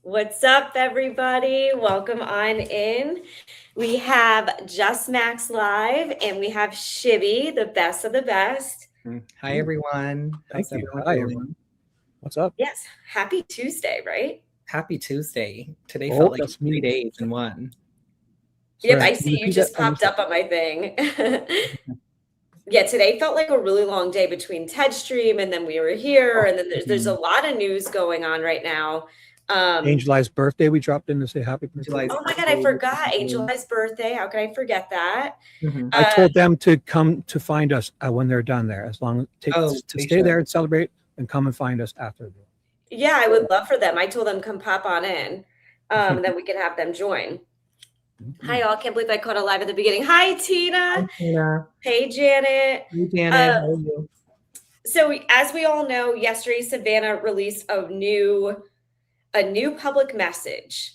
What's up, everybody? Welcome on in. We have JustMaxxLive and we have Shibby, the best of the best. Hi, everyone. How's everyone doing? Everyone. What's up? Yes, happy Tuesday, right? Happy Tuesday. Today Oh, felt like that's 3 me. days in one. Yep, Sorry, I can see you repeat just that? I popped missed up on my thing. Yeah, today felt like a really long day between TED Stream and then we were here, and then there's a lot of news going on right now. Angel Eye's birthday. We dropped in to say happy birthday. Oh my God, I forgot Angel Eye's birthday. How could I forget that? I told them to come to find us when they're done there, as long as to stay there and celebrate and come and find us after. Yeah, I would love for them. I told them come pop on in, and then we can have them join. Hi, all. Can't believe I caught a live at the beginning. Hi, Tina. Hi, Tina. Hey, Janet. Hey, Janet. How are you? So, as we all know, yesterday Savannah released a new public message.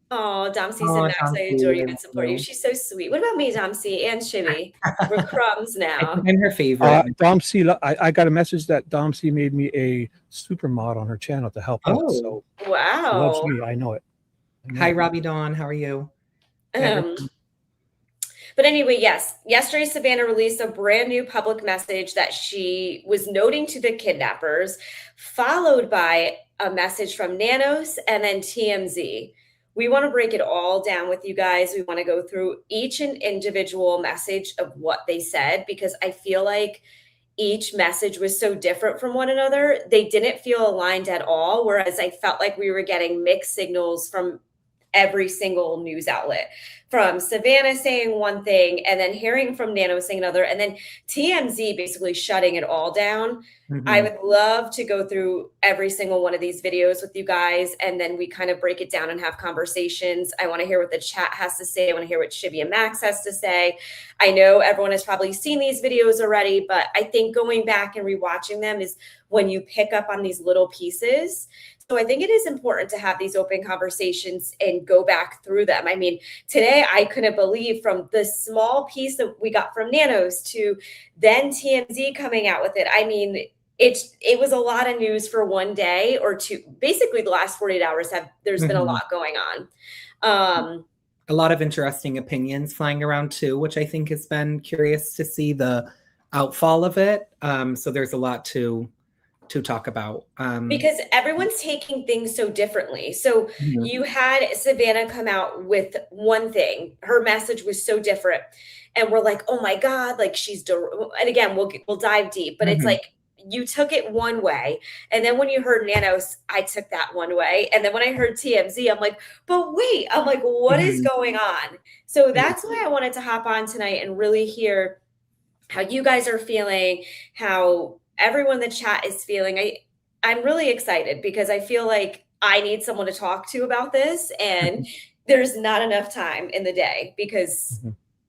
Oh, Domsey said, Max, I adore you and support you. She's so sweet. What about me, Domsey and Shibby? We're crumbs now. I'm her favorite. Domsey, I got a message that Domsey made me a super mod on her channel to help out. So wow. She loves me. I know it. Hi, Robbie Dawn. How are you? But anyway, yes, yesterday Savannah released a brand new public message that she was noting to the kidnappers, followed by a message from Nanos and then TMZ. We want to break it all down with you guys. We want to go through each and individual message of what they said, because I feel like each message was so different from one another. They didn't feel aligned at all, whereas I felt like we were getting mixed signals from every single news outlet, from Savannah saying one thing and then hearing from Nano saying another, and then TMZ basically shutting it all down. I would love to go through every single one of these videos with you guys, and then we kind of break it down and have conversations. I want to hear what the chat has to say. I want to hear what Shibby and Max has to say. I know everyone has probably seen these videos already, but I think going back and rewatching them is when you pick up on these little pieces. So I think it is important to have these open conversations and go back through them. I mean, today I couldn't believe, from the small piece that we got from Nanos to then TMZ coming out with it. I mean, it was a lot of news for one day or two. Basically, the last 48 hours there's been a lot going on. A lot of interesting opinions flying around too, which I think has been curious to see the outfall of it. So there's a lot to talk about, because everyone's taking things so differently. So you had Savannah come out with one thing, her message was so different, and we're like, oh my God, like and again, we'll dive deep, but it's like you took it one way, and then when you heard Nanos, I took that one way, and then when I heard TMZ, I'm like, but wait, I'm like, what is going on? So that's why I wanted to hop on tonight and really hear how you guys are feeling, how everyone in the chat is feeling. I'm really excited because I feel like I need someone to talk to about this, and there's not enough time in the day because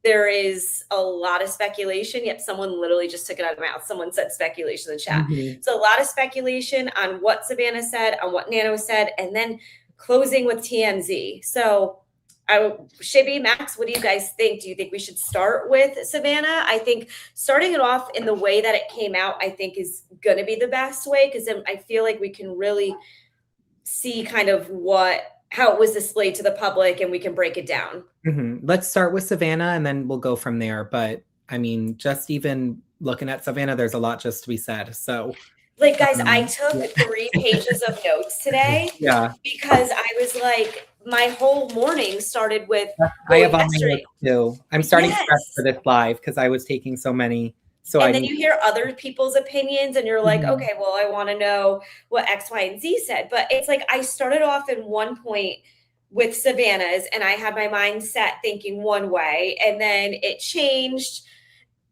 there is a lot of speculation. Yep, someone literally just took it out of my mouth. Someone said speculation in the chat. So a lot of speculation on what Savannah said, on what Nano said, and then closing with TMZ. So Shibby, Max, what do you guys think? Do you think we should start with Savannah? I think starting it off in the way that it came out, I think is going to be the best way, because then I feel like we can really see kind of how it was displayed to the public, and we can break it down. Let's start with Savannah and then we'll go from there. But I mean, just even looking at Savannah, there's a lot just to be said. So like, guys, I took 3 pages of notes today because I was like, my whole morning started with I have on my notes too. I'm starting to prep for this live because I was taking so many. And then you hear other people's opinions and you're like, okay, well, I want to know what X, Y, and Z said. But it's like I started off in one point with Savannah's, and I had my mind set thinking one way, and then it changed.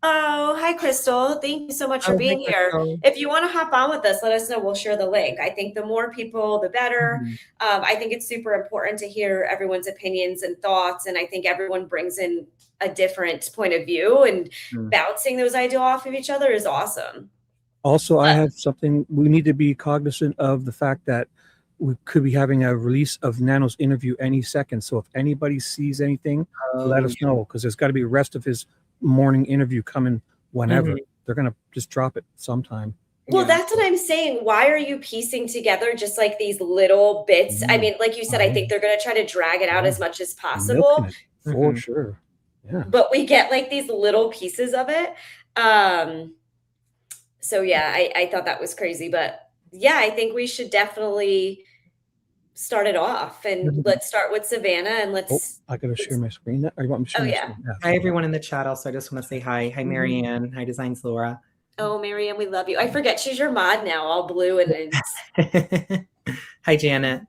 Oh, hi, Crystal. Thank you so much for being here. If you want to hop on with us, let us know. We'll share the link. I think the more people, the better. I think it's super important to hear everyone's opinions and thoughts. And I think everyone brings in a different point of view, and bouncing those ideas off of each other is awesome. Also, I have something. We need to be cognizant of the fact that we could be having a release of Nano's interview any second. So if anybody sees anything, let us know, because there's got to be the rest of his morning interview coming whenever. They're going to just drop it sometime. Well, Yeah. that's what I'm saying. Why are you piecing together just like these little bits? I mean, like you said, I think they're going to try to drag it out as much as possible, milking it for sure. Yeah. but we get like these little pieces of it. So yeah, I thought that was crazy, but yeah, I think we should definitely start it off, and let's start with Savannah, and Oh, let's. I gotta share my screen now. Or you want me to share Oh my yeah. screen? Hi, everyone in the chat. Also, I just want to say hi. Hi, Marianne. Hi, Designs Laura. Oh, Marianne, we love you. I forget she's your mod now, all blue and it's Hi, Janet.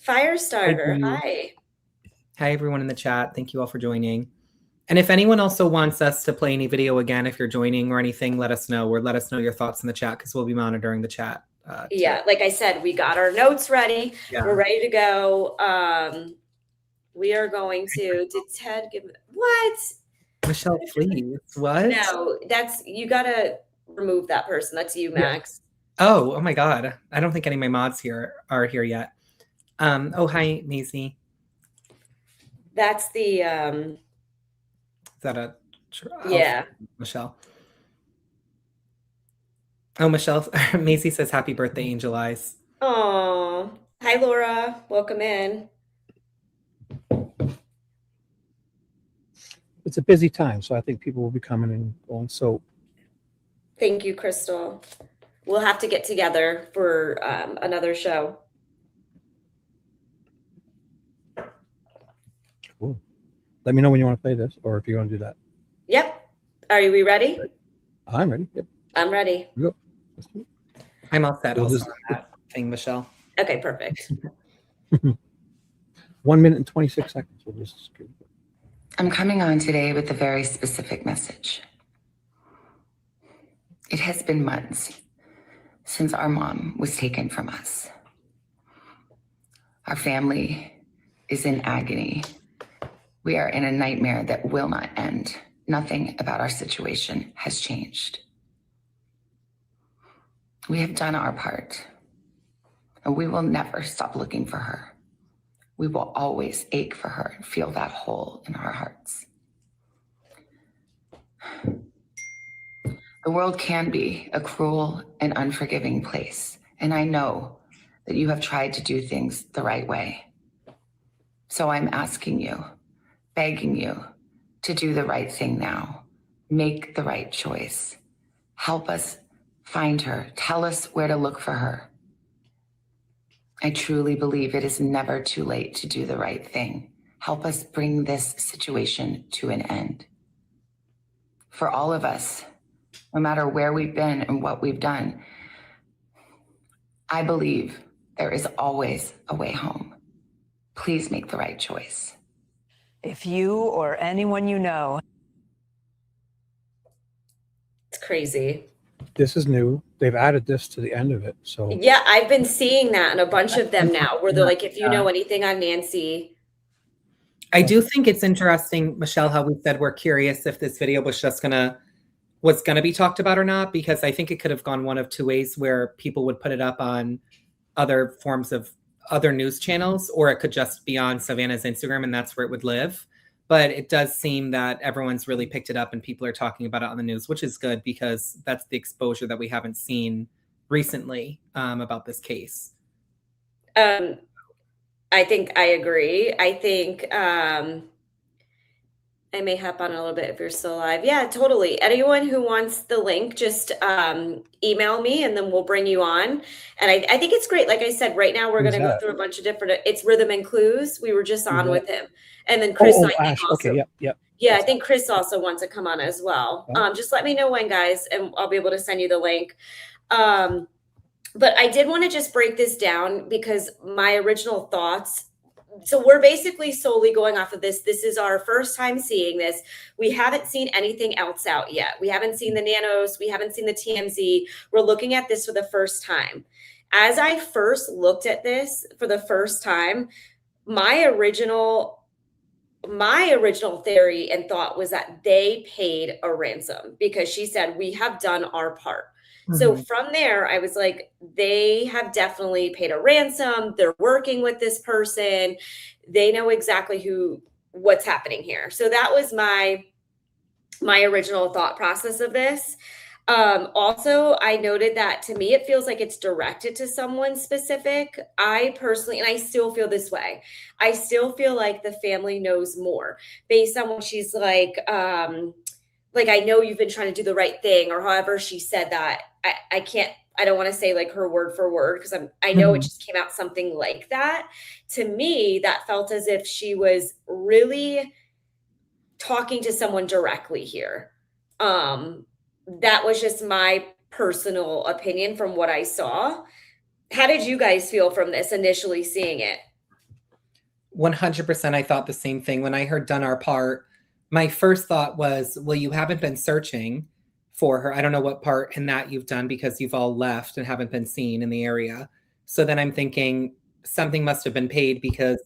Firestarter. Hi. Hi. Hi, everyone in the chat. Thank you all for joining. And if anyone also wants us to play any video again, if you're joining or anything, let us know, or let us know your thoughts in the chat, because we'll be monitoring the chat. Yeah, like I said, we got our notes ready. Yeah. We're ready to go. We are going to. Did Ted give what? Michelle, please. What? No, you gotta remove that person. That's you, Max. Oh my God. I don't think any of my mods here are here yet. Oh, hi, Maisie. That's the Is that a yeah. Michelle? Oh, Michelle. Maisie says happy birthday, Angel Eyes. Oh, hi, Laura. Welcome in. It's a busy time, so I think people will be coming and going. So Thank you, Crystal. We'll have to get together for another show. cool. Let me know when you want to play this, or if you want to do that. Yep. Are we ready? I'm ready. Yep. I'm ready. Go. I'm all set We'll also just- on that thing, Michelle. Okay, perfect. 1 minute and 26 seconds. We'll just. I'm coming on today with a very specific message. It has been months since our mom was taken from us. Our family is in agony. We are in a nightmare that will not end. Nothing about our situation has changed. We have done our part, and we will never stop looking for her. We will always ache for her and feel that hole in our hearts. The world can be a cruel and unforgiving place, and I know that you have tried to do things the right way. So I'm asking you, begging you to do the right thing now. Make the right choice. Help us find her. Tell us where to look for her. I truly believe it is never too late to do the right thing. Help us bring this situation to an end. For all of us, no matter where we've been and what we've done, I believe there is always a way home. Please make the right choice. If you or anyone you know. It's crazy. This is new. They've added this to the end of it. So Yeah, I've been seeing that in a bunch of them now, where they're like, if you know anything on Nancy. I do think it's interesting, Michelle, how we said we're curious if this video was just gonna be talked about or not, because I think it could have gone one of two ways, where people would put it up on other forms of other news channels, or it could just be on Savannah's Instagram and that's where it would live. But it does seem that everyone's really picked it up and people are talking about it on the news, which is good, because that's the exposure that we haven't seen recently about this case. I think I agree. I think I may hop on a little bit if you're still alive. Yeah, totally. Anyone who wants the link, just email me and then we'll bring you on. And I think it's great. Like I said, right now we're going to go through a bunch of different, it's Rhythm and Clues. We were just on with him. And then Chris, I think Ash. also, Okay, yep. Yeah, I think Chris also wants to come on as well. Just let me know when, guys, and I'll be able to send you the link. But I did want to just break this down, because my original thoughts, so we're basically solely going off of this. This is our first time seeing this. We haven't seen anything else out yet. We haven't seen the Nanos. We haven't seen the TMZ. We're looking at this for the first time. As I first looked at this for the first time, my original theory and thought was that they paid a ransom, because she said, we have done our part. Mm-hmm. So from there, I was like, they have definitely paid a ransom. They're working with this person. They know exactly what's happening here. So that was my original thought process of this. Also, I noted that to me, it feels like it's directed to someone specific. I personally, and I still feel this way, I still feel like the family knows more based on what she's like, I know you've been trying to do the right thing, or however she said that. I can't, I don't want to say like her word for word because I know it just came out something like that. To me, that felt as if she was really talking to someone directly here. That was just my personal opinion from what I saw. How did you guys feel from this initially seeing it? 100%. I thought the same thing. When I heard done our part, my first thought was, well, you haven't been searching for her. I don't know what part in that you've done because you've all left and haven't been seen in the area. So then I'm thinking something must have been paid, because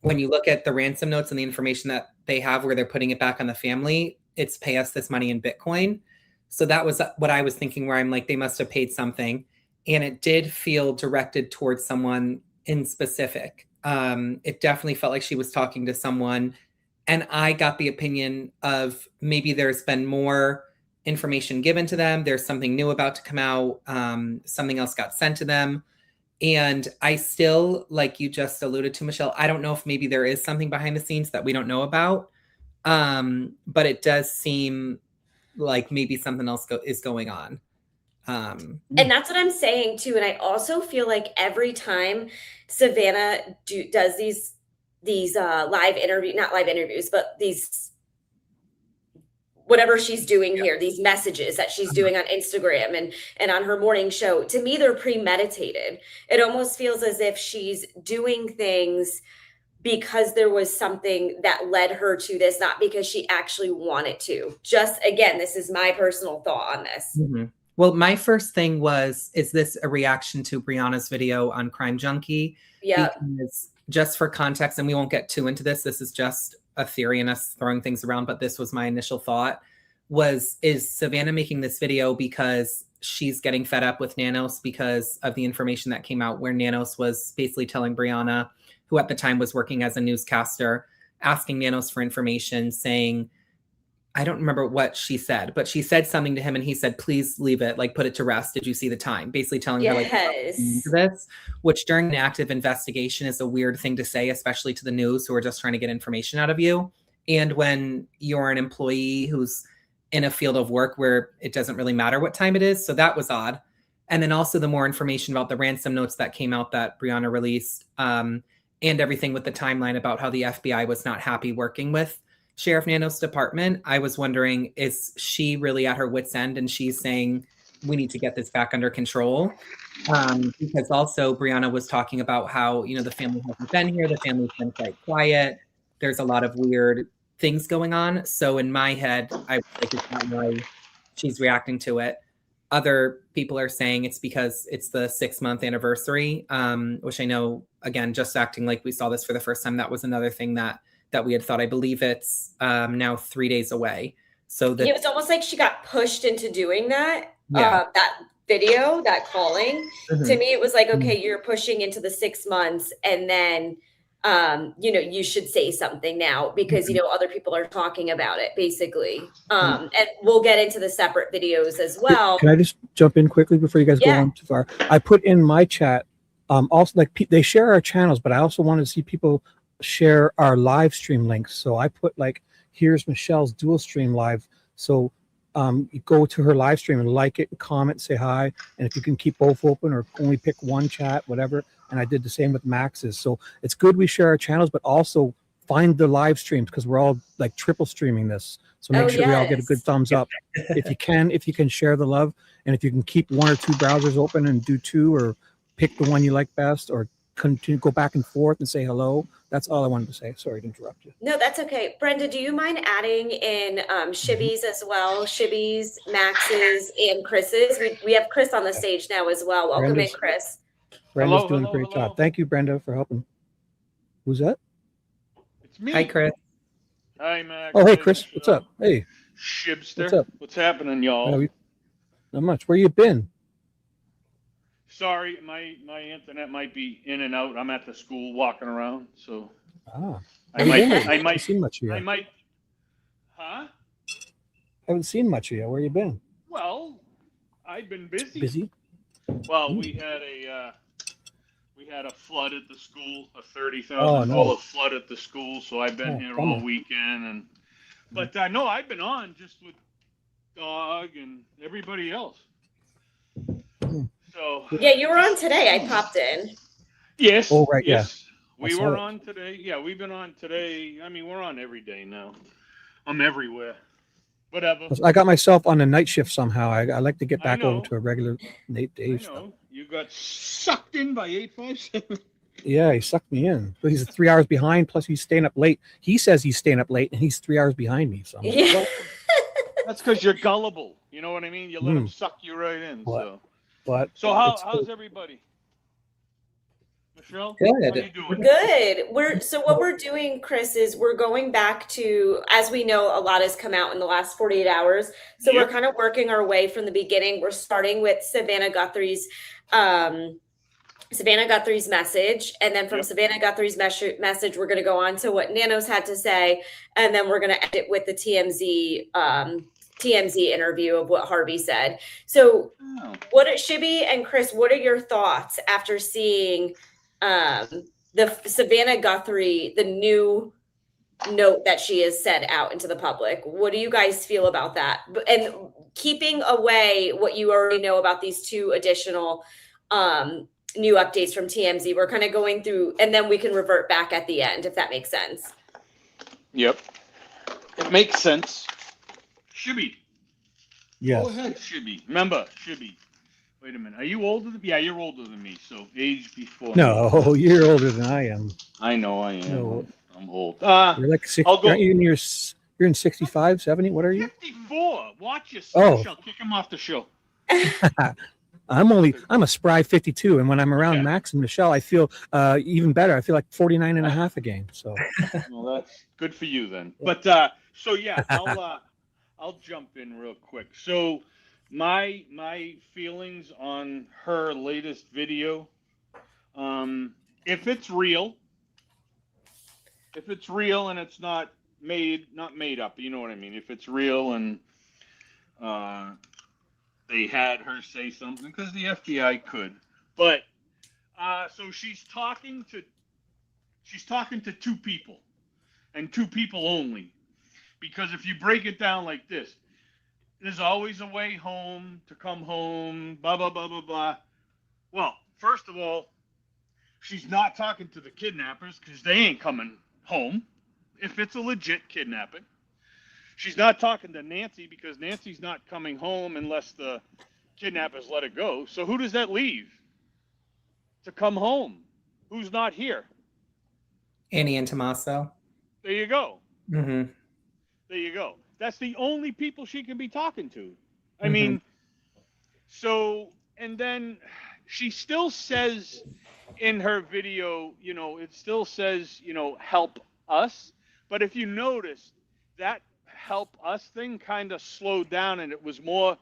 when you look at the ransom notes and the information that they have where they're putting it back on the family, it's pay us this money in Bitcoin. So that was what I was thinking, where I'm like, they must have paid something. And it did feel directed towards someone in specific. It definitely felt like she was talking to someone. And I got the opinion of maybe there's been more information given to them. There's something new about to come out. Something else got sent to them. And I still, like you just alluded to, Michelle, I don't know if maybe there is something behind the scenes that we don't know about. But it does seem like maybe something else is going on. And that's what I'm saying too. And I also feel like every time Savannah does these live interview, not live interviews, but these, whatever she's doing here, these messages that she's doing on Instagram and on her morning show, to me, they're premeditated. It almost feels as if she's doing things because there was something that led her to this, not because she actually wanted to. Just, again, this is my personal thought on this. Mm-hmm. Well, my first thing was, is this a reaction to Brianna's video on Crime Junkie? Yeah. Because just for context, and we won't get too into this, this is just a theory and us throwing things around, but this was my initial thought, is Savannah making this video because she's getting fed up with Nanos because of the information that came out, where Nanos was basically telling Brianna, who at the time was working as a newscaster, asking Nanos for information, saying, I don't remember what she said, but she said something to him and he said, please leave it, like put it to rest. Did you see the time? Basically telling her like this, which during an active investigation is a weird thing to say, especially to the news who are just trying to get information out of you. And when you're an employee who's in a field of work where it doesn't really matter what time it is. So that was odd. And then also the more information about the ransom notes that came out that Brianna released, and everything with the timeline about how the FBI was not happy working with Sheriff Nanos' department. I was wondering, is she really at her wit's end and she's saying, we need to get this back under control? Because also Brianna was talking about how, the family hasn't been here. The family's been quite quiet. There's a lot of weird things going on. So in my head, I was like, it's not why she's reacting to it. Other people are saying it's because it's the 6-month anniversary, which I know, again, just acting like we saw this for the first time, that was another thing that we had thought. I believe it's now 3 days away. So it was almost like she got pushed into doing that. Yeah. That video, that calling. Mm-hmm. To me, it was like, okay, you're pushing into the 6 months, and then you should say something now because other people are talking about it, basically. And we'll get into the separate videos as well. Can I just jump in quickly before you guys go on too far? I put in my chat also, like, they share our channels, but I also want to see people share our live stream links. So I put, like, here's Michelle's dual stream live. So you go to her live stream and like it, comment, say hi, and if you can keep both open or only pick one chat, whatever. And I did the same with Max's. So it's good we share our channels, but also find the live streams, because we're all like triple streaming this. So make sure we all get a good thumbs up. If you can share the love, and if you can keep 1 or 2 browsers open and do 2, or pick the one you like best, or continue, go back and forth and say hello. That's all I wanted to say. Sorry to interrupt you. No, that's okay. Brenda, do you mind adding in Shibby's as well? Shibby's, Max's, and Chris's. We have Chris on the stage now as well. Welcome in, Chris. Brenda's doing a great job. Thank you, Brenda, for helping. Who's that? It's me. Hi, Chris. Hi, Max. Oh, hey, Chris. What's up? Hey. Shibster. What's up? What's happening, y'all? Not much. Where you been? Sorry, my internet might be in and out. I'm at the school walking around, so I might seen much of you. I might. Huh? Haven't seen much of you. Where you been? Well, I've been busy. Busy? Well, we had a flood at the school, a $30,000 Oh, no. flood at the school. So I've been Oh, here bummer. all weekend, but no, I've been on just with Dog and everybody else. So Yeah, you were on today. I popped in. yes, Oh, right, yes, I we saw were it. on today. Yeah, we've been on today. I mean, we're on every day now. I'm everywhere. Whatever. I got myself on a night shift somehow. I like to get I back over know. to a regular day I stuff. know. You got sucked in by 857. Yeah, he sucked me in. But he's 3 hours behind. Plus, he's staying up late. He says he's staying up late, and he's 3 hours behind me. So I'm like, Yeah. That's because you're gullible. You know what I mean? You let them suck you right in. but So how's everybody? Michelle, Good. how you doing? Good. What we're doing, Chris, is we're going back to, as we know, a lot has come out in the last 48 hours. So Yep. we're kind of working our way from the beginning. We're starting with Savannah Guthrie's message, and then from Savannah Guthrie's message, we're going to go on to what Nanos had to say, and then we're going to end it with the TMZ interview of what Harvey said. So, Shibby and Chris, what are your thoughts after seeing the Savannah Guthrie, the new note that she has sent out into the public? What do you guys feel about that? And keeping away what you already know about these two additional new updates from TMZ, we're kind of going through, and then we can revert back at the end, if that makes sense. Yep. It makes sense. Shibby. yes. Go ahead, Shibby. Remember, Shibby. Wait a minute. Are you older than me? Yeah, you're older than me. So age before. No, you're older than I am. I know I am. No. I'm old. You're like 60. I'll go. Aren't you you're in 65, 70? What are you? 54. Watch yourself. I'll kick him off the show. I'm a spry 52, and when I'm around Max and Michelle, I feel even better. I feel like 49 and a half again. So well, that's good for you then. But so yeah, I'll jump in real quick. So my feelings on her latest video, if it's real and it's not made up, you know what I mean? If it's real and they had her say something, because the FBI could, but so she's talking to two people, and two people only, because if you break it down like this, there's always a way home, to come home, blah blah blah blah blah. Well, first of all, she's not talking to the kidnappers, because they ain't coming home if it's a legit kidnapping. She's not talking to Nancy, because Nancy's not coming home unless the kidnappers let it go. So who does that leave to come home? Who's not here? Annie and Tommaso. There you go. Mm-hmm. There you go. That's the only people she can be talking to. I mean, so, and then she still says in her video, it still says, help us. But if you notice, that help us thing kind of slowed down, and it was more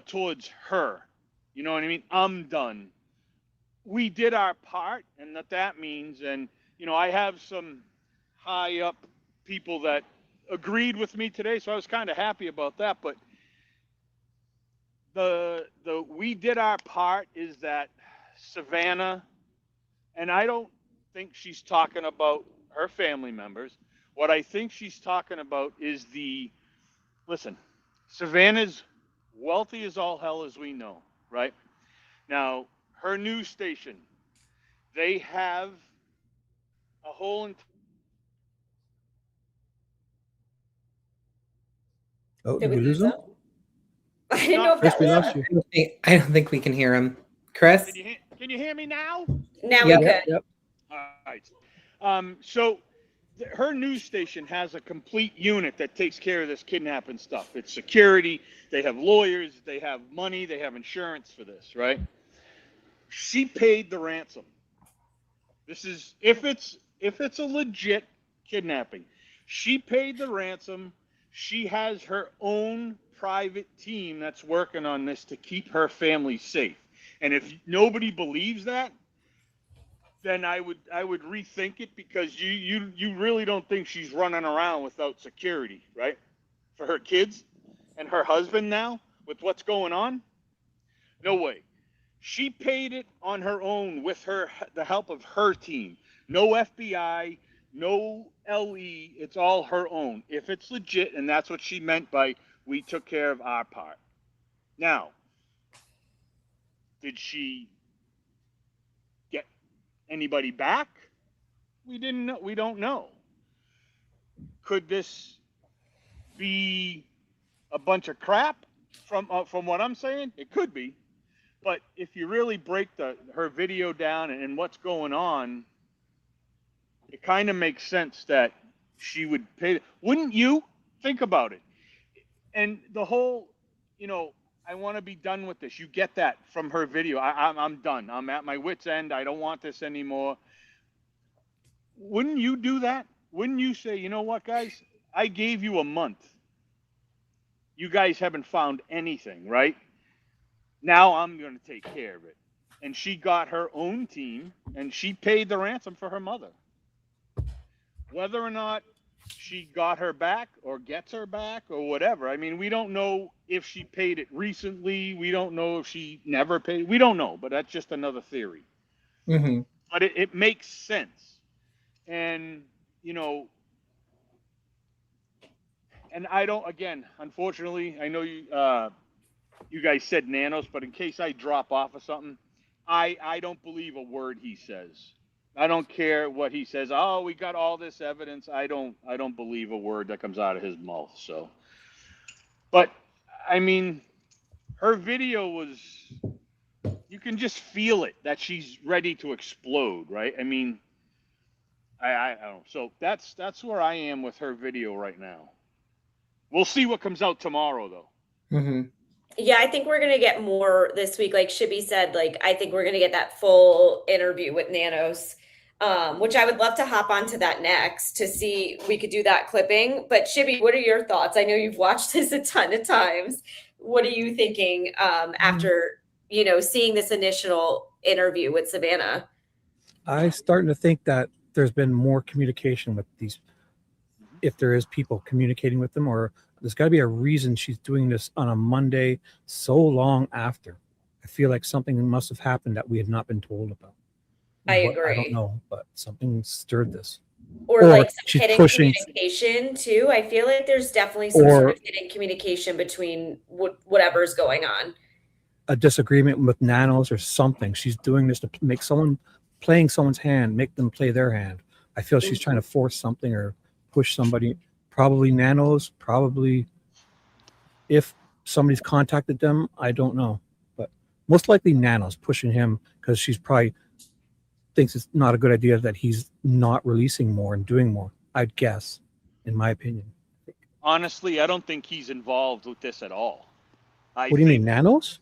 towards her. You know what I mean? I'm done. We did our part, and that means, and I have some high up people that agreed with me today, so I was kind of happy about that. But the we did our part is that Savannah, and I don't think she's talking about her family members. What I think she's talking about is listen, Savannah's wealthy as all hell, as we know, right? Now, her news station, they have a whole did we lose him? I didn't know if that we was lost you. I don't think we can hear him. Chris? Can you hear me now? Now we could. Yep. All right. So her news station has a complete unit that takes care of this kidnapping stuff. It's security. They have lawyers. They have money. They have insurance for this, right? She paid the ransom. This is if it's a legit kidnapping. She paid the ransom. She has her own private team that's working on this to keep her family safe. And if nobody believes that, then I would rethink it, because you really don't think she's running around without security, right? For her kids and her husband now. with what's going on? No way. She paid it on her own with the help of her team. No FBI, no LE. It's all her own. If it's legit, and that's what she meant by we took care of our part. Now, did she get anybody back? We didn't know. We don't know. Could this be a bunch of crap from what I'm saying? It could be. But if you really break her video down and what's going on, it kind of makes sense that she would pay. Wouldn't you? Think about it. And the whole, I want to be done with this. You get that from her video. I'm done. I'm at my wit's end. I don't want this anymore. Wouldn't you do that? Wouldn't you say, you know what, guys? I gave you a month. You guys haven't found anything, right? Now I'm going to take care of it. And she got her own team, and she paid the ransom for her mother. Whether or not she got her back or gets her back or whatever. I mean, we don't know if she paid it recently. We don't know if she never paid. We don't know, but that's just another theory. Mm-hmm. But it makes sense. And, and I don't, again, unfortunately, I know you guys said Nanos, but in case I drop off of something, I don't believe a word he says. I don't care what he says. Oh, we got all this evidence. I don't believe a word that comes out of his mouth. So, but I mean, her video was, you can just feel it that she's ready to explode, right? I mean, I don't know. So that's where I am with her video right now. We'll see what comes out tomorrow, though. Mm-hmm. Yeah, I think we're going to get more this week. Like Shibby said, I think we're going to get that full interview with Nanos, which I would love to hop onto that next to see, we could do that clipping. But Shibby, what are your thoughts? I know you've watched this a ton of times. What are you thinking after, seeing this initial interview with Savannah? I'm starting to think that there's been more communication with these, if there is people communicating with them, or there's got to be a reason she's doing this on a Monday so long after. I feel like something must have happened that we have not been told about. I agree. I don't know, but something stirred this. Or like some she's hidden pushing communication too. I feel like there's definitely some sort of hidden communication between whatever's going on. A disagreement with Nanos or something. She's doing this to make someone playing someone's hand, make them play their hand. I feel she's trying to force something or push somebody. Probably Nanos, probably if somebody's contacted them, I don't know. But most likely Nanos pushing him because she's probably thinks it's not a good idea that he's not releasing more and doing more. I'd guess, in my opinion. Honestly, I don't think he's involved with this at all. What do you mean, Nanos?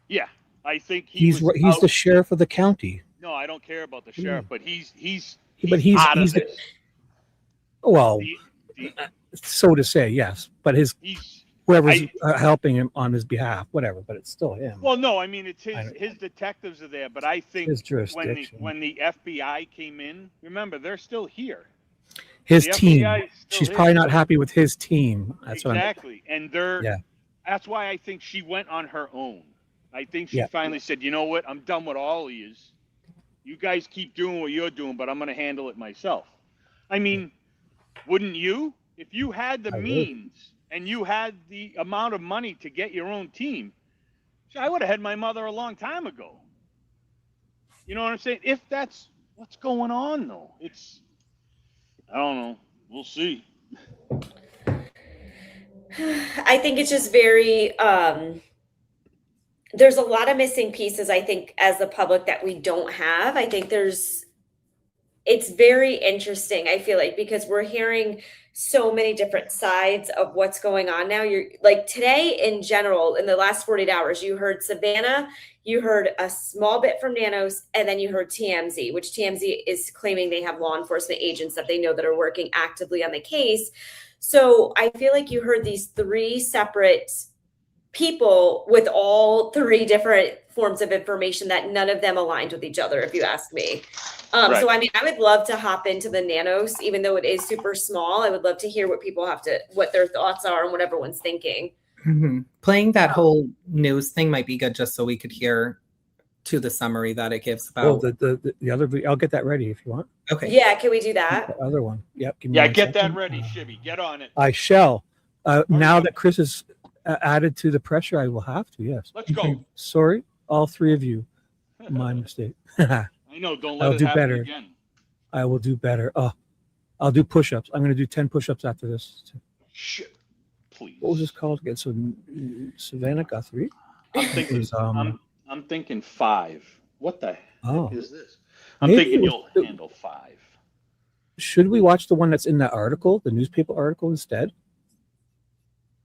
Yeah, I think he's the sheriff of the county. No, I don't care about the sheriff, but he's out of this. Well, so to say, yes, but whoever's helping him on his behalf, whatever, but it's still him. Well, no, I mean, it's his detectives are there, but I think his jurisdiction. when the FBI came in, remember, they're still here. His team. She's probably not happy with his team. That's exactly. And that's why I think she went on her own. I think she finally said, you know what, I'm done with all of you. You guys keep doing what you're doing, but I'm going to handle it myself. I mean, wouldn't you? If you had the means and you had the amount of money to get your own team, I would have had my mother a long time ago. You know what I'm saying? If that's what's going on, though, I don't know. We'll see. I think it's just very, there's a lot of missing pieces, I think, as the public that we don't have. I think it's very interesting, I feel like, because we're hearing so many different sides of what's going on now. You're like today in general, in the last 48 hours, you heard Savannah, you heard a small bit from Nanos, and then you heard TMZ, which TMZ is claiming they have law enforcement agents that they know that are working actively on the case. So I feel like you heard these three separate people with all three different forms of information that none of them aligned with each other, if you ask me. So, I mean, I would love to hop into the Nanos, even though it is super small. I would love to hear what people what their thoughts are and what everyone's thinking. Playing that whole news thing might be good just so we could hear to the summary that it gives about. The other video, I'll get that ready if you want. Okay. Yeah, can we do that? The other one. Yep. Give me Yeah, one get that second. ready, Shibby. Get on it. I shall. Now that Chris is added to the pressure, I will have to. Yes. Let's go. Sorry, all three of you. My mistake. I know. Don't let I'll it do happen better. again. I will do better. Oh, I'll do push-ups. I'm going to do 10 push-ups after this. Shit. Please. What was this called again? So Savannah Guthrie. I'm thinking. was, I'm thinking 5. What the Oh. heck is this? I'm Maybe thinking it was you'll handle 5. Should we watch the one that's in that article, the newspaper article instead?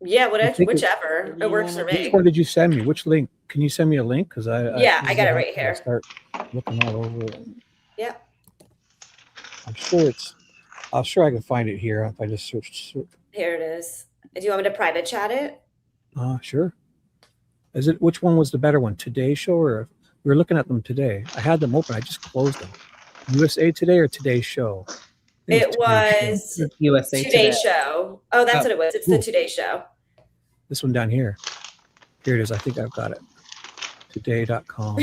Yeah, I think whichever. It works for Which me. one did you send me? Which link? Can you send me a link? Because I got it right here. Start looking all over it. Yeah. I'm sure I'm sure I can find it here if I just search. Here it is. Do you want me to private chat it? Sure. Is it which one was the better one? Today Show or we were looking at them today? I had them open. I just closed them. USA Today or Today Show? I think It was USA Today Today. Show. Oh, that's what it was. It's the Today Show. This one down here. Here it is. I think I've got it. Today.com.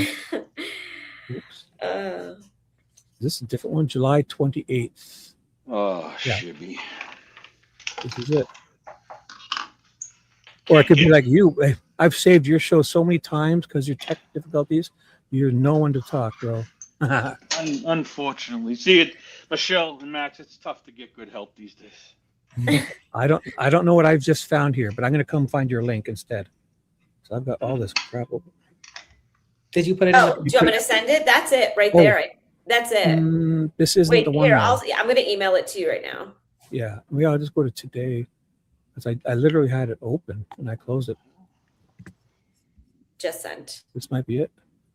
Oops. Is this a different one? July 28th. Oh, Yeah. Shibby. This is it. Or it could be like you. I've saved your show so many times because your tech difficulties. You're no one to talk, bro. Unfortunately, see it, Michelle and Max. It's tough to get good help these days. I don't know what I've just found here, but I'm gonna come find your link instead. So I've got all this crap open. Did you put it Oh, in do you want me to send it? That's it right there. That's it. This isn't Wait, the one. here, now. I'm going to email it to you right now. Yeah, I'll just go to Today. Because I literally had it open and I closed it. Just sent. This might be it.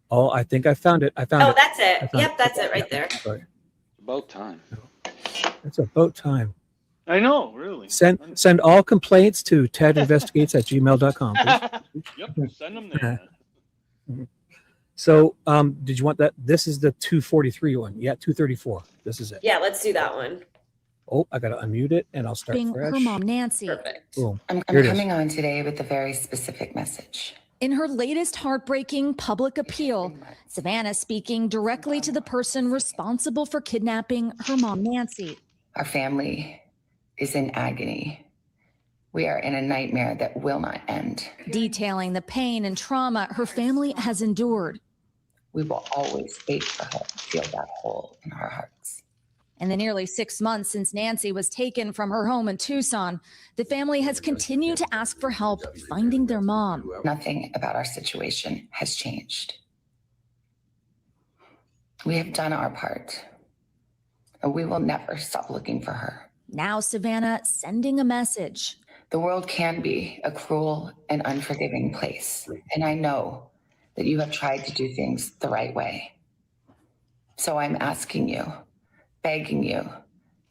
Oh, I think I found it. I found Oh, it. that's it. found Yep, it. that's it right there. Sorry. About time. It's about time. I know, really. Send all complaints to tedinvestigates@gmail.com. Yep, send them there. So, did you want that? This is the 243 one. Yeah, 234. This is it. Yeah, let's do that one. Oh, I got to unmute it and I'll start fresh. Her mom, Nancy. Perfect. Boom. I'm Here it is. coming on today with a very specific message. In her latest heartbreaking public appeal, Savannah speaking directly to the person responsible for kidnapping her mom, Nancy. Our family is in agony. We are in a nightmare that will not end. Detailing the pain and trauma her family has endured. We will always wait for her to feel that hole in our hearts. In the nearly 6 months since Nancy was taken from her home in Tucson, the family has continued to ask for help finding their mom. Nothing about our situation has changed. We have done our part, and we will never stop looking for her. Now Savannah sending a message. The world can be a cruel and unforgiving place, and I know that you have tried to do things the right way. So I'm asking you, begging you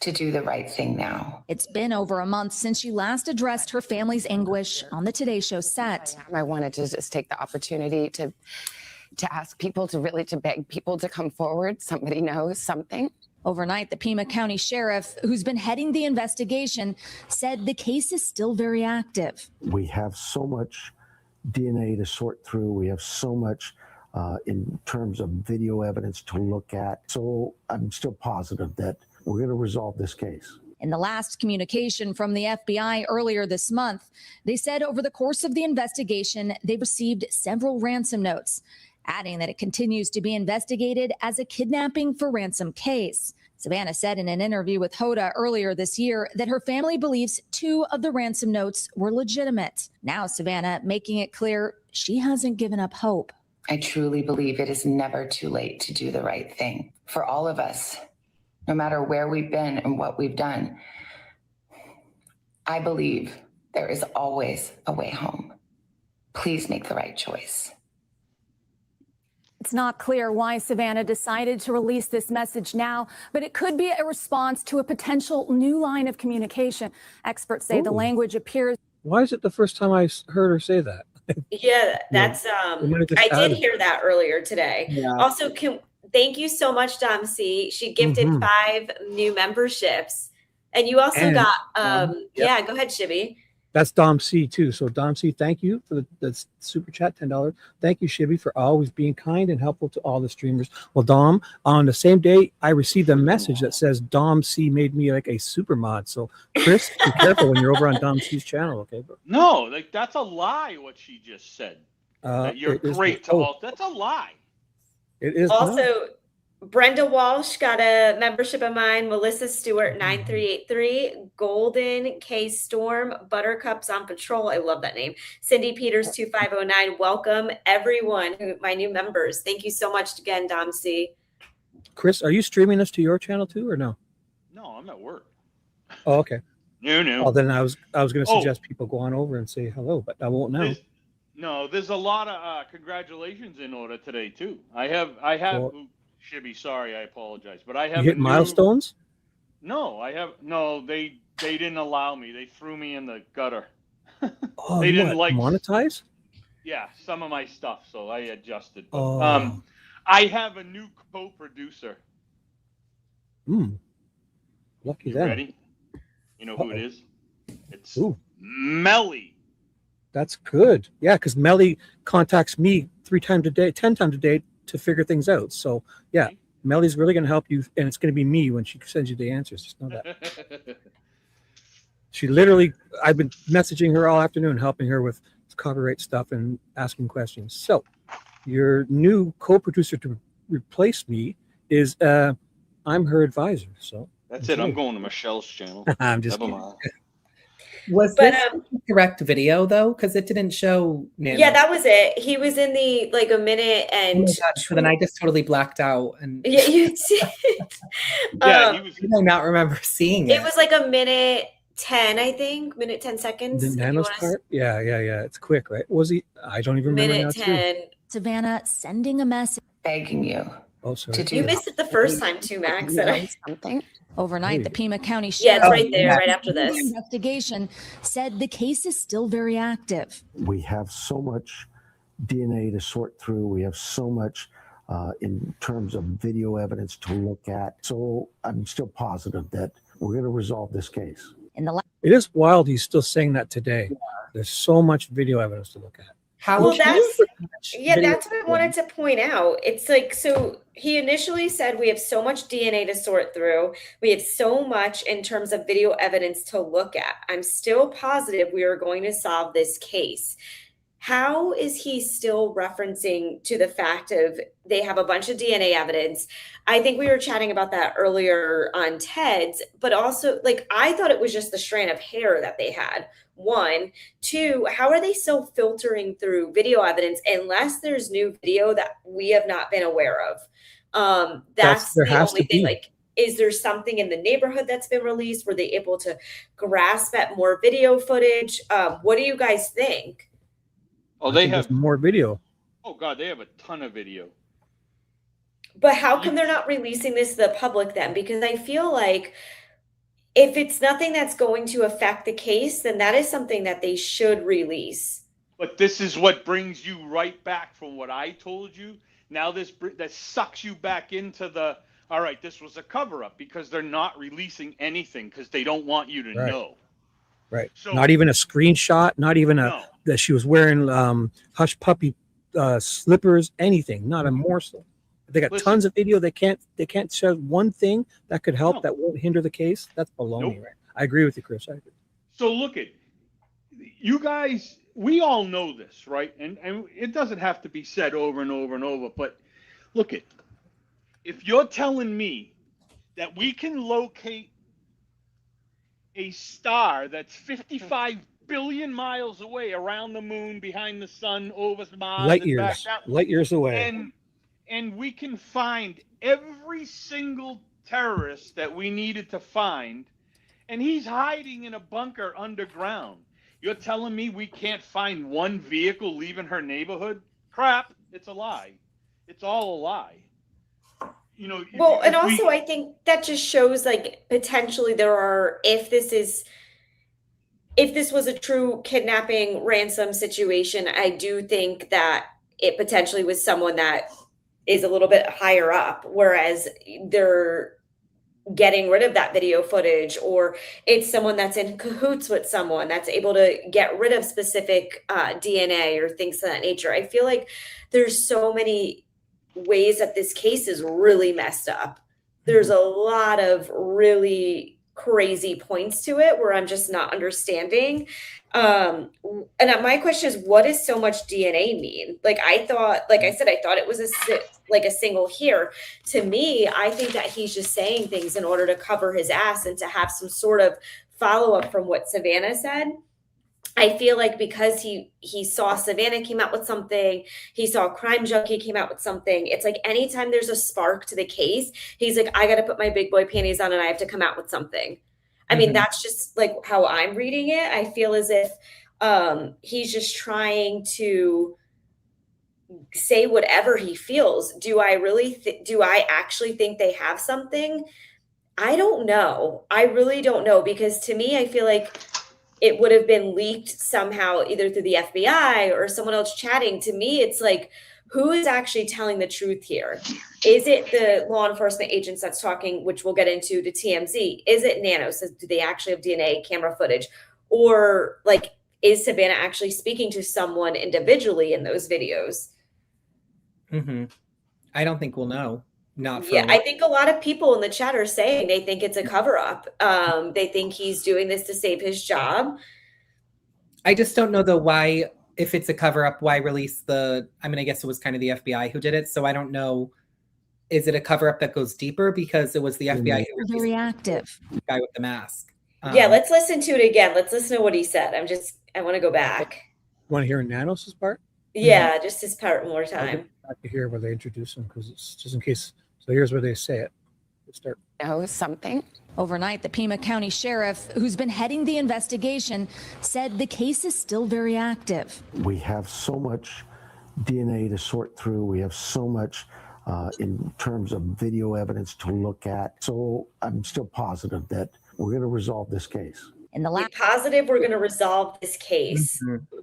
to do the right thing now. It's been over a month since she last addressed her family's anguish on the Today Show set. I wanted to just take the opportunity to ask people to beg people to come forward. Somebody knows something. Overnight, the Pima County Sheriff, who's been heading the investigation, said the case is still very active. We have so much DNA to sort through. We have so much in terms of video evidence to look at. So I'm still positive that we're going to resolve this case. In the last communication from the FBI earlier this month, they said over the course of the investigation, they received several ransom notes, adding that it continues to be investigated as a kidnapping for ransom case. Savannah said in an interview with Hoda earlier this year that her family believes 2 of the ransom notes were legitimate. Now Savannah making it clear she hasn't given up hope. I truly believe it is never too late to do the right thing. For all of us, no matter where we've been and what we've done, I believe there is always a way home. Please make the right choice. It's not clear why Savannah decided to release this message now, but it could be a response to a potential new line of communication. Experts say the language appears. Why is it the first time I heard her say that? Yeah, that's I did hear that earlier today. Yeah. Also, thank you so much, Dom C. She gifted 5 new memberships. And you also got go ahead, Shibby. That's Dom C too. So Dom C, thank you for the super chat, $10. Thank you, Shibby, for always being kind and helpful to all the streamers. Well, Dom, on the same day, I received a message that says Dom C made me like a super mod. So Chris, be careful when you're over on Dom C's channel, okay, bro? No, like that's a lie. What she just said. That you're great to all. That's a lie. It is also. not. Brenda Walsh got a membership of mine. Melissa Stewart 9383, Golden K Storm, Buttercups on Patrol. I love that name. Cindy Peters 2509. Welcome everyone my new members. Thank you so much again, Dom C. Chris, are you streaming this to your channel too, or no? No, I'm at work. Oh, okay. No. Oh, then I was going to suggest people go on over and say hello, but I won't now. There's a lot of congratulations in order today too. I have. Well, Shibby, sorry, I apologize, but I have. You hit milestones? No, I have. No, they didn't allow me. They threw me in the gutter. Oh, they didn't like monetize. Yeah, some of my stuff, so I adjusted. But, oh. I have a new co-producer. Lucky them. Ready? You know who it is? It's Melly. That's good. Yeah, because Melly contacts me 3 times a day, 10 times a day to figure things out. So yeah, Melly's really going to help you, and it's going to be me when she sends you the answers. Just know that. She literally, I've been messaging her all afternoon, helping her with copyright stuff and asking questions. So your new co-producer to replace me is I'm her advisor. So that's it. I'm going to Michelle's channel. I'm just kidding. Was this the correct video though? Because it didn't show Nanos. Yeah, that was it. He was in the like a minute and. Oh my gosh, so then I just totally blacked out. And yeah, you did. I do not remember seeing it. It was like a minute 10, I think. Minute 10 seconds. The Nanos part? Yeah. It's quick, right? Was he? I don't even remember. Minute 10. Too. Savannah sending a message. Begging you. Oh, sorry. You missed it the first time too, Max. Something. Overnight, the Pima County Sheriff, it's right there, right after this investigation, said the case is still very active. We have so much DNA to sort through. We have so much in terms of video evidence to look at. So I'm still positive that we're going to resolve this case. It is wild he's still saying that today. Yeah. There's so much video evidence to look at. That's what I wanted to point out. It's like, so he initially said we have so much DNA to sort through. We have so much in terms of video evidence to look at. I'm still positive we are going to solve this case. How is he still referencing to the fact of they have a bunch of DNA evidence? I think we were chatting about that earlier on Ted's, but also like, I thought it was just the strand of hair that they had. 1, 2, how are they still filtering through video evidence unless there's new video that we have not been aware of? That's the only thing. Like, is there something in the neighborhood that's been released? Were they able to grasp at more video footage? What do you guys think? Oh, they have more video. Oh God, they have a ton of video. But how come they're not releasing this to the public then? Because I feel like if it's nothing that's going to affect the case, then that is something that they should release. But this is what brings you right back from what I told you. Now that sucks you back into the, all right, this was a cover-up, because they're not releasing anything because they don't want you to know. Right. So, not even a screenshot, not even that she was wearing hush puppy slippers, anything, not a morsel. They got tons of video. They can't show one thing that could help that won't hinder the case. That's baloney, right? I agree with you, Chris. I agree. So look at you guys. We all know this, right? And it doesn't have to be said over and over and over. But look at, if you're telling me that we can locate a star that's 55 billion miles away, around the moon, behind the sun, over Mars, light years away, and we can find every single terrorist that we needed to find, and he's hiding in a bunker underground. You're telling me we can't find one vehicle leaving her neighborhood? Crap, it's a lie. It's all a lie. You know. Well, and also I think that just shows like potentially there are, if this was a true kidnapping ransom situation, I do think that it potentially was someone that is a little bit higher up, whereas getting rid of that video footage, or it's someone that's in cahoots with someone that's able to get rid of specific DNA or things of that nature. I feel like there's so many ways that this case is really messed up. There's a lot of really crazy points to it where I'm just not understanding. And my question is, what does so much DNA mean? Like I said, I thought it was a single here. To me, I think that he's just saying things in order to cover his ass and to have some sort of follow-up from what Savannah said. I feel like because he saw Savannah came out with something, he saw Crime Junkie came out with something. It's like anytime there's a spark to the case, he's like, I got to put my big boy panties on and I have to come out with something. I mean, that's just like how I'm reading it. I feel as if he's just trying to say whatever he feels. Do I actually think they have something? I don't know. I really don't know, because to me, I feel like it would have been leaked somehow, either through the FBI or someone else chatting. To me, it's like, who is actually telling the truth here? Is it the law enforcement agents that's talking, which we'll get into, to TMZ? Is it Nanos? Do they actually have DNA camera footage? Or like, is Savannah actually speaking to someone individually in those videos? I don't think we'll know. I think a lot of people in the chat are saying they think it's a cover-up. They think he's doing this to save his job. I just don't know though why, if it's a cover-up, why release I guess it was kind of the FBI who did it. So I don't know. Is it a cover-up that goes deeper because it was the FBI who released very active the guy with the mask? Let's listen to it again. Let's listen to what he said. I want to go back. You want to hear Nanos' part? Yeah, just his part one more time. I can hear where they introduce him, because it's just in case. So here's where they say it. Start. Know something? Overnight, the Pima County Sheriff, who's been heading the investigation, said the case is still very active. We have so much DNA to sort through. We have so much in terms of video evidence to look at. So I'm still positive that we're going to resolve this case. In the last, positive we're going to resolve this case.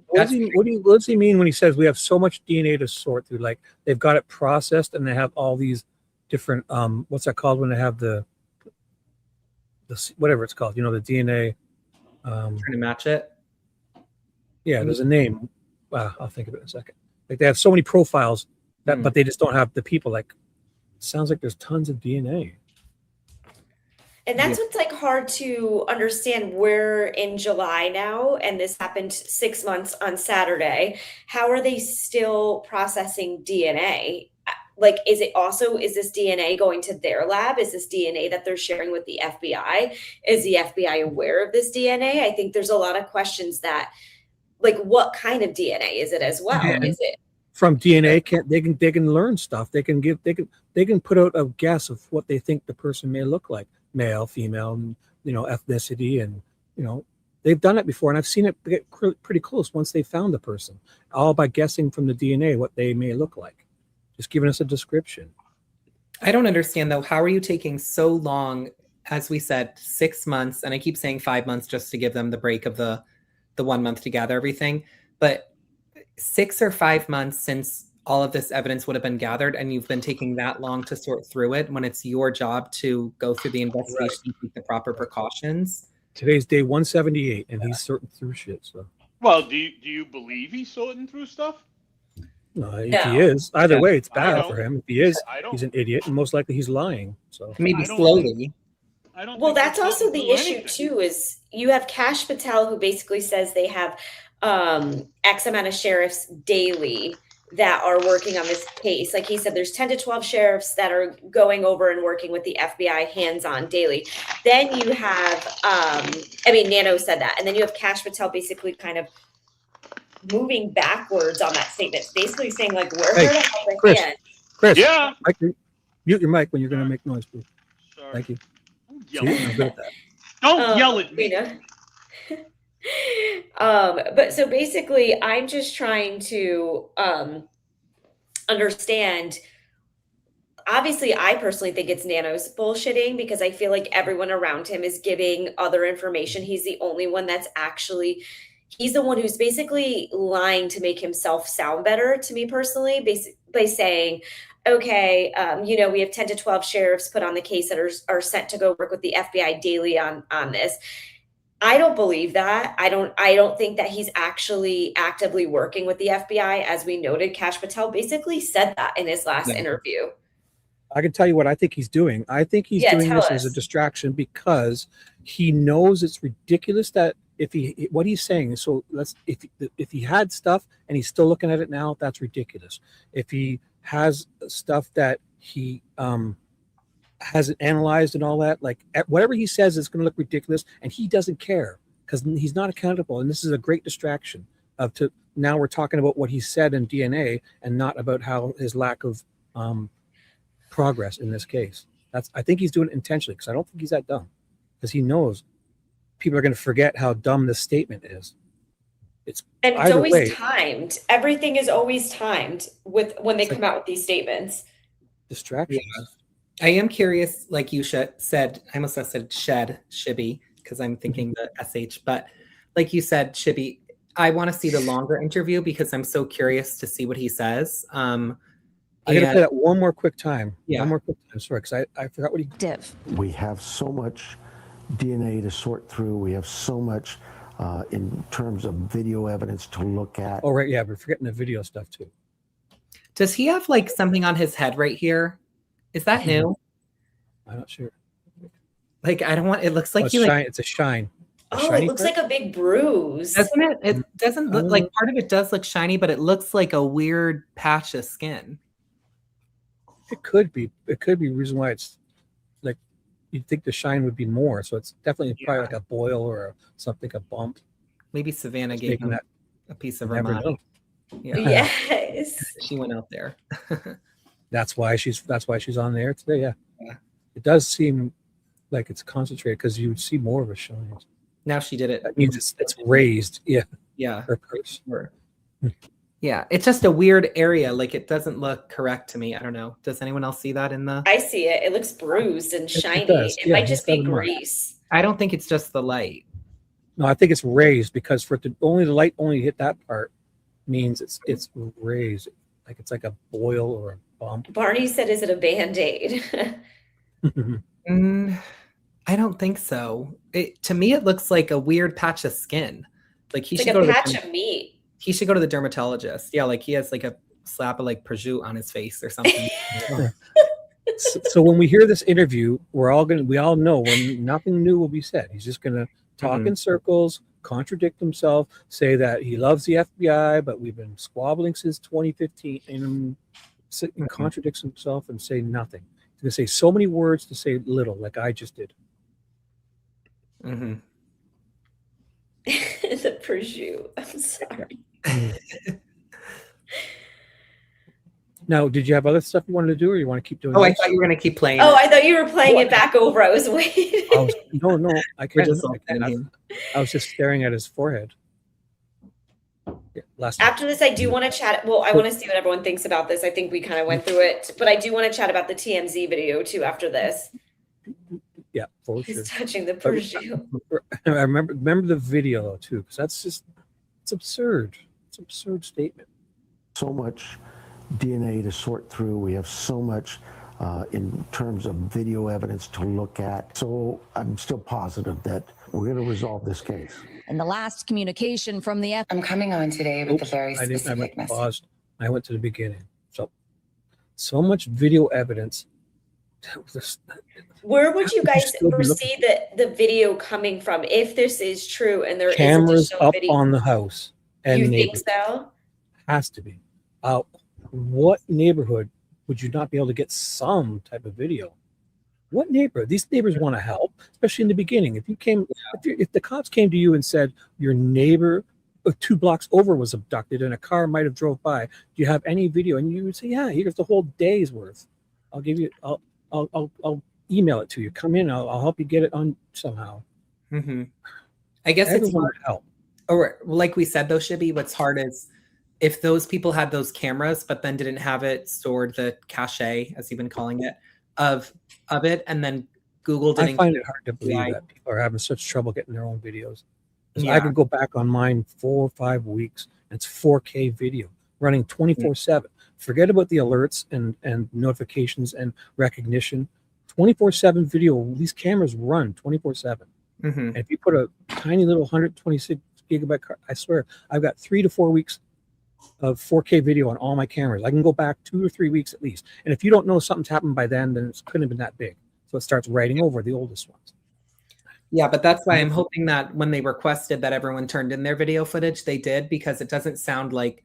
What does he mean when he says we have so much DNA to sort through? Like they've got it processed and they have all these different what's that called when they have the whatever it's called, the DNA trying to match it. Yeah, there's a name. I'll think of it in a second. Like they have so many profiles that but they just don't have the people. Like it sounds like there's tons of DNA. And that's what's like hard to understand. We're in July now, and this happened 6 months on Saturday. How are they still processing DNA? Like, is this DNA going to their lab? Is this DNA that they're sharing with the FBI? Is the FBI aware of this DNA? I think there's a lot of questions that, like, what kind of DNA is it as well? Is it from DNA? They can learn stuff. They can put out a guess of what they think the person may look like, male, female, and, ethnicity, and they've done it before, and I've seen it get pretty close once they found the person, all by guessing from the DNA what they may look like. Just giving us a description. I don't understand though. How are you taking so long? As we said, 6 months, and I keep saying 5 months just to give them the break of the 1 month to gather everything. But 6 or 5 months since all of this evidence would have been gathered, and you've been taking that long to sort through it when it's your job to go through the investigation and take the proper precautions. Today's day 178, and he's sorting through shit. So, well, do you believe he's sorting through stuff? No, if he is, either way, it's bad for him. If he is, he's an idiot, and most likely he's lying. So maybe slowly. Well, that's also the issue too. Is you have Kash Patel, who basically says they have X amount of sheriffs daily that are working on this case. Like he said, there's 10 to 12 sheriffs that are going over and working with the FBI hands-on daily. Then you have, Nano said that, and then you have Kash Patel basically kind of moving backwards on that statement, basically saying like, we're here to help again. Chris, yeah, mute your mic when you're going to make noise, please. Sorry. Thank you. Don't yell at me. But so basically, I'm just trying to understand. Obviously, I personally think it's Nanos bullshitting, because I feel like everyone around him is giving other information. He's the only one that's actually. He's the one who's basically lying to make himself sound better, to me personally, by saying okay, we have 10 to 12 sheriffs put on the case that are sent to go work with the FBI daily on this. I don't believe that. I don't think that he's actually actively working with the FBI. As we noted, Kash Patel basically said that in his last interview. I can tell you what I think he's doing. I think he's doing this as a distraction because he knows it's ridiculous that what he's saying. So if he had stuff and he's still looking at it now, that's ridiculous. If he has stuff that he hasn't analyzed and all that, like whatever he says is going to look ridiculous, and he doesn't care because he's not accountable. And this is a great distraction now we're talking about what he said in DNA and not about how his lack of progress in this case. I think he's doing it intentionally because I don't think he's that dumb, because he knows people are going to forget how dumb this statement is. It's always timed. Everything is always timed when they come out with these statements. Distractions. Yeah. I am curious, like you said, I almost said Shibby, because I'm thinking the SH, but like you said, Shibby, I want to see the longer interview because I'm so curious to see what he says. I got to play that one more quick time. Yeah. One more quick time. Sorry, because I forgot what he did. We have so much DNA to sort through. We have so much in terms of video evidence to look at. Oh, right. Yeah, we're forgetting the video stuff too. Does he have like something on his head right here? Is that new? I'm not sure. Like, I don't want, it looks like it's a shine. It looks like a big bruise. Doesn't it? It doesn't look like, part of it does look shiny, but it looks like a weird patch of skin. It could be the reason why it's like, you'd think the shine would be more. So it's definitely probably like a boil or something, a bump. Maybe Savannah gave him a piece of her mind. Yeah. Yes. She went out there. That's why she's on there today. Yeah. It does seem like it's concentrated because you would see more of a shine. Now she did it. That means it's raised. Yeah. Yeah. Her purse. Yeah. It's just a weird area. Like, it doesn't look correct to me. I don't know. Does anyone else see that in the? I see it. It looks bruised and shiny. It might just be grease. I don't think it's just the light. No, I think it's raised because for it to the light only hit that part means it's raised. Like it's like a boil or a bump. Barney said, "Is it a Band-Aid?" I don't think so. To me, it looks like a weird patch of skin. Like he should go to patch of meat. He should go to the dermatologist. Yeah, like he has like a slap of like prosciutto on his face or something. So when we hear this interview, we all know when nothing new will be said. He's just gonna talk in circles, contradict himself, say that he loves the FBI, but we've been squabbling since 2015, and contradicts himself and say nothing. He's gonna say so many words to say little, like I just did. The prosciutto. I'm sorry. Now, did you have other stuff you wanted to do, or you want to keep doing? Oh, I thought you were going to keep playing. Oh, I thought you were playing it back over. I was waiting. No, I can't. I was just staring at his forehead. Yeah, After this, I do want to chat. Well, I want to see what everyone thinks about this. I think we kind of went through it, but I do want to chat about the TMZ video too after this. Yeah, for sure. He's touching the prosciutto. I remember the video though too, because it's absurd. It's an absurd statement. So much DNA to sort through. We have so much in terms of video evidence to look at. So I'm still positive that we're going to resolve this case. And the last communication from the FBI. I'm coming on today with a very specific message. I went to the beginning. So much video evidence. Where would you guys foresee the video coming from if this is true and there is cameras up video? On the house? And you think so? Has to be. What neighborhood would you not be able to get some type of video? What neighborhood? These neighbors want to help, especially in the beginning. If the cops came to you and said your neighbor 2 blocks over was abducted and a car might have drove by, do you have any video? And you would say, yeah, here's the whole day's worth. I'll give you. I'll email it to you. Come in. I'll help you get it on somehow. I guess it's hard. Help. Or like we said, though, Shibby, what's hard is if those people had those cameras, but then didn't have it stored, the cache, as you've been calling it, of it, and then Google didn't. I find it hard to believe that people are having such trouble getting their own videos. Yeah. I could go back on mine 4 or 5 weeks, and it's 4K video running 24/7. Forget about the alerts and notifications and recognition. 24/7 video. These cameras run 24/7. And if you put a tiny little 126 gigabyte card, I swear, I've got 3 to 4 weeks of 4K video on all my cameras. I can go back 2 or 3 weeks at least. And if you don't know something's happened by then it couldn't have been that big. So it starts writing over the oldest ones. Yeah, but that's why I'm hoping that when they requested that everyone turned in their video footage, they did, because it doesn't sound like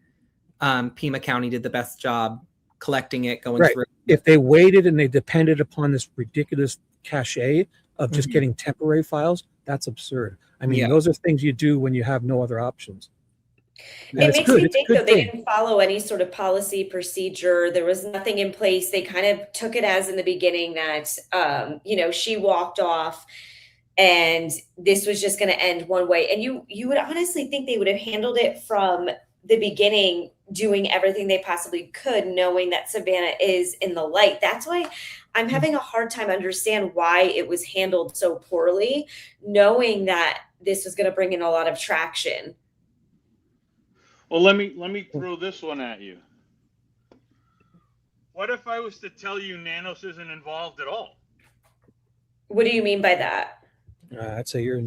Pima County did the best job collecting it, going through. If they waited and they depended upon this ridiculous cachet of just getting temporary files, that's absurd. I mean, those are things you do when you have no other options. And it makes me think, though, they didn't follow any sort of policy procedure. There was nothing in place. They kind of took it as in the beginning that, she walked off and this was just going to end one way. And you would honestly think they would have handled it from the beginning, doing everything they possibly could, knowing that Savannah is in the light. That's why I'm having a hard time understand why it was handled so poorly, knowing that this was going to bring in a lot of traction. Well, let me throw this one at you. What if I was to tell you Nanos isn't involved at all? What do you mean by that? I'd say you're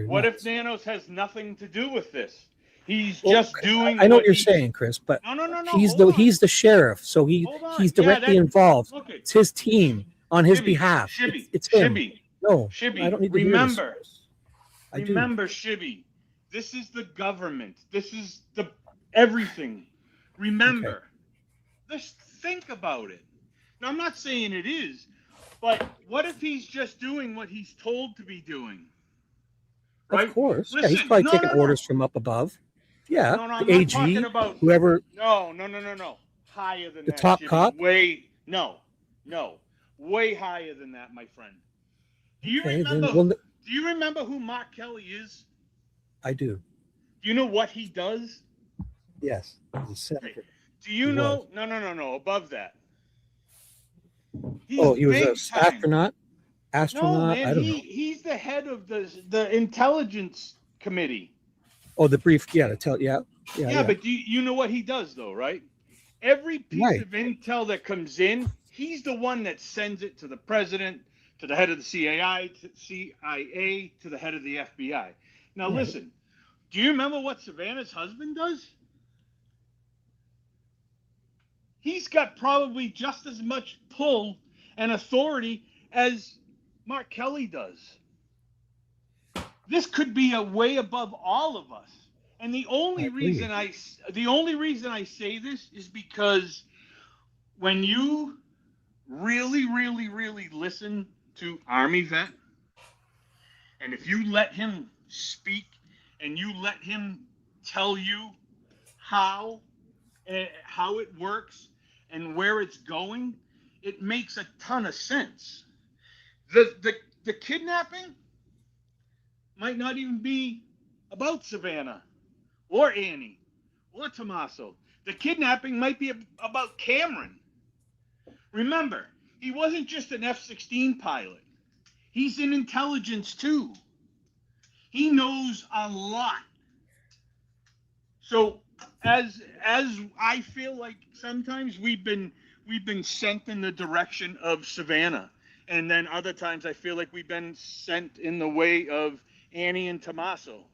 What nuts. if Nanos has nothing to do with this? He's just doing. I know what you're saying, Chris, but no. He's the sheriff, so he's directly involved. It's his team on his behalf. It's him. No, Shibby, I don't need to remember. Hear this. Remember, Shibby. This is the government. This is the everything. Remember. Just think about it. Now, I'm not saying it is, but what if he's just doing what he's told to be doing? Right? Of course. Listen, he's probably taking orders from up above. Yeah, I'm the not AG, talking about, whoever. No. Higher than The that. top Shibby. cop? Way higher than that, my friend. Do you remember who Mark Kelly is? I do. Do you know what he does? Yes, he's a senator. Do you know? No. Above that. He was an astronaut. No, man, I don't know. he's the head of the intelligence committee. Oh, the brief. Yeah, But you know what he does, though, right? Every piece of intel that comes in, he's the one that sends it to the president, to the head of the CIA, to the head of the FBI. Now, listen. Do you remember what Savannah's husband does? He's got probably just as much pull and authority as Mark Kelly does. This could be a way above all of us. And the only reason I say this is because when you really, really, really listen to Army vet, and if you let him speak and you let him tell you how it works and where it's going, it makes a ton of sense. The kidnapping might not even be about Savannah or Annie or Tommaso. The kidnapping might be about Cameron. Remember, he wasn't just an F-16 pilot. He's in intelligence too. He knows a lot. So as I feel like sometimes we've been sent in the direction of Savannah, and then other times I feel like we've been sent in the way of Annie and Tommaso.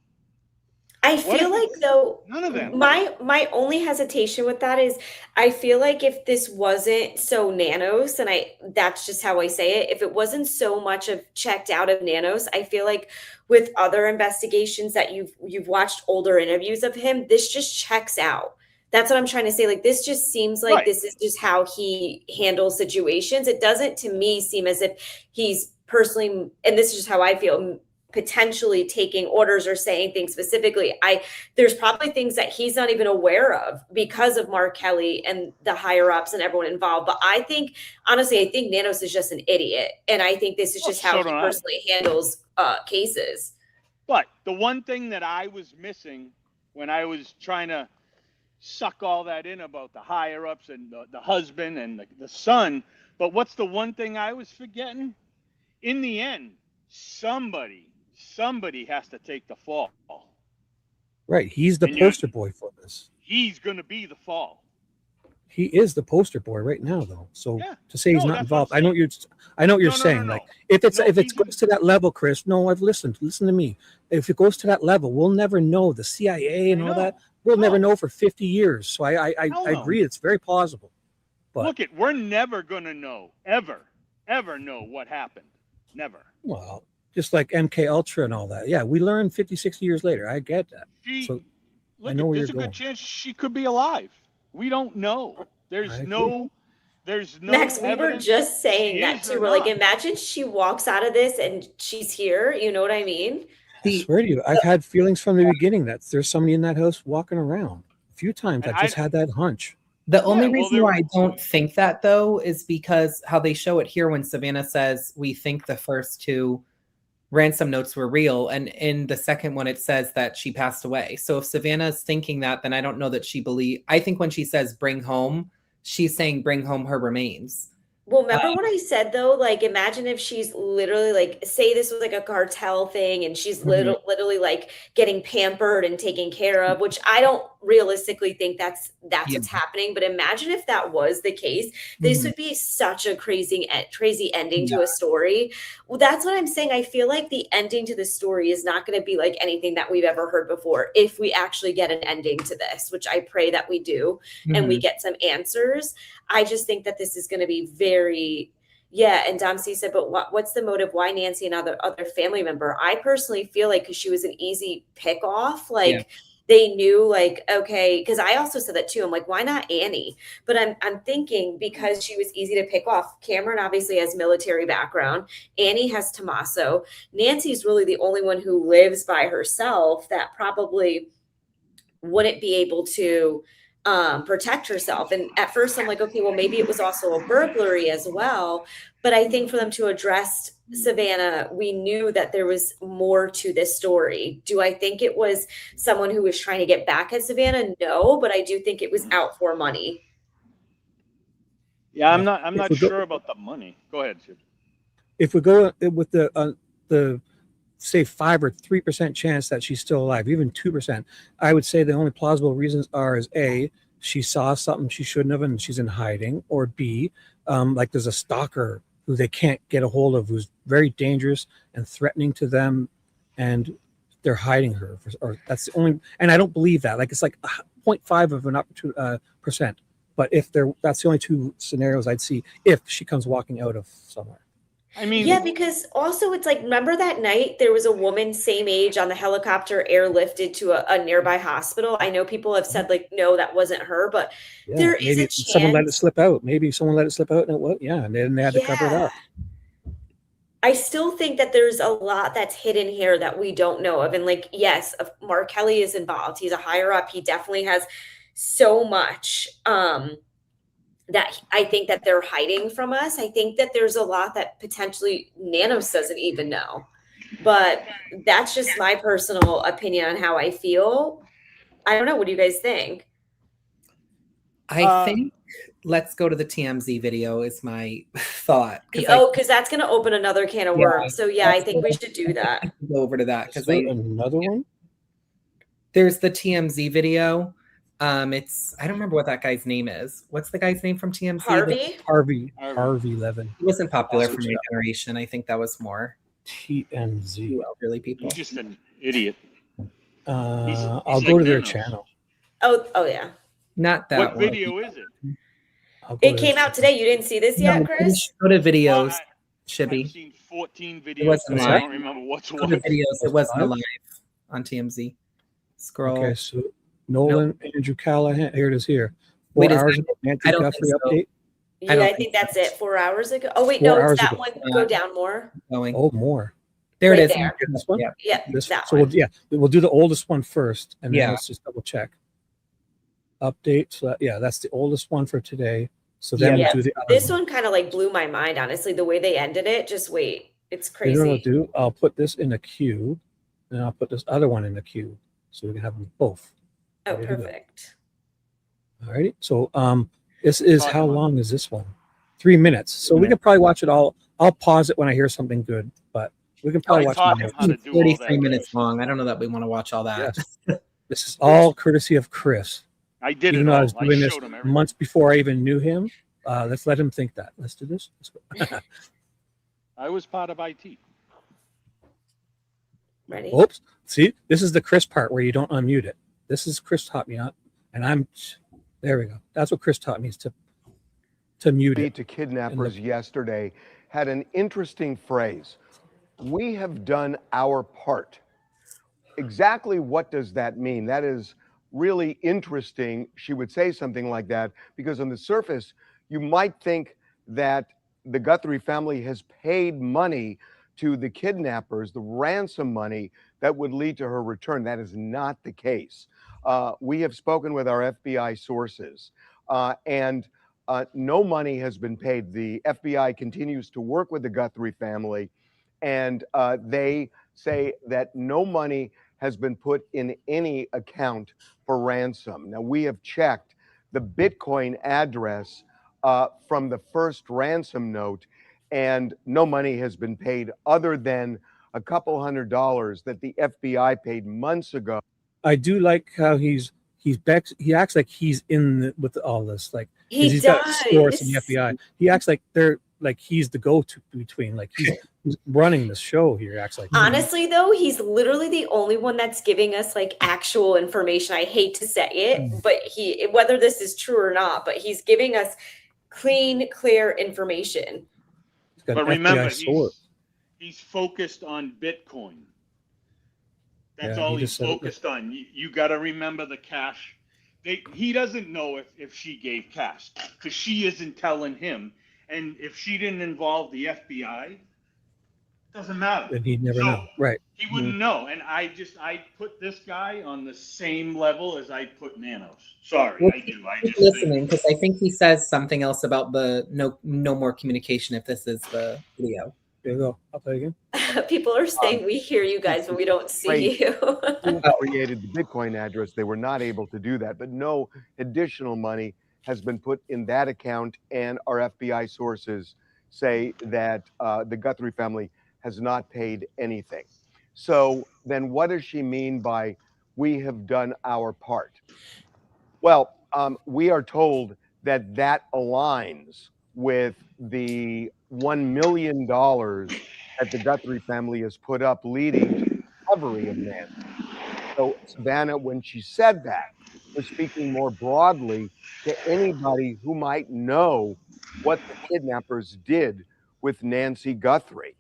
I feel like, though, none of them. My only hesitation with that is I feel like if this wasn't so Nanos, and that's just how I say it, if it wasn't so much of checked out of Nanos, I feel like with other investigations that you've watched older interviews of him, this just checks out. That's what I'm trying to say. Like, this just seems like this is just how he handles situations. It doesn't, to me, seem as if he's personally, and this is just how I feel, potentially taking orders or saying things specifically. There's probably things that he's not even aware of because of Mark Kelly and the higher ups and everyone involved. But honestly, I think Nanos is just an idiot. And I think this is just how he personally handles cases. But the one thing that I was missing when I was trying to suck all that in about the higher ups and the husband and the son, but what's the one thing I was forgetting? In the end, somebody has to take the fall. Right. He's the poster boy for this. He's going to be the fall. He is the poster boy right now, though. So Yeah. to say he's No, not that's what I'm involved, I know what you're No, saying. no. Like if it's No, if it he's goes to that level, Chris. No, I've listened. Listen to me. If it goes to that level, we'll never know. The CIA and I all know. that, we'll never No. know for 50 years. So I Hell no. agree. It's very plausible. But Look, we're never gonna know, ever know what happened. Never. well, just like MK Ultra and all that. Yeah, we learned 50, 60 years later. I get that. So I know where there's you're a going. good chance she could be alive. We don't know. There's I no Max, we were evidence just saying she that is too. or We're like, not. imagine she walks out of this and she's here. You know what I mean? I swear to you, I've had feelings from the beginning that there's somebody in that house walking around. A few times And I've just had that hunch. The only Yeah, well, reason why I don't think that, though, is because how they show it here when Savannah says, we think the first 2 ransom notes were real. And in the second one, it says that she passed away. So if Savannah's thinking that, then I don't know that I think when she says bring home, she's saying bring home her remains. Well, remember what I said though? Like, imagine if she's literally like, say this was like a cartel thing and she's literally like getting pampered and taken care of, which I don't realistically think that's what's happening. But imagine if that was the case. This would be such a crazy ending to a story. Well, that's what I'm saying. I feel like the ending to the story is not going to be like anything that we've ever heard before if we actually get an ending to this, which I pray that we do and we get some answers. I just think that this is going to be very, and Dom C said, but what's the motive? Why Nancy and other family member? I personally feel like because she was an easy pick off, like they knew, like, okay, because I also said that too. I'm like, why not Annie? But I'm thinking because she was easy to pick off. Cameron obviously has military background. Annie has Tommaso. Nancy's really the only one who lives by herself that probably wouldn't be able to protect herself. And at first I'm like, okay, well, maybe it was also a burglary as well. But I think for them to address Savannah, we knew that there was more to this story. Do I think it was someone who was trying to get back at Savannah? No, but I do think it was out for money. Yeah, I'm not sure about the money. Go ahead, Chip. If we go with the say 5 or 3% chance that she's still alive, even 2%, I would say the only plausible reasons is A, she saw something she shouldn't have and she's in hiding, or B, like there's a stalker who they can't get a hold of, who's very dangerous and threatening to them, and they're hiding her. Or that's the only, and I don't believe that. Like it's like 0.5 of an percent. But if that's the only 2 scenarios I'd see if she comes walking out of somewhere. I mean, yeah, because also it's like, remember that night there was a woman same age on the helicopter airlifted to a nearby hospital. I know people have said like, no, that wasn't her, but there is a chance someone let it slip out. Maybe someone let it slip out and it was, and then they had to cover it up. I still think that there's a lot that's hidden here that we don't know of. And like, yes, Mark Kelly is involved. He's a higher up. He definitely has so much that I think that they're hiding from us. I think that there's a lot that potentially Nanos doesn't even know. But that's just my personal opinion on how I feel. I don't know. What do you guys think? I think let's go to the TMZ video is my thought. Because that's going to open another can of worms. So yeah, I think we should do that. Go over to that because another one. There's the TMZ video. It's I don't remember what that guy's name is. What's the guy's name from TMZ? Harvey Levin. He wasn't popular for my generation. I think that was more TMZ. Elderly people. He's just an idiot. I'll go to their channel. Oh yeah. Not that What one. video is it? It came out today. You didn't see this yet, Chris? Go to videos, Shibby. I've seen 14 videos. I don't remember what's Go what. to videos. It wasn't live on TMZ. Scroll. Okay, so Nolan, Andrew Callahan. Here it is here. 4 Wait, hours ago, Nancy Guthrie update. Yeah, I think that's it. 4 hours ago. Oh wait, no, it's that one. Go down more. Going. Oh, more. There it is. There. This one? Yeah, that so one. we'll do the oldest one first, and then Yeah. let's just double check. Update. So that's the oldest one for today. So then we'll do the other This one kind of like blew my mind, honestly. The way they ended it. Just wait, it's crazy. You know what I'll do? I'll put this in a queue, and I'll put this other one in the queue, so we can have them both. Oh, perfect. All righty. So this is how long is this one? 3 minutes. So we can probably watch it all. I'll pause it when I hear something good, but we can probably watch it. It's 33 minutes long. I don't know that we want to watch all that. Yes. This is all courtesy of Chris. I did Even it though I all. was doing this showed him everything. months before I even knew him. Let's let him think that. Let's do this. I was part of IT. Ready? Oops. See, this is the Chris part where you don't unmute it. This is Chris taught me, and there we go. That's what Chris taught me, is to mute it. To kidnappers yesterday had an interesting phrase. We have done our part. Exactly what does that mean? That is really interesting. She would say something like that because on the surface, you might think that the Guthrie family has paid money to the kidnappers, the ransom money that would lead to her return. That is not the case. We have spoken with our FBI sources, and no money has been paid. The FBI continues to work with the Guthrie family, and they say that no money has been put in any account for ransom. Now, we have checked the Bitcoin address from the first ransom note, and no money has been paid other than a couple $100 that the FBI paid months ago. I do like how he acts like he's in with all this, like He got does. source in the FBI. He acts like he's the go-to between, like he's running the show here. He acts like Honestly, though, he's literally the only one that's giving us like actual information. I hate to say it, but whether this is true or not, but he's giving us clean, clear information. But remember, he's focused on Bitcoin. That's all he's focused on. You got to remember the cash. He doesn't know if she gave cash because she isn't telling him. And if she didn't involve the FBI, it doesn't matter. And he'd never know. Right. He wouldn't know. And I put this guy on the same level as I put Nanos. Sorry, well, I do. I keep just listening because I think he says something else about the no more communication if this is the video. There you go. I'll play again. People are saying we hear you guys, but we don't see you. Created the Bitcoin address. They were not able to do that, but no additional money has been put in that account, and our FBI sources say that the Guthrie family has not paid anything. So then what does she mean by we have done our part? Well, we are told that aligns with the $1 million that the Guthrie family has put up leading to the recovery of Nancy. So Savannah, when she said that, was speaking more broadly to anybody who might know what the kidnappers did with Nancy Guthrie.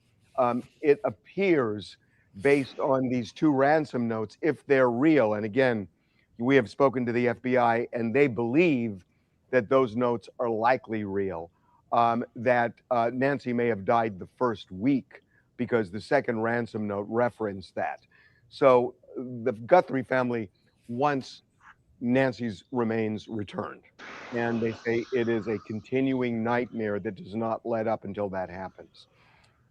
It appears, based on these two ransom notes, if they're real, and again, we have spoken to the FBI and they believe that those notes are likely real, that Nancy may have died the first week because the second ransom note referenced that. So the Guthrie family wants Nancy's remains returned. And they say it is a continuing nightmare that does not let up until that happens.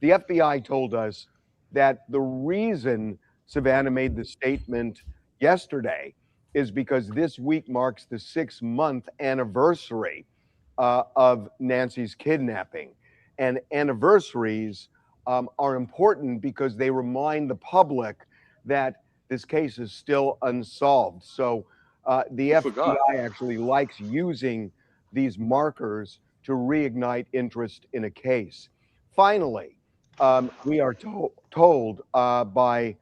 The FBI told us that the reason Savannah made the statement yesterday is because this week marks the 6-month anniversary of Nancy's kidnapping. And anniversaries are important because they remind the public that this case is still unsolved. So the FBI actually likes using these markers to reignite interest in a case. Finally, we are told by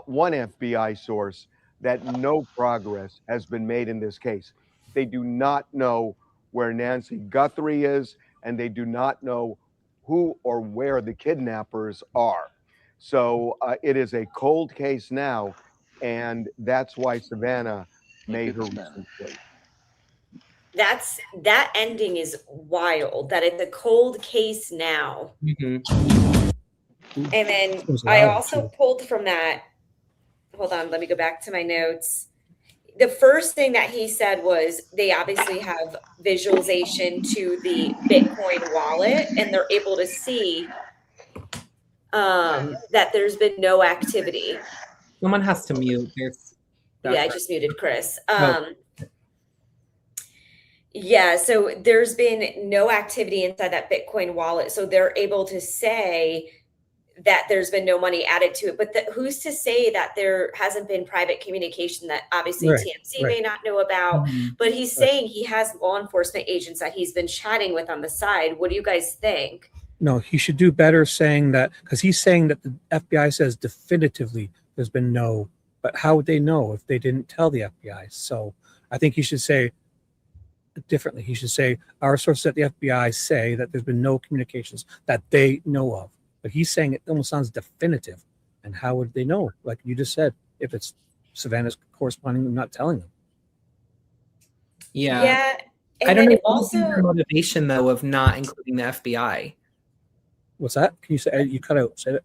one FBI source that no progress has been made in this case. They do not know where Nancy Guthrie is, and they do not know who or where the kidnappers are. So it is a cold case now, and that's why Savannah made her recent plea. That ending is wild, that it's a cold case now. And then I also pulled from that, hold on, let me go back to my notes. The first thing that he said was they obviously have visualization to the Bitcoin wallet, and they're able to see that there's been no activity. Someone has to mute. Yeah, I just muted Chris. Yeah, so there's been no activity inside that Bitcoin wallet. So they're able to say that there's been no money added to it. But who's to say that there hasn't been private communication that obviously TMZ may not know about? But he's saying he has law enforcement agents that he's been chatting with on the side. What do you guys think? No, he should do better saying that, because he's saying that the FBI says definitively there's been no, but how would they know if they didn't tell the FBI? So I think he should say differently. He should say our sources at the FBI say that there's been no communications that they know of. But he's saying it almost sounds definitive. And how would they know? Like you just said, if it's Savannah's corresponding and not telling them. Yeah. And I don't know also the motivation though of not including the FBI. What's that? Can you say, you cut out, say it?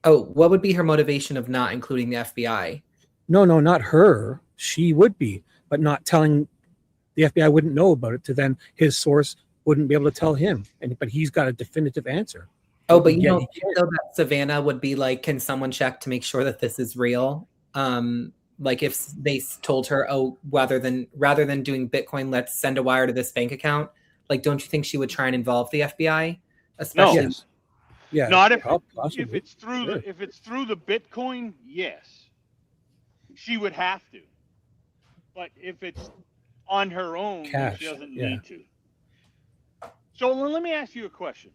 Oh, what would be her motivation of not including the FBI? No, not her. She would be, but not telling the FBI wouldn't know about it, to then his source wouldn't be able to tell him. But he's got a definitive answer. Oh, but you know that Savannah would be like, can someone check to make sure that this is real? Like if they told her, oh, rather than doing Bitcoin, let's send a wire to this bank account. Like, don't you think she would try and involve the FBI? Especially, no. Yeah, not if it's through the Bitcoin, yes, she would have to. But if it's on her own, cash, she doesn't need to. So let me ask you a question.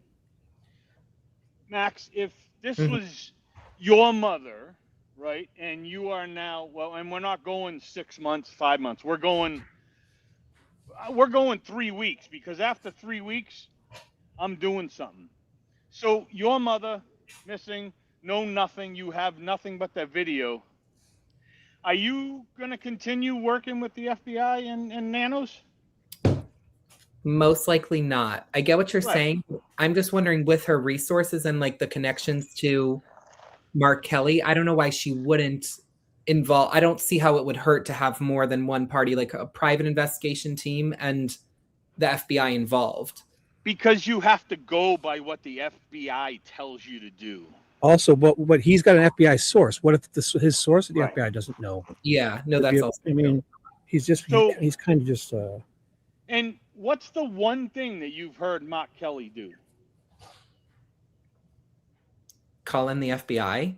Max, if this was your mother, right, and you are now, well, and we're not going 6 months, 5 months, we're going 3 weeks, because after 3 weeks, I'm doing something. So your mother missing, no nothing, you have nothing but that video. Are you going to continue working with the FBI and Nanos? Most likely not. I get what you're saying. I'm just wondering, with her resources and like the connections to Mark Kelly, I don't know why she wouldn't involve. I don't see how it would hurt to have more than one party, like a private investigation team and the FBI involved. Because you have to go by what the FBI tells you to do. Also, but he's got an FBI source. What if his source at the FBI doesn't know? Yeah, no, that's also. I mean, he's kind of just. And what's the one thing that you've heard Mark Kelly do? Call in the FBI.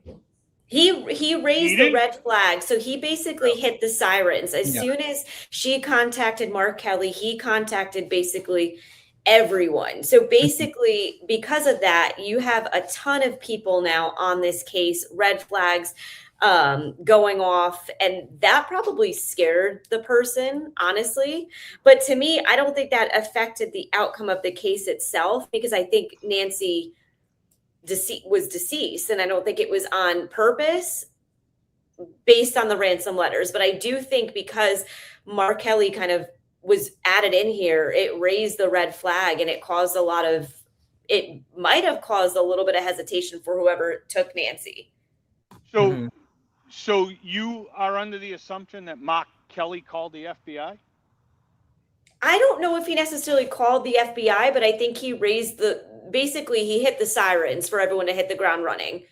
He raised the red flag. So he basically hit the sirens. As soon as she contacted Mark Kelly, he contacted basically everyone. So basically, because of that, you have a ton of people now on this case, red flags going off, and that probably scared the person, honestly. But to me, I don't think that affected the outcome of the case itself, because I think Nancy was deceased, and I don't think it was on purpose based on the ransom letters. But I do think because Mark Kelly kind of was added in here, it raised the red flag, and it might have caused a little bit of hesitation for whoever took Nancy. So, so you are under the assumption that Mark Kelly called the FBI? I don't know if he necessarily called the FBI, but I think he raised basically he hit the sirens for everyone to hit the ground running.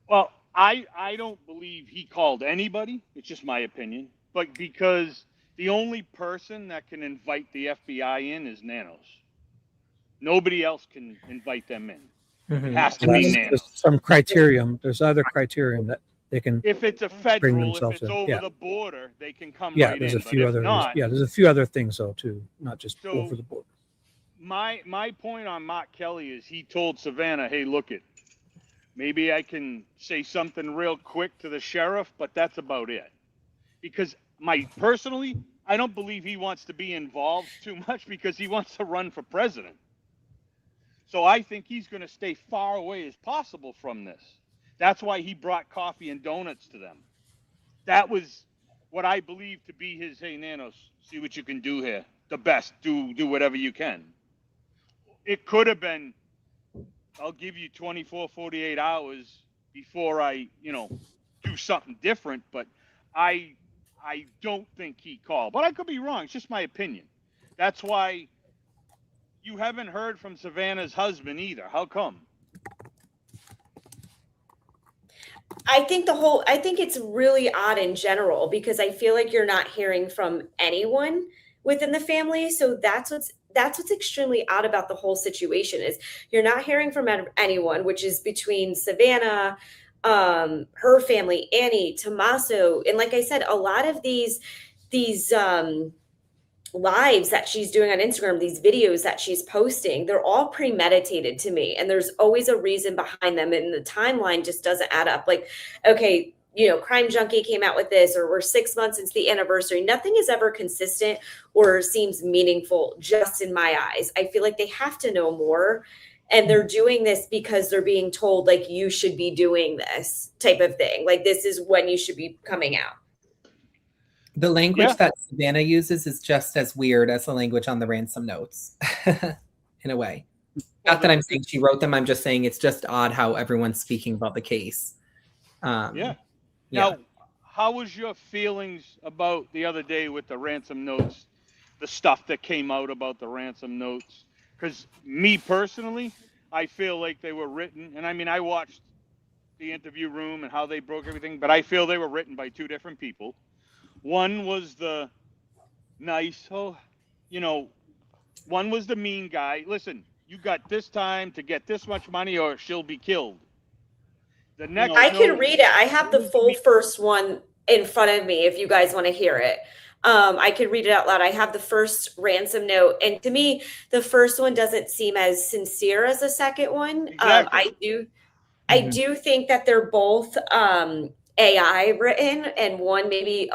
Well, I don't believe he called anybody. It's just my opinion. But because the only person that can invite the FBI in is Nanos. Nobody else can invite them in. It has to be Nanos. There's some criterion. There's other criterion that they can. If it's a federal, if it's in. over the border, they can come right in. There's a few other. There's a few other things though too, not just over the border. My point on Mark Kelly is he told Savannah, "Hey, look it. Maybe I can say something real quick to the sheriff, but that's about it." Because personally, I don't believe he wants to be involved too much, because he wants to run for president. So I think he's going to stay far away as possible from this. That's why he brought coffee and donuts to them. That was what I believe to be his, hey, Nanos, see what you can do here. The best, do whatever you can. It could have been, I'll give you 24, 48 hours before I, do something different, but I don't think he called. But I could be wrong. It's just my opinion. That's why you haven't heard from Savannah's husband either. How come? I think it's really odd in general, because I feel like you're not hearing from anyone within the family. So that's what's that's what's extremely odd about the whole situation is you're not hearing from anyone, which is between Savannah, her family, Annie, Tommaso, and like I said, a lot of these lives that she's doing on Instagram, these videos that she's posting, they're all premeditated to me. And there's always a reason behind them. And the timeline just doesn't add up. Like, okay, Crime Junkie came out with this, or we're 6 months since the anniversary. Nothing is ever consistent or seems meaningful, just in my eyes. I feel like they have to know more. And they're doing this because they're being told, like, you should be doing this type of thing. Like, this is when you should be coming out. The language that Savannah uses is just as weird as the language on the ransom notes, in a way. Not that I'm saying she wrote them. I'm just saying it's just odd how everyone's speaking about the case. Now, how was your feelings about the other day with the ransom notes, the stuff that came out about the ransom notes? Because me personally, I feel like they were written, and I mean, I watched the interview room and how they broke everything, but I feel they were written by two different people. One was the nice, one was the mean guy. Listen, you got this time to get this much money or she'll be killed. The next, I can read it. I have the full first one in front of me if you guys want to hear it. I could read it out loud. I have the first ransom note. And to me, the first one doesn't seem as sincere as the second one. Exactly. I do think that they're both AI written, and one maybe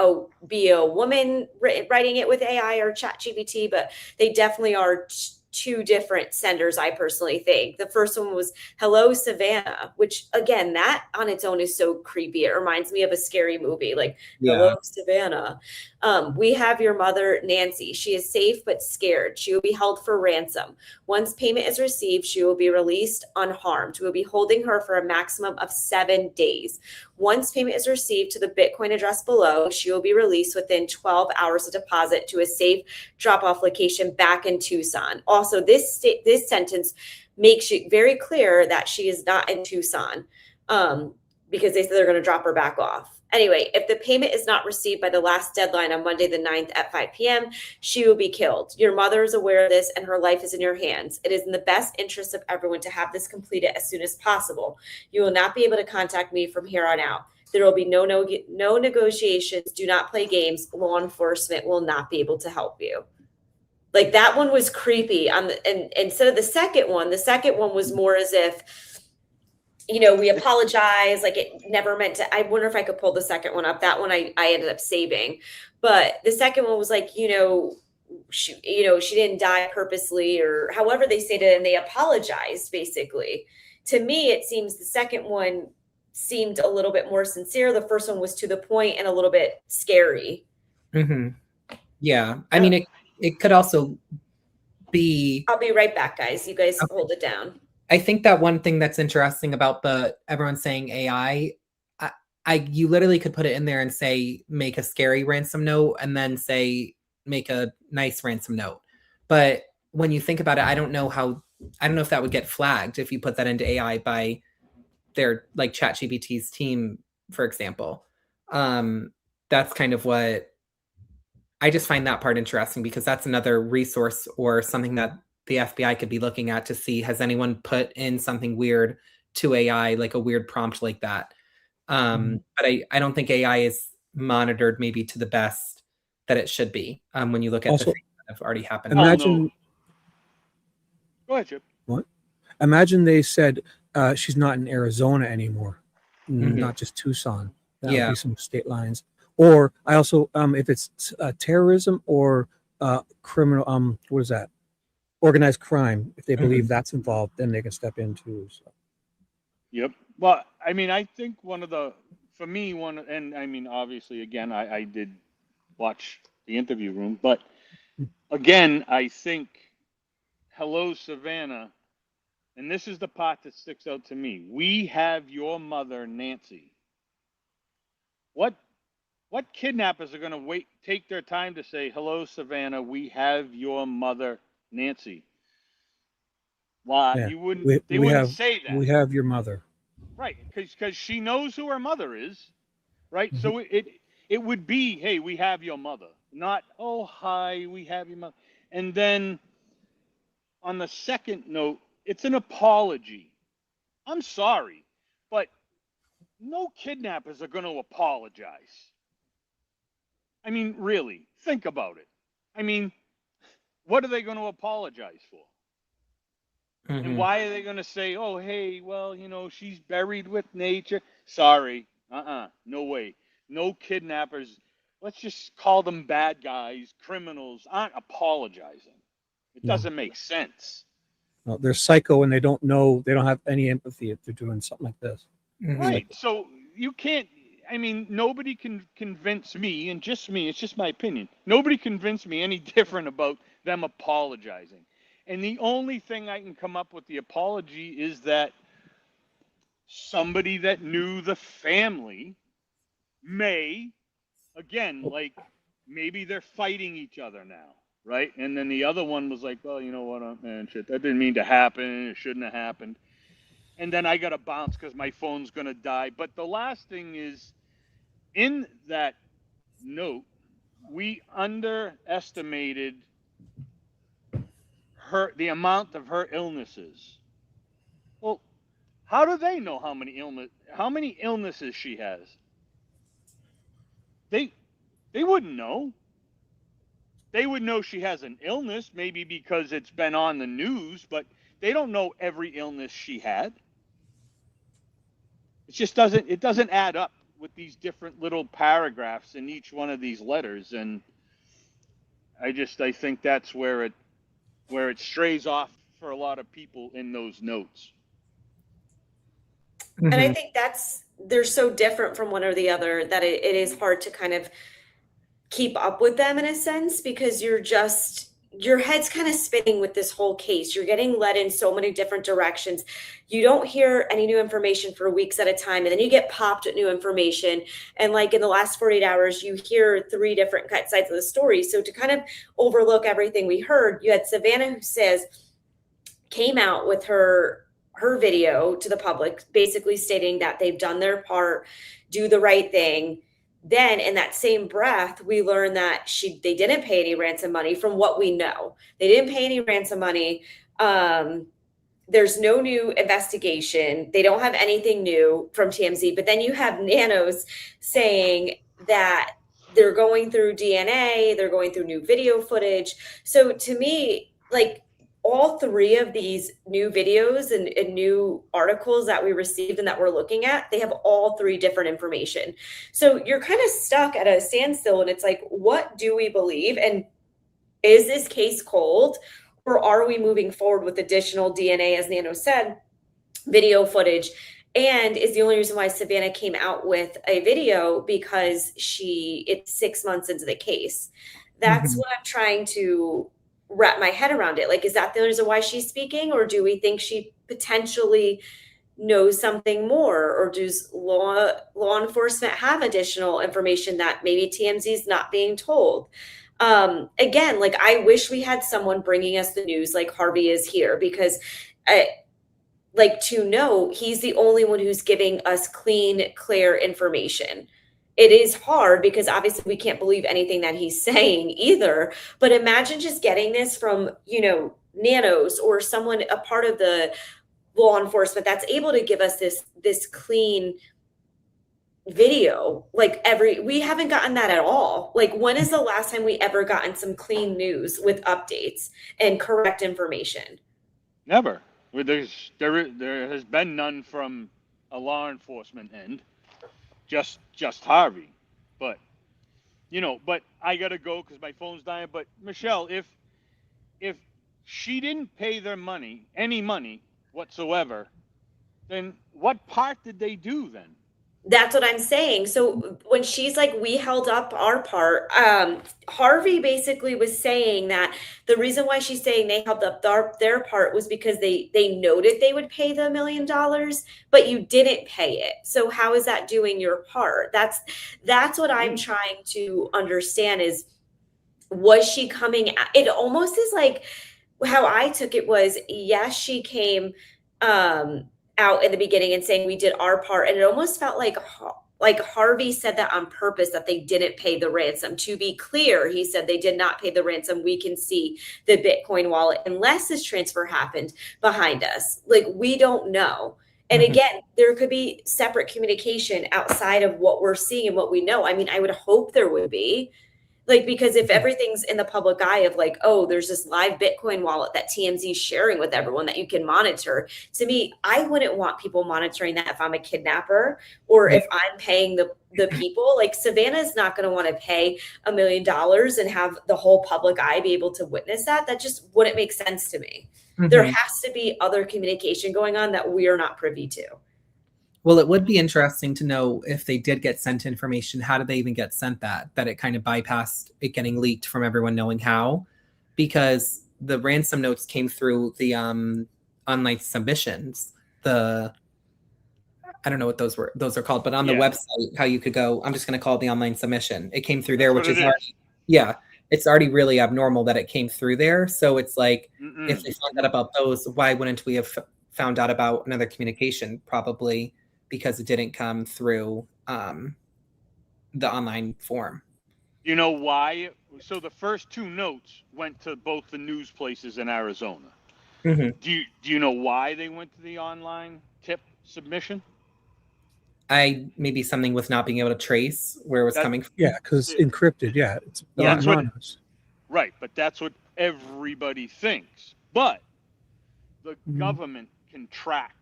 be a woman writing it with AI or ChatGPT, but they definitely are two different senders, I personally think. The first one was "Hello, Savannah," which again, that on its own is so creepy. It reminds me of a scary movie, like "Hello, Savannah." We have your mother, Nancy. She is safe but scared. She will be held for ransom. Once payment is received, she will be released unharmed. We will be holding her for a maximum of 7 days. Once payment is received to the Bitcoin address below, she will be released within 12 hours of deposit to a safe drop-off location back in Tucson. Also, this sentence makes it very clear that she is not in Tucson because they said they're going to drop her back off. Anyway, if the payment is not received by the last deadline on Monday the 9th at 5 p.m., she will be killed. Your mother is aware of this and her life is in your hands. It is in the best interest of everyone to have this completed as soon as possible. You will not be able to contact me from here on out. There will be no negotiations. Do not play games. Law enforcement will not be able to help you. Like, that one was creepy. And instead of the second one was more as if, we apologize. Like, it never meant to. I wonder if I could pull the second one up. That one I ended up saving. But the second one was like, she didn't die purposely, or however they stated it, and they apologized, basically. To me, it seems the second one seemed a little bit more sincere. The first one was to the point and a little bit scary. Mm-hmm. Yeah. I mean, it could also be... I'll be right back, guys. You guys hold it down. I think that one thing that's interesting about everyone saying AI, you literally could put it in there and say, make a scary ransom note, and then say, make a nice ransom note. But when you think about it, I don't know if that would get flagged if you put that into AI by their, like, ChatGPT's team, for example. That's kind of what I just find that part interesting, because that's another resource or something that the FBI could be looking at to see, has anyone put in something weird to AI, like a weird prompt like that. But I don't think AI is monitored maybe to the best that it should be when you look at the things that have already happened. Imagine. Go ahead, Chip. What? Imagine they said she's not in Arizona anymore, not just Tucson. That would be some state lines. Or I also, if it's terrorism or criminal, what is that? Organized crime. If they believe that's involved, then they can step in too. So. Yep. Well, I mean, I think and I mean, obviously, again, I did watch the interview room, but again, I think, hello, Savannah, and this is the part that sticks out to me. We have your mother, Nancy. What kidnappers are going to take their time to say, hello, Savannah, we have your mother, Nancy? Why? Yeah. They wouldn't say that. We have your mother. Right, because she knows who her mother is, right? So it would be, hey, we have your mother, not, oh, hi, we have your mother. And then on the second note, it's an apology. I'm sorry, but no kidnappers are going to apologize. I mean, really, think about it. I mean, what are they going to apologize for? And why are they going to say, oh, hey, well, you know, she's buried with nature? Sorry. No way. No kidnappers. Let's just call them bad guys, criminals, aren't apologizing. It doesn't make sense. No, they're psycho and they don't know, they don't have any empathy if they're doing something like this. Right. So you can't, I mean, nobody can convince me, and just me, it's just my opinion. Nobody convinced me any different about them apologizing. And the only thing I can come up with the apology is that somebody that knew the family may, again, like maybe they're fighting each other now, right? And then the other one was like, well, you know what, man, shit, that didn't mean to happen. It shouldn't have happened. And then I got to bounce because my phone's going to die. But the last thing is, in that note, we underestimated the amount of her illnesses. Well, how do they know how many illnesses she has? They wouldn't know. They would know she has an illness, maybe because it's been on the news, but they don't know every illness she had. It just doesn't add up with these different little paragraphs in each one of these letters, and I think that's where it strays off for a lot of people in those notes. And I think they're so different from one or the other that it is hard to kind of keep up with them in a sense, because your head's kind of spinning with this whole case. You're getting led in so many different directions. You don't hear any new information for weeks at a time, and then you get popped with new information. And like in the last 48 hours, you hear 3 different sides of the story. So to kind of overlook everything we heard, you had Savannah, who came out with her video to the public, basically stating that they've done their part, do the right thing. Then in that same breath, we learned that they didn't pay any ransom money. From what we know, they didn't pay any ransom money. There's no new investigation. They don't have anything new from TMZ. But then you have Nanos saying that they're going through DNA, they're going through new video footage. So to me, like, all 3 of these new videos and new articles that we received and that we're looking at, they have all 3 different information. So you're kind of stuck at a standstill, and it's like, what do we believe? And is this case cold, or are we moving forward with additional DNA, as Nano said, video footage? And is the only reason why Savannah came out with a video because it's 6 months into the case. That's what I'm trying to wrap my head around it. Like, is that the reason why she's speaking, or do we think she potentially knows something more, or does law enforcement have additional information that maybe TMZ is not being told? Again, like, I wish we had someone bringing us the news like Harvey is here, because to know he's the only one who's giving us clean, clear information. It is hard because obviously we can't believe anything that he's saying either. But imagine just getting this from, Nanos or someone, a part of the law enforcement that's able to give us this clean video. We haven't gotten that at all. Like, when is the last time we ever gotten some clean news with updates and correct information? Never. There has been none from a law enforcement end. Just Harvey, but I gotta go because my phone's dying. But Michelle, if she didn't pay their money, any money whatsoever, then what part did they do then? That's what I'm saying. So when she's like, we held up our part, Harvey basically was saying that the reason why she's saying they held up their part was because they noted they would pay the $1 million, but you didn't pay it. So how is that doing your part? That's what I'm trying to understand is, was she coming? It almost is like how I took it was, yes, she came, out in the beginning and saying we did our part, and it almost felt like Like Harvey said that on purpose, that they didn't pay the ransom. To be clear, he said they did not pay the ransom. We can see the Bitcoin wallet unless this transfer happened behind us. Like, we don't know. And again, there could be separate communication outside of what we're seeing and what we know. I mean, I would hope there would be. Like, because if everything's in the public eye of like, oh, there's this live Bitcoin wallet that TMZ is sharing with everyone that you can monitor. To me, I wouldn't want people monitoring that if I'm a kidnapper or if I'm paying the people. Like, Savannah's not going to want to pay $1 million and have the whole public eye be able to witness that. That just wouldn't make sense to me. There has to be other communication going on that we are not privy to. Well, it would be interesting to know if they did get sent information, how did they even get sent that it kind of bypassed it getting leaked from everyone knowing how, because the ransom notes came through the online submissions. I don't know what those are called, but on the website, how you could go, I'm just going to call it the online submission. It came through there, which is already, it's already really abnormal that it came through there. So it's like, if they found out about those, why wouldn't we have found out about another communication? Probably because it didn't come through the online form. You know why? So the first two notes went to both the news places in Arizona. Do you know why they went to the online tip submission? Maybe something with not being able to trace where it was coming from. Yeah, because it's encrypted. Yeah, it's anonymous. Right, but that's what everybody thinks. But the government can track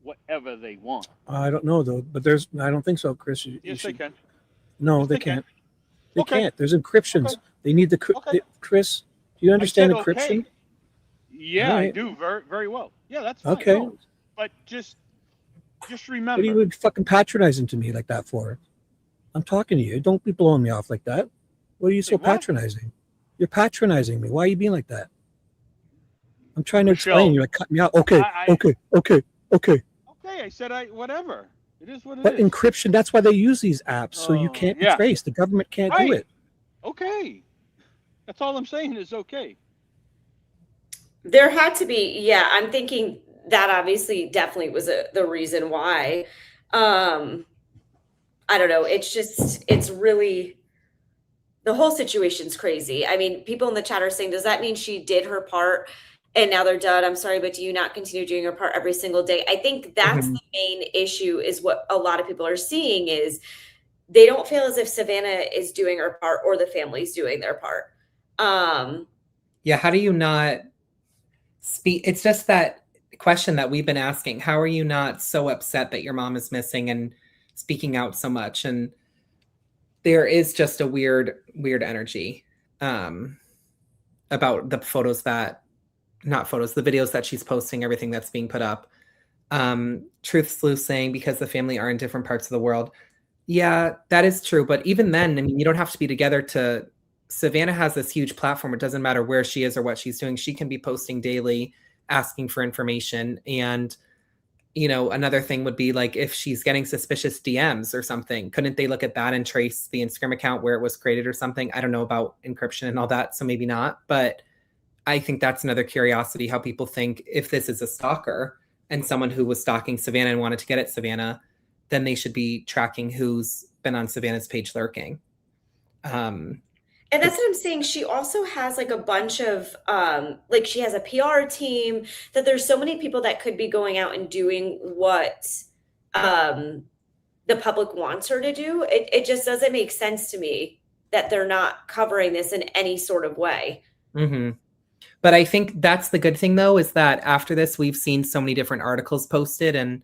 whatever they want. I don't know though, but I don't think so, Chris. Yes, they can. No, they can't. They can't. There's encryptions. They need Chris, do you understand encryption? Yeah, I do very, very well. Yeah, that's fine. Okay. No, but just remember. What are you fucking patronizing to me like that for? I'm talking to you. Don't be blowing me off like that. What are you so patronizing? You're patronizing me. Why are you being like that? I'm trying to explain. You're like, cut me out. Okay. Okay, I said whatever. It is what it is. But encryption, that's why they use these apps, so you can't be traced. The government can't do it. Okay. That's all I'm saying is okay. There had to be, I'm thinking that obviously definitely was the reason why. I don't know. It's really, the whole situation's crazy. I mean, people in the chat are saying, does that mean she did her part and now they're done? I'm sorry, but do you not continue doing your part every single day? I think that's the main issue, is what a lot of people are seeing is they don't feel as if Savannah is doing her part or the family's doing their part. How do you not speak? It's just that question that we've been asking. How are you not so upset that your mom is missing and speaking out so much? And there is just a weird energy about the the videos that she's posting, everything that's being put up. Truth Slew saying because the family are in different parts of the world. Yeah, that is true. But even then, I mean, you don't have to be together to. Savannah has this huge platform. It doesn't matter where she is or what she's doing. She can be posting daily, asking for information. And, another thing would be like if she's getting suspicious DMs or something, couldn't they look at that and trace the Instagram account where it was created or something? I don't know about encryption and all that, so maybe not. But I think that's another curiosity, how people think if this is a stalker and someone who was stalking Savannah and wanted to get at Savannah, then they should be tracking who's been on Savannah's page lurking. And that's what I'm saying. She also has like a bunch of, she has a PR team, that there's so many people that could be going out and doing what the public wants her to do. It just doesn't make sense to me that they're not covering this in any sort of way. But I think that's the good thing, though, is that after this, we've seen so many different articles posted and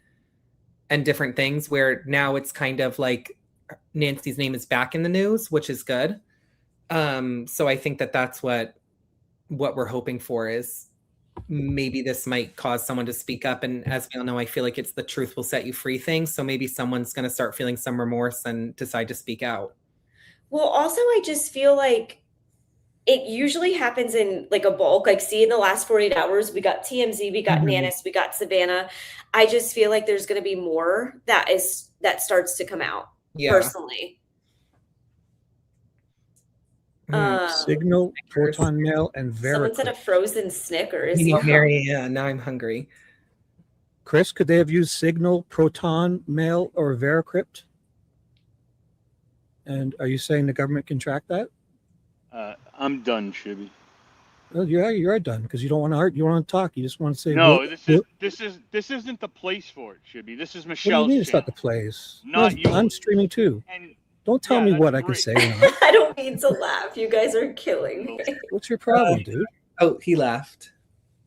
different things where now it's kind of like Nancy's name is back in the news, which is good. So I think that's what we're hoping for, is maybe this might cause someone to speak up. And as we all know, I feel like it's the truth will set you free thing. So maybe someone's going to start feeling some remorse and decide to speak out. Well, also, I just feel like it usually happens in like a bulk. Like, see, in the last 48 hours, we got TMZ, we got Nanos, we got Savannah. I just feel like there's going to be more that starts to come out personally. Signal, Proton Mail, and Veracrypt. Someone said a frozen Snickers. Yeah, now I'm hungry. Chris, could they have used Signal, Proton Mail, or Veracrypt? And are you saying the government can track that? I'm done, Shibby. Well, you're done because you don't want to argue. You want to talk. You just want to say No, what, this isn't the place for it, Shibby. This is what do you Michelle's mean it's not channel, the place? not yours. I'm streaming too. And Don't tell yeah, me that's what I can great. say or not. I don't mean to laugh. You guys are killing me. What's your problem, dude? Oh, he left.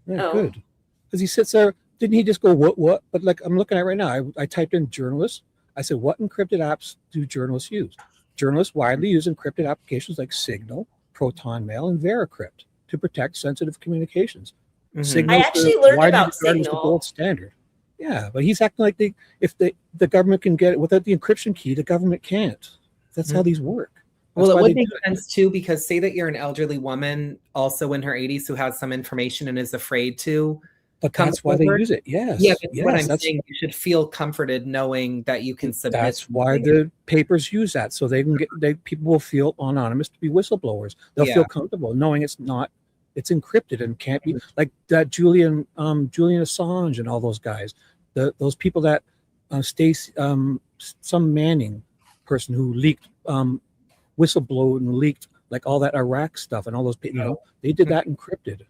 Yeah, Oh. good. Because he sits there. Didn't he just go what? But like I'm looking at right now, I typed in journalists. I said, what encrypted apps do journalists use? Journalists widely use encrypted applications like Signal, Proton Mail, and VeriCrypt to protect sensitive communications. I actually learned about as the Signal. gold standard. Yeah, but he's acting like if the government can get it without the encryption key, the government can't. That's how these work. Well, That's it why would they make do it. sense too, because say that you're an elderly woman, also in her 80s, who has some information and is afraid to. But come that's why they forward. use it. Yes. Yeah, that's yes, what I'm that's, saying. You should feel comforted knowing that you can submit. That's why the papers use that, so they can get people will feel anonymous to be whistleblowers. They'll feel comfortable knowing it's encrypted and can't be like that Julian Assange and all those guys. Those people that some Manning person who leaked whistleblowed and leaked like all that Iraq stuff and all those people, they did that encrypted.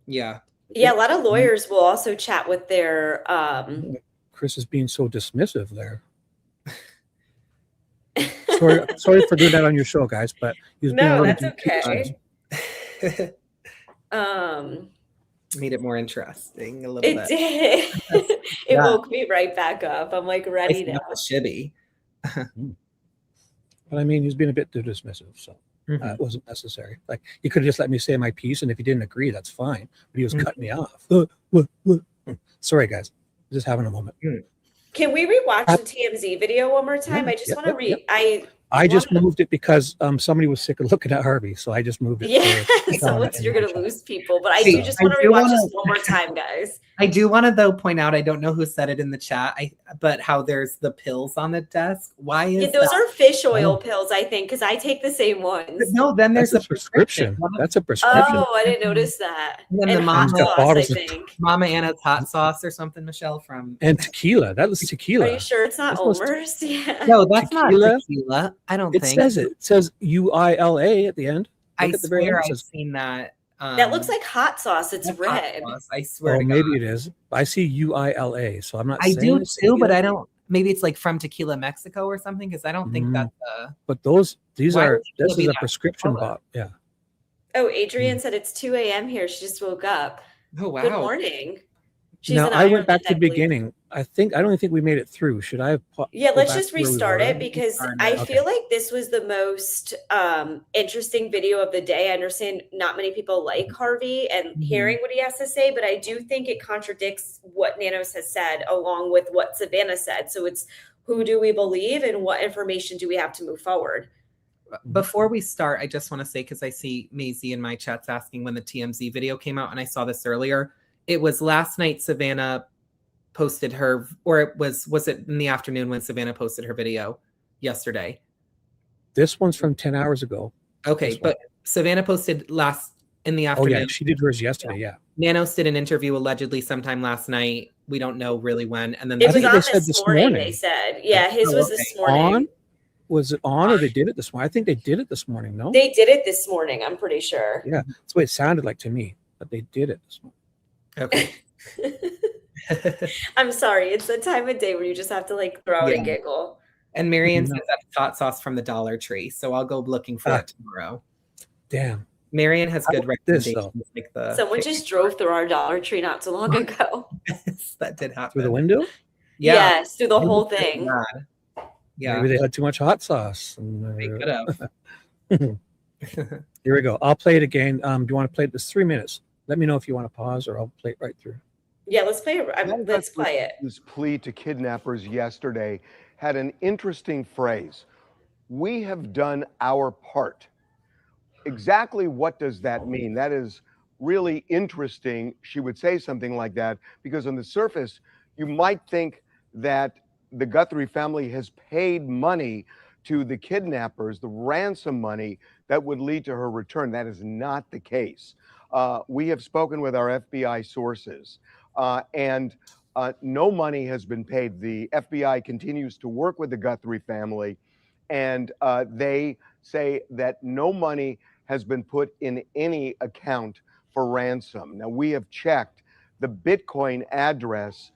Yeah. Yeah, a lot of lawyers will also chat with their Chris is being so dismissive there. sorry for doing that on your show, guys, but he was being a No, little that's too okay. Made it more interesting a little It bit. did. It woke me right back up. I'm like ready now. Shibby. But I mean, he was being a bit too dismissive, so it wasn't necessary. Like, he could have just let me say my piece, and if he didn't agree, that's fine. But he was cutting me off. Sorry, guys. Just having a moment. Can we rewatch the TMZ video one more time? I just want to read. I just moved it because somebody was sick of looking at Harvey, so I just moved it. Yeah, you're going to lose people. But I do just want to rewatch this one more time, guys. I do want to, though, point out, I don't know who said it in the chat, but how there's the pills on the desk. Why is those that? are fish oil pills, I think, because I take the same ones. No, then there's a prescription. That's a prescription. Oh, I didn't notice that. And then and the hot mama, sauce, I think. Mama Anna's hot sauce or something, Michelle, from... And tequila. That was tequila. Are you sure it's not Omer's? Yeah. No, that's Tequila? not tequila. I don't It think. says it. It says UILA at the end. I Look at the very swear end. It I've says- seen that. That looks like hot sauce. It's that's hot red. sauce, I swear Oh, to God. maybe it is. I see UILA, so I'm not I saying do it's too, but tequila. I don't. Maybe it's like from Tequila, Mexico or something, because I don't think that's But these Why are would tequila this be is a that prescription color? bottle. Yeah. Oh, Adrienne said it's 2 a.m. here. She just woke up. Oh, wow. Good morning. She's Now in I went Ireland, back to I the believe. beginning. I don't think we made it through. Should I have? Yeah, go let's back just to where we restart were? it because I feel like this was the most interesting video of the day. I understand not many people like Harvey and hearing what he has to say, but I do think it contradicts what Nanos has said along with what Savannah said. So it's who do we believe and what information do we have to move forward? Before we start, I just want to say, because I see Maisie in my chats asking when the TMZ video came out, and I saw this earlier. It was last night Savannah posted her, or it was it in the afternoon when Savannah posted her video yesterday? This one's from 10 hours ago. Okay, but Savannah posted in the afternoon. Oh yeah, she did hers yesterday. Yeah. Nanos did an interview allegedly sometime last night. We don't know really when. And then It was on this morning, they said. Yeah, his was this morning. On? Was it on or they did it this morning? I think they did it this morning, no? They did it this morning, I'm pretty sure. Yeah, that's what it sounded like to me, but they did it this morning. Okay. I'm sorry. It's the time of day where you just have to like throw out a giggle. And Marion says that's hot sauce from the Dollar Tree. So I'll go looking for it tomorrow. Damn. Marion has good recommendations. Like Someone just drove through our Dollar Tree not so long ago. That did happen. Through the window? Yeah. Yes, through the whole thing. Yeah. Maybe they had too much hot sauce. They could have. Here we go. I'll play it again. Do you want to play it? This 3 minutes. Let me know if you want to pause or I'll play it right through. Yeah, let's play it. Let's play it. His plea to kidnappers yesterday had an interesting phrase. We have done our part. Exactly what does that mean? That is really interesting. She would say something like that because on the surface, you might think that the Guthrie family has paid money to the kidnappers, the ransom money that would lead to her return. That is not the case. We have spoken with our FBI sources and no money has been paid. The FBI continues to work with the Guthrie family and they say that no money has been put in any account for ransom. Now, we have checked the Bitcoin address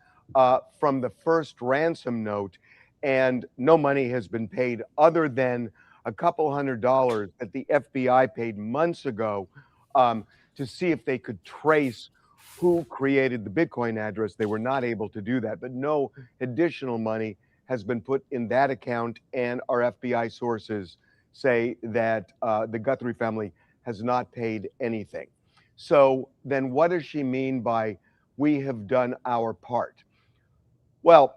from the first ransom note, and no money has been paid other than a couple $100 that the FBI paid months ago to see if they could trace who created the Bitcoin address. They were not able to do that, but no additional money has been put in that account, and our FBI sources say that the Guthrie family has not paid anything. So then what does she mean by we have done our part? Well,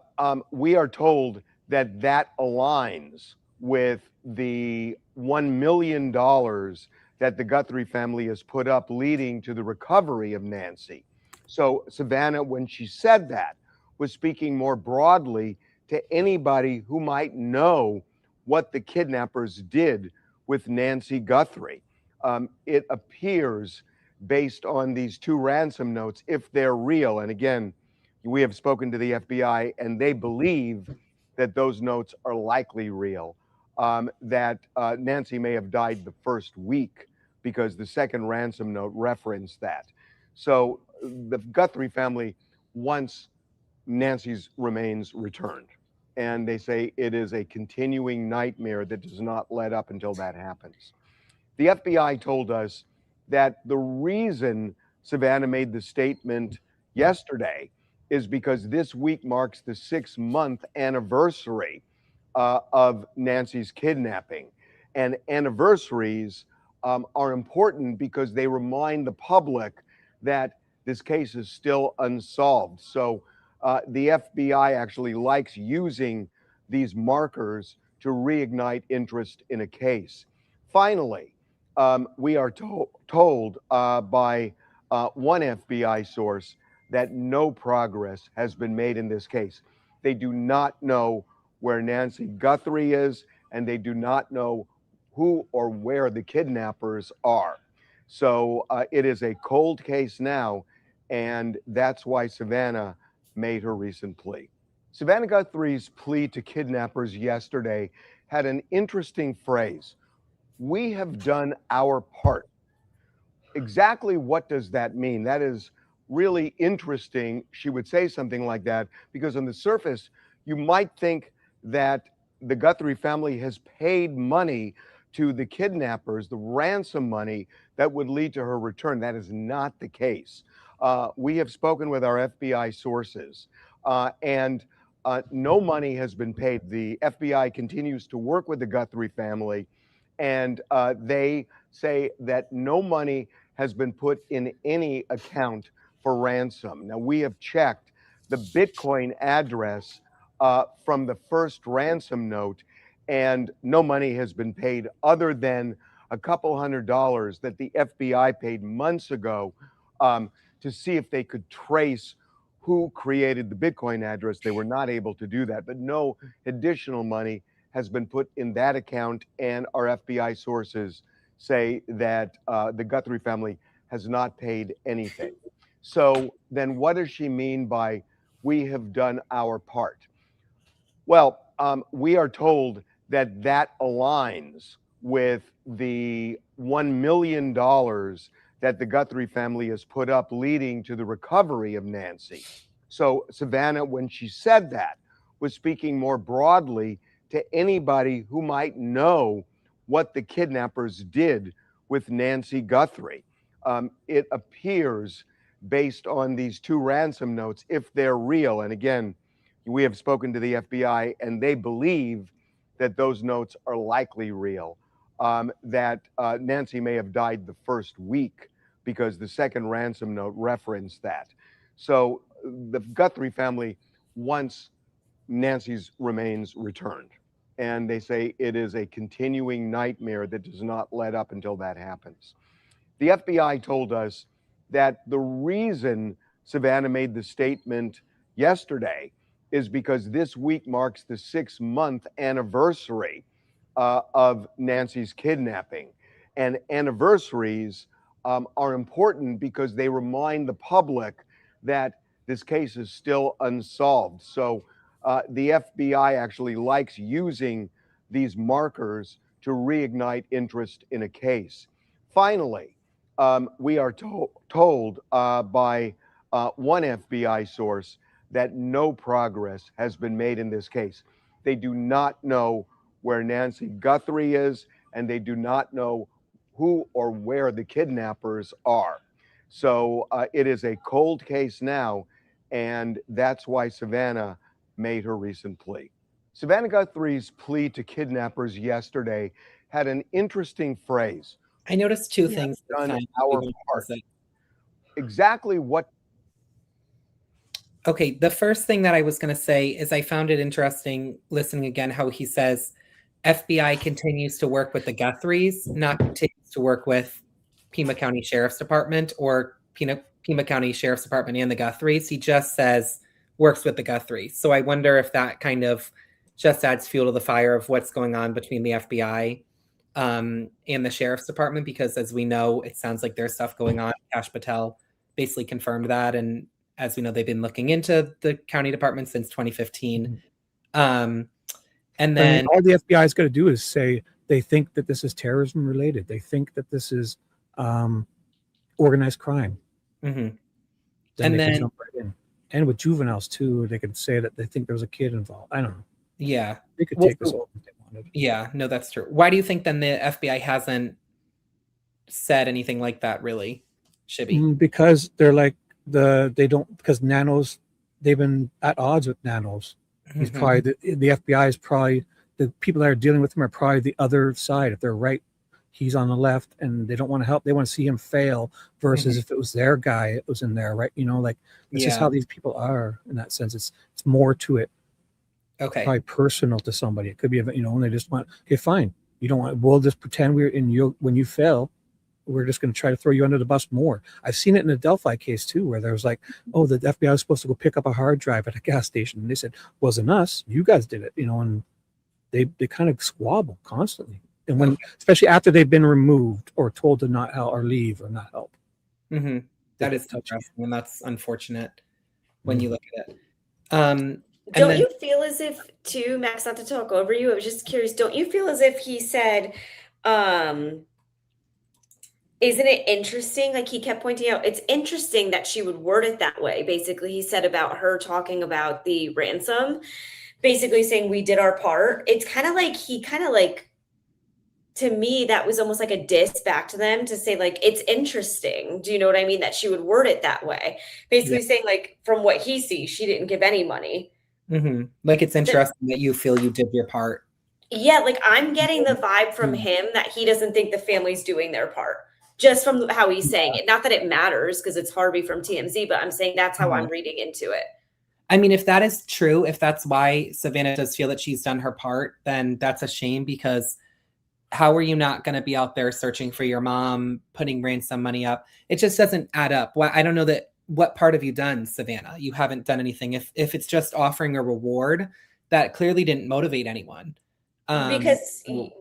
we are told that that aligns with the $1 million that the Guthrie family has put up leading to the recovery of Nancy. So Savannah, when she said that, was speaking more broadly to anybody who might know what the kidnappers did with Nancy Guthrie. It appears, based on these two ransom notes, if they're real, and again, we have spoken to the FBI and they believe that those notes are likely real, that Nancy may have died the first week because the second ransom note referenced that. So the Guthrie family wants Nancy's remains returned. And they say it is a continuing nightmare that does not let up until that happens. The FBI told us that the reason Savannah made the statement yesterday is because this week marks the 6-month anniversary of Nancy's kidnapping. And anniversaries are important because they remind the public that this case is still unsolved. So the FBI actually likes using these markers to reignite interest in a case. Finally, we are told by one FBI source that no progress has been made in this case. They do not know where Nancy Guthrie is, and they do not know who or where the kidnappers are. So it is a cold case now, and that's why Savannah made her recent plea. Savannah Guthrie's plea to kidnappers yesterday had an interesting phrase: we have done our part. Exactly what does that mean? That is really interesting. She would say something like that because on the surface, you might think that the Guthrie family has paid money to the kidnappers, the ransom money that would lead to her return. That is not the case. We have spoken with our FBI sources, and no money has been paid. The FBI continues to work with the Guthrie family, and they say that no money has been put in any account for ransom. Now, we have checked the Bitcoin address from the first ransom note, and no money has been paid other than a couple $100 that the FBI paid months ago to see if they could trace who created the Bitcoin address. They were not able to do that, but no additional money has been put in that account, and our FBI sources say that the Guthrie family has not paid anything. So then what does she mean by we have done our part? Well, we are told that that aligns with the $1 million that the Guthrie family has put up leading to the recovery of Nancy. So Savannah, when she said that, was speaking more broadly to anybody who might know what the kidnappers did with Nancy Guthrie. It appears, based on these two ransom notes, if they're real, and again, we have spoken to the FBI and they believe that those notes are likely real, that Nancy may have died the first week because the second ransom note referenced that. So the Guthrie family wants Nancy's remains returned. And they say it is a continuing nightmare that does not let up until that happens. The FBI told us that the reason Savannah made the statement yesterday is because this week marks the 6-month anniversary of Nancy's kidnapping. And anniversaries are important because they remind the public that this case is still unsolved. So the FBI actually likes using these markers to reignite interest in a case. Finally, we are told by one FBI source that no progress has been made in this case. They do not know where Nancy Guthrie is, and they do not know who or where the kidnappers are. So it is a cold case now, and that's why Savannah made her recent plea. Savannah Guthrie's plea to kidnappers yesterday had an interesting phrase. I noticed two things. Done our part. Exactly what? Okay, the first thing that I was going to say is I found it interesting listening again how he says FBI continues to work with the Guthries, not continues to work with Pima County Sheriff's Department or Pima County Sheriff's Department and the Guthries. He just says works with the Guthries. So I wonder if that kind of just adds fuel to the fire of what's going on between the FBI and the Sheriff's Department, because as we know, it sounds like there's stuff going on. Kash Patel basically confirmed that. And as we know, they've been looking into the county department since 2015. And then all the FBI's got to do is say they think that this is terrorism related. They think that this is organized crime. And Then they then can jump right in. And with juveniles too, they could say that they think there was a kid involved. I don't know. Yeah, they could take this over if they wanted. Yeah, no, that's true. Why do you think then the FBI hasn't said anything like that, really, Shibby? Because they're like because Nanos, they've been at odds with Nanos. He's probably the FBI is probably the people that are dealing with him are probably the other side. If they're right, he's on the left, and they don't want to help. They want to see him fail. Versus if it was their guy, it was in there, right? You know, like this is how these people are in that sense. It's more to it. Okay. Probably personal to somebody. It could be, you know, and they just want, okay, fine. You don't want, we'll just pretend we're in you. When you fail, we're just going to try to throw you under the bus more. I've seen it in the Delphi case too, where there was like, oh, the FBI was supposed to go pick up a hard drive at a gas station. And they said, wasn't us, you guys did it, you know, and they kind of squabble constantly. And when, especially after they've been removed or told to not help or leave or not help. That is interesting, and that's unfortunate when you look at it. Don't you feel as if, too, Max, not to talk over you, I was just curious, don't you feel as if he said, isn't it interesting? Like he kept pointing out, it's interesting that she would word it that way. Basically, he said about her talking about the ransom, basically saying we did our part. It's kind of like, to me, that was almost like a diss back to them to say, like, it's interesting. Do you know what I mean? That she would word it that way. Basically saying, like, from what he sees, she didn't give any money. Like, it's interesting that you feel you did your part. Yeah, like, I'm getting the vibe from him that he doesn't think the family's doing their part. Just from how he's saying it. Not that it matters, because it's Harvey from TMZ, but I'm saying that's how I'm reading into it. I mean, if that is true, if that's why Savannah does feel that she's done her part, then that's a shame, because how are you not going to be out there searching for your mom, putting ransom money up? It just doesn't add up. Well, I don't know what part have you done, Savannah? You haven't done anything. If it's just offering a reward, that clearly didn't motivate anyone. Because you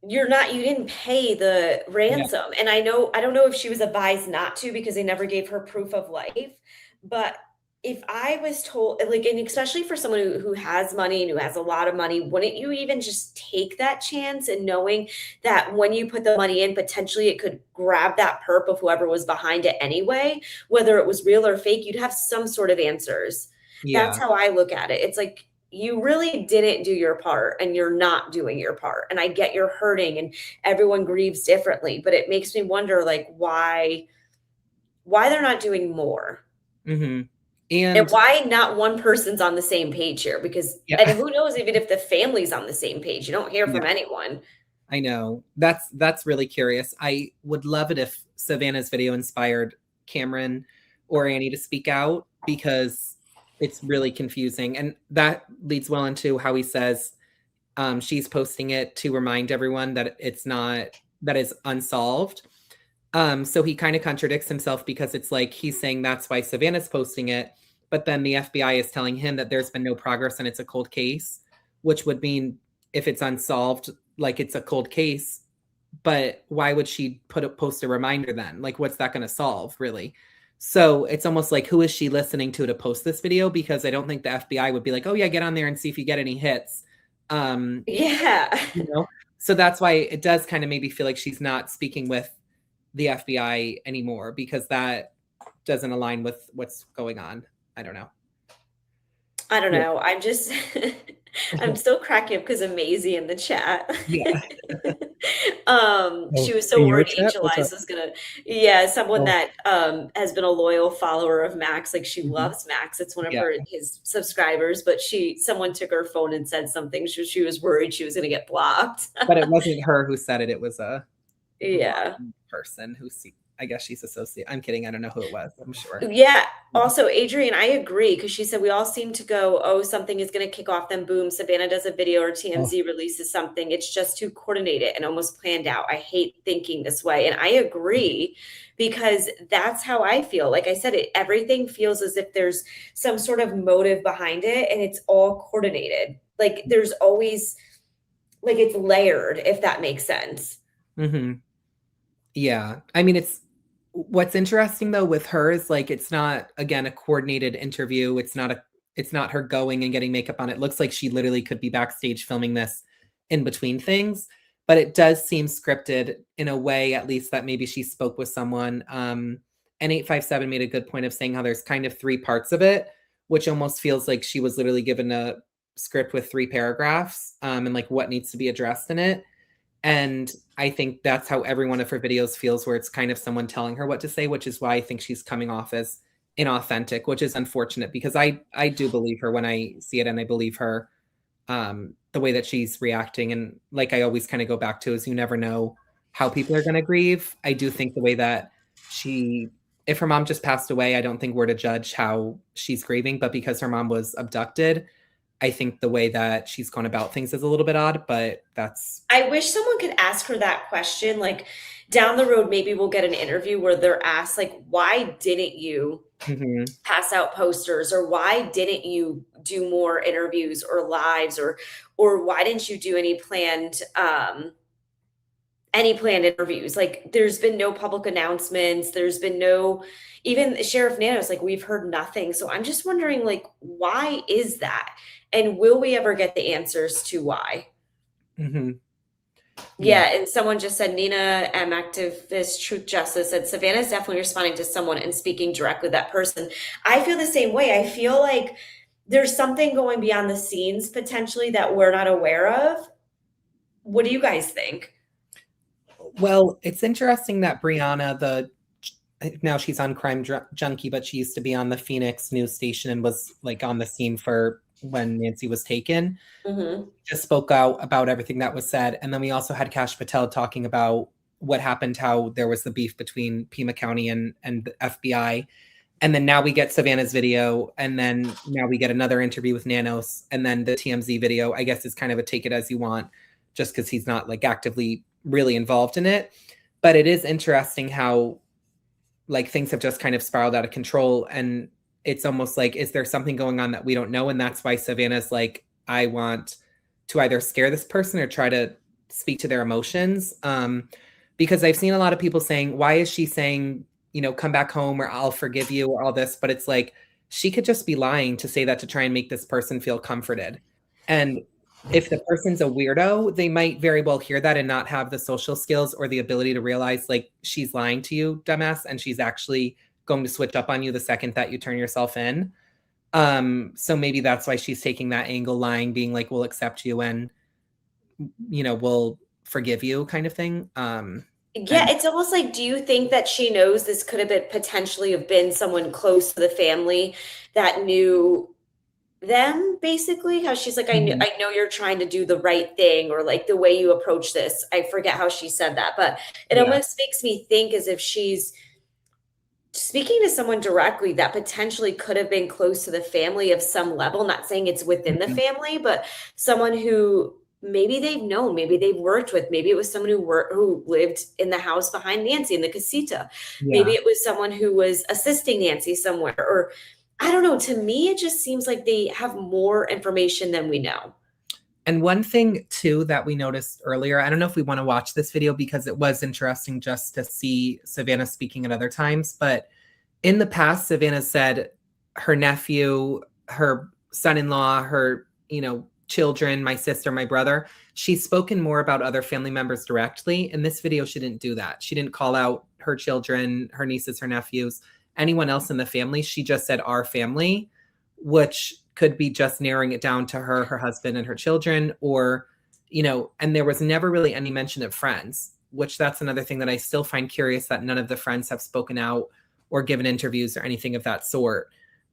didn't pay the ransom. And I don't know if she was advised not to, because they never gave her proof of life. But if I was told, like, and especially for someone who has money and who has a lot of money, wouldn't you even just take that chance, and knowing that when you put the money in, potentially it could grab that perp of whoever was behind it anyway, whether it was real or fake, you'd have some sort of answers. That's how I look at it. It's like, you really didn't do your part, and you're not doing your part. And I get you're hurting and everyone grieves differently, but it makes me wonder, like, why they're not doing more. And why not one person's on the same page here? Because and who knows, even if the family's on the same page, you don't hear from anyone. I know. That's really curious. I would love it if Savannah's video inspired Cameron or Annie to speak out, because it's really confusing. And that leads well into how he says she's posting it to remind everyone that that is unsolved. So he kind of contradicts himself, because it's like he's saying that's why Savannah's posting it, but then the FBI is telling him that there's been no progress and it's a cold case, which would mean if it's unsolved, like, it's a cold case. But why would she post a reminder then? Like, what's that going to solve, really? So it's almost like, who is she listening to post this video? Because I don't think the FBI would be like, oh yeah, get on there and see if you get any hits. Yeah. You know, so that's why it does kind of maybe feel like she's not speaking with the FBI anymore, because that doesn't align with what's going on. I don't know. I don't know. I'm just, I'm still cracking up because of Maisie in the chat. Yeah. She was so in your worried chat? Angel What's Eyes up? was gonna, yeah, someone Oh. that has been a loyal follower of Max. Like she loves Max. It's one of his subscribers, but someone took her phone and said something. She was worried she was gonna get blocked. But it wasn't her who said it. It was a person who I guess she's associated. I'm kidding. I don't know who it was. I'm sure. Yeah. Also, Adrian, I agree, because she said we all seem to go, oh, something is going to kick off, then boom, Savannah does a video or TMZ releases something. It's just too coordinated and almost planned out. I hate thinking this way. And I agree, because that's how I feel. Like I said, everything feels as if there's some sort of motive behind it, and it's all coordinated. Like there's always, like it's layered, if that makes sense. Mm-hmm. Yeah. I mean, what's interesting though with her is like, it's not, again, a coordinated interview. It's not her going and getting makeup on. It looks like she literally could be backstage filming this in between things, but it does seem scripted in a way, at least, that maybe she spoke with someone. And 857 made a good point of saying how there's kind of 3 parts of it, which almost feels like she was literally given a script with 3 paragraphs, and like what needs to be addressed in it. And I think that's how every one of her videos feels, where it's kind of someone telling her what to say, which is why I think she's coming off as inauthentic, which is unfortunate, because I do believe her when I see it, and I believe her the way that she's reacting. And like I always kind of go back to is you never know how people are going to grieve. I do think the way that if her mom just passed away, I don't think we're to judge how she's grieving, but because her mom was abducted, I think the way that she's gone about things is a little bit odd, but I wish someone could ask her that question. Like down the road, maybe we'll get an interview where they're asked, like, why didn't you pass out posters, or why didn't you do more interviews or lives, or why didn't you do any planned interviews? Like there's been no public announcements. There's been no, even Sheriff Nanos, like we've heard nothing. So I'm just wondering, like, why is that? And will we ever get the answers to why? Yeah, and someone just said, Nina M. Activist Truth Justice said, Savannah's definitely responding to someone and speaking directly with that person. I feel the same way. I feel like there's something going beyond the scenes potentially that we're not aware of. What do you guys think? Well, it's interesting that Brianna, now she's on Crime Junkie, but she used to be on the Phoenix news station and was like on the scene for when Nancy was taken, just spoke out about everything that was said. And then we also had Kash Patel talking about what happened, how there was the beef between Pima County and the FBI. And then now we get Savannah's video, and then now we get another interview with Nanos, and then the TMZ video, I guess, is kind of a take it as you want, just because he's not like actively really involved in it. But it is interesting how like things have just kind of spiraled out of control, and it's almost like, is there something going on that we don't know? And that's why Savannah's like, I want to either scare this person or try to speak to their emotions. Because I've seen a lot of people saying, why is she saying, come back home, or I'll forgive you, or all this? But it's like, she could just be lying to say that to try and make this person feel comforted. And if the person's a weirdo, they might very well hear that and not have the social skills or the ability to realize, like, she's lying to you, dumbass, and she's actually going to switch up on you the second that you turn yourself in. So maybe that's why she's taking that angle, lying, being like, we'll accept you and, we'll forgive you, kind of thing. Yeah, it's almost like, do you think that she knows this could have potentially have been someone close to the family that knew them, basically? How she's like, I know you're trying to do the right thing, or like the way you approach this. I forget how she said that, but it almost makes me think as if she's speaking to someone directly that potentially could have been close to the family of some level. Not saying it's within the family, but someone who maybe they've known, maybe they've worked with, maybe it was someone who lived in the house behind Nancy in the casita. Maybe it was someone who was assisting Nancy somewhere, or I don't know. To me, it just seems like they have more information than we know. And one thing too that we noticed earlier, I don't know if we want to watch this video because it was interesting just to see Savannah speaking at other times, but in the past, Savannah said her nephew, her son-in-law, her, children, my sister, my brother. She's spoken more about other family members directly. In this video, she didn't do that. She didn't call out her children, her nieces, her nephews, anyone else in the family. She just said our family, which could be just narrowing it down to her, her husband, and her children, or, you know, and there was never really any mention of friends, which that's another thing that I still find curious, that none of the friends have spoken out or given interviews or anything of that sort,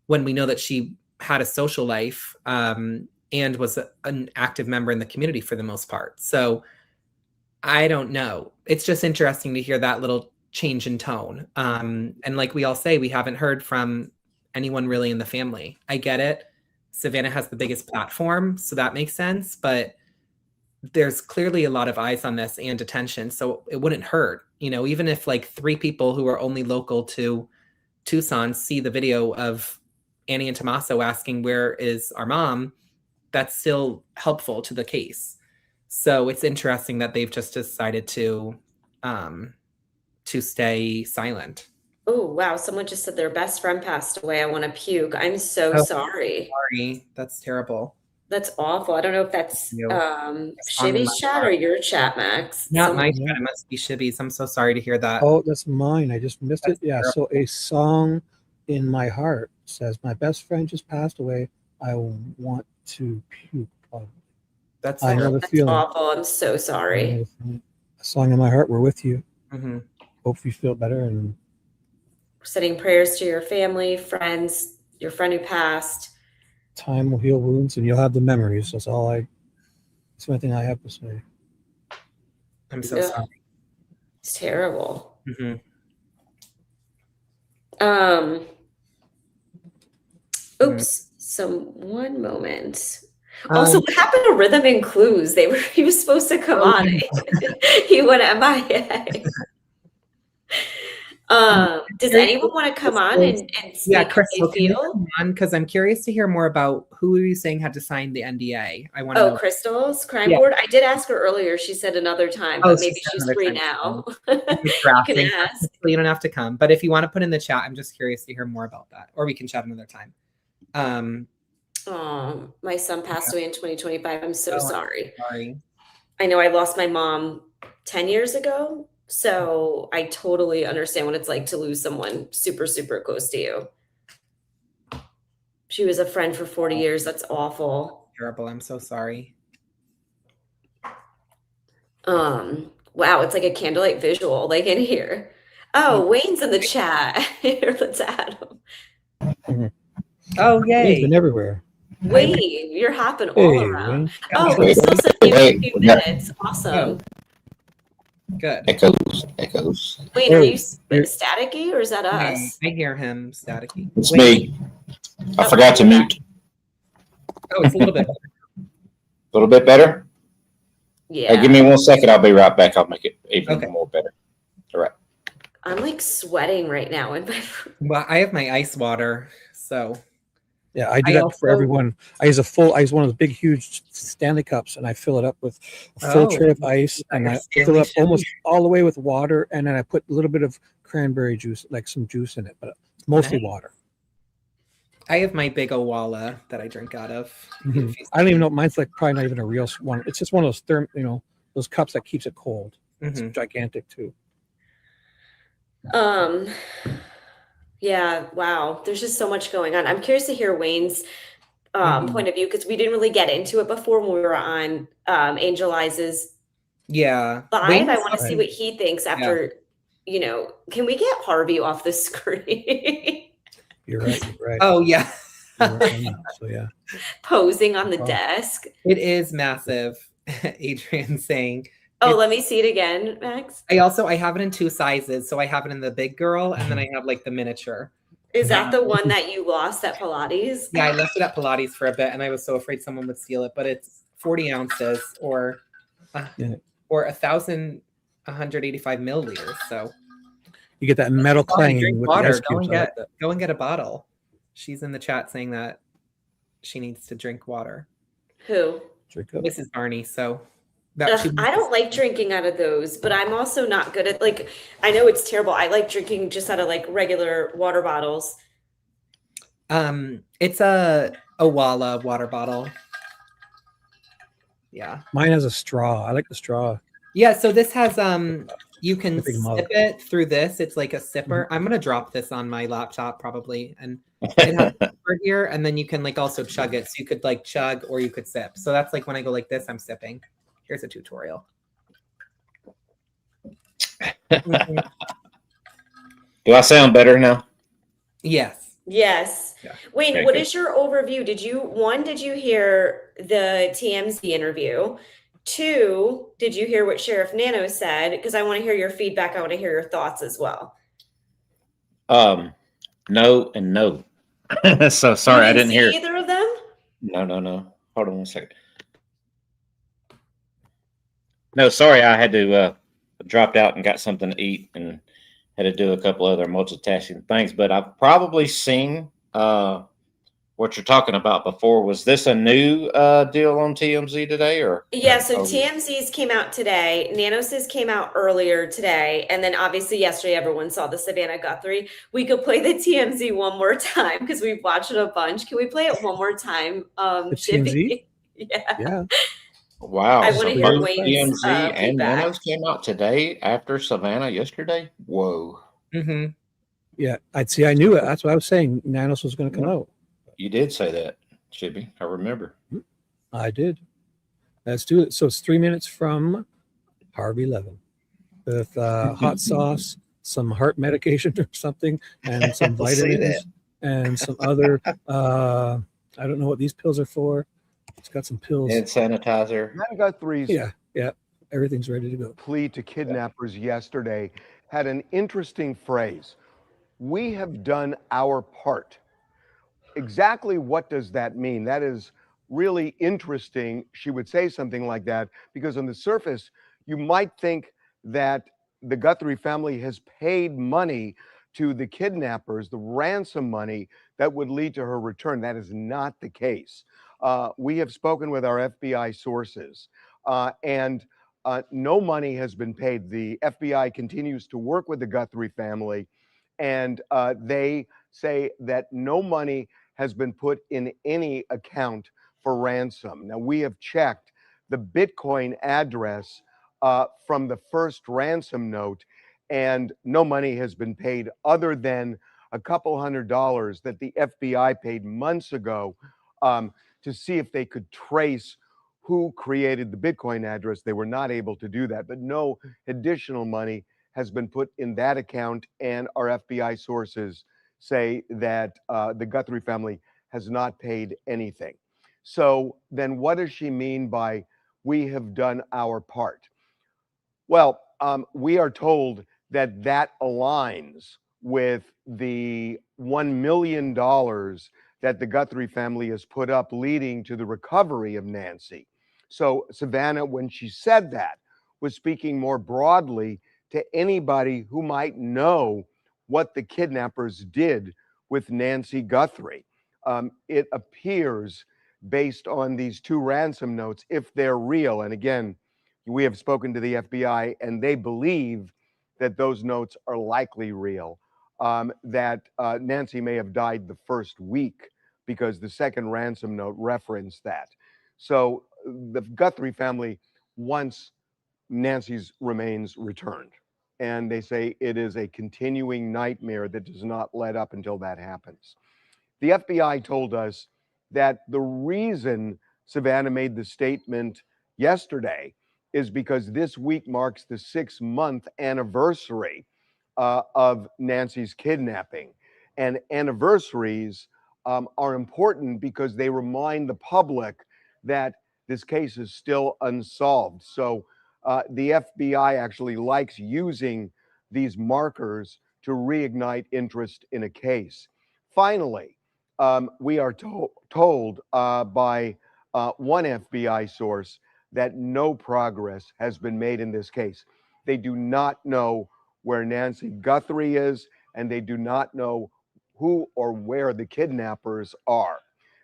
when we know that she had a social life and was an active member in the community for the most part. So I don't know. It's just interesting to hear that little change in tone. And like we all say, we haven't heard from anyone really in the family. I get it. Savannah has the biggest platform, so that makes sense. But there's clearly a lot of eyes on this and attention, so it wouldn't hurt. You know, even if like 3 people who are only local to Tucson see the video of Annie and Tommaso asking, where is our mom? That's still helpful to the case. So it's interesting that they've just decided to stay silent. Oh, wow. Someone just said their best friend passed away. I want to puke. I'm so sorry. Sorry. That's terrible. That's awful. I don't know if that's Shibby's chat or your chat, Max. Not my chat. It must be Shibby's. I'm so sorry to hear that. Oh, that's mine. I just missed it. Yeah. So a song in my heart says, my best friend just passed away. I want to puke. That's awful. I'm so sorry. A song in my heart. We're with you. Mm-hmm. Hope you feel better. And sending prayers to your family, friends, your friend who passed. Time will heal wounds and you'll have the memories. That's the only thing I have to say. I'm so sorry. It's terrible. Mm-hmm. Oops. So one moment. Also, what happened to Rhythm and Clues? He was supposed to come on. He went MIA. Does anyone want to come on and speak? Yeah, Crystal, can you come on? Because I'm curious to hear more about who are you saying had to sign the NDA. I want to know. Crystal's crime board. I did ask her earlier. She said another time, but maybe she's free now. You can ask. You don't have to come, but if you want to put in the chat, I'm just curious to hear more about that, or we can chat another time. My son passed away in 2025. I'm so sorry. Sorry. I know I lost my mom 10 years ago. So I totally understand what it's like to lose someone super, super close to you. She was a friend for 40 years. That's awful. Terrible. I'm so sorry. Wow, it's like a candlelight visual, like in here. Oh, Wayne's in the chat. Here, let's add him. Oh, yay. He's been everywhere. Wayne, you're hopping all around. Wayne. Oh, Crystal said you have a few minutes. Awesome. Good. Echoes. Wayne, are you staticky or is that us? I hear him staticky. It's me. I forgot to mute. Oh, it's a little bit better. A little bit better? Yeah. Hey, give me 1 second. I'll be right back. I'll make it even more better. All right. I'm like sweating right now in my Well, I have my ice water, so yeah, I do that for everyone. I use one of the big, huge Stanley cups, and I fill it up with a full tray of ice, and I fill it up almost all the way with water, and then I put a little bit of cranberry juice, like some juice in it, but it's mostly water. I have my big Owala that I drink out of. Mm-hmm. I don't even know. Mine's like probably not even a real one. It's just one of those those cups that keeps it cold. It's gigantic too. Yeah, wow. There's just so much going on. I'm curious to hear Wayne's point of view, because we didn't really get into it before when we were on Angel Eyes' live. I want to see what he thinks after, can we get Harvey off the screen? You're right. Oh, yeah. Right. So, yeah. Posing on the desk. It is massive, Adrian saying. Oh, let me see it again, Max. I have it in 2 sizes. So I have it in the big girl, and then I have like the miniature. Is that the one that you lost at Pilates? Yeah, I left it at Pilates for a bit, and I was so afraid someone would steal it. But it's 40 ounces or 1,185 milliliters. So you get that metal clanging with water. the ice cubes. Go and get a bottle. She's in the chat saying that she needs to drink water. Who? Mrs. Barney. So. I don't like drinking out of those, but I'm also not good at I know it's terrible. I like drinking just out of regular water bottles. It's a Owala water bottle. Yeah. Mine has a straw. I like the straw. Yeah, so this has you can The big sip mug. it through this. It's like a sipper. I'm gonna drop this on my laptop probably, and it has a sipper here, and then you can like also chug it. So you could like chug or you could sip. So that's like when I go like this, I'm sipping. Here's a tutorial. Do I sound better now? Yes. Yes. Yeah. Wayne, Okay, what good. is your overview? Did you hear the TMZ interview? 2, did you hear what Sheriff Nanos said? Because I want to hear your feedback. I want to hear your thoughts as well. No and no. So sorry, I didn't hear either of them. No. Hold on one second. No, sorry, I had to dropped out and got something to eat and had to do a couple other multitasking things. But I've probably seen what you're talking about before. Was this a new deal on TMZ today, or? Yeah, so TMZ's came out today. Nanos's came out earlier today. And then obviously yesterday, everyone saw the Savannah Guthrie. We could play the TMZ one more time because we've watched it a bunch. Can we play it one more time? The TMZ? Yeah. Wow. I want to So hear both Wayne's TMZ and feedback. Nanos came out today after Savannah yesterday? Whoa. Mm-hmm. Yeah, I knew it. That's what I was saying. Nanos was going to come out. You did say that, Chippy. I remember. I did. Let's do it. So it's 3 minutes from Harvey Levin with hot sauce, some heart medication or something, and some vitamins and some other. I don't know what these pills are for. It's got some pills. And sanitizer. Savannah Guthrie's Yeah. Everything's ready to go. plea to kidnappers yesterday had an interesting phrase. We have done our part. Exactly what does that mean? That is really interesting. She would say something like that because on the surface, you might think that the Guthrie family has paid money to the kidnappers, the ransom money that would lead to her return. That is not the case. We have spoken with our FBI sources, and no money has been paid. The FBI continues to work with the Guthrie family, and they say that no money has been put in any account for ransom. Now, we have checked the Bitcoin address from the first ransom note, and no money has been paid other than a couple $100 that the FBI paid months ago to see if they could trace who created the Bitcoin address. They were not able to do that, but no additional money has been put in that account, and our FBI sources say that the Guthrie family has not paid anything. So then what does she mean by we have done our part? Well, we are told that that aligns with the $1 million that the Guthrie family has put up leading to the recovery of Nancy. So Savannah, when she said that, was speaking more broadly to anybody who might know what the kidnappers did with Nancy Guthrie. It appears, based on these 2 ransom notes, if they're real, and again, we have spoken to the FBI and they believe that those notes are likely real, that Nancy may have died the first week because the second ransom note referenced that. So the Guthrie family wants Nancy's remains returned. And they say it is a continuing nightmare that does not let up until that happens. The FBI told us that the reason Savannah made the statement yesterday is because this week marks the 6-month anniversary of Nancy's kidnapping. And anniversaries are important because they remind the public that this case is still unsolved. So the FBI actually likes using these markers to reignite interest in a case. Finally, we are told by one FBI source that no progress has been made in this case. They do not know where Nancy Guthrie is, and they do not know who or where the kidnappers are.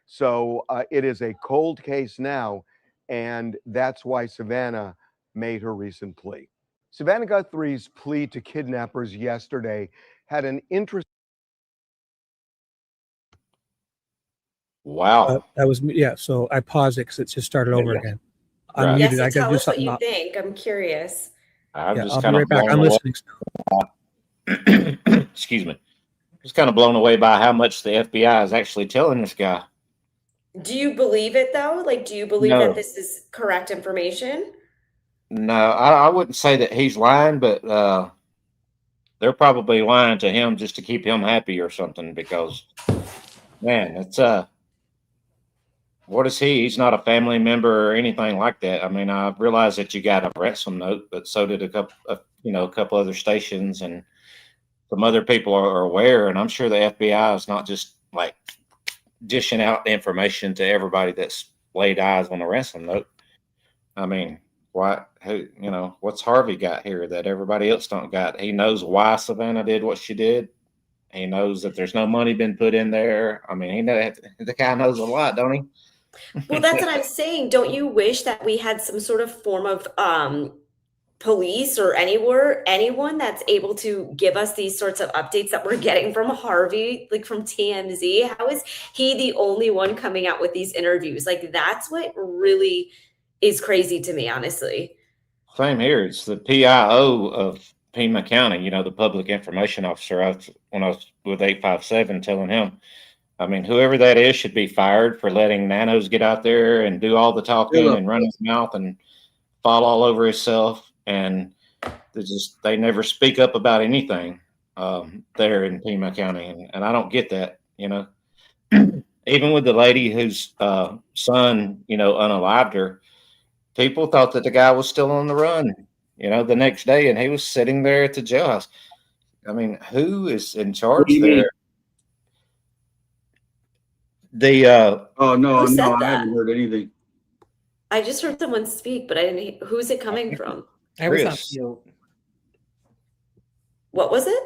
So it is a cold case now, and that's why Savannah made her recent plea. Savannah Guthrie's plea to kidnappers yesterday had an interesting. Wow. That was, yeah. So I paused it because it just started over again. I'm Yes, muted. I so gotta tell do us what something. you think. I'm curious. I'm Yeah, just I'll be kind of right back. I'm blown listening. away. Excuse me. Just kind of blown away by how much the FBI is actually telling this guy. Do you believe it though? Like, do you believe that No, this is correct information? no, I wouldn't say that he's lying, but they're probably lying to him just to keep him happy or something. Because man, it's what is he? He's not a family member or anything like that. I mean, I realize that you got a ransom note, but so did a couple other stations, and some other people are aware. And I'm sure the FBI is not just like dishing out information to everybody that's laid eyes on a ransom note. I mean, what's Harvey got here that everybody else don't got? He knows why Savannah did what she did. He knows that there's no money been put in there. I mean, the guy knows a lot, don't he? Well, that's what I'm saying. Don't you wish that we had some sort of form of police or anyone that's able to give us these sorts of updates that we're getting from Harvey, like from TMZ? How is he the only one coming out with these interviews? Like, that's what really is crazy to me, honestly. Same here. It's the PIO of Pima County, the public information officer. When I was with 857 telling him, I mean, whoever that is should be fired for letting Nanos get out there and do all the talking and run his mouth and fall all over himself. And they never speak up about anything there in Pima County. And I don't get that, Even with the lady whose son, unalived her, people thought that the guy was still on the run, the next day, and he was sitting there at the jailhouse. I mean, who is in charge there? Oh no, Who said I that? haven't heard anything. I just heard someone speak, but I didn't. Who's it coming from? I was on mute. What was it?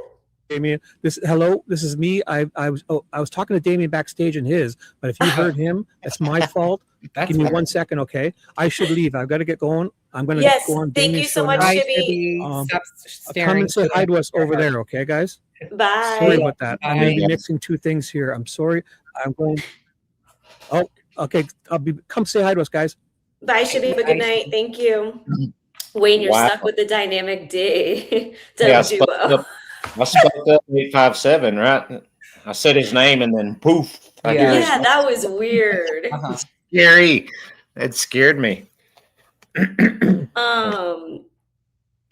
Damien, this is me. I was talking to Damien backstage in his, but if you heard him, that's my fault. Give me 1 second, okay? I should leave. I've got to get going. I'm gonna go on. Thank you so much, Shibby. Come and say hi to us over there, okay, guys? Bye. Sorry about that. Bye. I'm gonna be mixing two things here. I'm sorry. I'm going. Oh, okay. Come say hi to us, guys. Bye, Shibby. Have a good night. Thank you. Wayne, you're stuck with the dynamic D. I spoke up 857, right? I said his name and then poof. Yeah, that was weird. Scary. It scared me.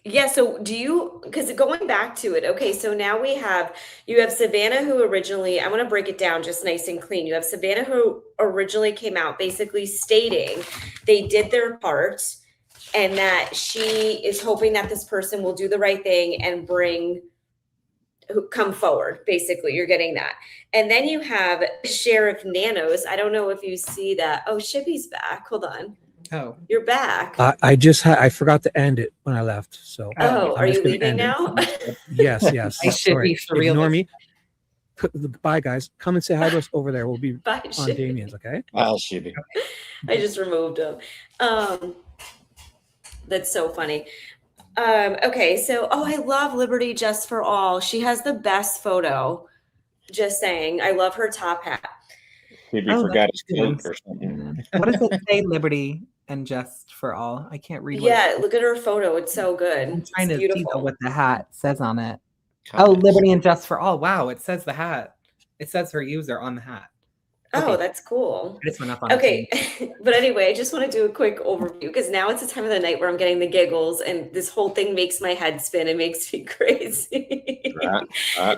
Yeah, so because going back to it, okay, so now you have Savannah who originally, I want to break it down just nice and clean. You have Savannah who originally came out basically stating they did their part and that she is hoping that this person will do the right thing and come forward. Basically, you're getting that. And then you have Sheriff Nanos. I don't know if you see that. Oh, Shibby's back. Hold on. Oh, you're back. I forgot to end it when I left. So are you leaving now? Yes. I should be for real. Ignore me. Bye, guys. Come and say hi to us over there. We'll be Bye, on Damien's, okay? I'll should be. I just removed him. That's so funny. Okay, so I love Liberty Just for All. She has the best photo. Just saying. I love her top hat. Maybe forgot his cloak or something. What does it say, Liberty and Just for All? I can't read. Look at her photo. It's so good. I'm trying to see what the hat says on it. Comments. Oh, Liberty and Just for All. Wow, it says the hat. It says her user on the hat. Oh, that's cool. I just went up on okay. But anyway, I just want to do a quick overview because now it's the time of the night where I'm getting the giggles and this whole thing makes my head spin. It makes me crazy. Right.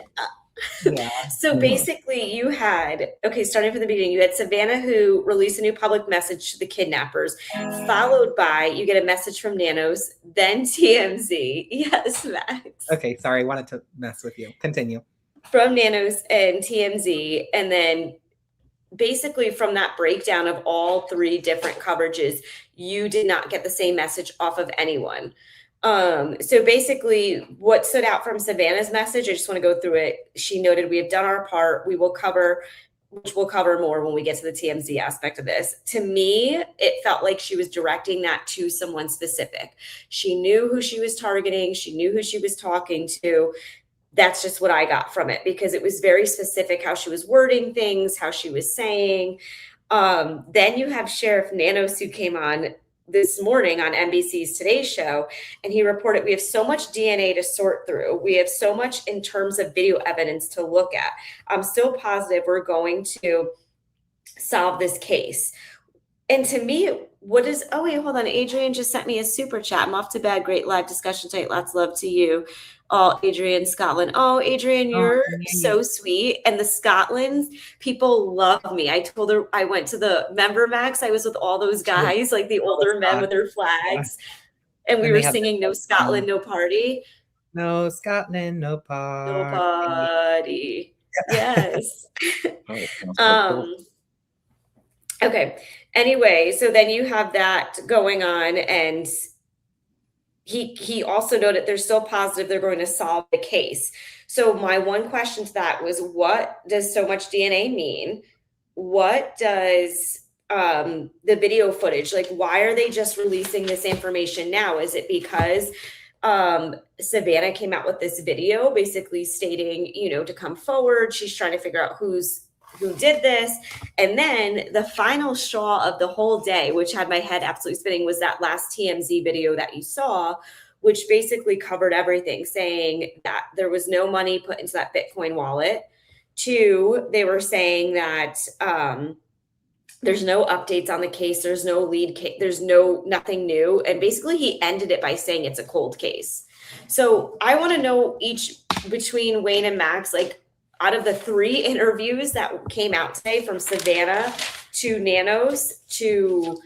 Yeah. So basically you had, starting from the beginning, you had Savannah who released a new public message to the kidnappers, followed by you get a message from Nanos, then TMZ. Yes, Max. Okay, sorry. I wanted to mess with you. Continue. From Nanos and TMZ, and then basically from that breakdown of all three different coverages, you did not get the same message off of anyone. So basically what stood out from Savannah's message, I just want to go through it. She noted, we have done our part. Which we'll cover more when we get to the TMZ aspect of this. To me, it felt like she was directing that to someone specific. She knew who she was targeting. She knew who she was talking to. That's just what I got from it because it was very specific how she was wording things, how she was saying. Then you have Sheriff Nanos who came on this morning on NBC's Today Show, and he reported we have so much DNA to sort through. We have so much in terms of video evidence to look at. I'm so positive we're going to solve this case. And to me, what is, oh wait, hold on. Adrian just sent me a super chat. I'm off to bed. Great live discussion tonight. Lots of love to you. Oh, Adrian, Scotland. Oh, Adrian, you're so sweet. And the Scotland people love me. I told her I went to the member max. I was with all those guys, like the older men with their flags. And we were singing No Scotland, No Party. No Scotland, no party. No party. Yes. Okay. Anyway, so then you have that going on, and he also noted they're still positive they're going to solve the case. So my one question to that was, what does so much DNA mean? What does the video footage, like, why are they just releasing this information now? Is it because Savannah came out with this video basically stating, you know, to come forward? She's trying to figure out who did this. And then the final straw of the whole day, which had my head absolutely spinning, was that last TMZ video that you saw, which basically covered everything, saying that there was no money put into that Bitcoin wallet. 2, they were saying that there's no updates on the case. There's no lead case. There's nothing new. And basically he ended it by saying it's a cold case. So I want to know each, between Wayne and Max, like, out of the 3 interviews that came out today, from Savannah to Nanos to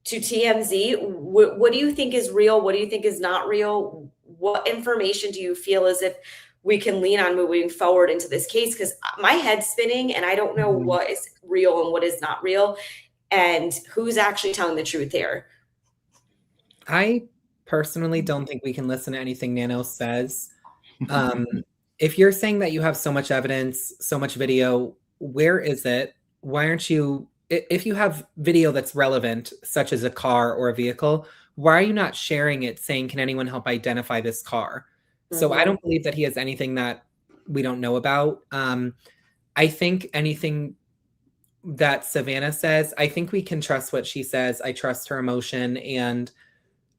TMZ, what do you think is real? What do you think is not real? What information do you feel as if we can lean on moving forward into this case? Because my head's spinning and I don't know what is real and what is not real, and who's actually telling the truth here. I personally don't think we can listen to anything Nanos says. If you're saying that you have so much evidence, so much video, where is it? Why aren't you, if you have video that's relevant, such as a car or a vehicle, why are you not sharing it, saying, can anyone help identify this car? So I don't believe that he has anything that we don't know about. I think anything that Savannah says, I think we can trust what she says. I trust her emotion, and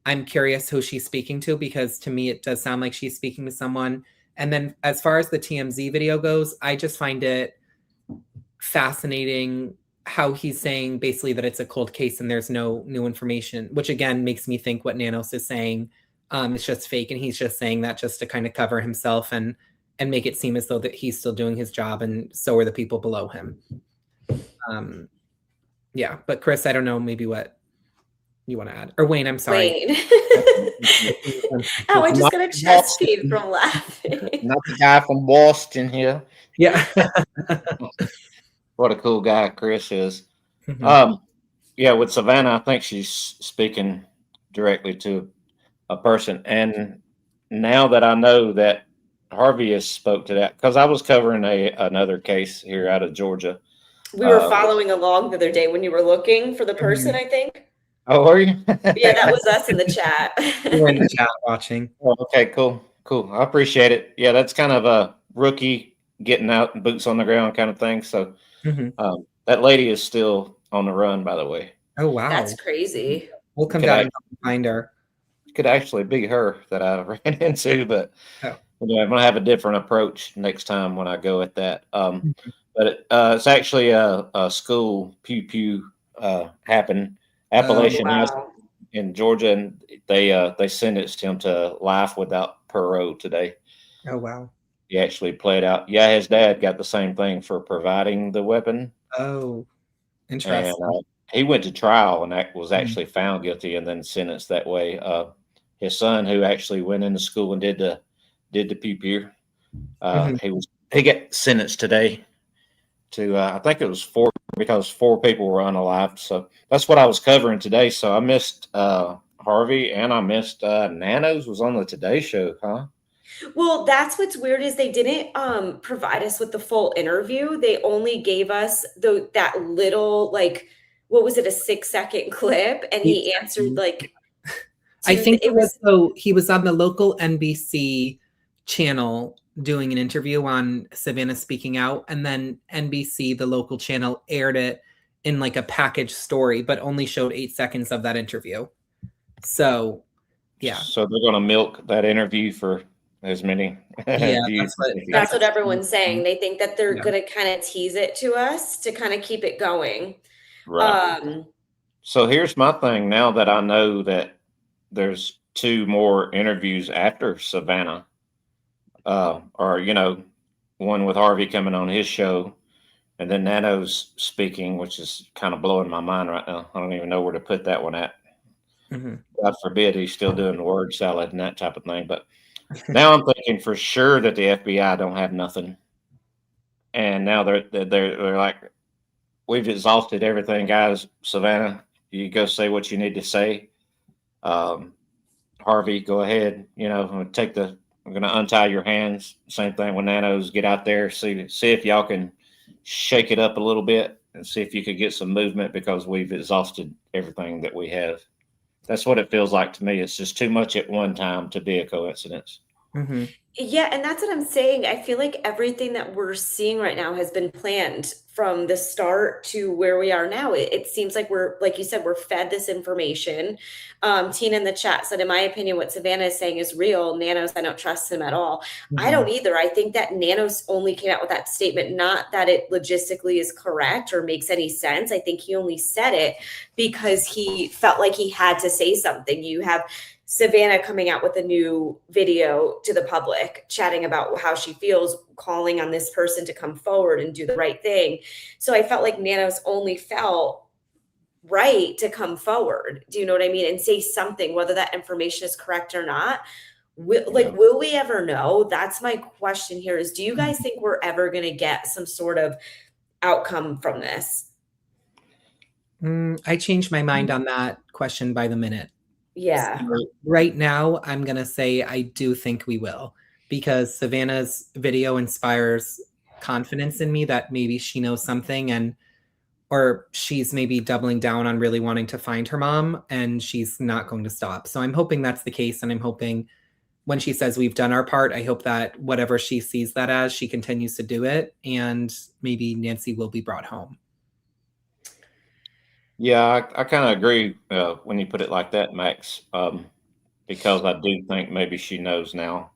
I'm curious who she's speaking to, because to me, it does sound like she's speaking to someone. And then as far as the TMZ video goes, I just find it fascinating how he's saying basically that it's a cold case and there's no new information, which again makes me think what Nanos is saying is just fake, and he's just saying that just to kind of cover himself and make it seem as though that he's still doing his job, and so are the people below him. Yeah, but Chris, I don't know, maybe what you want to add, or Wayne, I'm sorry. Wayne. Oh, I just got a chest pain from laughing. Not the guy from Boston here. Yeah. What a cool guy Chris is. Yeah, with Savannah, I think she's speaking directly to a person. And now that I know that Harvey has spoke to that, because I was covering another case here out of Georgia. We were following along the other day when you were looking for the person, I think. Oh, are you? Yeah, that was us in the chat. We're in the chat watching. Oh, okay, cool. I appreciate it. Yeah, that's kind of a rookie getting out and boots on the ground kind of thing. So that lady is still on the run, by the way. Oh, wow. That's crazy. We'll come down and find her. Could actually be her that I ran into, but I'm going to have a different approach next time when I go at that. But it's actually a school pew happened. Appalachian in Georgia, and they sentenced him to life without parole today. Oh, wow. He actually played out. Yeah, his dad got the same thing for providing the weapon. Oh, interesting. And he went to trial and was actually found guilty and then sentenced that way. His son, who actually went into school and did the pew, he got sentenced today to I think it was 4, because 4 people were unalived. So that's what I was covering today. So I missed Harvey, and I missed Nanos was on the Today Show, huh? Well, that's what's weird is they didn't provide us with the full interview. They only gave us that little, like, what was it, a 6-second clip, and he answered like. I think it was so he was on the local NBC channel doing an interview on Savannah speaking out, and then NBC, the local channel, aired it, in like a package story, but only showed 8 seconds of that interview. So, yeah. So they're going to milk that interview for as many views. That's what everyone's saying. They think that they're going to kind of tease it to us to kind of keep it going. Right. So here's my thing. Now that I know that there's 2 more interviews after Savannah, or, you know, one with Harvey coming on his show, and then Nanos speaking, which is kind of blowing my mind right now. I don't even know where to put that one at. God forbid he's still doing the word salad and that type of thing. But now I'm thinking for sure that the FBI don't have nothing. And now they're like, we've exhausted everything, guys. Savannah, you go say what you need to say. Harvey, go ahead. You know, I'm going to untie your hands. Same thing with Nanos. Get out there, see if y'all can shake it up a little bit and see if you could get some movement, because we've exhausted everything that we have. That's what it feels like to me. It's just too much at one time to be a coincidence. Yeah, and that's what I'm saying. I feel like everything that we're seeing right now has been planned from the start to where we are now. It seems like we're, like you said, we're fed this information. Tina in the chat said, in my opinion, what Savannah is saying is real. Nanos, I don't trust him at all. I don't either. I think that Nanos only came out with that statement, not that it logistically is correct or makes any sense. I think he only said it because he felt like he had to say something. You have Savannah coming out with a new video to the public, chatting about how she feels, calling on this person to come forward and do the right thing. So I felt like Nanos only felt right to come forward. Do you know what I mean? And say something, whether that information is correct or not. Will we ever know? That's my question here is, do you guys think we're ever going to get some sort of outcome from this? I changed my mind on that question by the minute. Yeah. So right now, I'm going to say I do think we will, because Savannah's video inspires confidence in me that maybe she knows something, or she's maybe doubling down on really wanting to find her mom, and she's not going to stop. So I'm hoping that's the case. And I'm hoping when she says we've done our part, I hope that whatever she sees that as, she continues to do it, and maybe Nancy will be brought home. Yeah, I kind of agree when you put it like that, Max, because I do think maybe she knows now,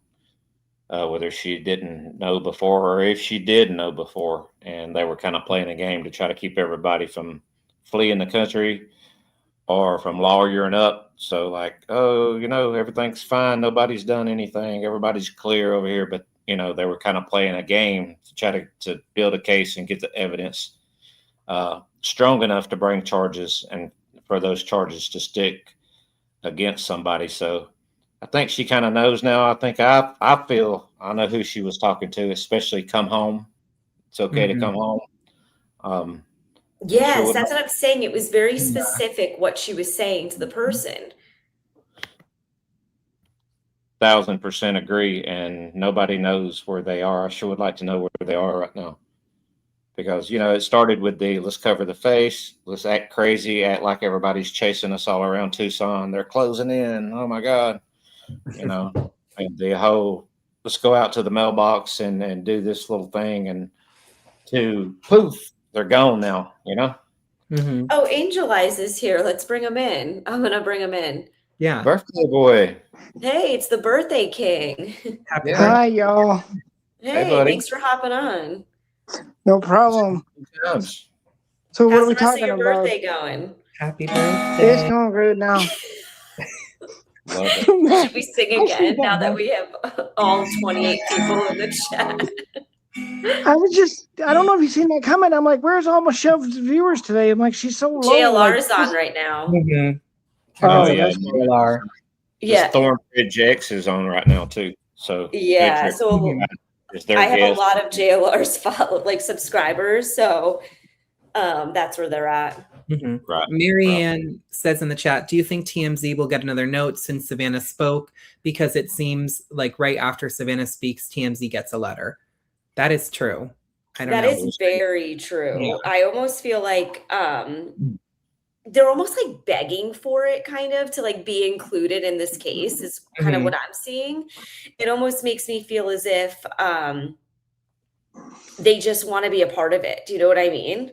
whether she didn't know before or if she did know before, and they were kind of playing a game to try to keep everybody from fleeing the country or from lawyering up. So like, oh, you know, everything's fine. Nobody's done anything. Everybody's clear over here. But, you know, they were kind of playing a game to try to build a case and get the evidence strong enough to bring charges and for those charges to stick against somebody. So I think she kind of knows now. I think I feel I know who she was talking to, especially come home. It's okay to come home. Yes, that's what I'm saying. It was very specific what she was saying to the person. 1000% agree. And nobody knows where they are. I sure would like to know where they are right now. Because, you know, it started with let's cover the face, let's act crazy, act like everybody's chasing us all around Tucson. They're closing in. Oh, my God. You know, and the whole, let's go out to the mailbox and do this little thing, and poof, they're gone now, you know? Oh, Angel Eyes is here. Let's bring him in. I'm going to bring him in. Yeah. Birthday boy. Hey, it's the birthday king. Hi, y'all. Hey, buddy. thanks for hopping on. No problem. Yes. So what How's are we the rest of talking your about? birthday going? Happy birthday. It's going good now. Love it. Should we sing again now that we have all 28 people in the chat? I don't know if you've seen that comment. I'm like, where's all Michelle's viewers today? I'm like, she's so low. JLR's like, on right now. Oh, yeah. JLR. Yeah. Thornbridge X is on right now, too. So, Yeah. So I have guest. a lot of JLR's subscribers. So that's where they're at. Right. Marianne says in the chat, do you think TMZ will get another note since Savannah spoke? Because it seems like right after Savannah speaks, TMZ gets a letter. That is true. I don't know. That is very true. Yeah. I almost feel like they're almost like begging for it, kind of, to like be included in this case is kind of what I'm seeing. It almost makes me feel as if they just want to be a part of it. Do you know what I mean?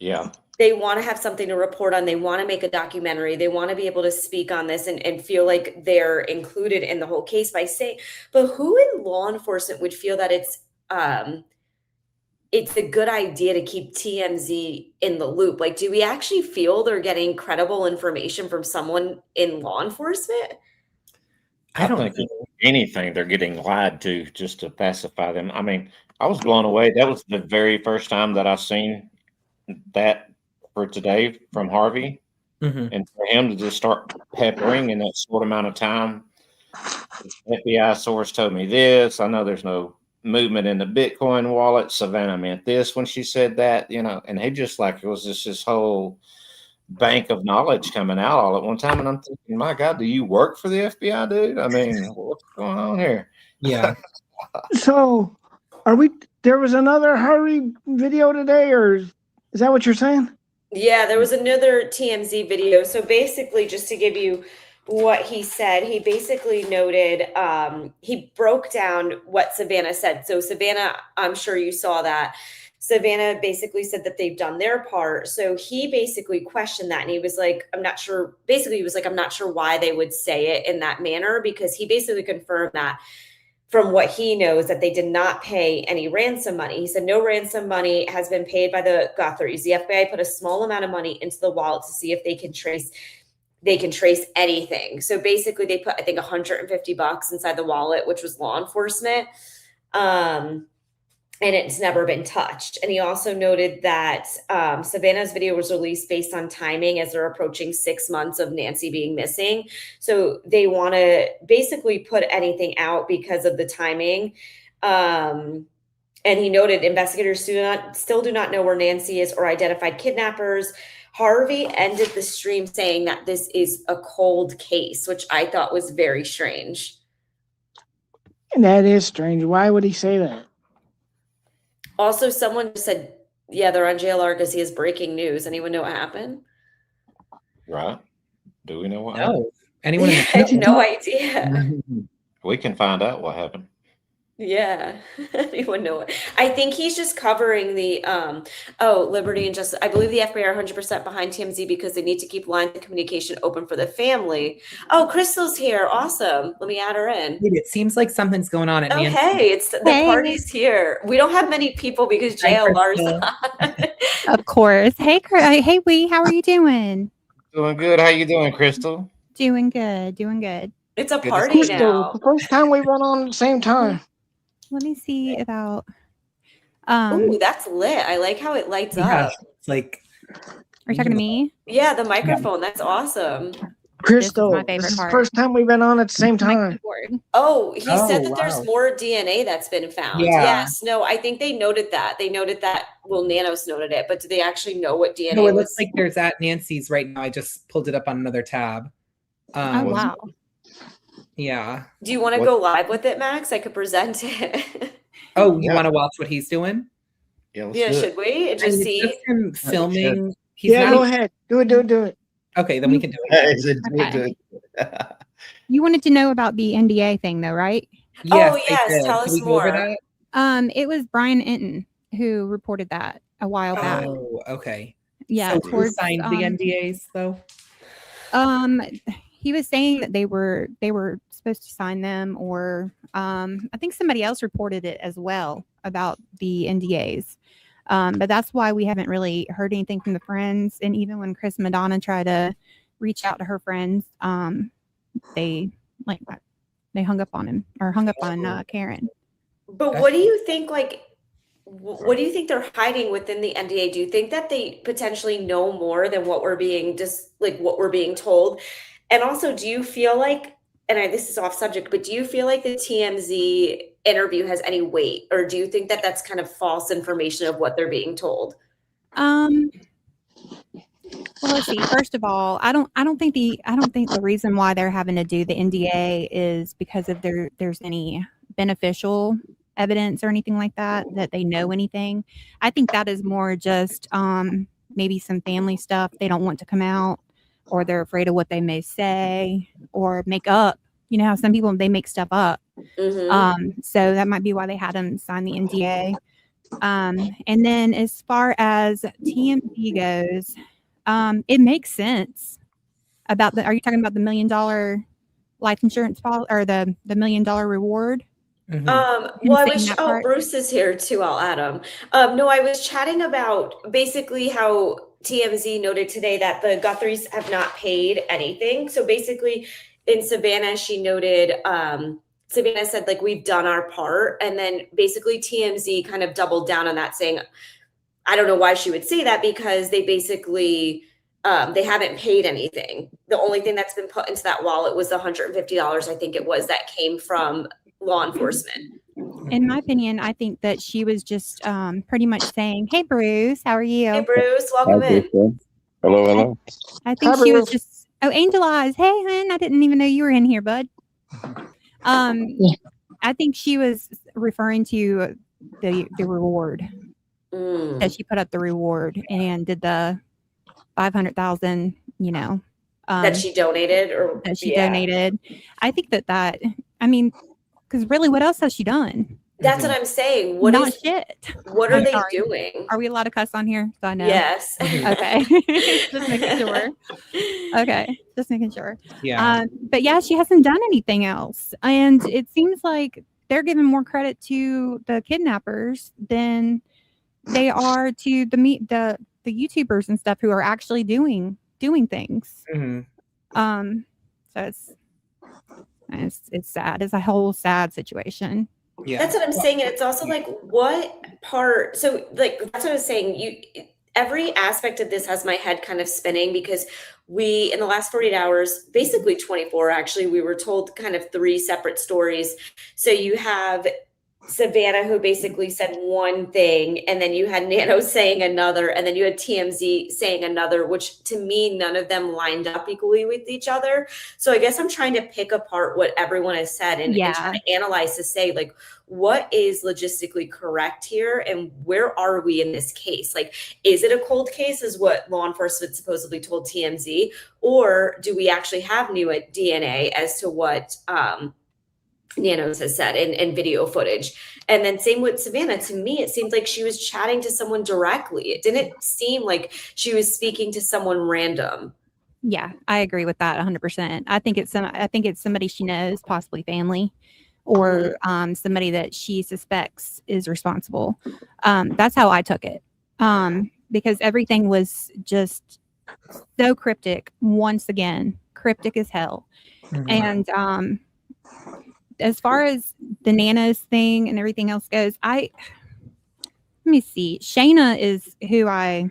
Yeah. They want to have something to report on. They want to make a documentary. They want to be able to speak on this and feel like they're included in the whole case by saying, but who in law enforcement would feel that it's a good idea to keep TMZ in the loop? Like, do we actually feel they're getting credible information from someone in law enforcement? I think if anything, they're getting lied to just to pacify them. I mean, I was blown away. That was the very first time that I seen that for today from Harvey. And for him to just start peppering in that short amount of time. FBI source told me this. I know there's no movement in the Bitcoin wallet. Savannah meant this when she said that, you know, and he just like, it was just this whole bank of knowledge coming out all at one time. And I'm thinking, my God, do you work for the FBI, dude? I mean, what's going on here? Yeah. So there was another Harvey video today, or is that what you're saying? Yeah, there was another TMZ video. So basically, just to give you what he said, he basically noted, he broke down what Savannah said. So Savannah, I'm sure you saw that. Savannah basically said that they've done their part. So he basically questioned that. And he was like, I'm not sure. Basically, he was like, I'm not sure why they would say it in that manner, because he basically confirmed that from what he knows, that they did not pay any ransom money. He said no ransom money has been paid by the Guthries. The FBI put a small amount of money into the wallet to see if they can trace anything. So basically they put, I think, $150 inside the wallet, which was law enforcement. And it's never been touched. And he also noted that Savannah's video was released based on timing, as they're approaching 6 months of Nancy being missing. So they want to basically put anything out because of the timing. And he noted investigators still do not know where Nancy is or identified kidnappers. Harvey ended the stream saying that this is a cold case, which I thought was very strange. And that is strange. Why would he say that? Also, someone said, yeah, they're on JLR because he has breaking news. Anyone know what happened? Right. Do we know what happened? Anyone? I have no idea. We can find out what happened. Yeah. Anyone know it? I think he's just covering the liberty and justice. I believe the FBI are 100% behind TMZ because they need to keep lines of communication open for the family. Oh, Crystal's here. Awesome. Let me add her in. It seems like something's going on at Nancy. Hey, it's the party's here. We don't have many people because JLR's on. Of course. Hey, hey, Wee, how are you doing? Doing good. How you doing, Crystal? Doing good. Doing good. It's a Good to party see you. now. The first time we went on at the same time. Let me see about. Ooh, that's lit. I like how it lights up. It's like. Are you talking to me? Yeah, the microphone. That's awesome. Crystal, my favorite this is the part. first time we've been on at the same time. Oh, he said that wow. there's more DNA that's been found. Yeah. Yes. No, I think they noted that. Well, Nanos noted it, but do they actually know what DNA No, it was? looks like there's at Nancy's right now. I just pulled it up on another tab. Oh, wow. Yeah. Do you want to go live with it, Max? I could present it. Oh, you want to watch what he's doing? Yeah, let's Yeah, do it. should we? Just I mean, see. it's just him filming. He's Yeah, not go even- ahead. Do it. Okay, then we can do it. Okay. You wanted to know about the NDA thing, though, right? Yes, Oh, I yes, did. tell Can us we go over more. that? It was Brian Enton who reported that a while back. Oh, okay. Yeah, So who towards, signed the NDAs though? He was saying that they were supposed to sign them, or I think somebody else reported it as well about the NDAs. But that's why we haven't really heard anything from the friends. And even when Chris and Madonna tried to reach out to her friends, they hung up on him, or hung up on Karen. But what do you think, what do you think they're hiding within the NDA? Do you think that they potentially know more than what we're being told? And also, do you feel like, this is off subject, but do you feel like the TMZ interview has any weight, or do you think that that's kind of false information of what they're being told? Well, let's see. First of all, I don't think the reason why they're having to do the NDA is because of there's any beneficial evidence or anything like that they know anything. I think that is more just maybe some family stuff they don't want to come out, or they're afraid of what they may say or make up. You know how some people, they make stuff up. Mm-hmm. So that might be why they had them sign the NDA. And then as far as TMZ goes, it makes sense about are you talking about the $1 million life insurance policy or the $1 million reward? Well, Bruce is here too. I'll add him. No, I was chatting about basically how TMZ noted today that the Guthries have not paid anything. So basically in Savannah, she noted, Savannah said, like, we've done our part. And then basically TMZ kind of doubled down on that, saying, I don't know why she would say that, because they basically, they haven't paid anything. The only thing that's been put into that wallet was the $150, I think it was, that came from law enforcement. In my opinion, I think that she was just pretty much saying, hey, Bruce, how are you? Hey, Bruce, welcome in. Hello. I think she was just, Angel Eyes. Hey, hon, I didn't even know you were in here, bud. I think she was referring to the reward. That she put up the reward and did the 500,000, that she donated, or that she donated. I think that I mean, because really, what else has she done? That's what I'm saying. What are they doing? Are we allowed to cuss on here? So I know. Yes. Okay. Just making sure. Okay. Just making sure. Yeah. But yeah, she hasn't done anything else. And it seems like they're giving more credit to the kidnappers than they are to the YouTubers and stuff who are actually doing things. So it's sad. It's a whole sad situation. Yeah. That's what I'm saying. And it's also like, what part? So like, that's what I was saying. Every aspect of this has my head kind of spinning, because we, in the last 48 hours, basically 24, actually, we were told kind of 3 separate stories. So you have Savannah, who basically said one thing, and then you had Nanos saying another, and then you had TMZ saying another, which to me, none of them lined up equally with each other. So I guess I'm trying to pick apart what everyone has said and try to analyze to say, like, what is logistically correct here, and where are we in this case? Like, is it a cold case, is what law enforcement supposedly told TMZ, or do we actually have new DNA as to what Nanos has said in video footage? And then same with Savannah. To me, it seemed like she was chatting to someone directly. It didn't seem like she was speaking to someone random. Yeah, I agree with that 100%. I think it's somebody she knows, possibly family, or somebody that she suspects is responsible. That's how I took it, because everything was just so cryptic. Once again, cryptic as hell. And as far as the Nanos thing and everything else goes, let me see. Shayna is who I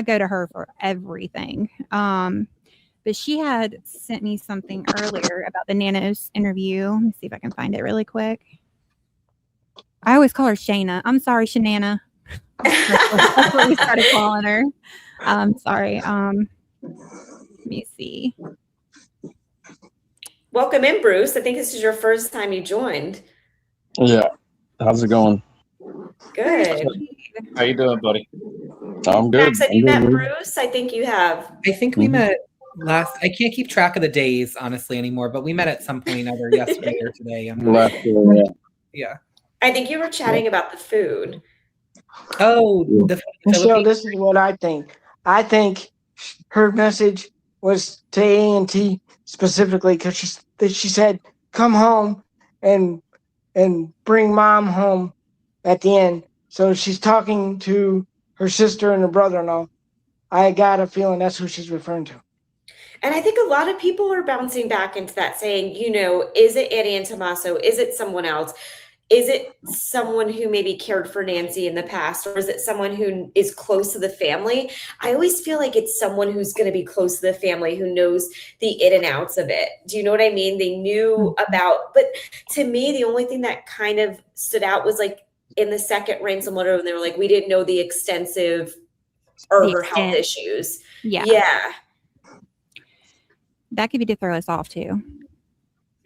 go to her for everything. But she had sent me something earlier about the Nanos interview. Let me see if I can find it really quick. I always call her Shayna. I'm sorry, Shanana. That's what we started calling her. Sorry. Let me see. Welcome in, Bruce. I think this is your first time you joined. Yeah. How's it going? Good. How you doing, buddy? I'm good. Max, have you met Bruce? I think you have. I think we met I can't keep track of the days, honestly, anymore, but we met at some point either yesterday or today. Yeah. I think you were chatting about the food. Oh, so this is what I think. I think her message was to A&T specifically, because she said, come home and bring mom home at the end. So she's talking to her sister and her brother-in-law. I got a feeling that's who she's referring to. And I think a lot of people are bouncing back into that, saying, is it Annie and Tommaso? Is it someone else? Is it someone who maybe cared for Nancy in the past, or is it someone who is close to the family? I always feel like it's someone who's going to be close to the family, who knows the in and outs of it. Do you know what I mean? They knew about, but to me, the only thing that kind of stood out was like in the second ransom letter, when they were like, we didn't know the extensive her health issues. Yeah. That could be to throw us off too.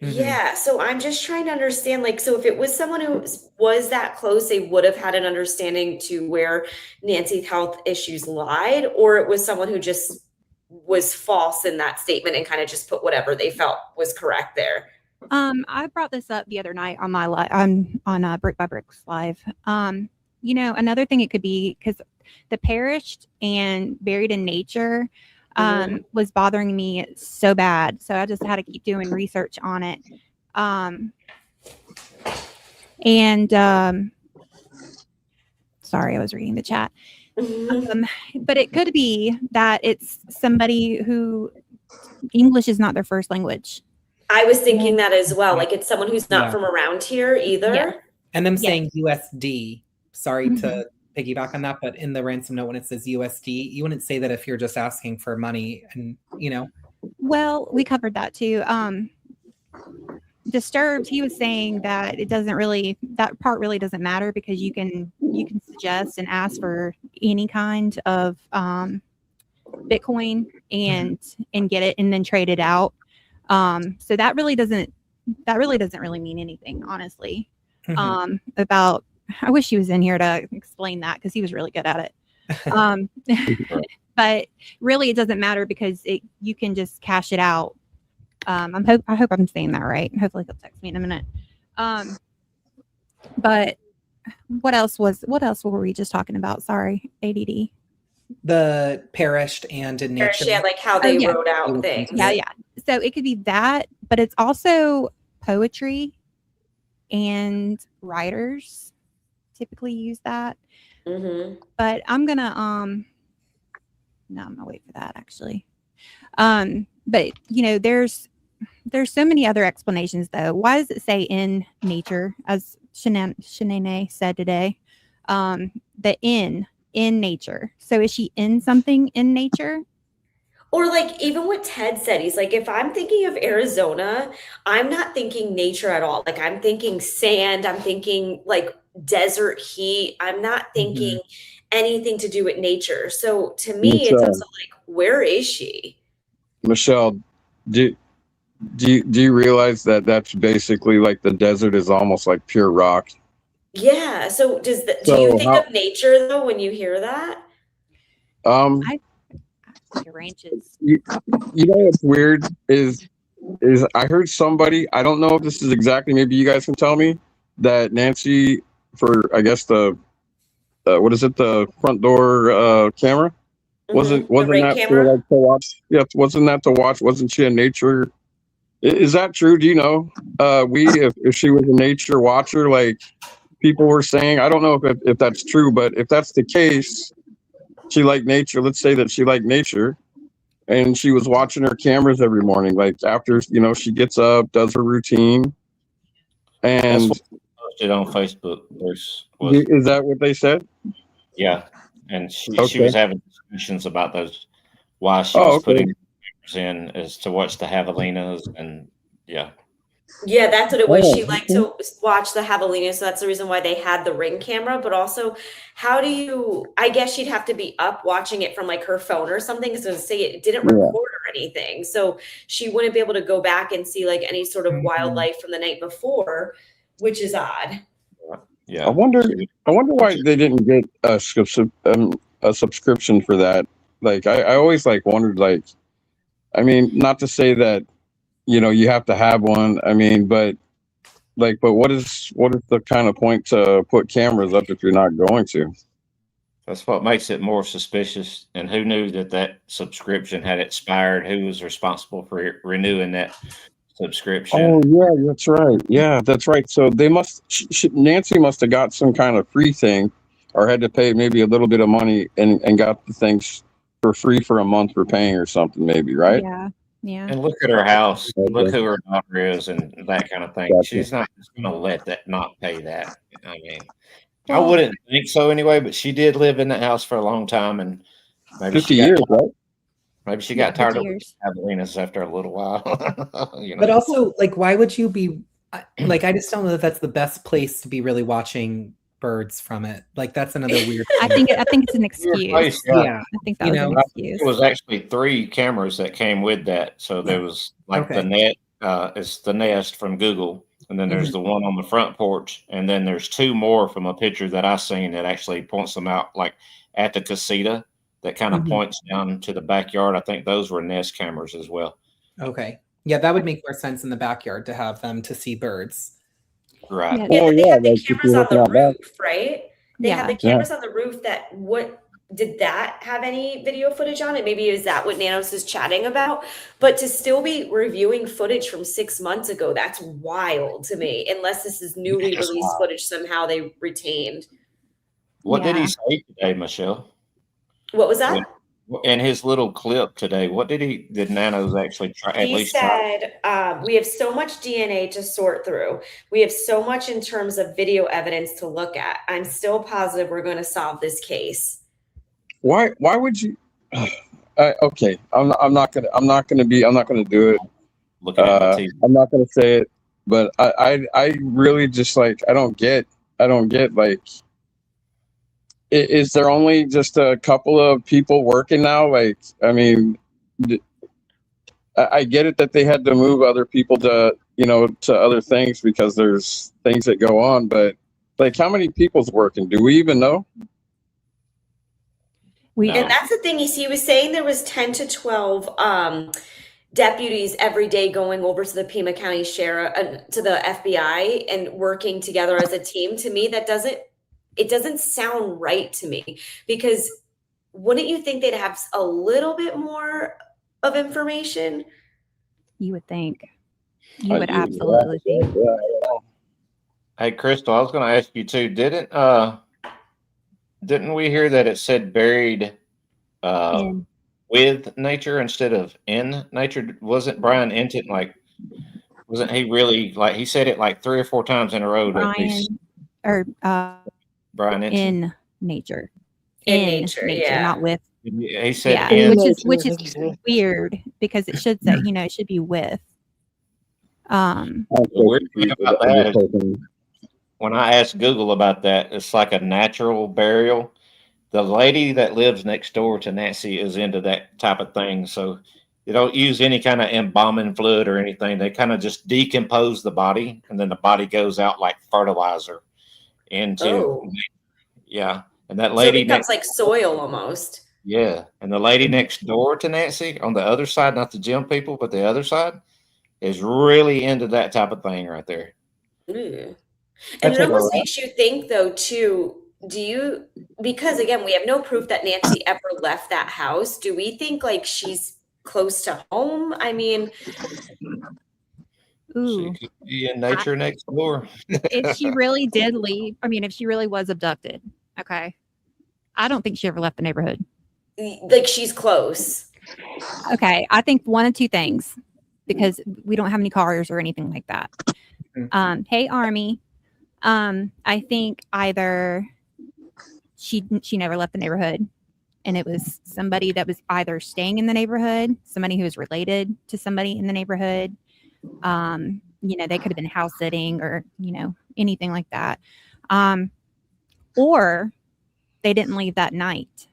Yeah. So I'm just trying to understand, like, so if it was someone who was that close, they would have had an understanding to where Nancy's health issues lied, or it was someone who just was false in that statement and kind of just put whatever they felt was correct there. I brought this up the other night on my on Brick by Bricks live. Another thing it could be because the perished and buried in nature was bothering me so bad, so I just had to keep doing research on it. Sorry, I was reading the chat. But it could be that it's somebody who English is not their first language. I was thinking that as well. Like it's someone who's not Yeah. from around here either. Yeah. And them Yeah. saying USD. Sorry to piggyback on that, but in the ransom note, when it says USD, you wouldn't say that if you're just asking for money and, Well, we covered that too. Disturbed, he was saying that that part really doesn't matter because you can suggest and ask for any kind of Bitcoin and get it and then trade it out. So that really doesn't really mean anything, honestly. About, I wish he was in here to explain that because he was really good at it. But really, it doesn't matter because you can just cash it out. I hope I'm saying that right. Hopefully, he'll text me in a minute. But what else were we just talking about? Sorry, ADD. The perished and in nature. Yeah, like how they wrote out things. Yeah. So it could be that, but it's also poetry and writers typically use that. But I'm gonna wait for that actually. But there's so many other explanations though. Why does it say in nature, as Shanae said today? The in nature. So is she in something in nature? Or like even what Ted said, he's like, if I'm thinking of Arizona, I'm not thinking nature at all. Like I'm thinking sand, I'm thinking like desert heat. I'm not thinking anything to do with nature. So to me, it's also like, where is she? Michelle, do you realize that that's basically like the desert is almost like pure rock? Yeah. So do you think of nature though when you hear that? Your ranches. You know what's weird is I heard somebody, I don't know if this is exactly, maybe you guys can tell me, that Nancy, for I guess the what is it, the front door camera? Wasn't that camera? for like to watch? Yeah, wasn't that to watch? Wasn't she a nature? Is that true? Do you know? If she was a nature watcher, like people were saying, I don't know if that's true, but if that's the case, she liked nature. Let's say that she liked nature, and she was watching her cameras every morning. Like after she gets up, does her routine, and that's what posted on Facebook. Is that what they said? Yeah, and she was having discussions about those, why she was putting cameras in as to watch the javelinas, and yeah. Yeah, that's what it was. She liked to watch the javelina, so that's the reason why they had the Ring camera. But also, I guess she'd have to be up watching it from like her phone or something, so to say it didn't record or anything. So she wouldn't be able to go back and see like any sort of wildlife from the night before, which is odd. Yeah. I wonder why they didn't get a subscription for that. Like I always like wondered, like, I mean, not to say that you have to have one. I mean, but what is the kind of point to put cameras up if you're not going to? That's what makes it more suspicious. And who knew that subscription had expired? Who was responsible for renewing that subscription? Oh yeah, that's right. Yeah, that's right. So they Nancy must have got some kind of free thing, or had to pay maybe a little bit of money and got the things for free for a month for paying or something, maybe, right? Yeah. And look at her house. Look who her daughter is, and that kind of thing. Gotcha. She's not just going to let that not pay that. I mean, I wouldn't think so anyway. But she did live in that house for a long time, and maybe 50 years, right? Maybe she got tired of javelinas after a little while. But also, like, why would you be like? I just don't know that that's the best place to be really watching birds from it. Like that's another weird thing. I think it's an excuse. Yeah. I think that was an excuse. It was actually 3 cameras that came with that. So there was like the net, it's the Nest from Google, and then there's the one on the front porch, and then there's 2 more from a picture that I seen that actually points them out like at the casita that kind of points down to the backyard. I think those were Nest cameras as well. Okay. Yeah, that would make more sense in the backyard to have them to see birds. Right. Yeah, but they had the cameras on the looking out roof, right? They had the cameras on the roof that did that have any video footage on it? Maybe is that what Nanos is chatting about? But to still be reviewing footage from 6 months ago, that's wild to me, unless this is newly released footage somehow they retained. What did he say today, Michelle? What was that? In his little clip today, what did Nanos actually try? He said, we have so much DNA to sort through. We have so much in terms of video evidence to look at. I'm still positive we're going to solve this case. Why would you? Okay, I'm not gonna do it. Looking at the TV. I'm not gonna say it, but I really just like I don't get like. Is there only just a couple of people working now? Like, I mean, I get it that they had to move other people to, to other things because there's things that go on, but like, how many people's working? Do we even know? And that's the thing. He was saying there was 10 to 12 deputies every day going over to the Pima County Sheriff, to the FBI and working together as a team. To me, it doesn't sound right to me, because wouldn't you think they'd have a little bit more of information? You would think. You would absolutely think. Hey, Crystal, I was going to ask you too. Didn't we hear that it said buried with nature instead of in nature? Wasn't Brian Enton wasn't he really he said it like 3 or 4 times in a row? Brian Enton. In nature. In nature, yeah. Not with. He said which is weird, because it should say, it should be with. The weird thing about that is, when I asked Google about that, it's like a natural burial. The lady that lives next door to Nancy is into that type of thing. So they don't use any kind of embalming fluid or anything. They kind of just decompose the body, and then the body goes out like fertilizer into, and that lady, so it becomes like soil almost. Yeah, and the lady next door to Nancy on the other side, not the gym people, but the other side, is really into that type of thing right there. And it almost makes you think, though, too, because again, we have no proof that Nancy ever left that house. Do we think like she's close to home? I mean, ooh, she could be in nature next door. If she really did leave, if she really was abducted, okay, I don't think she ever left the neighborhood. Like, she's close. Okay, I think one of two things, because we don't have any cars or anything like that. Hey, Army. I think either she never left the neighborhood, and it was somebody that was either staying in the neighborhood, somebody who was related to somebody in the neighborhood. They could have been house sitting or, anything like that. Or they didn't leave that night.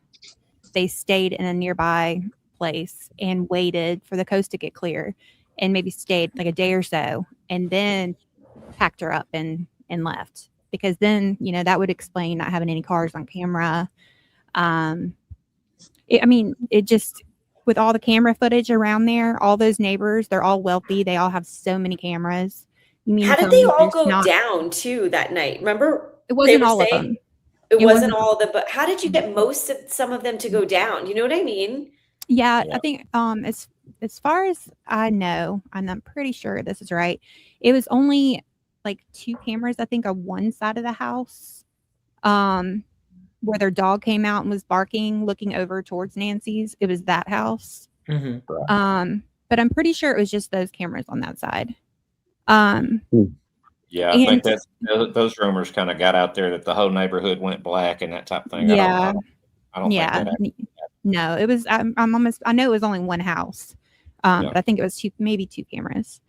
They stayed in a nearby place and waited for the coast to get clear, and maybe stayed like a day or so, and then packed her up and left. Because then, that would explain not having any cars on camera. It just, with all the camera footage around there, all those neighbors, they're all wealthy. They all have so many cameras. How did they all go down too that night? Remember, it wasn't all of them. It wasn't all of them, but how did you get some of them to go down? You know what I mean? Yeah, I think as far as I know, and I'm pretty sure this is right, it was only like 2 cameras, I think, on one side of the house, where their dog came out and was barking, looking over towards Nancy's. It was that house. Mm-hmm. But I'm pretty sure it was just those cameras on that side. Yeah, I think that those rumors kind of got out there that the whole neighborhood went black and that type of thing. Yeah, I don't think that happened. No, it was. I know it was only one house, but I think it was maybe 2 cameras.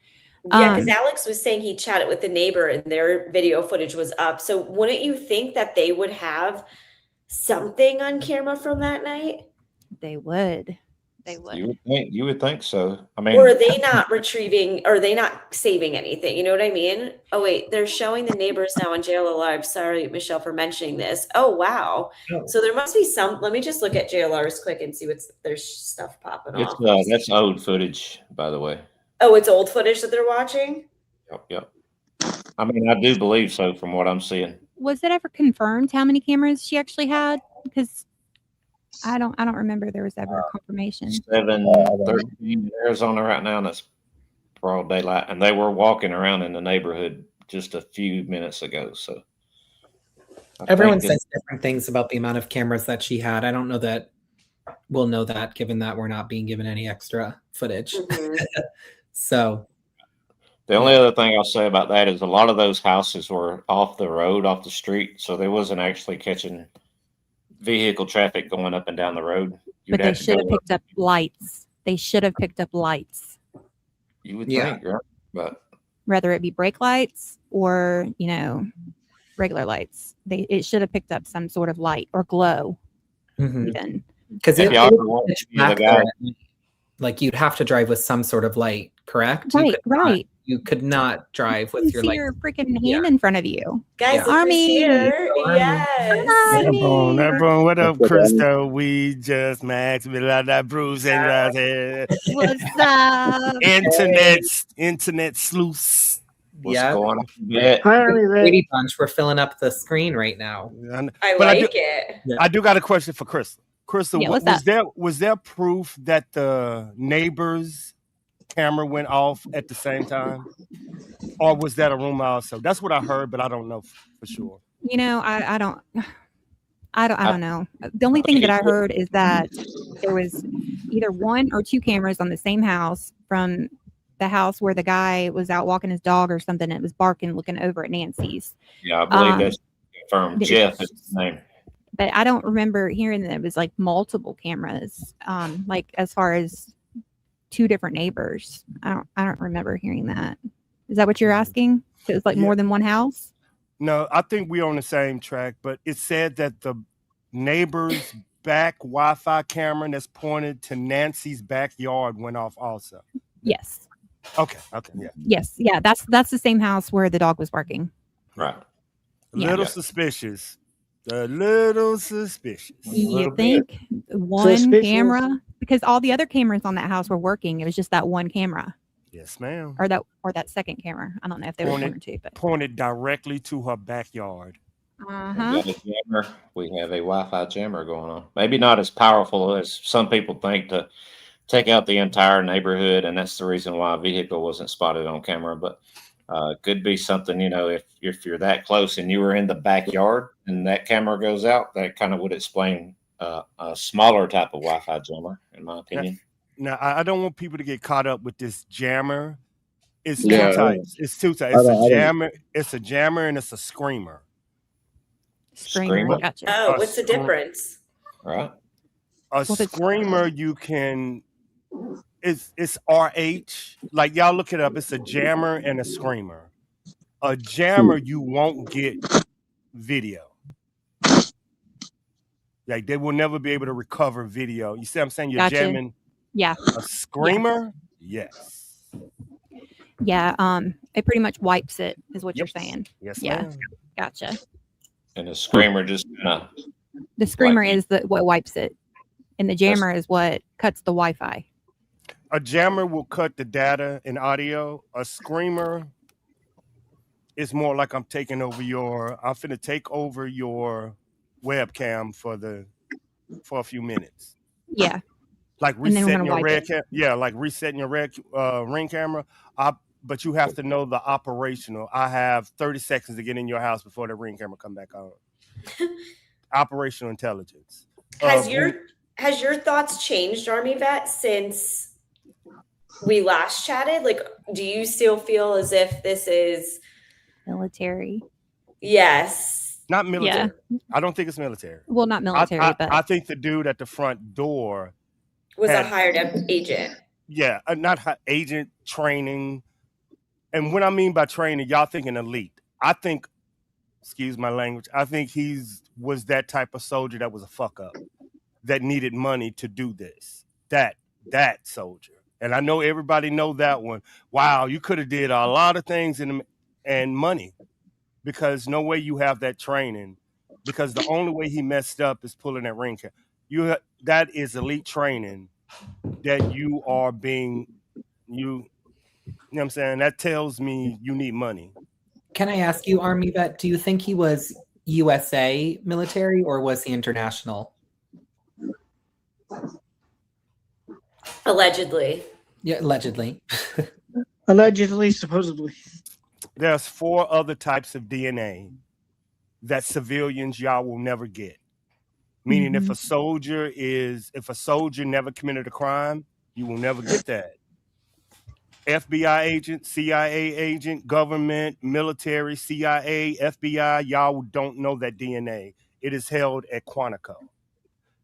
Yeah, because Alex was saying he chatted with the neighbor and their video footage was up. So wouldn't you think that they would have something on camera from that night? They would. They would. You would think so. Or are they not retrieving? Or are they not saving anything? You know what I mean? Oh wait, they're showing the neighbors now on JLR Live. Sorry, Michelle, for mentioning this. Oh wow. So there must be some. Let me just look at JLR's quick and see what's there's stuff popping off. That's old footage, by the way. Oh, it's old footage that they're watching? Yep. I mean, I do believe so from what I'm seeing. Was it ever confirmed how many cameras she actually had? Because I don't remember there was ever a confirmation. 7:13 in Arizona right now, and it's broad daylight, and they were walking around in the neighborhood just a few minutes ago. So everyone says different things about the amount of cameras that she had. I don't know that we'll know that, given that we're not being given any extra footage. So the only other thing I'll say about that is a lot of those houses were off the road, off the street, so they wasn't actually catching vehicle traffic going up and down the road. But they should have picked up lights. They should have picked up lights. You would think, right? But whether it be brake lights or, you know, regular lights, it should have picked up some sort of light or glow. Even because like you'd have to drive with some sort of light, correct? Right. You could not drive with your your freaking hand in front of you. Guys, Army. Yes. Everyone, what up, Crystal? We just Max with that Bruce and right here. What's up? Internet sleuths. What's going on? Brady Bunch, we're filling up the screen right now. I like it. I do got a question for Crystal. Crystal, yeah, was there proof that the neighbor's camera went off at the same time, or was that a rumor also? That's what I heard, but I don't know for sure. You know, I don't know. The only thing that I heard is that there was either one or two cameras on the same house from the house where the guy was out walking his dog or something. It was barking, looking over at Nancy's. Yeah, I believe that's confirmed. Jeff is his name. But I don't remember hearing that it was like multiple cameras, like as far as two different neighbors. I don't remember hearing that. Is that what you're asking? So it was like more than one house? No, I think we're on the same track, but it said that the neighbor's back Wi-Fi camera that's pointed to Nancy's backyard went off also. Yes. Okay, yeah. Yes, yeah, that's the same house where the dog was barking. Right. A little suspicious. A little suspicious. You think one camera? Because all the other cameras on that house were working. It was just that one camera. Yes, ma'am. Or that second camera. I don't know if there was one or two, but pointed directly to her backyard. We have a Wi-Fi jammer going on. Maybe not as powerful as some people think to take out the entire neighborhood, and that's the reason why a vehicle wasn't spotted on camera. But it could be something, you know, if you're that close and you were in the backyard and that camera goes out, that kind of would explain a smaller type of Wi-Fi jammer, in my opinion. Now, I don't want people to get caught up with this jammer. It's two types. It's two types. It's a jammer and it's a screamer. Screamer. Gotcha. Oh, what's the difference? Right. A screamer, you can. It's RH. Like y'all look it up. It's a jammer and a screamer. A jammer, you won't get video. Like they will never be able to recover video. You see what I'm saying? You're jamming. Yeah. A screamer, yes. Yeah. It pretty much wipes it, is what you're saying. Yes, yeah. ma'am. Gotcha. And the screamer just the screamer is what wipes it, and the jammer is what cuts the Wi-Fi. A jammer will cut the data and audio. A screamer is more like I'm finna take over your webcam for a few minutes. Yeah. Like resetting your resetting your Ring camera. But you have to know the operational. I have 30 seconds to get in your house before the Ring camera come back on. Operational intelligence. Has your thoughts changed, Army Vet, since we last chatted? Like, do you still feel as if this is military? Yes. Not military. Yeah. I don't think it's military. Well, not military, but I think the dude at the front door was a hired agent. Yeah, not agent, training. And what I mean by training, y'all thinking elite. I think, excuse my language, I think was that type of soldier that was a fuck up, that needed money to do this. That soldier. And I know everybody know that one. Wow, you could have did a lot of things and money, because no way you have that training, because the only way he messed up is pulling that ring cap. That is elite training that you are being You know what I'm saying? That tells me you need money. Can I ask you, Army Vet, do you think he was USA military or was he international? Allegedly. Yeah, allegedly. Allegedly, supposedly. There's 4 other types of DNA that civilians y'all will never get. Meaning if a soldier never committed a crime, you will never get that. FBI agent, CIA agent, government, military, CIA, FBI, y'all don't know that DNA. It is held at Quantico.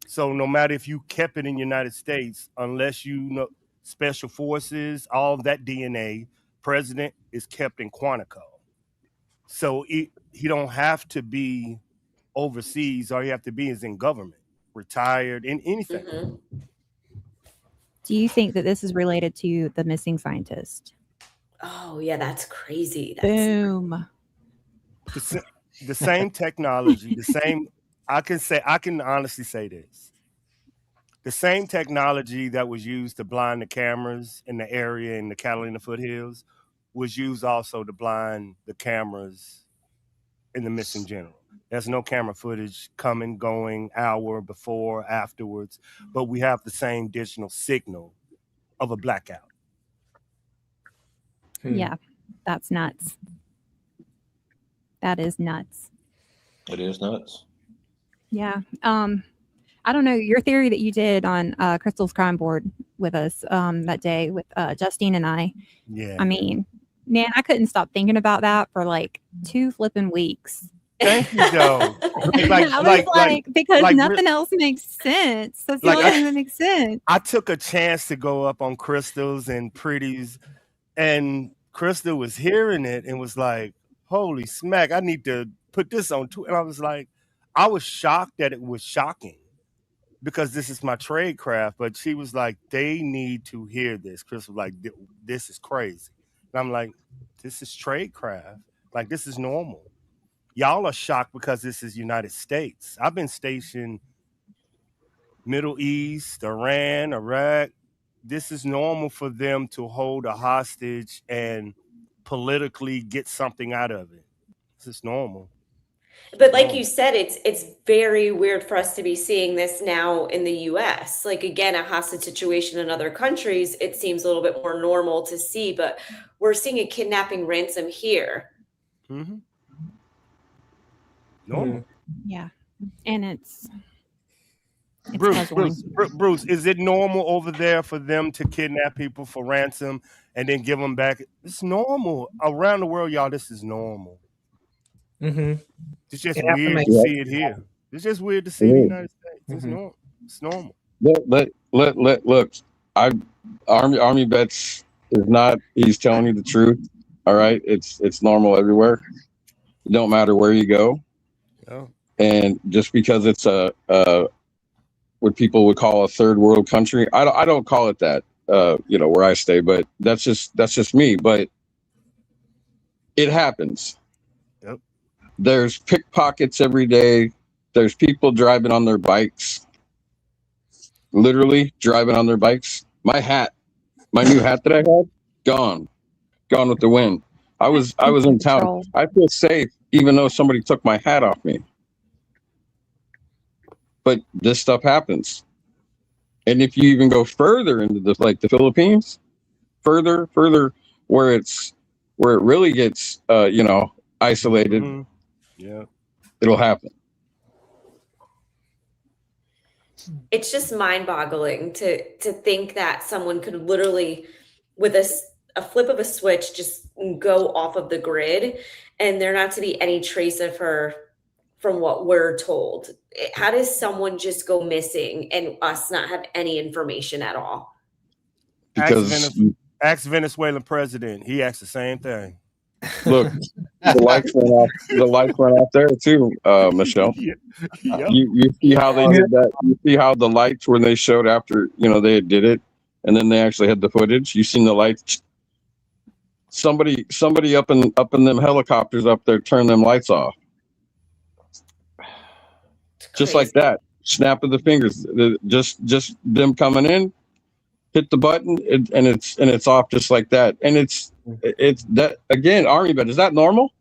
So no matter if you kept it in the United States, unless you know special forces, all of that DNA, president is kept in Quantico. So he don't have to be overseas. All you have to be is in government, retired, in anything. Mm-hmm. Do you think that this is related to the missing scientist? Oh yeah, that's crazy. Boom. The same technology, the same. I can honestly say this. The same technology that was used to blind the cameras in the area in the Catalina foothills was used also to blind the cameras in the missing general. There's no camera footage coming, going, hour before, afterwards, but we have the same digital signal of a blackout. Yeah, that's nuts. That is nuts. It is nuts. Yeah. I don't know, your theory that you did on Crystal's crime board with us that day with Justine and I. Yeah. I mean, man, I couldn't stop thinking about that for like 2 flipping weeks. Thank you, Joe. I was because nothing else makes sense. That's the only thing that makes sense. I took a chance to go up on Crystal's and Pretty's, and Crystal was hearing it and was like, holy smack, I need to put this on Twitter. And I was like, I was shocked that it was shocking because this is my trade craft. But she was like, they need to hear this. Crystal was like, this is crazy. And I'm like, this is trade craft. Like, this is normal. Y'all are shocked because this is United States. I've been stationed Middle East, Iran, Iraq. This is normal for them to hold a hostage and politically get something out of it. This is normal. But like you said, it's very weird for us to be seeing this now in the US. Like, again, a hostage situation in other countries, it seems a little bit more normal to see, but we're seeing a kidnapping ransom here. Mm-hmm. Normal. Yeah. And it's Bruce, is it normal over there for them to kidnap people for ransom and then give them back? It's normal. Around the world, y'all, this is normal. Mm-hmm. It's just weird to see it here. It's just weird to see it in the United States. It's normal. It's normal. Look, Army Vets is not, he's telling you the truth. All right. It's normal everywhere. It don't matter where you go. Oh. And just because it's what people would call a third world country, I don't call it that, where I stay, but that's just me. But it happens. Yep. There's pickpockets every day. There's people driving on their bikes, literally driving on their bikes. My new hat that I had, gone with the wind. I was in town. I feel safe even though somebody took my hat off me. But this stuff happens. And if you even go further into the Philippines, further where it really gets isolated, yeah, it'll happen. It's just mind-boggling to think that someone could literally, with a flip of a switch, just go off of the grid and there not to be any trace of her from what we're told. How does someone just go missing and us not have any information at all? Ask Venezuelan president. He asked the same thing. Look, the lights went out there too, Michelle. Yep. You see how they did that? You see how the lights, when they showed after they did it, and then they actually had the footage. You seen the lights? Somebody up in them helicopters up there turned them lights off. Just like that, snap of the fingers. Just them coming in, hit the button, and it's off just like that. And it's It's that again, Army, but is that normal?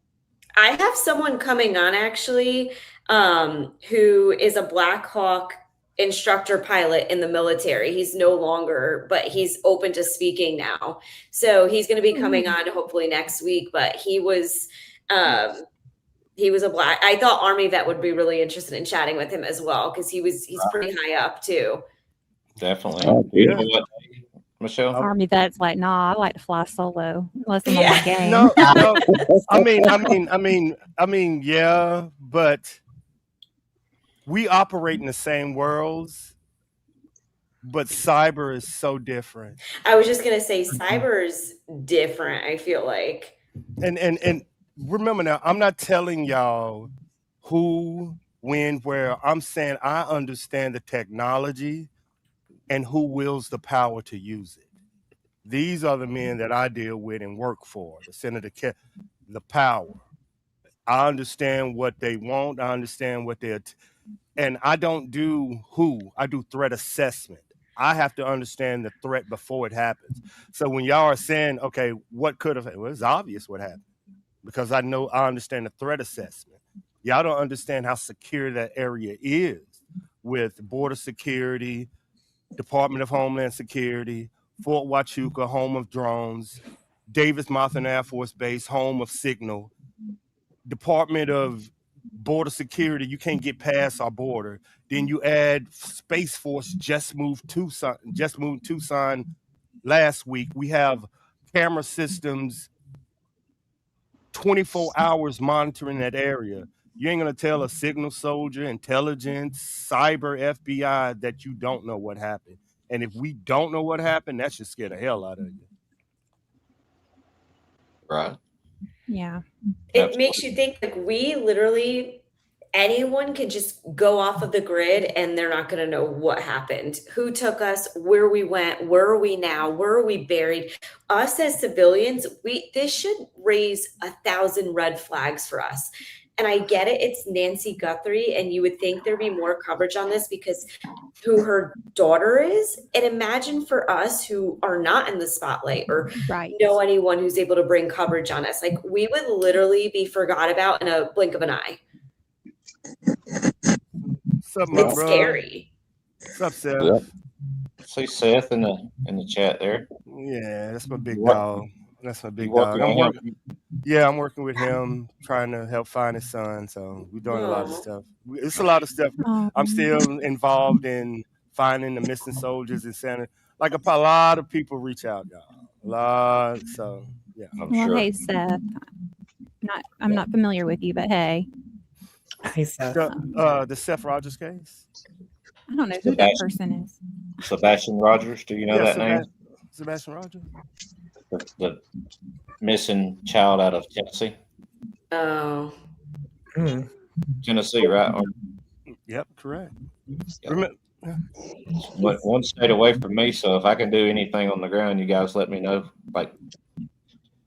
I have someone coming on actually who is a Black Hawk instructor pilot in the military. He's no longer, but he's open to speaking now. So he's going to be coming on hopefully next week. But he was a Black. I thought Army vet would be really interested in chatting with him as well because he's pretty high up too. Definitely. Yeah. Michelle? Army vet's like, nah, I like to fly solo unless I'm on my game. No, I mean, yeah, but we operate in the same worlds, but cyber is so different. I was just gonna say cyber is different, I feel like. And remember now, I'm not telling y'all who, when, where. I'm saying I understand the technology and who wills the power to use it. These are the men that I deal with and work for, the Senator, the power. I understand what they want. I understand what they're, and I don't do who, I do threat assessment. I have to understand the threat before it happens. So when y'all are saying, okay, what could have, well, it's obvious what happened because I understand the threat assessment. Y'all don't understand how secure that area is with border security, Department of Homeland Security, Fort Huachuca, home of drones, Davis-Monthan Air Force Base, home of Signal, Department of Border Security, you can't get past our border. Then you add Space Force just moved Tucson last week. We have camera systems 24 hours monitoring that area. You ain't gonna tell a signal soldier, intelligence, cyber, FBI that you don't know what happened. And if we don't know what happened, that should scare the hell out of you. Right. Yeah. It makes you think like we literally, anyone can just go off of the grid and they're not going to know what happened, who took us, where we went, where are we now, where are we buried. Us as civilians, this should raise 1,000 red flags for us. And I get it, it's Nancy Guthrie, and you would think there'd be more coverage on this because who her daughter is. And imagine for us who are not in the spotlight or know anyone who's able to bring coverage on us. Like we would literally be forgot about in a blink of an eye. It's scary. What's up, Seth? Yep. See Seth in the chat there. Yeah, that's my big dog. That's my big dog. I'm working with him, trying to help find his son. So we're doing a lot of stuff. It's a lot of stuff. I'm still involved in finding the missing soldiers in Santa. Like a lot of people reach out, y'all. A lot. So yeah. Hey Seth. I'm not familiar with you, but hey. Hey Seth. The Seth Rogers case. I don't know who that person is. Sebastian Rogers. Do you know that name? Sebastian Rogers. The missing child out of Tennessee. Oh. Tennessee, right? Yep, correct. Yep. But one state away from me, so if I can do anything on the ground, you guys let me know. Like,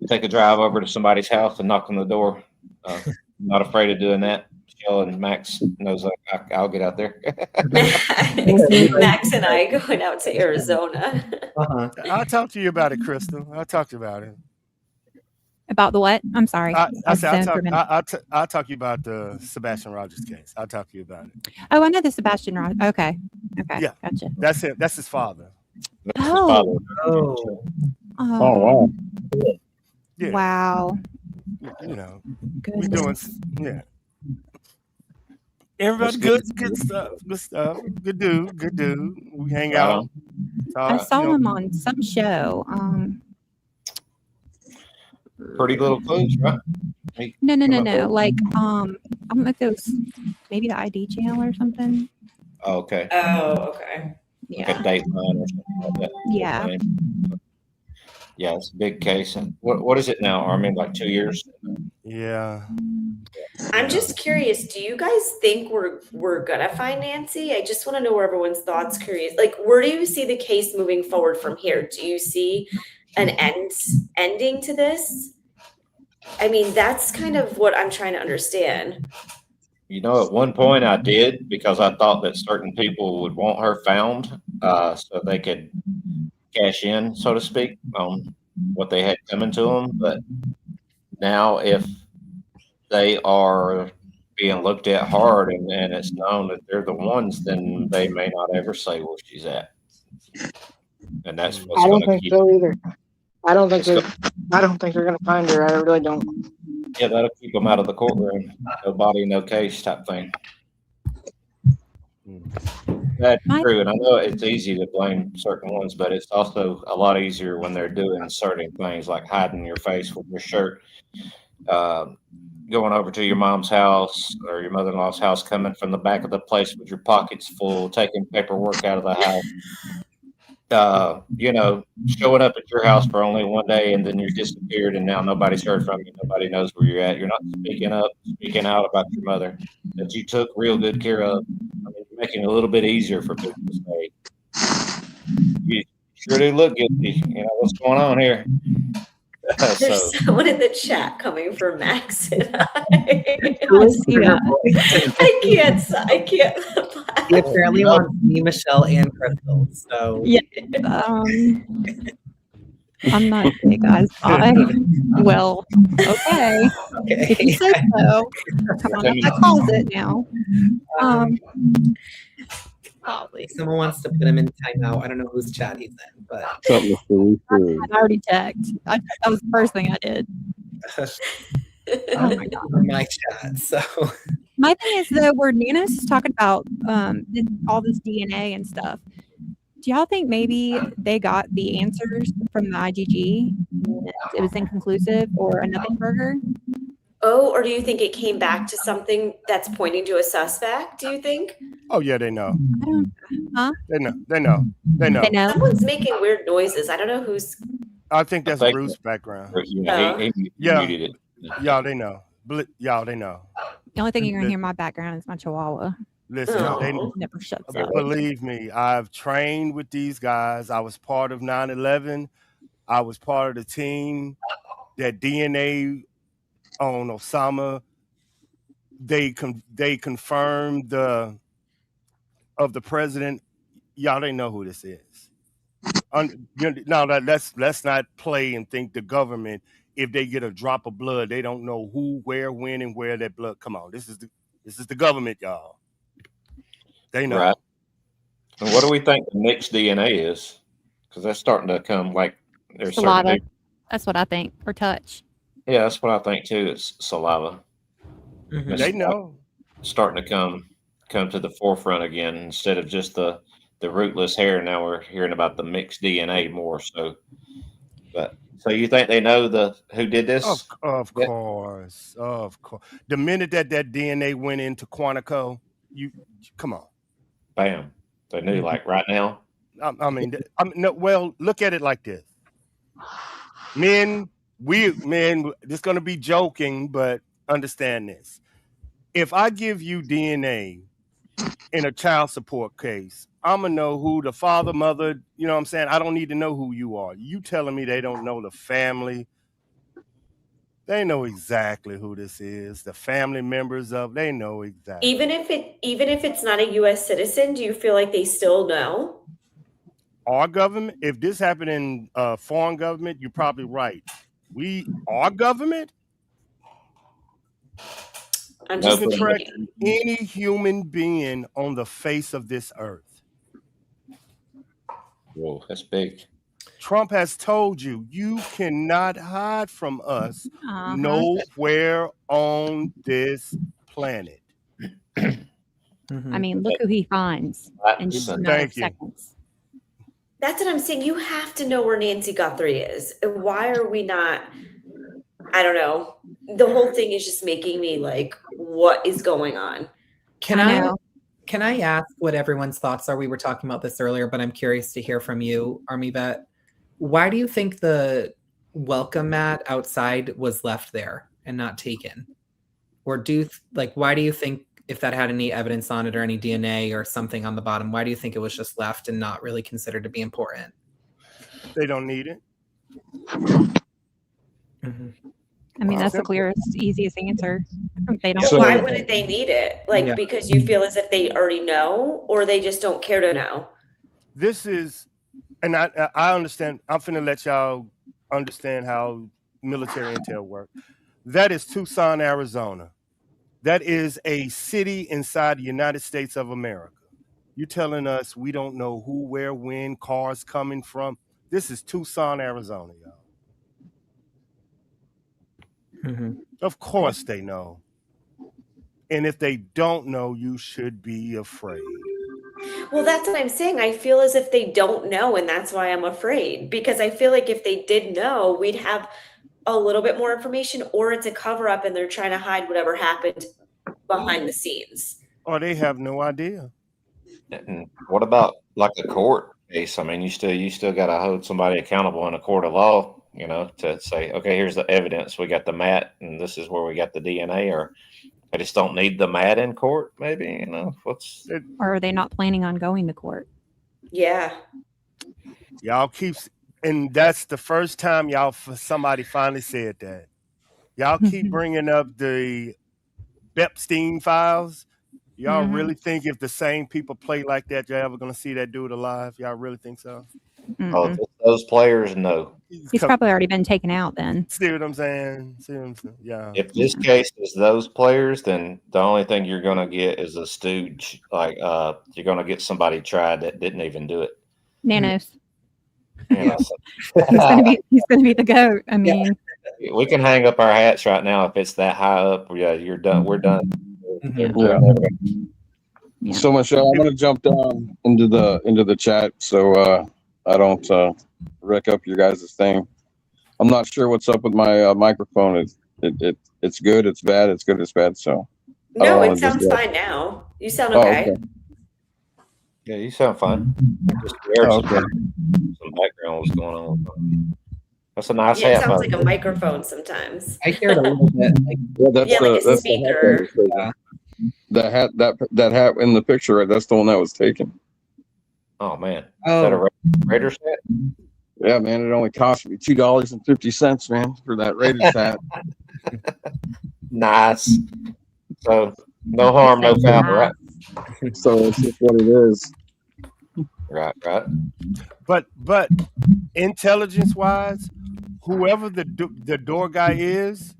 take a drive over to somebody's house and knock on the door. I'm not afraid of doing that. Michelle and Max knows I'll get out there. Max and I going out to Arizona. I'll talk to you about it, Crystal. I'll talk to you about it. About the what? I'm sorry. I'll talk to you about the Sebastian Rogers case. I'll talk to you about it. Oh, I know the Sebastian Rogers. Okay. Yeah, gotcha. That's him. That's his father. Oh. Wow. Yeah. Wow. You know, Goodness. we doing everybody good stuff. Good dude. We hang out. I saw him on some show. Pretty Little Clues, right? No. Like, I don't know if it was maybe the ID channel or something. Oh, okay. Yeah. Like a Dateline or something like that. Yeah. Yeah, it's a big case. And what is it now, Armin? Like 2 years? Yeah. I'm just curious, do you guys think we're gonna find Nancy? I just want to know where everyone's thoughts. Curious, like where do you see the case moving forward from here? Do you see an ending to this? I mean, that's kind of what I'm trying to understand. You know, at one point I did because I thought that certain people would want her found so they could cash in, so to speak, on what they had coming to them. But now, if they are being looked at hard and it's known that they're the ones, then they may not ever say where she's at. And that's what's I don't going to think keep. so either. I don't think It's I don't think they're going to find her. I really don't. Yeah, that'll keep them out of the courtroom. No body, no case type thing. That's true, and I know it's easy to blame certain ones, but it's also a lot easier when they're doing certain things like hiding your face with your shirt, going over to your mom's house or your mother-in-law's house, coming from the back of the place with your pockets full, taking paperwork out of the house. Showing up at your house for only one day and then you're disappeared and now nobody's heard from you. Nobody knows where you're at. You're not speaking out about your mother that you took real good care of. I mean, you're making it a little bit easier for people to say, you sure do look guilty. What's going on here? There's someone in the chat coming for Max and I. I can't. He apparently wants me, Michelle, and Crystal. So yeah, I'm not gay, guys. Well, okay. If you say so, come on out my closet now. Someone wants to put him in timeout. I don't know whose chat he's in, but I already checked. That was the first thing I did. Oh my God, my chat. So my thing is though, where Nanos is talking about all this DNA and stuff. Do y'all think maybe they got the answers from the IGG? It was inconclusive or a nothing burger? Oh, or do you think it came back to something that's pointing to a suspect? Do you think? Oh yeah, they know. Huh? They know. Someone's making weird noises. I don't know who's. I think that's Bruce's background. Yeah, he muted it. Y'all, they know. Y'all, they know. The only thing you're gonna hear in my background is my chihuahua. Listen, they never shuts up. Believe me, I've trained with these guys. I was part of 9/11. I was part of the team that DNA on Osama. They confirmed of the president. Y'all, they know who this is. Now let's not play and think the government. If they get a drop of blood, they don't know who, where, when, and where that blood. Come on, this is the government, y'all. They know. Right. And what do we think the mixed DNA is? Because that's starting to come like there's saliva. That's what I think. Or touch. Yeah, that's what I think too. It's saliva. Mm-hmm. They know. Starting to come to the forefront again instead of just the rootless hair. Now we're hearing about the mixed DNA more. So you think they know who did this? Of course. The minute that DNA went into Quantico, you come on. Bam. They knew like right now. Well, look at it like this. Men, this is going to be joking, but understand this. If I give you DNA in a child support case, I'm going to know who the father, mother, you know what I'm saying? I don't need to know who you are. You telling me they don't know the family. They know exactly who this is. The family members they know exactly. Even if it's not a U.S. citizen, do you feel like they still know? Our government, if this happened in foreign government, you're probably right. Our government, I'm just just track any human being on the face of this earth. Whoa, that's big. Trump has told you cannot hide from us nowhere on this planet. I mean, look who he finds in just a matter of seconds. That's what I'm saying. You have to know where Nancy Guthrie is. Why are we not? I don't know. The whole thing is just making me like, what is going on? Can I ask what everyone's thoughts are? We were talking about this earlier, but I'm curious to hear from you, Army Vet. Why do you think the welcome mat outside was left there and not taken? Or why do you think, if that had any evidence on it or any DNA or something on the bottom, why do you think it was just left and not really considered to be important? They don't need it. Mm-hmm. I mean, that's the clearest, easiest answer. They don't. Why wouldn't they need it? Because you feel as if they already know, or they just don't care to know? This is, and I understand. I'm finna let y'all understand how military intel works. That is Tucson, Arizona. That is a city inside the United States of America. You telling us we don't know who, where, when, cars coming from? This is Tucson, Arizona, y'all. Mm-hmm. Of course they know. And if they don't know, you should be afraid. Well, that's what I'm saying. I feel as if they don't know, and that's why I'm afraid. Because I feel like if they did know, we'd have a little bit more information, or it's a cover up and they're trying to hide whatever happened behind the scenes. Or they have no idea. And what about like a court case? I mean, you still got to hold somebody accountable in a court of law, you know, to say, okay, here's the evidence. We got the mat, and this is where we got the DNA. Or I just don't need the mat in court. Maybe, you know, Or are they not planning on going to court? Yeah. Y'all keep, and that's the first time somebody finally said that. Y'all keep bringing up the Epstein files. Y'all really think if the same people play like that, you're ever going to see that dude alive? Y'all really think so? Oh, those players, no. He's probably already been taken out then. See what I'm saying? Yeah. If this case is those players, then the only thing you're going to get is a stooge. Like you're going to get somebody tried that didn't even do it. Nanos. You know, so. he's gonna be the GOAT. I mean, we can hang up our hats right now if it's that high up. Yeah, you're done. We're done. Yeah. So Michelle, I'm gonna jump down into the chat so I don't wreck up your guys' thing. I'm not sure what's up with my microphone. It's good, it's bad, it's good, it's bad. So no, it sounds fine now. You sound okay. Okay. Yeah, you sound fine. Just some background was going on. That's a nice hat. It sounds like a microphone sometimes. I hear it a little bit. Like a speaker. That hat in the picture, right? That's the one that was taken. Oh man. Is that a Raiders hat? Yeah, man. It only cost me $2.50, man, for that Raiders hat. Nice. So no harm, no foul, right? So it's just what it is. Right. But intelligence wise, whoever the door guy is,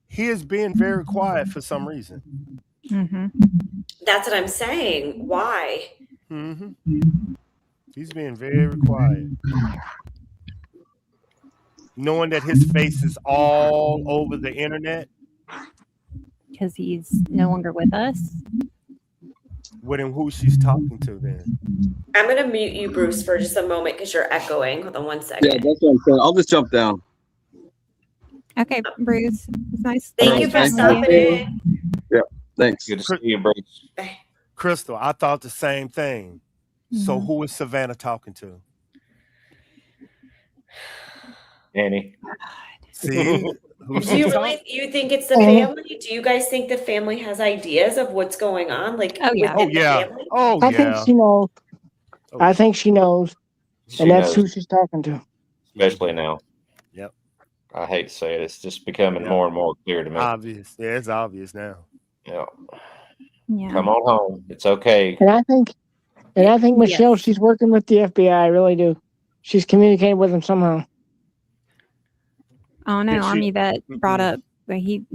he is being very quiet for some reason. That's what I'm saying. Why? He's being very quiet. Knowing that his face is all over the internet. Because he's no longer with us. With him, who she's talking to then? I'm going to mute you, Bruce, for just a moment because you're echoing. Hold on 1 second. Yeah, that's what I'm saying. I'll just jump down. Okay, Bruce. It's nice. Thank you for stopping in. Yeah, thanks. Good to see you, Bruce. Crystal, I thought the same thing. So who is Savannah talking to? Annie. See? Do you think it's the family? Do you guys think the family has ideas of what's going on? Like, oh yeah. I think she knows. I think she knows. And that's who she's talking to. Especially now. Yep. I hate to say it. It's just becoming more and more clear to me. Obvious. Yeah, it's obvious now. Yeah. Yeah. Come on home. It's okay. And I think Michelle, she's working with the FBI. I really do. She's communicating with them somehow. Oh, no, Army vet brought up that he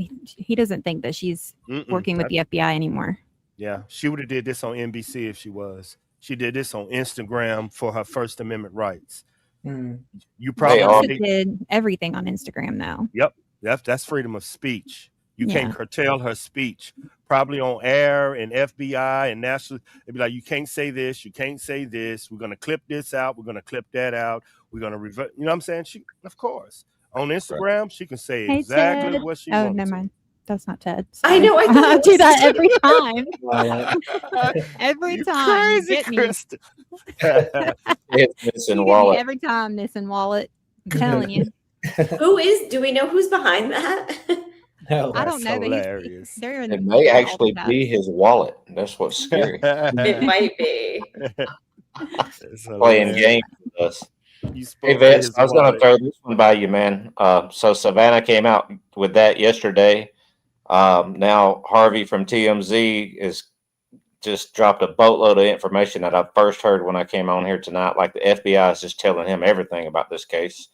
doesn't think that she's working with the FBI anymore. Yeah, she would have did this on NBC if she was. She did this on Instagram for her First Amendment rights. You probably did everything on Instagram now. Yep, that's freedom of speech. You can't curtail her speech. Probably on air and FBI and national. They'd be like, you can't say this. You can't say this. We're gonna clip this out. We're gonna clip that out. We're gonna revert. You know what I'm saying? She, of course. On Instagram, she can say exactly what she wants. Oh, never mind. That's not Ted. I know. I do that every time. Every time. Crazy, Krista. It's missing wallet. Every time, missing wallet. I'm telling you. Do we know who's behind that? No, I don't know. Hilarious. It may actually be his wallet. That's what's scary. It might be. Playing games with us. Hey, Vince, I was going to throw this one by you, man. So Savannah came out with that yesterday. Now Harvey from TMZ is just dropped a boatload of information that I first heard when I came on here tonight. Like the FBI is just telling him everything about this case.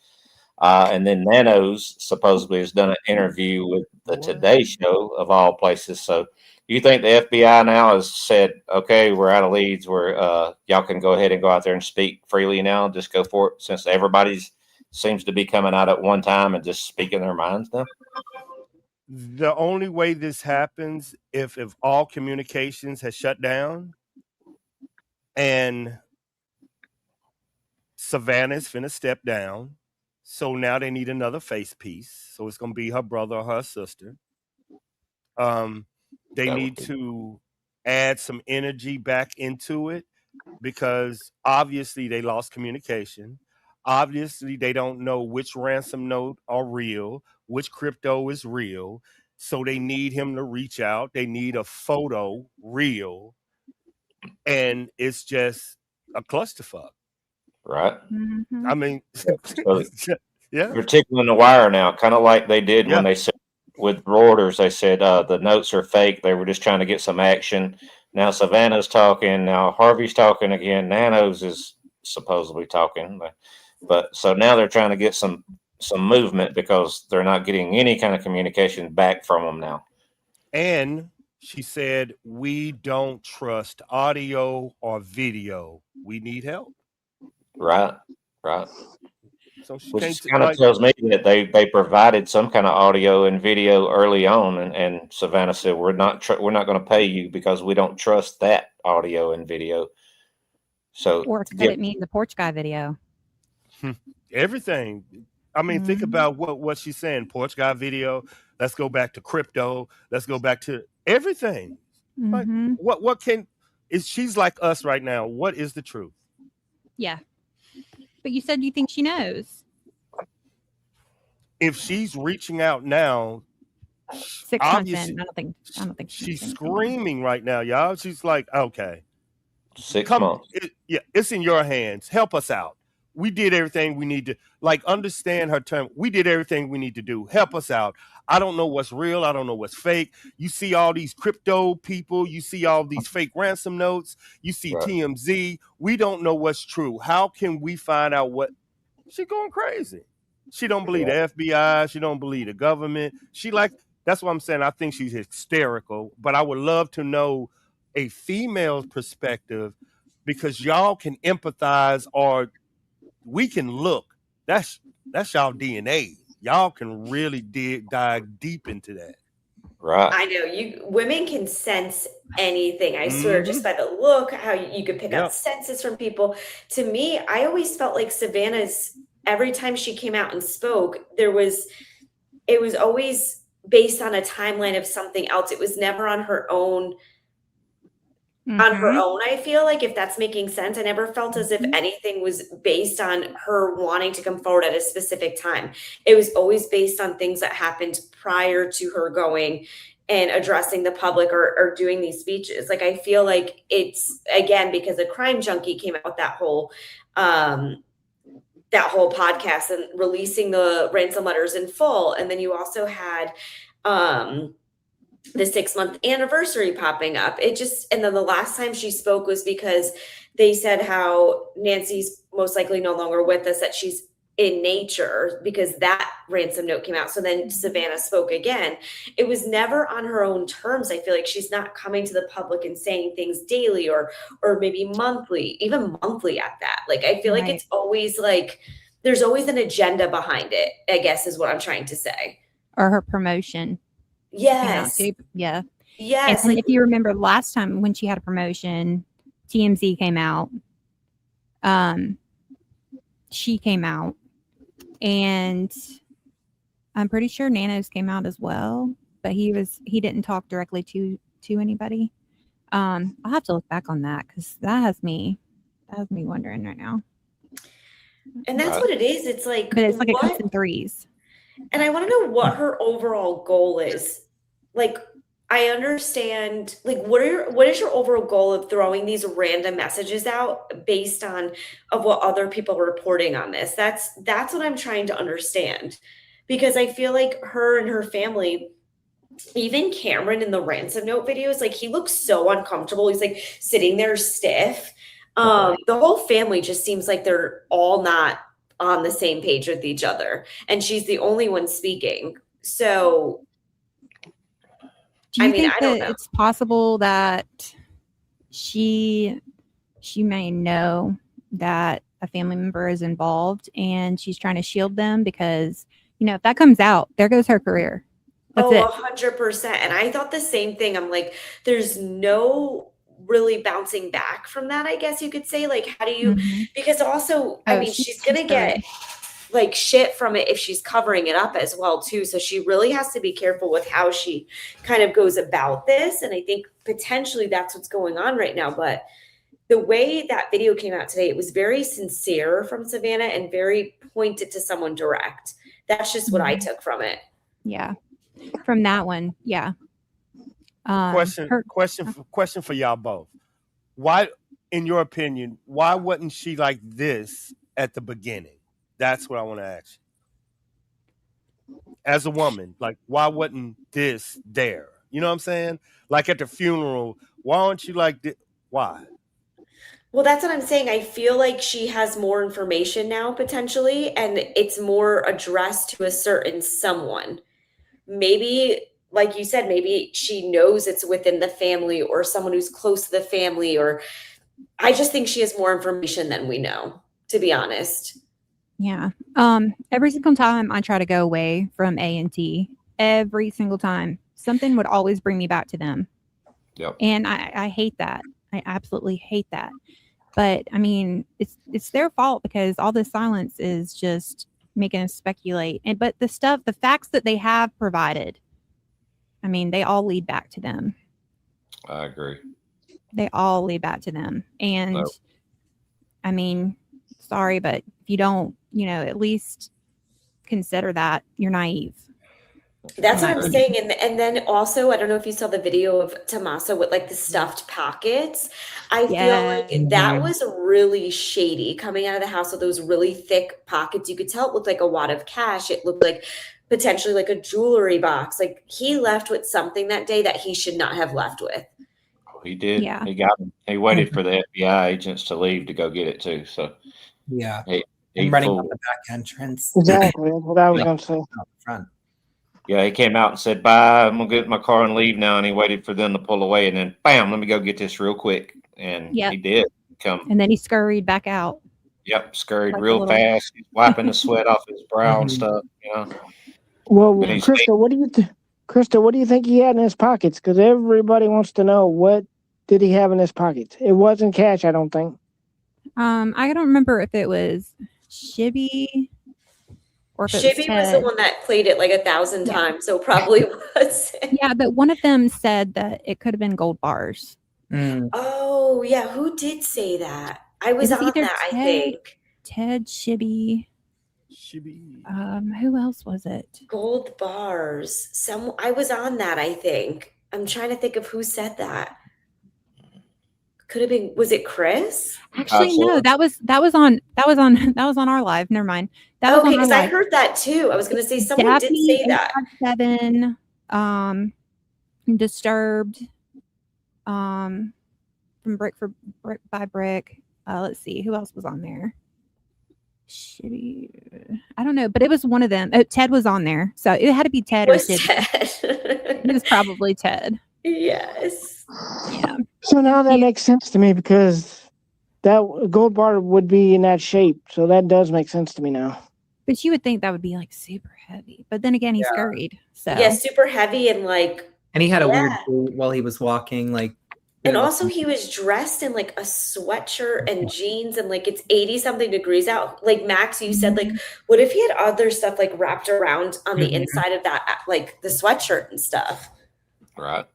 And then Nanos supposedly has done an interview with the Today Show of all places. So you think the FBI now has said, okay, we're out of leads, y'all can go ahead and go out there and speak freely now, just go for it, since everybody's seems to be coming out at one time and just speaking their minds now? The only way this happens if all communications has shut down and Savannah's finna step down. So now they need another face piece. So it's gonna be her brother or her sister. They need to add some energy back into it because obviously they lost communication. Obviously, they don't know which ransom note are real, which crypto is real. So they need him to reach out. They need a photo real. And it's just a clusterfuck. Right. I mean, yeah. They're tickling the wire now, kind of like they did when they said with Reuters, they said the notes are fake. They were just trying to get some action. Now Savannah's talking. Now Harvey's talking again. Nanos is supposedly talking. But so now they're trying to get some movement because they're not getting any kind of communication back from them now. And she said, we don't trust audio or video. We need help. Right. So she Which kind of tells me that they provided some kind of audio and video early on, and Savannah said we're not going to pay you because we don't trust that audio and video. So, or could it mean the porch guy video? Everything. I mean, think about what she's saying. Porch guy video. Let's go back to crypto. Let's go back to everything. Like what can is she's like us right now? What is the truth? Yeah. But you said you think she knows. If she's reaching out now, 6 months in, I don't think she's screaming right now, y'all. She's like, okay, 6 months. It's in your hands. Help us out. We did everything we need to. Like, understand her term. We did everything we need to do. Help us out. I don't know what's real. I don't know what's fake. You see all these crypto people. You see all these fake ransom notes. You see TMZ. We don't know what's true. How can we find out what? She's going crazy. She don't believe the FBI. She don't believe the government. That's what I'm saying. I think she's hysterical. But I would love to know a female's perspective because y'all can empathize or we can look. That's y'all DNA. Y'all can really dive deep into that. Right. I know women can sense anything. I swear, just by the look, how you could pick out senses from people. To me, I always felt like Savannah's, every time she came out and spoke, it was always based on a timeline of something else. It was never on her own. I feel like, if that's making sense. I never felt as if anything was based on her wanting to come forward at a specific time. It was always based on things that happened prior to her going and addressing the public or doing these speeches. Like, I feel like it's, again, because a Crime Junkie came out with that whole podcast and releasing the ransom letters in full. And then you also had the 6-month anniversary popping up. And then the last time she spoke was because they said how Nancy's most likely no longer with us, that she's in nature, because that ransom note came out. So then Savannah spoke again. It was never on her own terms. I feel like she's not coming to the public and saying things daily or maybe monthly, even monthly at that. Like, I feel like it's always like, there's always an agenda behind it, I guess is what I'm trying to say. Or her promotion. Yes. Yeah. Yes. And if you remember last time when she had a promotion, TMZ came out. She came out, and I'm pretty sure Nanos came out as well, but he didn't talk directly to anybody. I'll have to look back on that because that has me wondering right now. And that's what it is. It's like, but it's like it comes in threes. And I want to know what her overall goal is. Like, I understand, like, what is your overall goal of throwing these random messages out based on of what other people are reporting on this? That's what I'm trying to understand, because I feel like her and her family, even Cameron in the ransom note videos, like, he looks so uncomfortable. He's like sitting there stiff. The whole family just seems like they're all not on the same page with each other, and she's the only one speaking. So Do you I mean, think I don't that know. it's possible that she may know that a family member is involved and she's trying to shield them? Because, you know, if that comes out, there goes her career. That's it. 100%. And I thought the same thing. I'm like, there's no really bouncing back from that, I guess you could say. Like, how do you, because also, I mean, she's going to get like shit from it if she's covering it up as well too. So she really has to be careful with how she kind of goes about this. And I think potentially that's what's going on right now. But the way that video came out today, it was very sincere from Savannah and very pointed to someone direct. That's just what I took from it. Yeah. From that one. Yeah. Question for y'all both. Why, in your opinion, why wasn't she like this at the beginning? That's what I want to ask you. As a woman, like, why wasn't this there? You know what I'm saying? Like at the funeral, why aren't you like this? Why? Well, that's what I'm saying. I feel like she has more information now potentially, and it's more addressed to a certain someone. Maybe, like you said, maybe she knows it's within the family or someone who's close to the family, or I just think she has more information than we know, to be honest. Yeah. Every single time I try to go away from A&T, every single time, something would always bring me back to them. Yep. And I hate that. I absolutely hate that. But I mean, it's their fault because all this silence is just making us speculate. But the facts that they have provided, I mean, they all lead back to them. I agree. They all lead back to them. And I mean, sorry, but if you don't, you know, at least consider that, you're naive. That's what I'm saying. And then also, I don't know if you saw the video of Tommaso with like the stuffed pockets. I feel like that was really shady coming out of the house with those really thick pockets. You could tell it looked like a wad of cash. It looked like potentially like a jewelry box. Like he left with something that day that he should not have left with. He did. Yeah. He got him. He waited for the FBI agents to leave to go get it too. So yeah, he running fooled. out the back entrance. Exactly. That's what I was going to say. Front. Yeah, he came out and said, "Bye, I'm gonna get in my car and leave now." And he waited for them to pull away, and then bam, let me go get this real quick. And he did come. And then he scurried back out. Yep, scurried Like real fast. He's wiping the sweat off his brow and stuff. You know. Well, But he's Krista, what do you think he had in his pockets? Because everybody wants to know, what did he have in his pockets? It wasn't cash, I don't think. I don't remember if it was Shibby or if Shibby was the one that played it like 1,000 times, so probably was. Yeah, but one of them said that it could have been gold bars. Oh, yeah. Who did say that? I was on that, I think. Ted, Shibby. Who else was it? Gold bars. I was on that, I think. I'm trying to think of who said that. Could have been, was it Chris? Actually, no, that was on our live. Never mind. That was okay, because I heard that too. I was gonna say someone did say that. 7, Disturbed, from Brick by Brick. Let's see, who else was on there? Shitty. I don't know, but it was one of them. Ted was on there, so it had to be Ted or Sid. It was probably Ted. Yes. Yeah. So now that makes sense to me because that gold bar would be in that shape. So that does make sense to me now. But you would think that would be like super heavy. But then again, he scurried. So yeah, super heavy and like. And he had a weird boot while he was walking, like. And also he was dressed in like a sweatshirt and jeans and like it's 80-something degrees out. Like Max, you said, like, what if he had other stuff like wrapped around on the inside of that, like the sweatshirt and stuff? Right.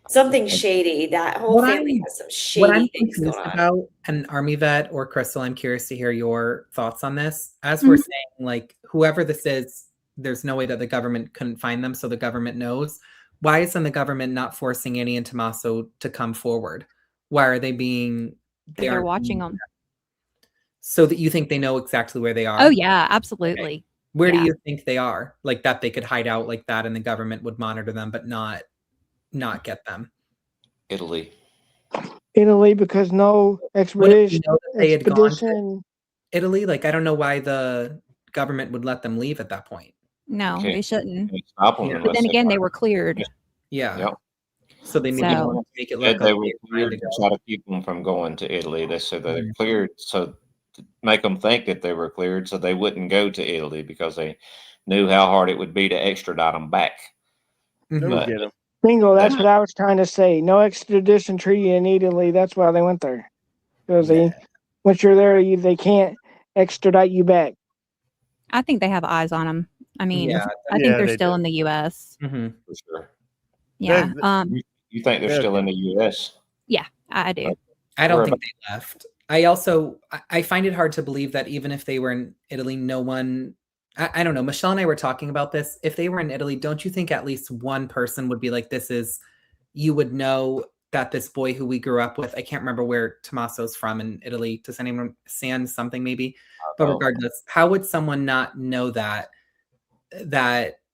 Something shady. That whole family has some shady things going on. About an Army vet or Crystal, I'm curious to hear your thoughts on this. As we're saying, like, whoever this is, there's no way that the government couldn't find them, so the government knows. Why isn't the government not forcing Annie and Tommaso to come forward? Why are they being... They're watching them. So that you think they know exactly where they are? Oh, yeah, absolutely. Okay. Where do you think they are? Like that they could hide out like that and the government would monitor them, but not get them? Italy, because no expedition. They had gone to Italy? Like, I don't know why the government would let them leave at that point. No, Okay. they shouldn't. Stop them Yeah. But then again, they were cleared. Yeah. Yep. So they maybe So- want to make it Said look they like were they were cleared trying to to try go. to keep them from going to Italy. They said that Mhm. they're cleared so to make them think that they were cleared so they wouldn't go to Italy because they knew how hard it would be to extradite them back. Mhm. Let me But get him. Bingo, that's what I was trying to say. No extradition treaty in Italy. That's why they went there. Because Yeah. once you're there, they can't extradite you back. I think they have eyes on them. I mean, Yeah. I think Yeah, they're they still do. in the U.S. Mhm. for sure. Yeah. You think they're They're- still in the U.S.? Yeah, I do. I don't Where think they left. I find it hard to believe that even if they were in Italy, no one, I don't know. Michelle and I were talking about this. If they were in Italy, don't you think at least one person would be like, you would know that this boy who we grew up with, I can't remember where Tommaso's from in Italy. Does anyone, San something maybe? But regardless, how would someone not know that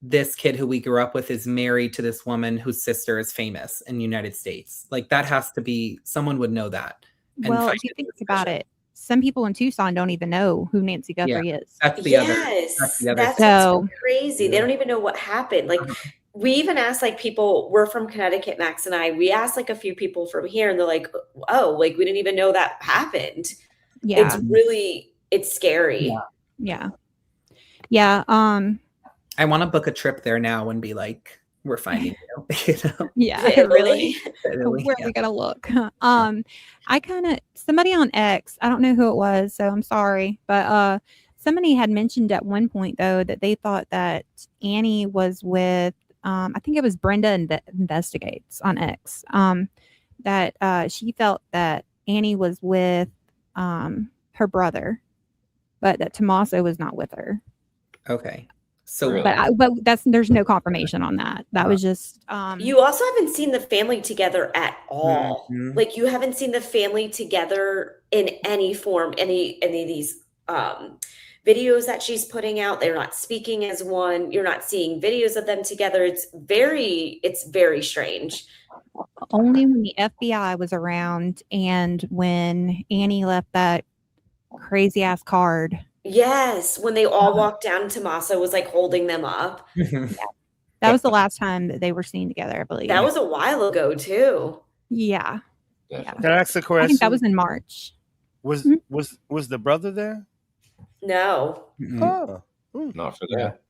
this kid who we grew up with is married to this woman whose sister is famous in the United States? Like, that has to be, someone would know that. And Well, find if you it think about it, some people in Tucson don't even know who Nancy Guthrie is. That's the Yes, other that's thing. what's crazy. They don't even know what happened. Like, we even asked like people, we're from Connecticut, Max and I, we asked like a few people from here and they're like, oh, like we didn't even know that happened. Yeah. It's scary. Yeah. Yeah. I want to book a trip there now and be like, we're finding you. You know? Yeah, To really. Italy, Where are we gonna look? I kind of somebody on X, I don't know who it was, so I'm sorry, but somebody had mentioned at one point though that they thought that Annie was with I think it was Brenda Investigates on X. That she felt that Annie was with her brother, but that Tommaso was not with her. Okay. So, Really? But there's no confirmation on that. That was just You also haven't seen the family together at all. Mhm. Like you haven't seen the family together in any form, any of these videos that she's putting out. They're not speaking as one. You're not seeing videos of them together. It's very strange. only when the FBI was around and when Annie left that crazy ass card. Yes, when they all walked down and Tommaso was like holding them up. That was the last time that they were seen together, I believe. That was a while ago too. Yeah. Can I ask a question? I think that was in March. Was the brother there? No. Oh. Not for that.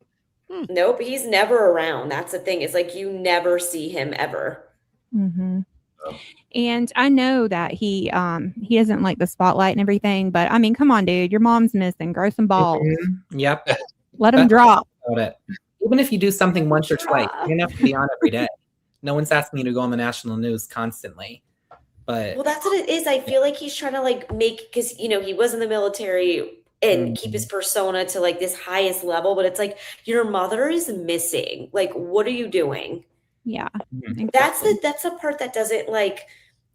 Nope, he's never around. That's the thing. It's like you never see him ever. Mm-hmm. And I know that he doesn't like the spotlight and everything, but I mean, come on, dude, your mom's missing. Grow some balls. Yep. Let him drop. About it. Even if you do something once or twice, you don't have to be on every day. No one's asking you to go on the national news constantly. But Well, that's what it is. I feel like he's trying to like make, because he was in the military and keep his persona to like this highest level, but it's like your mother is missing. Like, what are you doing? Yeah. That's the part that doesn't like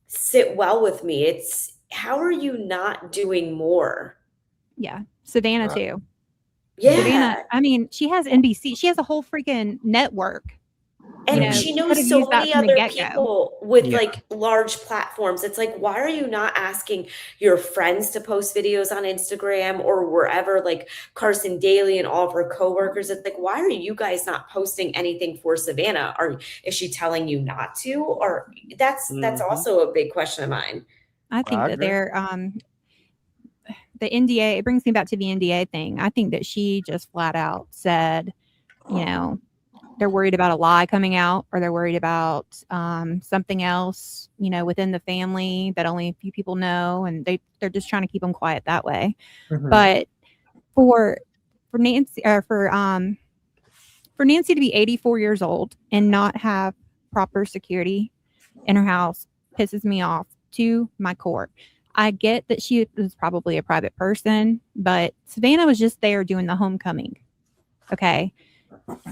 sit well with me. It's how are you not doing more? Yeah. Savannah too. Yeah. Savannah, I mean, she has NBC. She has a whole freaking network. And she knows so many other people with like large platforms. It's like, why are you not asking your friends to post videos on Instagram or wherever, like Carson Daly and all of her coworkers? It's like, why are you guys not posting anything for Savannah? Is she telling you not to? Or that's also a big question of mine. I think that they're the NDA, it brings me back to the NDA thing. I think that she just flat out said, they're worried about a lie coming out, or they're worried about something else, within the family that only a few people know, and they're just trying to keep them quiet that way. Mhm. But for Nancy, or for Nancy to be 84 years old and not have proper security in her house pisses me off to my core. I get that she was probably a private person, but Savannah was just there doing the homecoming. Okay.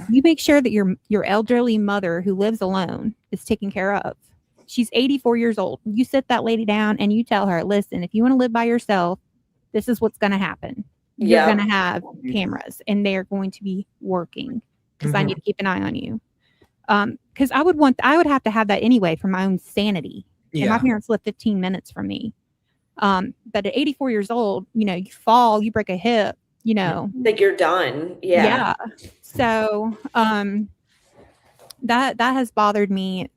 You make sure that your elderly mother who lives alone is taken care of. She's 84 years old. You sit that lady down and you tell her, listen, if you want to live by yourself, this is what's going to happen. You're going to have cameras and they're going to be working because I need to keep an eye on you. Because I would have to have that anyway for my own sanity. And my parents live 15 minutes from me. But at 84 years old, you fall, you break a hip, like you're done. Yeah. So that has bothered me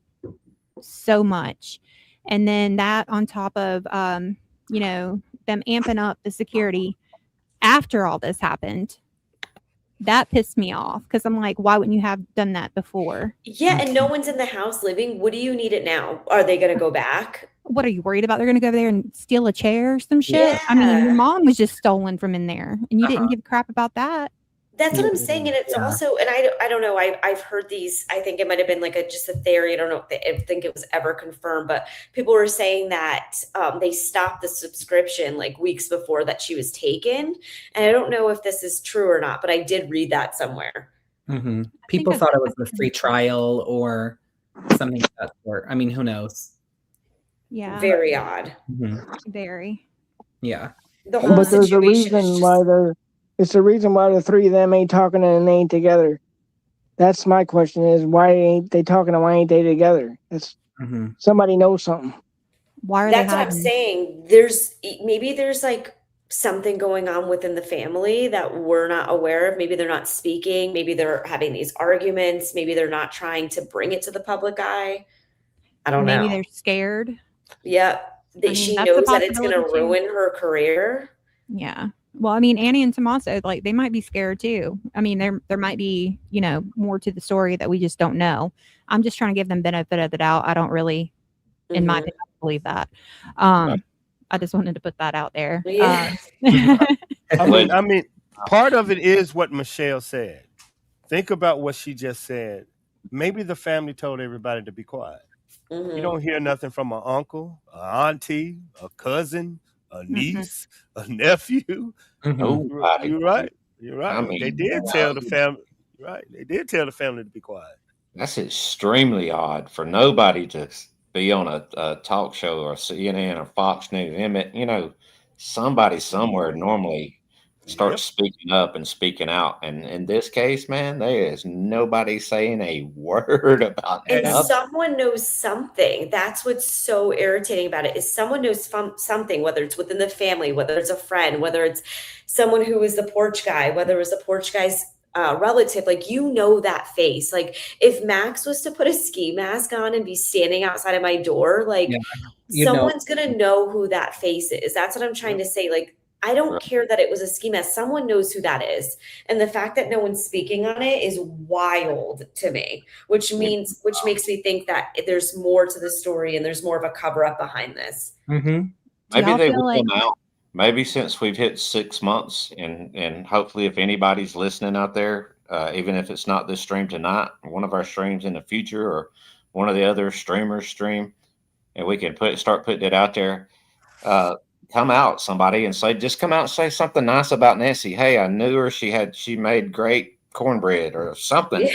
so much. And then that on top of them amping up the security after all this happened, that pissed me off, because I'm like, why wouldn't you have done that before? Yeah, and no one's in the house living. What do you need it now? Are they going to go back? What are you worried about? They're going to go over there and steal a chair or some shit? I mean, your mom was just stolen from in there, and you didn't give a crap about that. That's what I'm saying. And it's also, and I don't know, I've heard these, I think it might've been like just a theory. I don't know if I think it was ever confirmed, but people were saying that they stopped the subscription like weeks before that she was taken. And I don't know if this is true or not, but I did read that somewhere. Mm-hmm. People thought it was a free trial or something of that sort. I mean, who knows? Yeah. Very odd. Mm-hmm. Very. Yeah. The whole but there's a reason why they're. It's the reason why the three of them ain't talking and ain't together. That's my question: is why ain't they talking and why ain't they together? It's somebody knows something. Why are That's what I'm saying. There's like something going on within the family that we're not aware of. Maybe they're not speaking. Maybe they're having these arguments. Maybe they're not trying to bring it to the public eye. I don't know. Maybe they're scared. Yeah. She knows that it's going to ruin her career. Yeah. Well, I mean, Annie and Tommaso, like, they might be scared too. I mean, there might be, more to the story that we just don't know. I'm just trying to give them benefit of the doubt. I don't really, in my opinion, believe that. I just wanted to put that out there. Yeah. I mean, part of it is what Michelle said. Think about what she just said. Maybe the family told everybody to be quiet. You don't hear nothing from an uncle, an auntie, a cousin, a niece, a nephew. You're right. You're right. I mean, they did tell the family. Right. They did tell the family to be quiet. That's extremely odd for nobody to be on a talk show or CNN or Fox News. Somebody somewhere normally starts speaking up and speaking out. And in this case, man, there is nobody saying a word about it. And someone knows something. That's what's so irritating about it, is someone knows something, whether it's within the family, whether it's a friend, whether it's someone who is the porch guy, whether it was the porch guy's relative, like, that face. Like, if Max was to put a ski mask on and be standing outside of my door, like, someone's going to know who that face is. That's what I'm trying to say. Like, I don't care that it was a ski mask. Someone knows who that is. And the fact that no one's speaking on it is wild to me, which makes me think that there's more to the story and there's more of a cover up behind this. Maybe they will come out. Maybe since we've hit 6 months, and hopefully if anybody's listening out there, even if it's not this stream tonight, one of our streams in the future, or one of the other streamers stream, and we can start putting it out there, come out, somebody, and just come out and say something nice about Nancy. Hey, I knew her. She made great cornbread or something.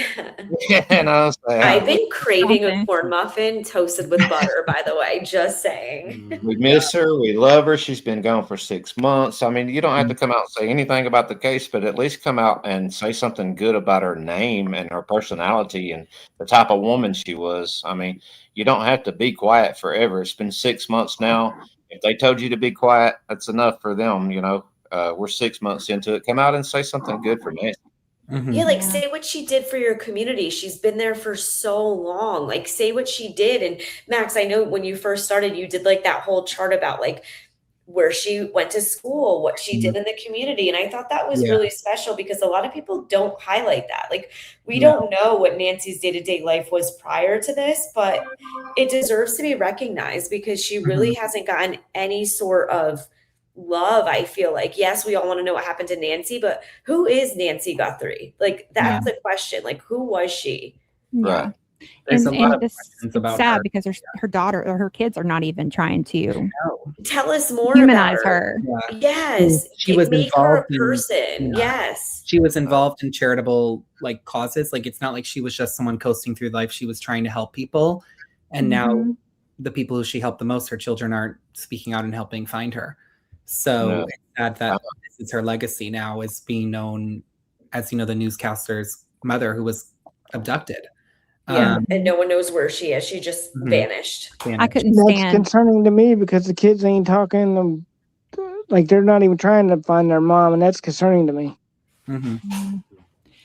Yeah. I've been craving a corn muffin toasted with butter, by the way, just saying. We miss her. We love her. She's been gone for 6 months. I mean, you don't have to come out and say anything about the case, but at least come out and say something good about her name and her personality and the type of woman she was. I mean, you don't have to be quiet forever. It's been 6 months now. If they told you to be quiet, that's enough for them. We're 6 months into it. Come out and say something good for Nancy. Yeah, say what she did for your community. She's been there for so long. Like, say what she did. And Max, I know when you first started, you did like that whole chart about like where she went to school, what she did in the community. And I thought that was really special, because a lot of people don't highlight that. Like, we don't know what Nancy's day-to-day life was prior to this, but it deserves to be recognized, because she really hasn't gotten any sort of love. I feel like, yes, we all want to know what happened to Nancy, but who is Nancy Guthrie? Like, that's the question. Like, who was she? Yeah. There's a lot of it's questions about sad her. because her daughter or her kids are not even trying to tell us more humanize about her. Yes, she was make her involved a person. Yes, she was involved in charitable like causes. Like, it's not like she was just someone coasting through life. She was trying to help people, and now the people who she helped the most, her children, aren't speaking out and helping find her. So it's sad that this is her legacy now, is being known as, the newscaster's mother who was abducted. Yeah, and no one knows where she is. She just vanished. I couldn't That's stand. concerning to me because the kids ain't talking. Like they're not even trying to find their mom, and that's concerning to me.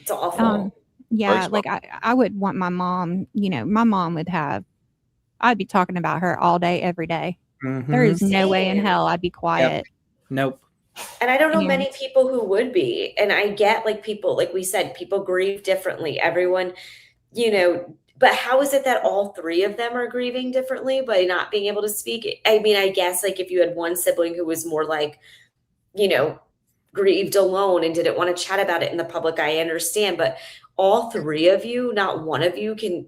It's awful. Yeah, like I would want my mom, my mom would have, I'd be talking about her all day, every day. There is no way in hell I'd be quiet. Nope. And I don't know many people who would be. And I get like people, like we said, people grieve differently. Everyone, but how is it that all three of them are grieving differently by not being able to speak? I mean, I guess like if you had one sibling who was more like, grieved alone and didn't want to chat about it in the public, I understand. But all three of you, not one of you can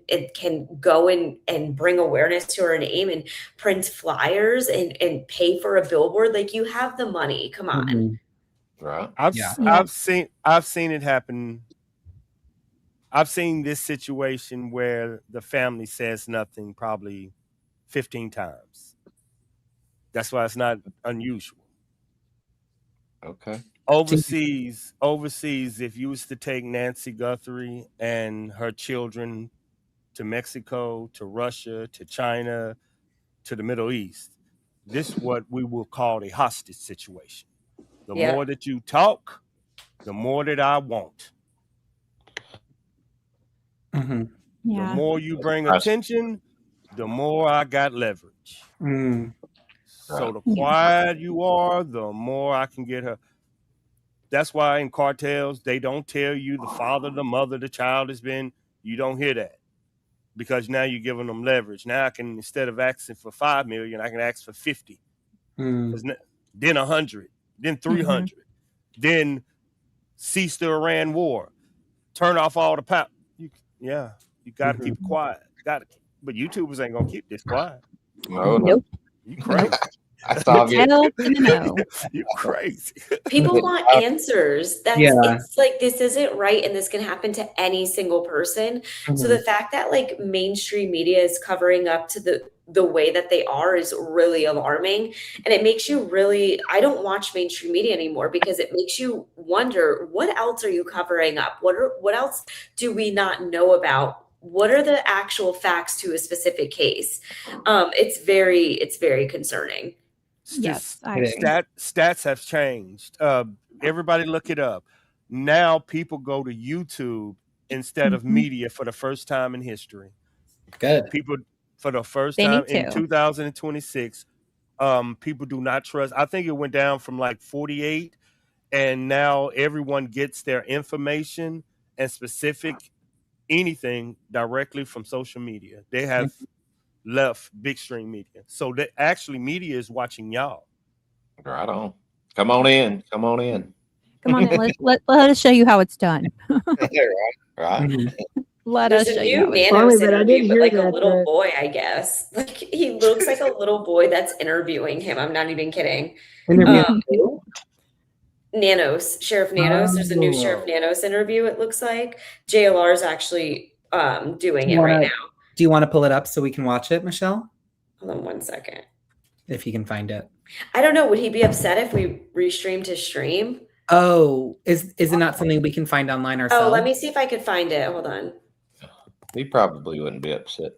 go and bring awareness to her name and print flyers and pay for a billboard. Like you have the money. Come on. Right. I've seen it happen. I've seen this situation where the family says nothing probably 15 times. That's why it's not unusual. Okay. Overseas, if you was to take Nancy Guthrie and her children to Mexico, to Russia, to China, to the Middle East, this is what we will call a hostage situation. The more that you talk, the more that I want. The more you bring attention, the more I got leverage. So the quieter you are, the more I can get her. That's why in cartels, they don't tell you the father, the mother, the child has been. You don't hear that because now you're giving them leverage. Now I can, instead of asking for 5 million, I can ask for 50. Then 100, then 300, then cease the Iran war, turn off all the power. You got to keep it quiet. But YouTubers ain't gonna keep this quiet. No. You crazy. That's obvious. You crazy. People want answers. It's like this isn't right, and this can happen to any single person. So the fact that like mainstream media is covering up to the way that they are is really alarming, and it makes you really. I don't watch mainstream media anymore because it makes you wonder what else are you covering up? What else do we not know about? What are the actual facts to a specific case? It's very concerning. Yes, I agree. Stats have changed. Everybody look it up. Now people go to YouTube instead of media for the first time in history. Good. People for the first They time need in to. 2026, people do not trust. I think it went down from like 48, and now everyone gets their information and specific anything directly from social media. They have left big stream media. So that actually media is watching y'all. Right on. Come on in. Come on in. Let us show you how it's done. Right. Let There's us a show you new how it's Nanos but I did interview, but hear like a that, little boy, I guess. Like he looks like a little boy that's interviewing him. I'm not even kidding. Nanos, Sheriff Nanos. There's a new Sheriff Nanos interview, it looks like. JLR's actually doing it right now. Do you want to pull it up so we can watch it, Michelle? Hold on one second. If you can find it. I don't know. Would he be upset if we restreamed his stream? Oh, is it not something we can find online ourselves? Oh, let me see if I could find it. Hold on. He probably wouldn't be upset.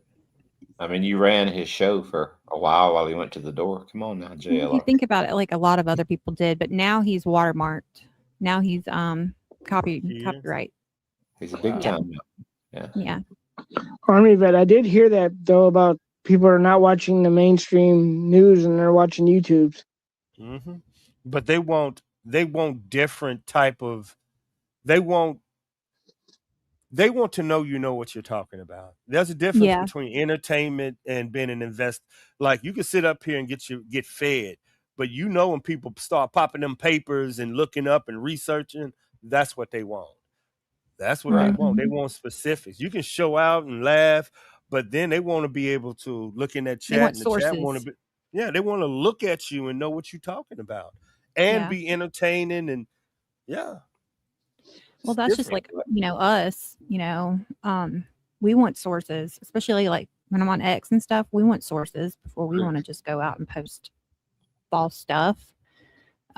I mean, you ran his show for a while he went to the door. Come on now, JLR. You think about it, like a lot of other people did, but now he's watermarked. Now he's copyright. He's a big time. Yeah. Army vet, I did hear that though about people are not watching the mainstream news and they're watching YouTube's. But they want different type of. They want to know what you're talking about. There's a difference between entertainment and being an invest. Like you can sit up here and get fed, but when people start popping them papers and looking up and researching, that's what they want. That's what they want. They want specifics. You can show out and laugh, but then they want to be able to look in that chat. They want and sources. The chat they want to look at you and know what you're talking about and be entertaining and Well, that's just like, us, we want sources, especially like when I'm on X and stuff, we want sources before we want to just go out and post false stuff.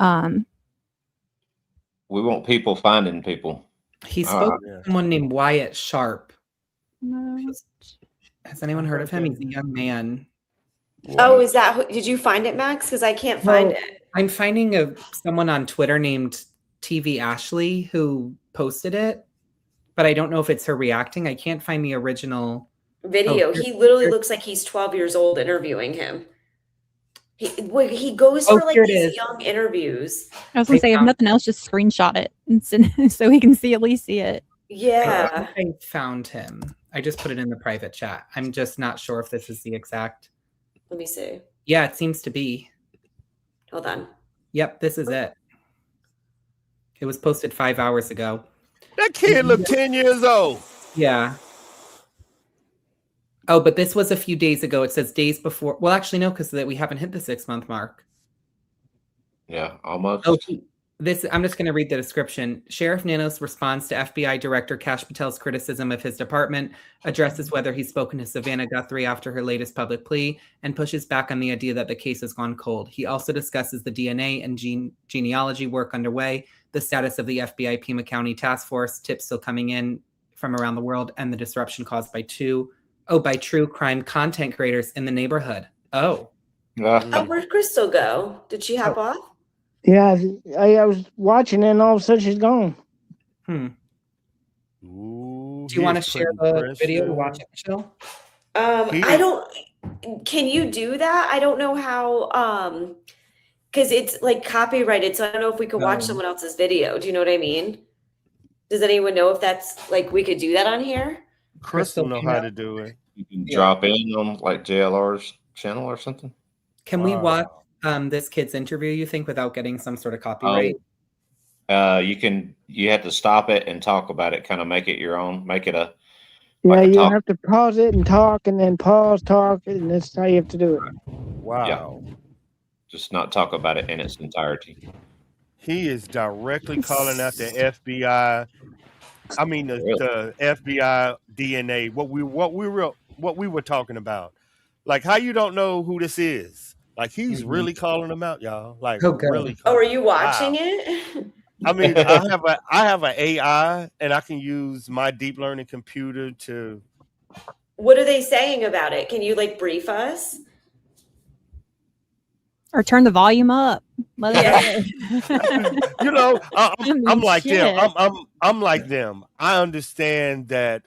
We want people finding people. He spoke to someone named Wyatt Sharp. No. Has anyone heard of him? He's a young man. Oh, is that? Did you find it, Max? Because I can't find it. I'm finding someone on Twitter named TV Ashley who posted it, but I don't know if it's her reacting. I can't find the original Video. He literally looks like he's 12 years old interviewing him. He goes for like these young interviews. I was gonna say, if nothing else, just screenshot it so we can at least see it. Yeah. I found him. I just put it in the private chat. I'm just not sure if this is the exact. Let me see. Yeah, it seems to be. Hold on. Yep, this is it. It was posted 5 hours ago. That kid looked 10 years old. Yeah. Oh, but this was a few days ago. It says days before. Well, actually, no, because we haven't hit the 6-month mark. Yeah, almost. Oh, I'm just going to read the description. Sheriff Nanos responds to FBI Director Kash Patel's criticism of his department, addresses whether he's spoken to Savannah Guthrie after her latest public plea, and pushes back on the idea that the case has gone cold. He also discusses the DNA and genealogy work underway, the status of the FBI Pima County Task Force, tips still coming in from around the world, and the disruption caused by true crime content creators in the neighborhood. Oh. Where'd Crystal go? Did she hop off? Yeah, I was watching it and all of a sudden she's gone. Do you want to share the video to watch it, Michelle? I don't. Can you do that? I don't know how. Because it's like copyrighted, so I don't know if we could watch someone else's video. Do you know what I mean? Does anyone know if that's like we could do that on here? Crystal know how to do it. You can drop in on like JLR's channel or something. Can we watch this kid's interview, you think, without getting some sort of copyright? You have to stop it and talk about it, kind of make it your own, make it a. Yeah, like a you talk. have to pause it and talk, and then pause, talk, and that's how you have to do it. Wow. Yeah. Just not talk about it in its entirety. He is directly calling out the FBI. I mean the FBI DNA. What we were talking about. Like how you don't know who this is. Like he's really calling them out, y'all. Like really. Oh, are you watching it? I mean, I have an AI, and I can use my deep learning computer to. What are they saying about it? Can you like brief us? Or turn the volume up. Yeah. You know, I'm like them. I'm like them. I understand that.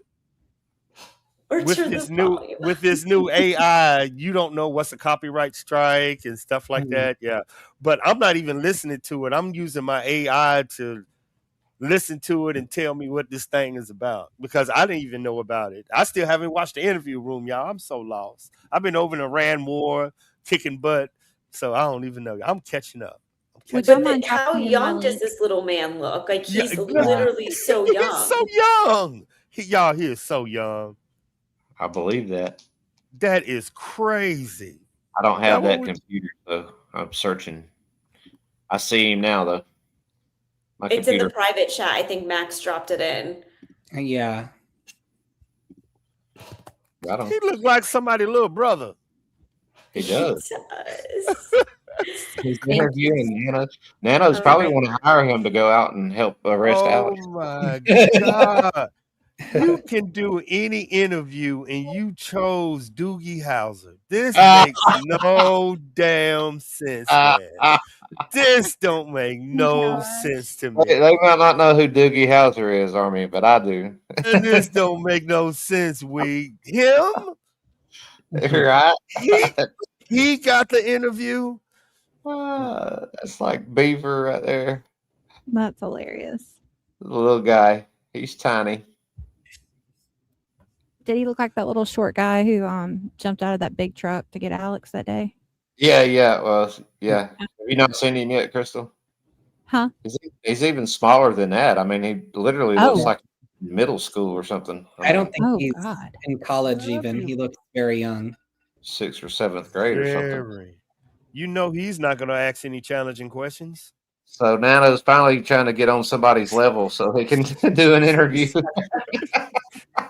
With this new AI, you don't know what's a copyright strike and stuff like that. Yeah. But I'm not even listening to it. I'm using my AI to listen to it and tell me what this thing is about because I didn't even know about it. I still haven't watched the interview room, y'all. I'm so lost. I've been over in Iran war, kicking butt. So I don't even know. I'm catching up. But how young does this little man look? Like he's literally so young. He's so young. He is so young. I believe that. That is crazy. I don't have that computer, so I'm searching. I see him now, though. It's in the private chat. I think Max dropped it in. Yeah. He looks like somebody's little brother. He does. He's interviewing Nanos. Nanos probably want to hire him to go out and help arrest Alex. Oh, my God. You can do any interview, and you chose Doogie Howser. This makes no damn sense, man. This don't make no sense to me. They might not know who Doogie Howser is, Army, but I do. And this don't make no sense. Him? Right? He got the interview. That's like Beaver right there. That's hilarious. The little guy. He's tiny. Did he look like that little short guy who jumped out of that big truck to get Alex that day? Yeah. Well, yeah. Have you not seen him yet, Crystal? Huh? He's even smaller than that. I mean, he literally looks like middle school or something. I don't think he's in college even. He looks very young. 6th or 7th grade or something. You know he's not going to ask any challenging questions. So Nano's finally trying to get on somebody's level so he can do an interview.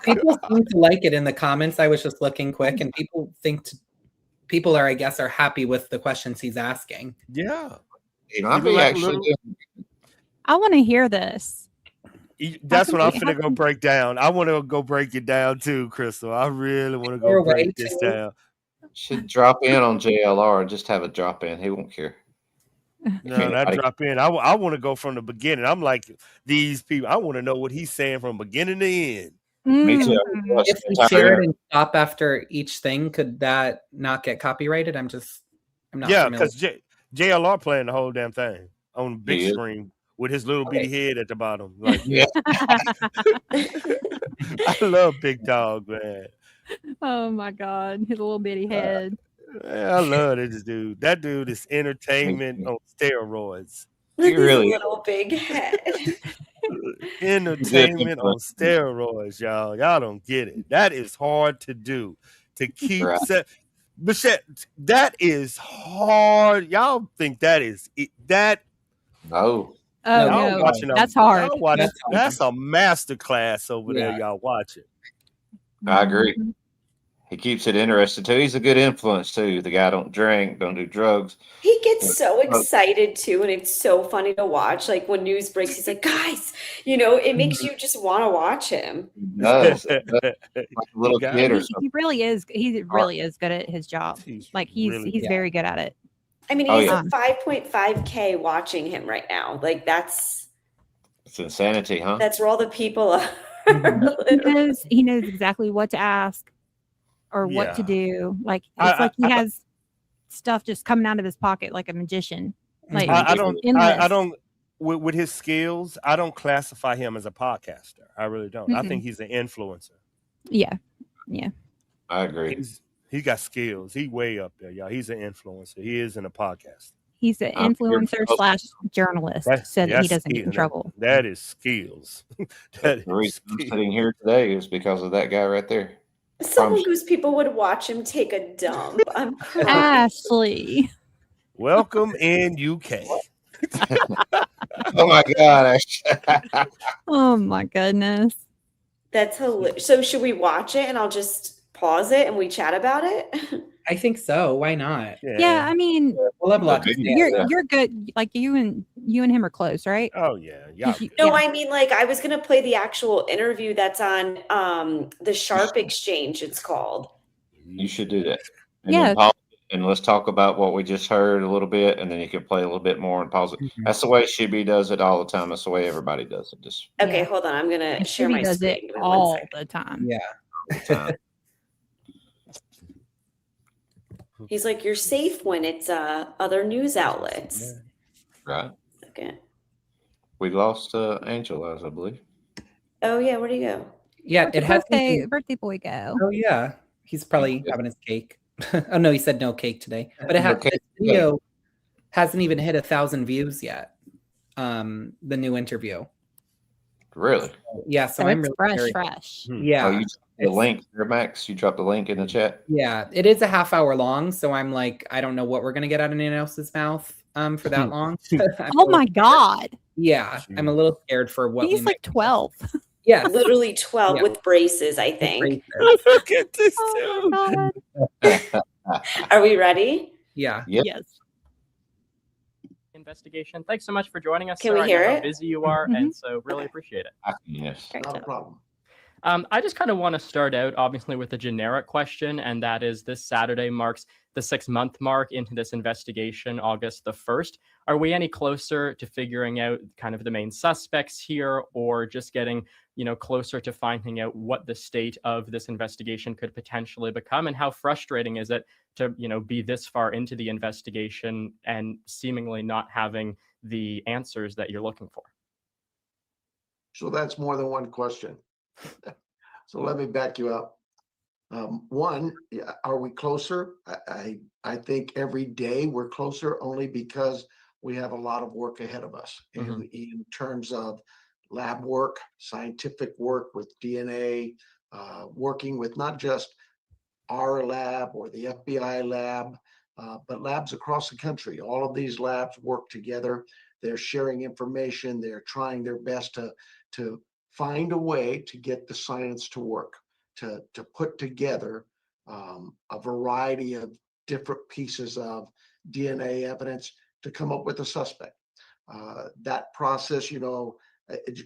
People seem to like it in the comments. I was just looking quick, and people are, I guess, are happy with the questions he's asking. Yeah. He might be actually. I want to hear this. That's what I'm finna go break down. I want to go break it down too, Crystal. I really want to go break this down. Should drop in on JLR and just have a drop in. He won't care. No, that drop in. I want to go from the beginning. I'm like these people. I want to know what he's saying from beginning to end. Me too. If we share it and stop after each thing, could that not get copyrighted? I'm not Yeah, familiar. because JLR playing the whole damn thing on the big He is. screen with his little bitty head at the bottom. Like, Yeah. I love Big Dog, man. Oh my God, his little bitty head. I love this dude. That dude is entertainment on steroids. With his really little big head. Entertainment on steroids, y'all. Y'all don't get it. That is hard to do. To keep Michelle, that is hard. Y'all think that is that? No. Oh no, that's hard. That's a master class over there. Y'all watch it. I agree. He keeps it interesting too. He's a good influence too. The guy don't drink, don't do drugs. He gets so excited too, and it's so funny to watch. Like when news breaks, he's like, "Guys, it makes you just want to watch him." He does. Like a little kid or something. He really is. He really is good at his job. He's very good at it. I mean, he's at 5.5K watching him right now. Like it's insanity, huh? That's where all the people are. He knows exactly what to ask or what to do. Like it's like he has stuff just coming out of his pocket like a magician. Like I don't with his skills, I don't classify him as a podcaster. I really don't. I think he's an influencer. Yeah. I agree. He got skills. He way up there, y'all. He's an influencer. He isn't a podcaster. He's an influencer / journalist, so that he doesn't get in trouble. That is skills. The reason I'm sitting here today is because of that guy right there. Someone whose people would watch him take a dump. I'm crying. Ashley. Welcome in UK. Oh my God. Oh my goodness. That's hilarious. So should we watch it and I'll just pause it and we chat about it? I think so. Why not? Yeah, I mean, we'll have a lot to say. You're good. Like you and him are close, right? Oh yeah. No, I mean, like I was gonna play the actual interview that's on the Sharp Exchange. It's called. You should do that. And let's talk about what we just heard a little bit, and then you can play a little bit more and pause it. That's the way Shibby does it all the time. That's the way everybody does it. Okay, hold on. I'm gonna share my does screen. it all the time. Yeah. He's like, you're safe when it's other news outlets. Right. Okay. We lost Angela, I believe. Oh yeah, where'd he go? Yeah, it has birthday boy go. Oh yeah, he's probably having his cake. Oh no, he said no cake today. But this video hasn't even hit 1,000 views yet. The new interview. Really? Yeah. So I'm really fresh. Yeah. Oh, you dropped the link there, Max. You dropped the link in the chat. Yeah, it is a half hour long, so I'm like, I don't know what we're gonna get out of Nanos' mouth for that long. Oh my God. Yeah, I'm a little scared for what he's like 12. Yeah, literally 12 with braces, I think. Look at this dude. Are we ready? Yeah. Yes. Investigation. Thanks so much for joining us. Can we hear I know it? how busy you are, and so really appreciate it. Yes, not a problem. I just kind of want to start out, obviously, with a generic question, and that is this Saturday marks the 6-month mark into this investigation, August the 1st. Are we any closer to figuring out kind of the main suspects here, or just getting, closer to finding out what the state of this investigation could potentially become? And how frustrating is it to, be this far into the investigation and seemingly not having the answers that you're looking for? So that's more than one question. So let me back you up. One, are we closer? I think every day we're closer, only because we have a lot of work ahead of us in terms of lab work, scientific work with DNA, working with not just our lab or the FBI lab, but labs across the country. All of these labs work together. They're sharing information. They're trying their best to find a way to get the science to work, to put together a variety of different pieces of DNA evidence to come up with a suspect. That process,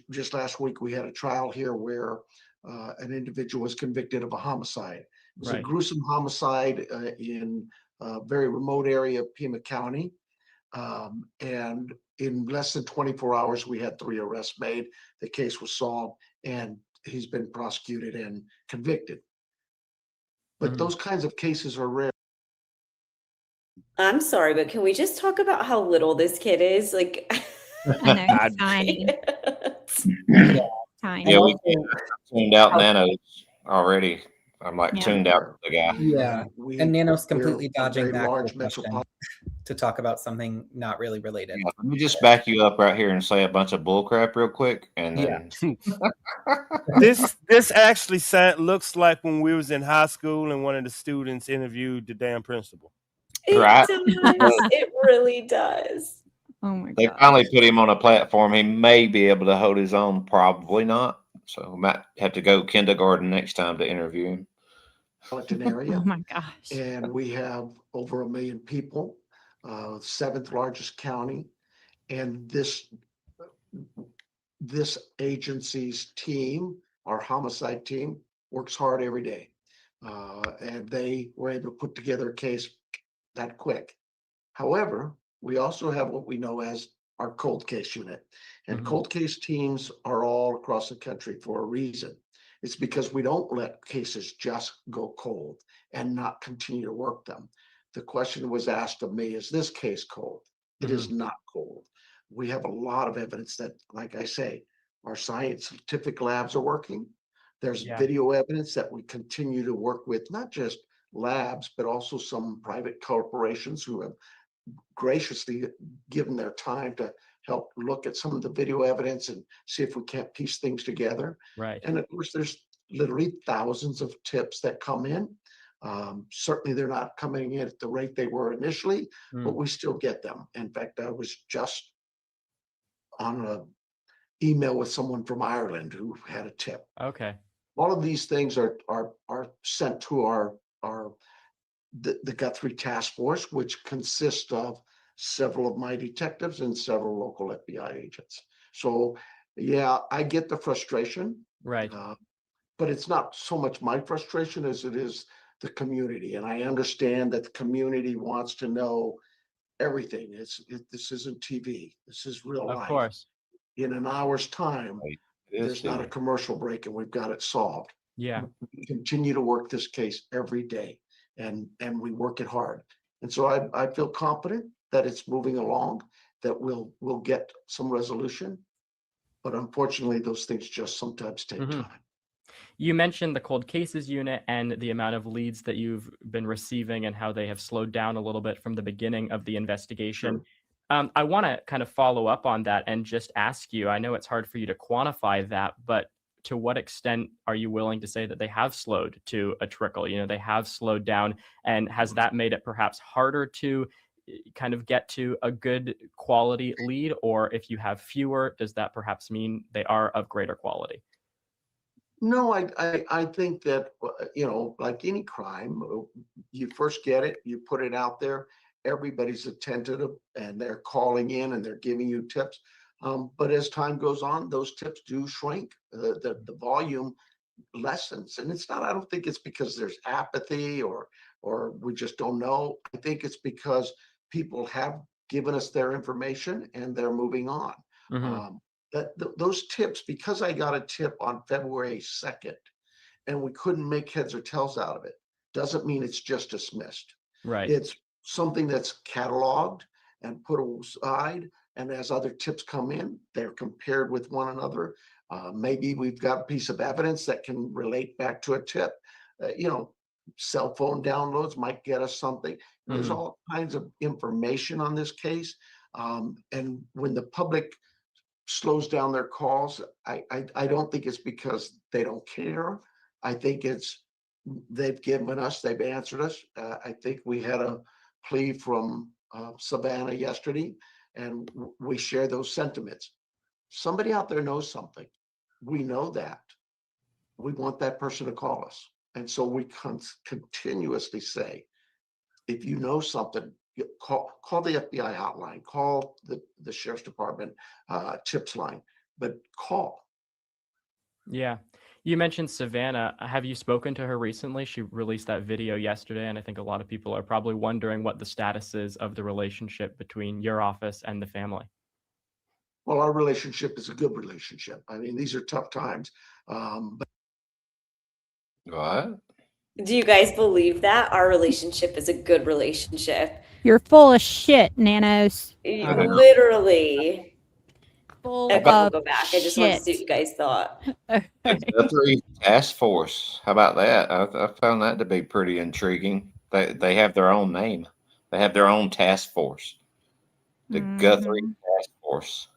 Just last week, we had a trial here where an individual was convicted of a homicide. It was a Right. gruesome homicide in a very remote area of Pima County. And in less than 24 hours, we had 3 arrests made. The case was solved, and he's been prosecuted and convicted. But those kinds of cases are rare. I'm sorry, but can we just talk about how little this kid is? Like, I know, it's tiny. Yeah. Tiny. Yeah, we tuned out How- Nanos already. I'm like Yeah. tuned out the guy. Yeah. And Nanos completely we're a dodging very back to large the question metropolitan. to talk about something not really related. Yeah, let me just back you up right here and say a bunch of bullcrap real quick, and then This actually looks like when we was in high school and one of the students interviewed the damn principal. it Right. does. It really does. Oh my they god. finally put him on a platform. He may be able to hold his own, probably not. So we might have to go kindergarten next time to interview him. Area. Oh my gosh. And we have over 1 million people, 7th largest county. And this agency's team, our homicide team, works hard every day. And they were able to put together a case that quick. However, we also have what we know as our cold case unit. And cold case teams are all across the country for a reason. It's because we don't let cases just go cold and not continue to work them. The question was asked of me, is this case cold? It is not cold. We have a lot of evidence that, like I say, our scientific labs are working. There's video evidence that we continue to work with, not just labs, but also some private corporations who have graciously given their time to help look at some of the video evidence and see if we can't piece things together. Right. And of course, there's literally thousands of tips that come in. Certainly, they're not coming in at the rate they were initially, but we still get them. In fact, I was just on an email with someone from Ireland who had a tip. Okay. All of these things are sent to the Guthrie Task Force, which consists of several of my detectives and several local FBI agents. So, yeah, I get the frustration. Right. But it's not so much my frustration as it is the community. And I understand that the community wants to know everything. This isn't TV. This is real life. Of course. In an hour's time, there's not a commercial break and we've got it solved. Yeah. We continue to work this case every day and we work it hard. And so I feel confident that it's moving along, that we'll get some resolution. But unfortunately, those things just sometimes take time. You mentioned the cold cases unit and the amount of leads that you've been receiving and how they have slowed down a little bit from the beginning of the investigation. I want to kind of follow up on that and just ask you, I know it's hard for you to quantify that, but to what extent are you willing to say that they have slowed to a trickle? You know, they have slowed down, and has that made it perhaps harder to kind of get to a good quality lead? Or if you have fewer, does that perhaps mean they are of greater quality? No, I think that, like any crime, you first get it, you put it out there, everybody's attentive and they're calling in and they're giving you tips. But as time goes on, those tips do shrink. The volume lessens. And it's not, I don't think it's because there's apathy or we just don't know. I think it's because people have given us their information and they're moving on. Those tips, because I got a tip on February 2nd and we couldn't make heads or tails out of it, doesn't mean it's just dismissed. Right. It's something that's cataloged and put aside. And as other tips come in, they're compared with one another. Maybe we've got a piece of evidence that can relate back to a tip. Cell phone downloads might get us something. There's all kinds of information on this case. And when the public slows down their calls, I don't think it's because they don't care. I think it's they've answered us. I think we had a plea from Savannah yesterday, and we share those sentiments. Somebody out there knows something. We know that. We want that person to call us. And so we continuously say, if you know something, call the FBI hotline, call the Sheriff's Department tips line. but call. Yeah. You mentioned Savannah. Have you spoken to her recently? She released that video yesterday, and I think a lot of people are probably wondering what the status is of the relationship between your office and the family. Well, our relationship is a good relationship. I mean, these are tough times. But What? Do you guys believe that our relationship is a good relationship? You're full of shit, Nanos. Literally. Full Okay, we'll of go back. I just want to see what shit. you guys thought. The Guthrie Task Force. How about that? I found that to be pretty intriguing. They have their own name. They have their own task force. The Guthrie Task Force.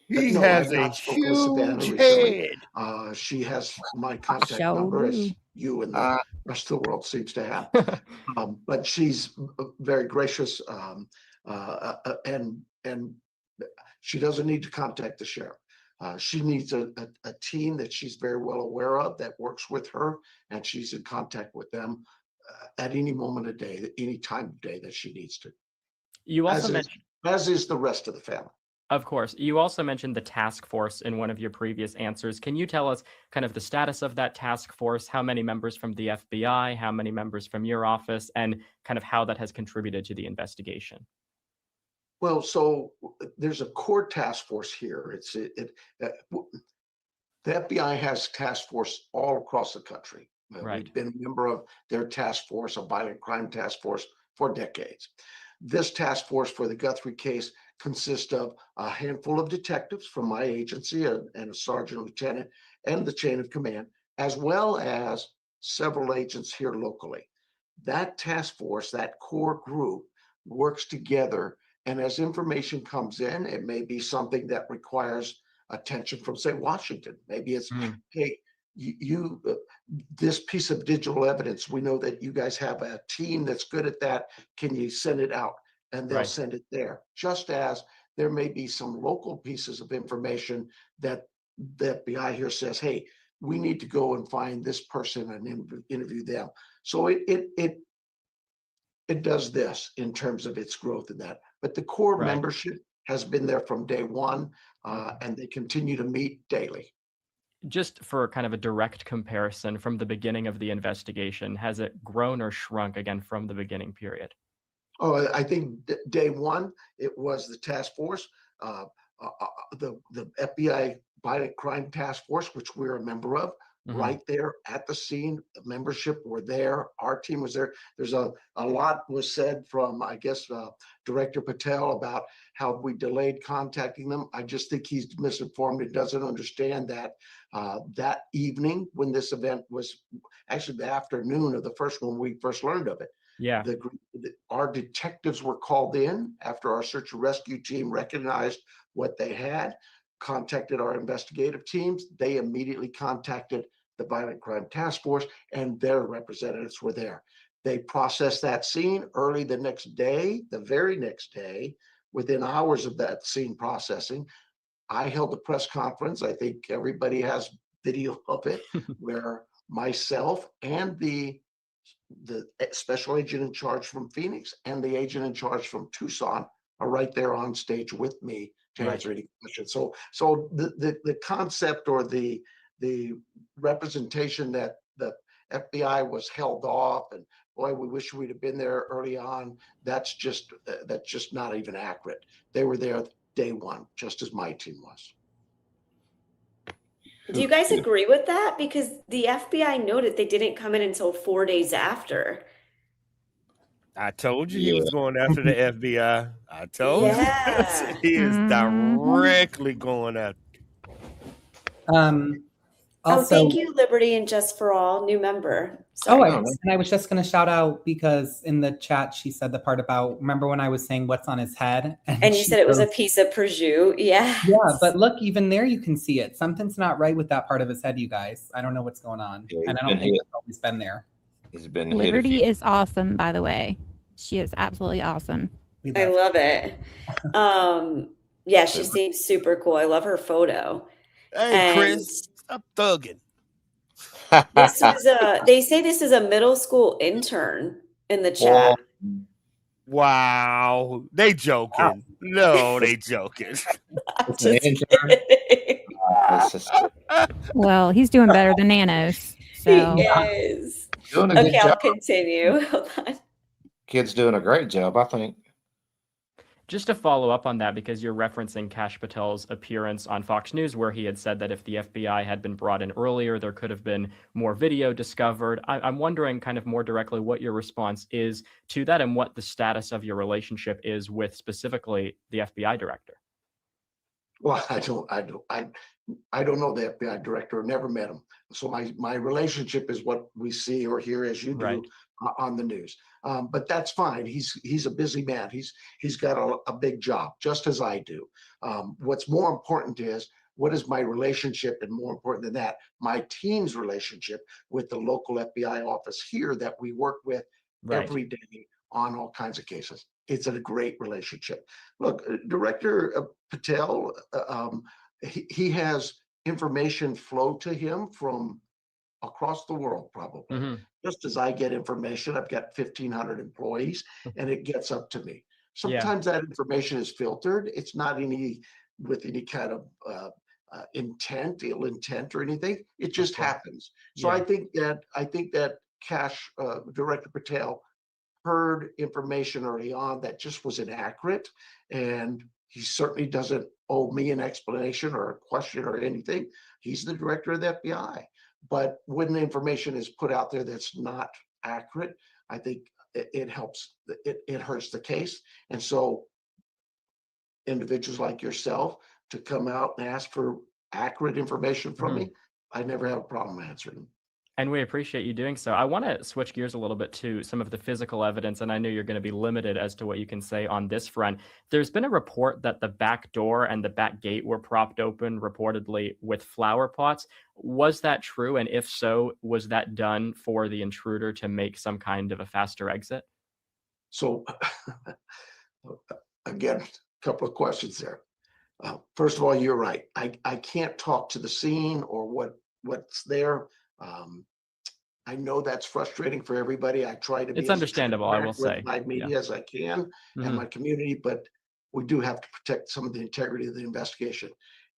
He no, has I've a not spoken with Savannah huge recently. head. She has my contact Sure number, as do. you and the rest of the world seems to have. But she's very gracious, and she doesn't need to contact the sheriff. She needs a team that she's very well aware of that works with her, and she's in contact with them at any moment of day, any time of day that she needs to. You also mentioned, as is the rest of the family. of course, you also mentioned the task force in one of your previous answers. Can you tell us kind of the status of that task force? How many members from the FBI? How many members from your office? And kind of how that has contributed to the investigation? Well, so there's a core task force here. The FBI has task force all across the country. Right. We've been a member of their task force, a violent crime task force, for decades. This task force for the Guthrie case consists of a handful of detectives from my agency and a sergeant lieutenant and the chain of command, as well as several agents here locally. That task force, that core group, works together, and as information comes in, it may be something that requires attention from, say, Washington. Maybe it's, hey, this piece of digital evidence, we know that you guys have a team that's good at that. Can you send it out? And they'll send it there. Just as there may be some local pieces of information that the FBI here says, hey, we need to go and find this person and interview them. So it does this in terms of its growth in that. But the core membership has been there from day one, and they continue to meet daily. Just for kind of a direct comparison from the beginning of the investigation, has it grown or shrunk again from the beginning period? Oh, I think day one, it was the task force, the FBI Violent Crime Task Force, which we're a member of, right there at the scene. The membership were there. Our team was there. There's a lot was said from, I guess, Director Patel about how we delayed contacting them. I just think he's misinformed and doesn't understand that that evening when this event was actually the afternoon of the first one, we first learned of it. Yeah. Our detectives were called in after our search and rescue team recognized what they had, contacted our investigative teams. They immediately contacted the Violent Crime Task Force, and their representatives were there. They processed that scene early the next day, the very next day, within hours of that scene processing. I held a press conference. I think everybody has video of it, where myself and the special agent in charge from Phoenix and the agent in charge from Tucson are right there on stage with me to answer any questions. So the concept or the representation that the FBI was held off and boy, we wish we'd have been there early on, that's just not even accurate. They were there day one, just as my team was. Do you guys agree with that? Because the FBI noted they didn't come in until 4 days after. I told you he was going after the FBI. I told you. He is directly going after. Also, thank you, Liberty and Just for All, new member. Sorry. And I was just going to shout out because in the chat she said the part about, remember when I was saying what's on his head? And you said it was a piece of prosciutto. Yeah. Yeah, but look, even there you can see it. Something's not right with that part of his head, you guys. I don't know what's going on. And I don't think it's always been there. He's been Liberty is awesome, by the way. She is absolutely awesome. I love it. Yeah, she seems super cool. I love her photo. Hey, Chris, stop thugging. This is they say this is a middle school intern in the chat. Wow, they joking. No, they joking. Just Well, he's doing better than Nanos. He So is. doing a Okay, good I'll job. continue. Hold on. Kid's doing a great job, I think. Just to follow up on that, because you're referencing Kash Patel's appearance on Fox News, where he had said that if the FBI had been brought in earlier, there could have been more video discovered. I'm wondering kind of more directly what your response is to that and what the status of your relationship is with specifically the FBI director. Well, I don't know the FBI director, never met him. So my relationship is what we see or hear as you do Right. On the news. But that's fine. He's a busy man. He's got a big job, just as I do. What's more important is what is my relationship, and more important than that, my team's relationship with the local FBI office here that we work with Right. every day on all kinds of cases. It's a great relationship. Look, Director Patel, he has information flow to him from across the world, probably. Mhm. Just as I get information, I've got 1,500 employees, and it gets up to me. Yeah. Sometimes that information is filtered. It's not with any kind of ill intent or anything. It just happens. So Yeah. I think that Kash, Director Patel, heard information early on that just was inaccurate, and he certainly doesn't owe me an explanation or a question or anything. He's the director of the FBI. But when the information is put out there that's not accurate, I think it helps. It hurts the case. And so individuals like yourself to come out and ask for accurate information from me, I never have a problem answering them. And we appreciate you doing so. I want to switch gears a little bit to some of the physical evidence, and I know you're going to be limited as to what you can say on this front. There's been a report that the back door and the back gate were propped open, reportedly with flower pots. Was that true? And if so, was that done for the intruder to make some kind of a faster exit? So again, a couple of questions there. First of all, you're right. I can't talk to the scene or what's there. I know that's frustrating for everybody. I try to be It's as understandable, I will transparent say. with my media as I can and my community, but we do have to protect some of the integrity of the investigation.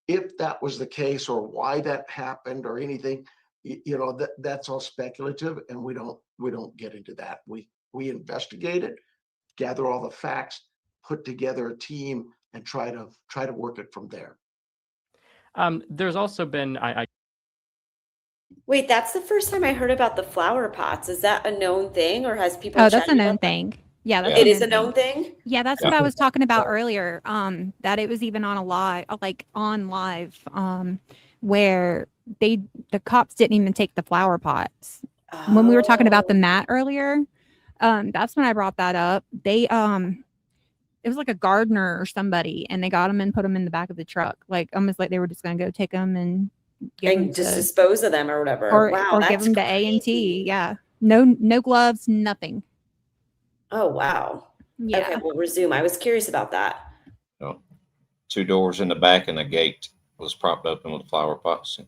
If that was the case, or why that happened, or anything, that's all speculative, and we don't get into that. We investigate it, gather all the facts, put together a team, and try to work it from there. There's also been, Wait, that's the first time I heard about the flower pots. Is that a known thing, or has people oh, that's a chatted known about that? thing. Yeah, that's It is a known thing? Yeah, that's what I was talking about earlier. That it was even on a live, on live, where the cops didn't even take the flower pots. When we were talking about the mat earlier, that's when I brought that up. They it was like a gardener or somebody, and they got them and put them in the back of the truck, like almost like they were just gonna go take them and Just dispose of them or whatever. or give them to A&T. Yeah, no gloves, nothing. Oh wow. Yeah. Okay, we'll resume. I was curious about that. Oh, 2 doors in the back and the gate was propped open with flower pots.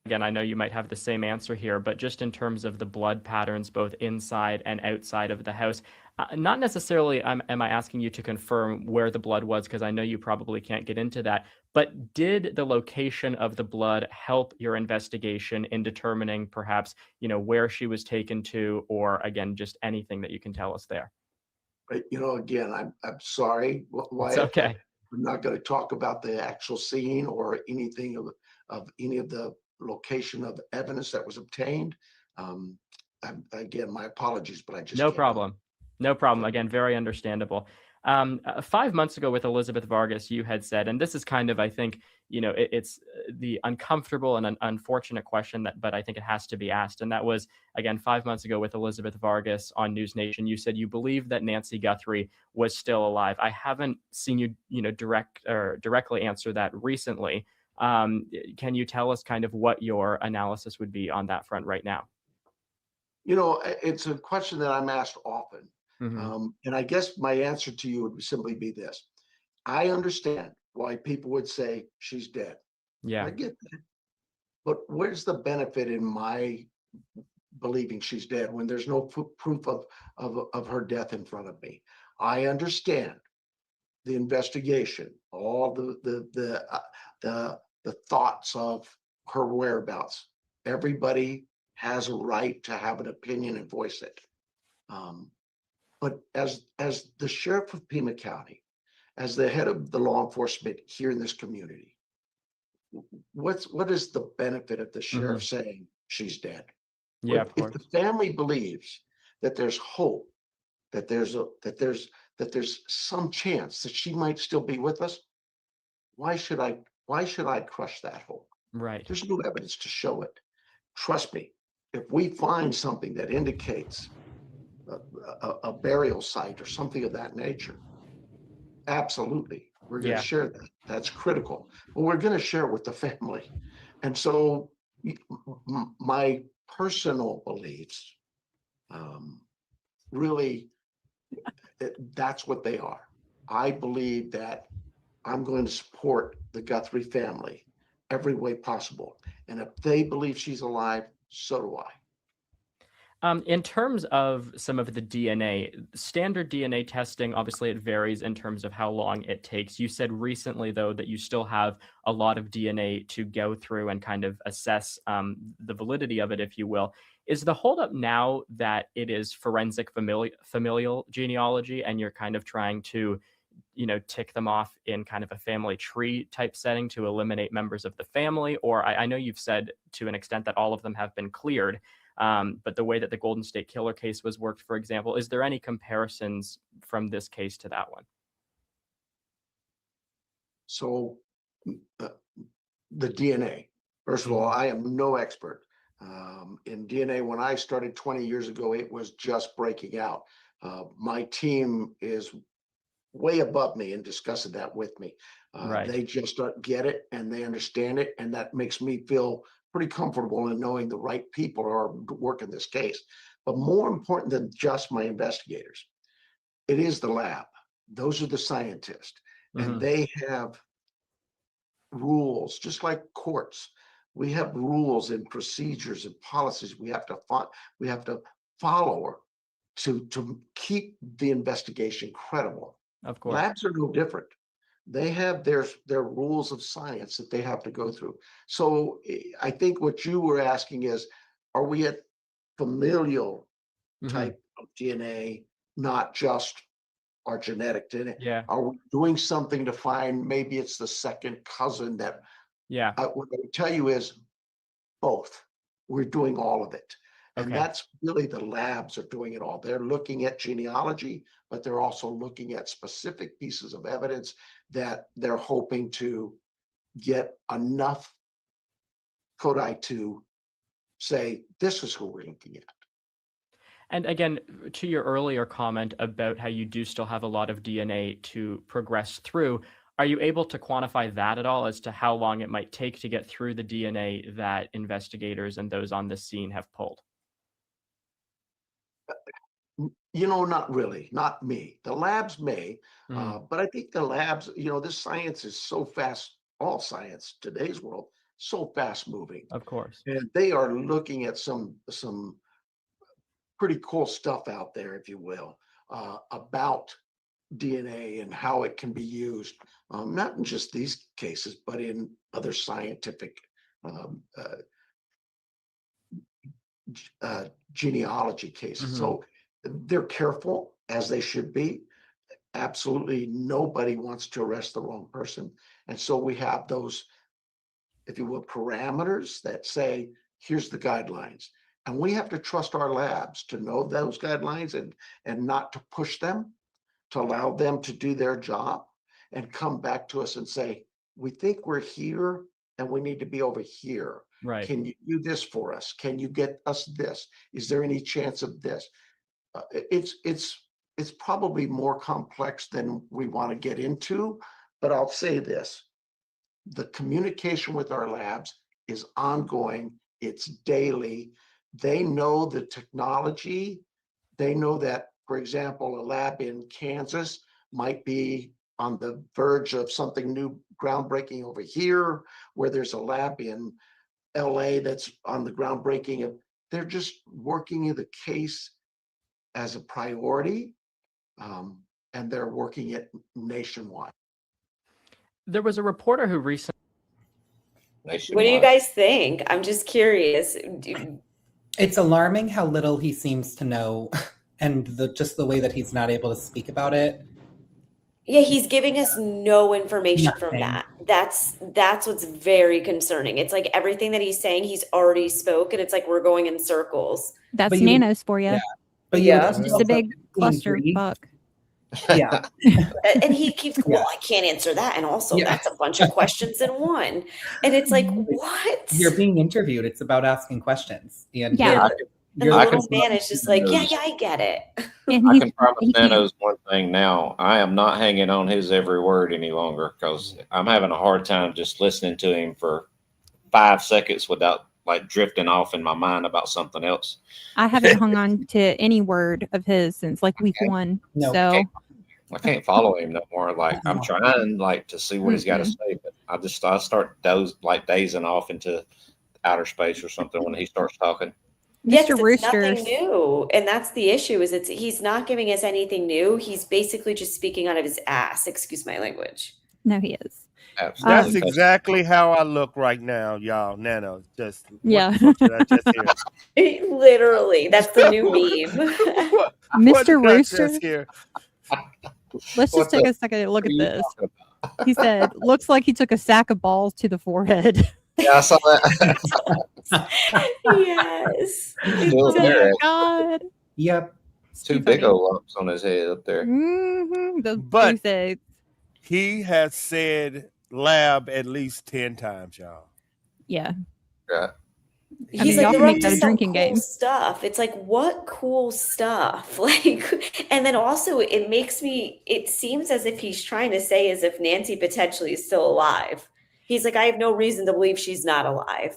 Again, I know you might have the same answer here, but just in terms of the blood patterns, both inside and outside of the house, not necessarily am I asking you to confirm where the blood was, because I know you probably can't get into that, but did the location of the blood help your investigation in determining perhaps, where she was taken to, or again, just anything that you can tell us there? Again, I'm sorry, Wyatt. It's okay. I'm not going to talk about the actual scene or anything of any of the location of evidence that was obtained. Again, my apologies, but I just No can't. problem. No problem. Again, very understandable. 5 months ago with Elizabeth Vargas, you had said, and this is kind of, I think, it's the uncomfortable and unfortunate question but I think it has to be asked. And that was, again, 5 months ago with Elizabeth Vargas on News Nation, you said you believe that Nancy Guthrie was still alive. I haven't seen you, directly answer that recently. Can you tell us kind of what your analysis would be on that front right now? It's a question that I'm asked often. And I guess my answer to you would simply be this. I understand why people would say she's dead. Yeah. I get that. But where's the benefit in my believing she's dead when there's no proof of her death in front of me. I understand the investigation, all the thoughts of her whereabouts. Everybody has a right to have an opinion and voice it. But as the sheriff of Pima County, as the head of the law enforcement here in this community, what is the benefit of the sheriff saying she's dead? Yeah, If the family believes that there's hope, that there's some chance that she might still be with us, why should I crush that hope? Right. There's no evidence to show it. Trust me, if we find something that indicates a burial site or something of that nature, absolutely, we're going to share that. That's critical. But we're going to share it with the family. And so my personal beliefs, really, that's what they are. I believe that I'm going to support the Guthrie family every way possible. And if they believe she's alive, so do I. In terms of some of the DNA, standard DNA testing, obviously it varies in terms of how long it takes. You said recently, though, that you still have a lot of DNA to go through and kind of assess the validity of it, if you will. Is the holdup now that it is forensic familial genealogy and you're kind of trying to, tick them off in kind of a family tree type setting to eliminate members of the family? Or I know you've said to an extent that all of them have been cleared. But the way that the Golden State Killer case was worked, for example, is there any comparisons from this case to that one? So the DNA, first of all, I am no expert in DNA. When I started 20 years ago, it was just breaking out. My team is way above me in discussing that with me. They just get it and they understand it. And that makes me feel pretty comfortable in knowing the right people are working this case. But more important than just my investigators, it is the lab. Those are the scientists. And they have rules, just like courts. We have rules and procedures and policies we have to follow to keep the investigation credible. Of course. Labs are no different. They have their rules of science that they have to go through. So I think what you were asking is, are we at familial type of DNA, not just our genetic DNA? Yeah. Are we doing something to find, maybe it's the second cousin that, yeah. What I would tell you is both. We're doing all of it. And that's really the labs are doing it all. They're looking at genealogy, but they're also looking at specific pieces of evidence that they're hoping to get enough codi to say, this is who we're looking at. And again, to your earlier comment about how you do still have a lot of DNA to progress through, are you able to quantify that at all as to how long it might take to get through the DNA that investigators and those on the scene have pulled? Not really, not me. The labs may, but I think the labs, this science is so fast, all science, today's world, so fast moving. Of course. And they are looking at some pretty cool stuff out there, if you will, about DNA and how it can be used, not in just these cases, but in other scientific genealogy cases. So they're careful, as they should be. Absolutely nobody wants to arrest the wrong person. And so we have those, if you will, parameters that say, here's the guidelines. And we have to trust our labs to know those guidelines and not to push them, to allow them to do their job and come back to us and say, we think we're here and we need to be over here. Right. Can you do this for us? Can you get us this? Is there any chance of this? It's probably more complex than we want to get into, but I'll say this. The communication with our labs is ongoing. It's daily. They know the technology. They know that, for example, a lab in Kansas might be on the verge of something new, groundbreaking over here, where there's a lab in LA that's on the groundbreaking of they're just working the case as a priority, and they're working it nationwide. There was a reporter who recently. What do you guys think? I'm just curious. It's alarming how little he seems to know, and just the way that he's not able to speak about it. Yeah, he's giving us no information from Nothing. that. That's what's very concerning. It's like everything that he's saying, he's already spoke, and it's like we're going in circles. That's But you- Nanos for you. Yeah. But Yeah. It's just a big cluster Agreed. fuck. Yeah. And he keeps, well, I can't answer that. And also, Yeah. that's a bunch of questions in one. And it's like, what? You're being interviewed. It's about asking questions. And Yeah. And the little man is just like, yeah, I get it. I can promise Nanos one thing now. I am not hanging on his every word any longer because I'm having a hard time just listening to him for 5 seconds without like drifting off in my mind about something else. I haven't hung on to any word of his since like week 1. No. So I can't follow him no more. Like I'm trying like to see what he's got to say, but I start dazing off into outer space or something when he starts talking. Yes, Mr. it's Roosters. nothing new. And that's the issue is he's not giving us anything new. He's basically just speaking out of his ass. Excuse my language. No, he is. That's exactly how I look right now, y'all. Nano, just Yeah. what did I just hear? Literally, that's the new meme. What Mr. did I Rooster. just hear? Let's just take a second to look at this. He said, looks like he took a sack of balls to the forehead. Yeah, I saw that. Yes. Still there. God. Yep. Two big old lumps on his head up there. Mm-hmm. Those But goose eggs. he has said lab at least 10 times, y'all. Yeah. Right. He's I mean, like, y'all they're can up make to that a some drinking cool game. stuff. It's like, what cool stuff? Like, and then also it seems as if he's trying to say as if Nancy potentially is still alive. He's like, I have no reason to believe she's not alive.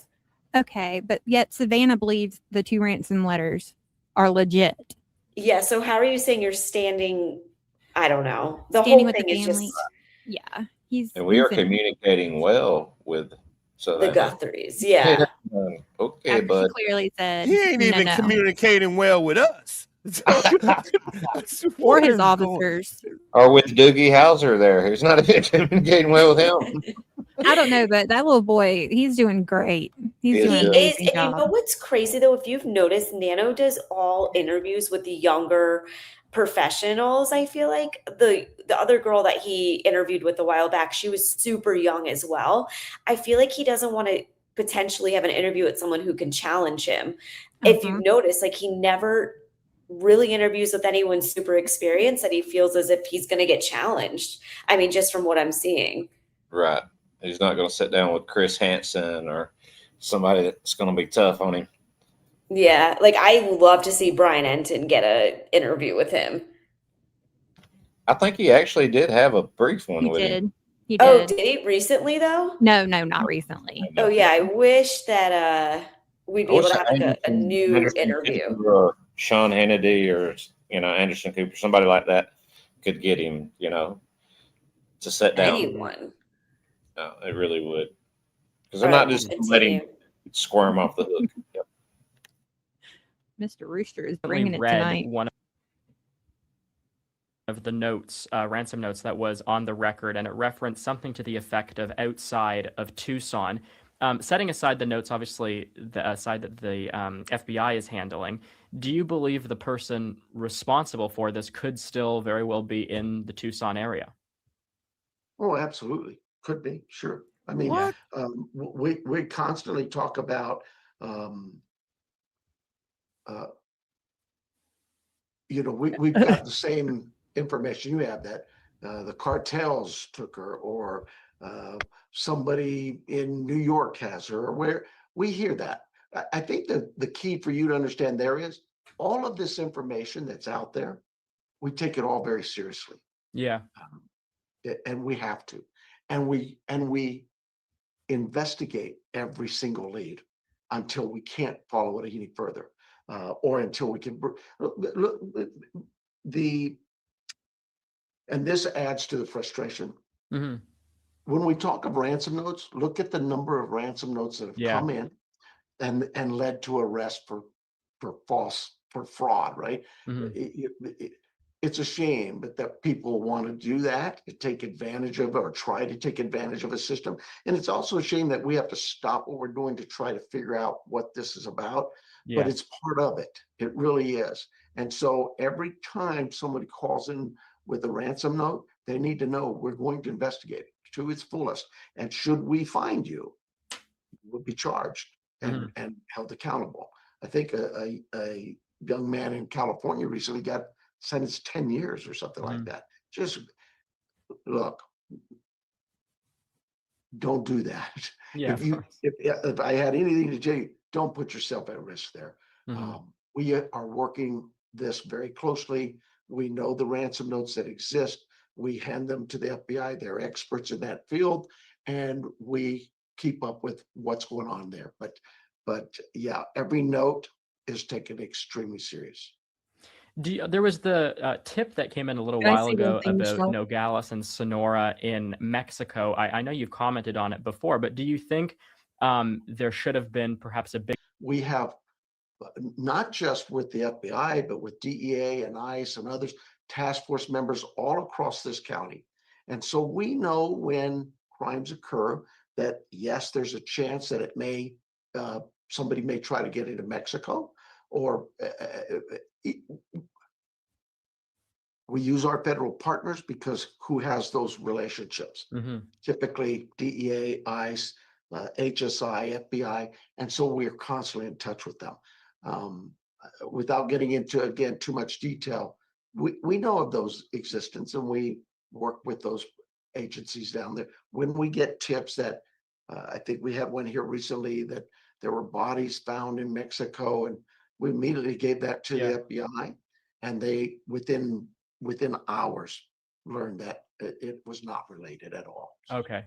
Okay, but yet Savannah believes the 2 ransom letters are legit. Yeah, so how are you saying you're standing? I don't know. The Standing whole with the thing is family. just Yeah, he's. And we are he's in- communicating well with the Savannah. Guthries. Yeah. Okay, after she bud. clearly said He ain't even no. communicating well with us. Or What his is officers. Or with Doogie Howser there, who's not even communicating well with him. I don't know, but that little boy, he's doing great. He's He is doing an good. amazing And job. you know what's crazy though? If you've noticed, Nano does all interviews with the younger professionals. I feel like the other girl that he interviewed with a while back, she was super young as well. I feel like he doesn't want to potentially have an interview with someone who can challenge him. If you've noticed, like he never really interviews with anyone super experienced that he feels as if he's going to get challenged. I mean, just from what I'm seeing. Right. He's not going to sit down with Chris Hansen or somebody that's going to be tough on him. Yeah, like I love to see Brian Enton get an interview with him. I think he actually did have a brief one He with him. did. He Oh, did. did he recently though? No, not recently. Oh yeah, I wish that we'd be I able wish to have a new Anderson interview. Cooper or Sean Hannity or Anderson Cooper, somebody like that could get him, to sit down. Anyone. No, it really would. Because they're All not right, just continue. letting him squirm off the hook. Yep. Mr. Rooster is We bringing it read tonight. one of the notes, ransom notes that was on the record, and it referenced something to the effect of outside of Tucson. Setting aside the notes, obviously, the side that the FBI is handling, do you believe the person responsible for this could still very well be in the Tucson area? Oh, absolutely. Could be. Sure. I mean, What? we constantly talk about, we've got the same information you have that the cartels took her, or somebody in New York has her, where we hear that. I think that the key for you to understand there is all of this information that's out there, we take it all very seriously. Yeah. And we have to. And we investigate every single lead until we can't follow it any further, or until we can and this adds to the frustration. Mm-hmm. When we talk of ransom notes, look at the number of ransom notes that have come in and led to arrest for for fraud, right? It's a shame that people want to do that, to take advantage of or try to take advantage of a system. And it's also a shame that we have to stop what we're doing to try to figure out what this is about. But it's part of it. It really is. And so every time somebody calls in with a ransom note, they need to know we're going to investigate it to its fullest. And should we find you, you will be charged and held accountable. I think a young man in California recently got sentenced 10 years or something like that. Just look, don't do that. If I had anything to tell you, don't put yourself at risk there. We are working this very closely. We know the ransom notes that exist. We hand them to the FBI. They're experts in that field, and we keep up with what's going on there. But yeah, every note is taken extremely serious. There was the tip that came in a little Can I while say ago one thing, about Michelle? Nogales and Sonora in Mexico. I know you've commented on it before, but do you think there should have been perhaps a big... We have, not just with the FBI, but with DEA and ICE and others, task force members all across this county. And so we know when crimes occur that, yes, there's a chance that it may, somebody may try to get into Mexico, or we use our federal partners because who has those relationships? Typically DEA, ICE, HSI, FBI. And so we're constantly in touch with them. Without getting into, again, too much detail, we know of those existence, and we work with those agencies down there. When we get tips that, I think we had one here recently that there were bodies found in Mexico, and we immediately gave that to the FBI, and they within hours learned that it was not related at all. Okay.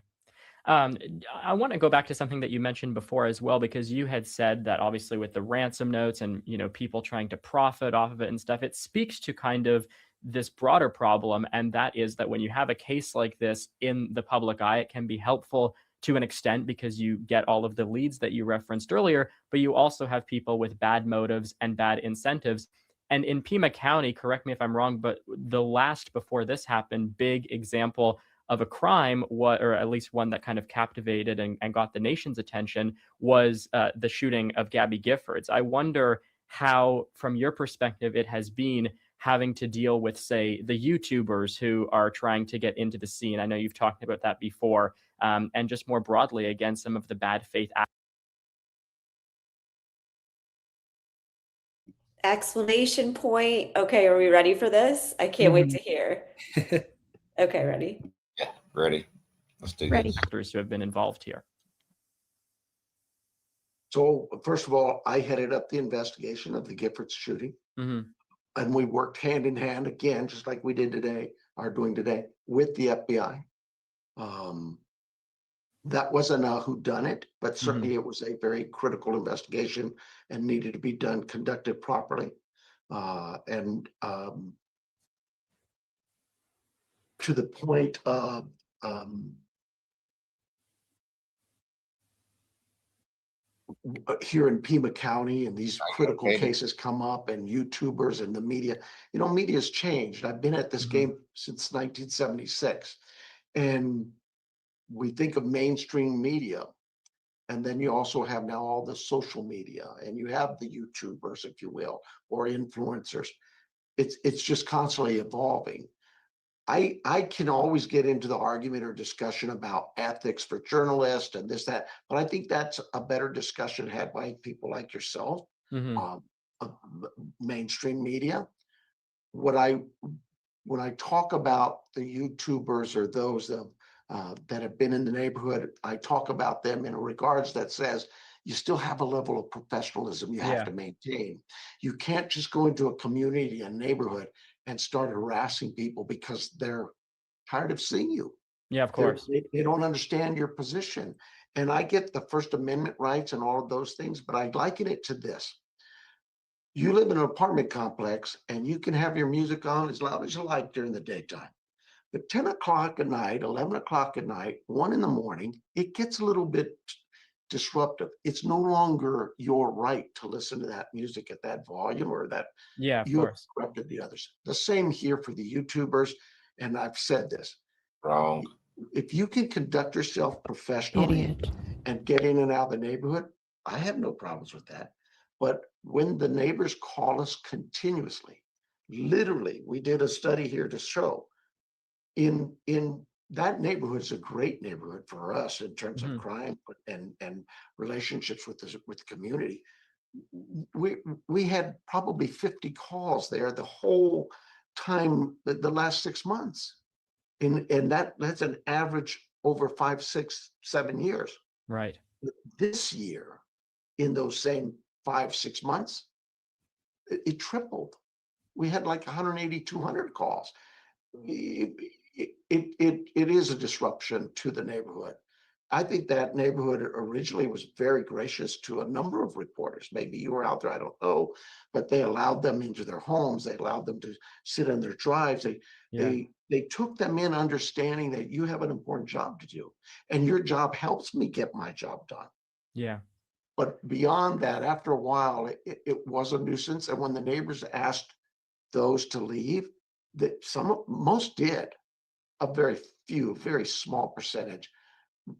I want to go back to something that you mentioned before as well, because you had said that obviously with the ransom notes and, you know, people trying to profit off of it and stuff, it speaks to kind of this broader problem. And that is that when you have a case like this in the public eye, it can be helpful to an extent because you get all of the leads that you referenced earlier, but you also have people with bad motives and bad incentives. And in Pima County, correct me if I'm wrong, but the last before this happened, big example of a crime, or at least one that kind of captivated and got the nation's attention, was the shooting of Gabby Giffords. I wonder how, from your perspective, it has been having to deal with, say, the YouTubers who are trying to get into the scene. I know you've talked about that before, and just more broadly, again, some of the bad faith acts. Exclamation point. Okay, are we ready for this? I can't wait to hear. Okay, ready? Yeah, ready. Let's do Ready. this. Actors who have been involved here. So first of all, I headed up the investigation of the Giffords shooting. And we worked hand in hand, again, just like we did today, are doing today, with the FBI. That wasn't a whodunit, but certainly it was a very critical investigation and needed to be done, conducted properly. To the point of here in Pima County, and these critical cases come up, and YouTubers and the media, you know, media's changed. I've been at this game since 1976, and we think of mainstream media, and then you also have now all the social media, and you have the YouTubers, if you will, or influencers. It's just constantly evolving. I can always get into the argument or discussion about ethics for journalists and this, that, but I think that's a better discussion had by people like yourself, mainstream media. When I talk about the YouTubers or those that have been in the neighborhood, I talk about them in regards that says you still have a level of professionalism you have to maintain. You can't just go into a community, a neighborhood, and start harassing people because they're tired of seeing you. Yeah, of course. They don't understand your position. And I get the First Amendment rights and all of those things, but I liken it to this. You live in an apartment complex and you can have your music on as loud as you like during the daytime. But 10 o'clock at night, 11 o'clock at night, 1 in the morning, it gets a little bit disruptive. It's no longer your right to listen to that music at that volume or that Yeah, of you have course. corrupted the others. The same here for the YouTubers. And I've said this. Wrong. If you can conduct yourself professionally and get in and out of the neighborhood, I have no problems with that. But when the neighbors call us continuously, literally, we did a study here to show in that neighborhood is a great neighborhood for us in terms of crime and relationships with the community. We had probably 50 calls there the whole time, the last 6 months. And that's an average over 5, 6, 7 years. Right. This year, in those same 5, 6 months, it tripled. We had like 180, 200 calls. It is a disruption to the neighborhood. I think that neighborhood originally was very gracious to a number of reporters. Maybe you were out there, I don't know, but they allowed them into their homes. They allowed them to sit on their drives. They took them in understanding that you have an important job to do, and your job helps me get my job done. Yeah. But beyond that, after a while, it was a nuisance. And when the neighbors asked those to leave, that most did. A very few, very small percentage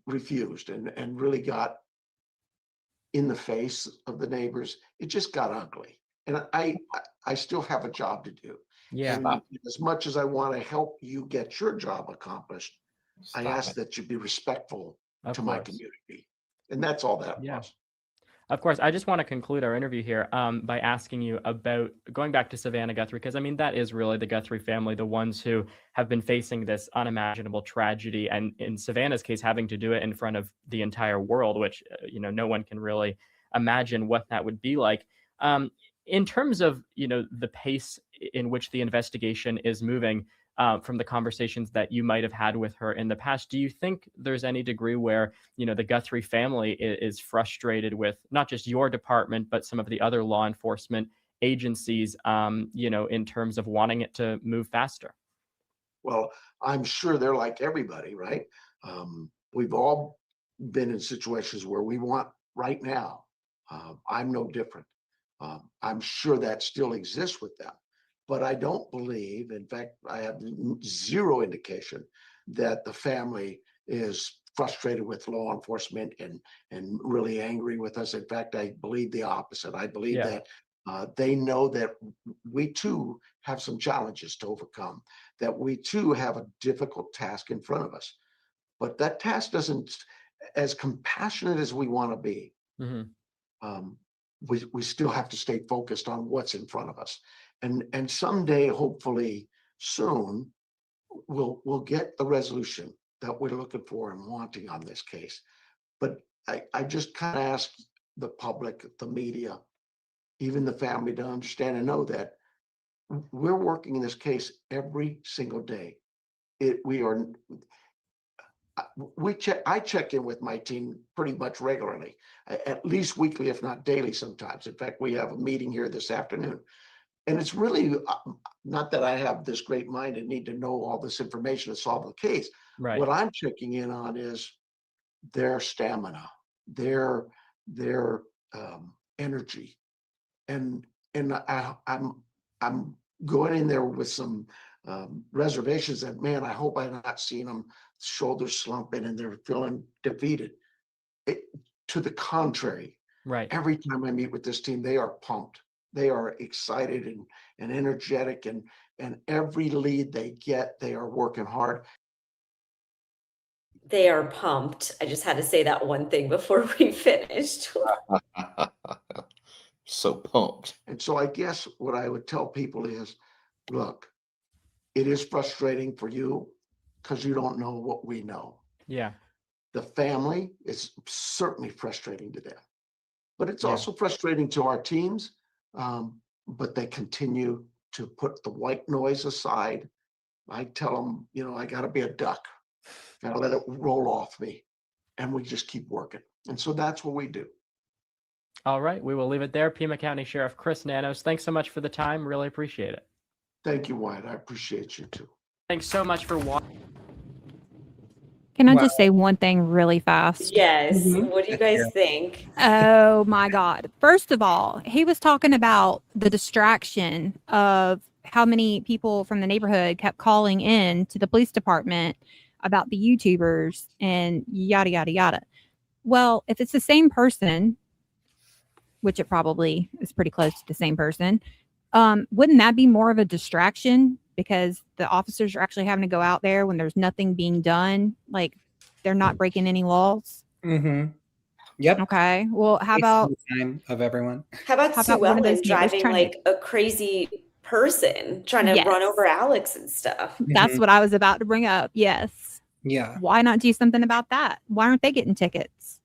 refused and really got in the face of the neighbors. It just got ugly. And I still have a job to do. Yeah. And as much as I want to help you get your job accomplished, I ask that you be respectful to my community. And that's all that was. Of course, I just want to conclude our interview here by asking you about going back to Savannah Guthrie, because I mean, that is really the Guthrie family, the ones who have been facing this unimaginable tragedy. And in Savannah's case, having to do it in front of the entire world, which, no one can really imagine what that would be like. In terms of, the pace in which the investigation is moving, from the conversations that you might have had with her in the past, do you think there's any degree where, the Guthrie family is frustrated with not just your department, but some of the other law enforcement agencies, in terms of wanting it to move faster? Well, I'm sure they're like everybody, right? We've all been in situations where we want right now. I'm no different. I'm sure that still exists with them. But I don't believe, in fact, I have zero indication that the family is frustrated with law enforcement and really angry with us. In fact, I believe the opposite. I believe that they know that we too have some challenges to overcome, that we too have a difficult task in front of us. But that task doesn't, as compassionate as we want to be, we still have to stay focused on what's in front of us. And someday, hopefully soon, we'll get the resolution that we're looking for and wanting on this case. But I just kind of ask the public, the media, even the family to understand and know that we're working in this case every single day. I check in with my team pretty much regularly, at least weekly, if not daily sometimes. In fact, we have a meeting here this afternoon. And it's really not that I have this great mind and need to know all this information to solve the case. Right. What I'm checking in on is their stamina, their energy, and I'm going in there with some reservations that, man, I hope I'm not seeing them shoulders slumping and they're feeling defeated. To the contrary, right. Every time I meet with this team, they are pumped. They are excited and energetic, and every lead they get, they are working hard. They are pumped. I just had to say that one thing before we finished. So pumped. And so I guess what I would tell people is, look, it is frustrating for you because you don't know what we know. Yeah. The family is certainly frustrating to them, but it's also frustrating to our teams. But they continue to put the white noise aside. I tell them, I got to be a duck. Got to let it roll off me. And we just keep working. And so that's what we do. All right. We will leave it there. Pima County Sheriff Chris Nanos, thanks so much for the time. Really appreciate it. Thank you, Wyatt. I appreciate you too. Thanks so much for watching. Can I just say one thing really fast? Yes. What do you guys think? Oh my God. First of all, he was talking about the distraction of how many people from the neighborhood kept calling in to the police department about the YouTubers and yada, yada, yada. Well, if it's the same person, which it probably is pretty close to the same person, wouldn't that be more of a distraction? Because the officers are actually having to go out there when there's nothing being done. Like they're not breaking any laws. Mm-hmm. Yep. Okay. Well, how about the time of everyone? How about Sue one of those Ellen neighbors driving trying to- like a crazy person trying to run Yes. over Alex and stuff? That's what I was about to bring up. Yes. Yeah. Why not do something about that? Why aren't they getting tickets?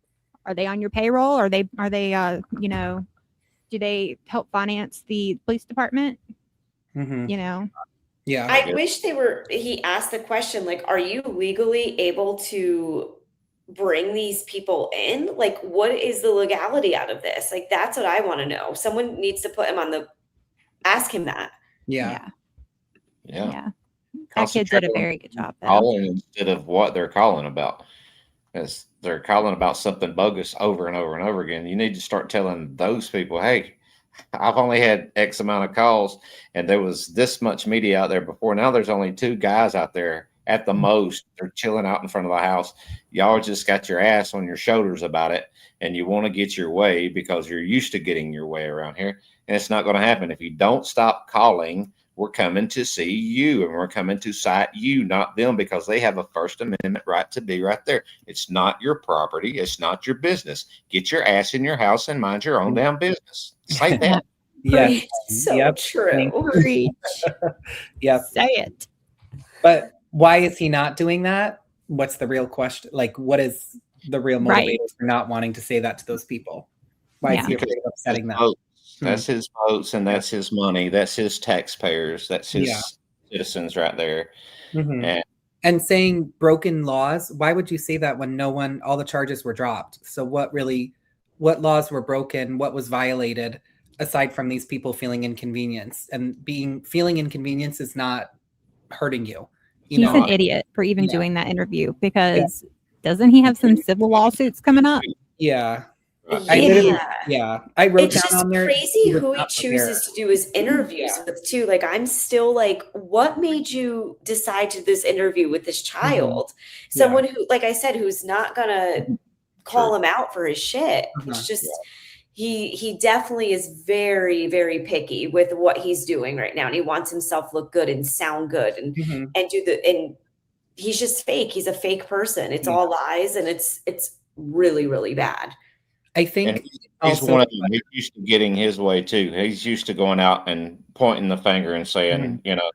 Are they on your payroll? Are they you know, do they help finance the police department? Mm-hmm. You know? Yeah. I wish he asked the question, like, are you legally able to bring these people in? Like, what is the legality out of this? Like, that's what I want to know. Someone needs to put him ask him that. Yeah. That kid did a very good job, though. Calling instead of what they're calling about. Because they're calling about something bogus over and over and over again. You need to start telling those people, hey, I've only had X amount of calls and there was this much media out there before. Now there's only 2 guys out there at the most. They're chilling out in front of the house. Y'all just got your ass on your shoulders about it and you want to get your way because you're used to getting your way around here. And it's not going to happen. If you don't stop calling, we're coming to see you and we're coming to cite you, not them, because they have a First Amendment right to be right there. It's not your property. It's not your business. Get your ass in your house and mind your own damn business. Say that. Yeah. So true. Preach. Yep. Say it. But why is he not doing that? What's the real question? Like, what is the real motivator Right. for not wanting to say that to those people? Why is he afraid of upsetting them? That's his votes and that's his money. That's his taxpayers. That's his citizens right there. Mhm. And saying broken laws, why would you say that when all the charges were dropped? So what laws were broken? What was violated aside from these people feeling inconvenience? And feeling inconvenience is not hurting you. He's an idiot for even doing that interview because doesn't he have some civil lawsuits coming up? Yeah. Yeah. I wrote It's down just on there. crazy was who he not chooses prepared. to do his interviews with too. Like, I'm still like, what made you decide to do this interview with this child? Someone who, like I said, who's not gonna call him out for his shit. It's just he definitely is very, very picky with what he's doing right now. And he wants himself look good and sound good and and he's just fake. He's a fake person. It's all lies and it's really, really bad. I think and he's one of them. He's used to getting his way too. He's used to going out and pointing the finger and saying, you know,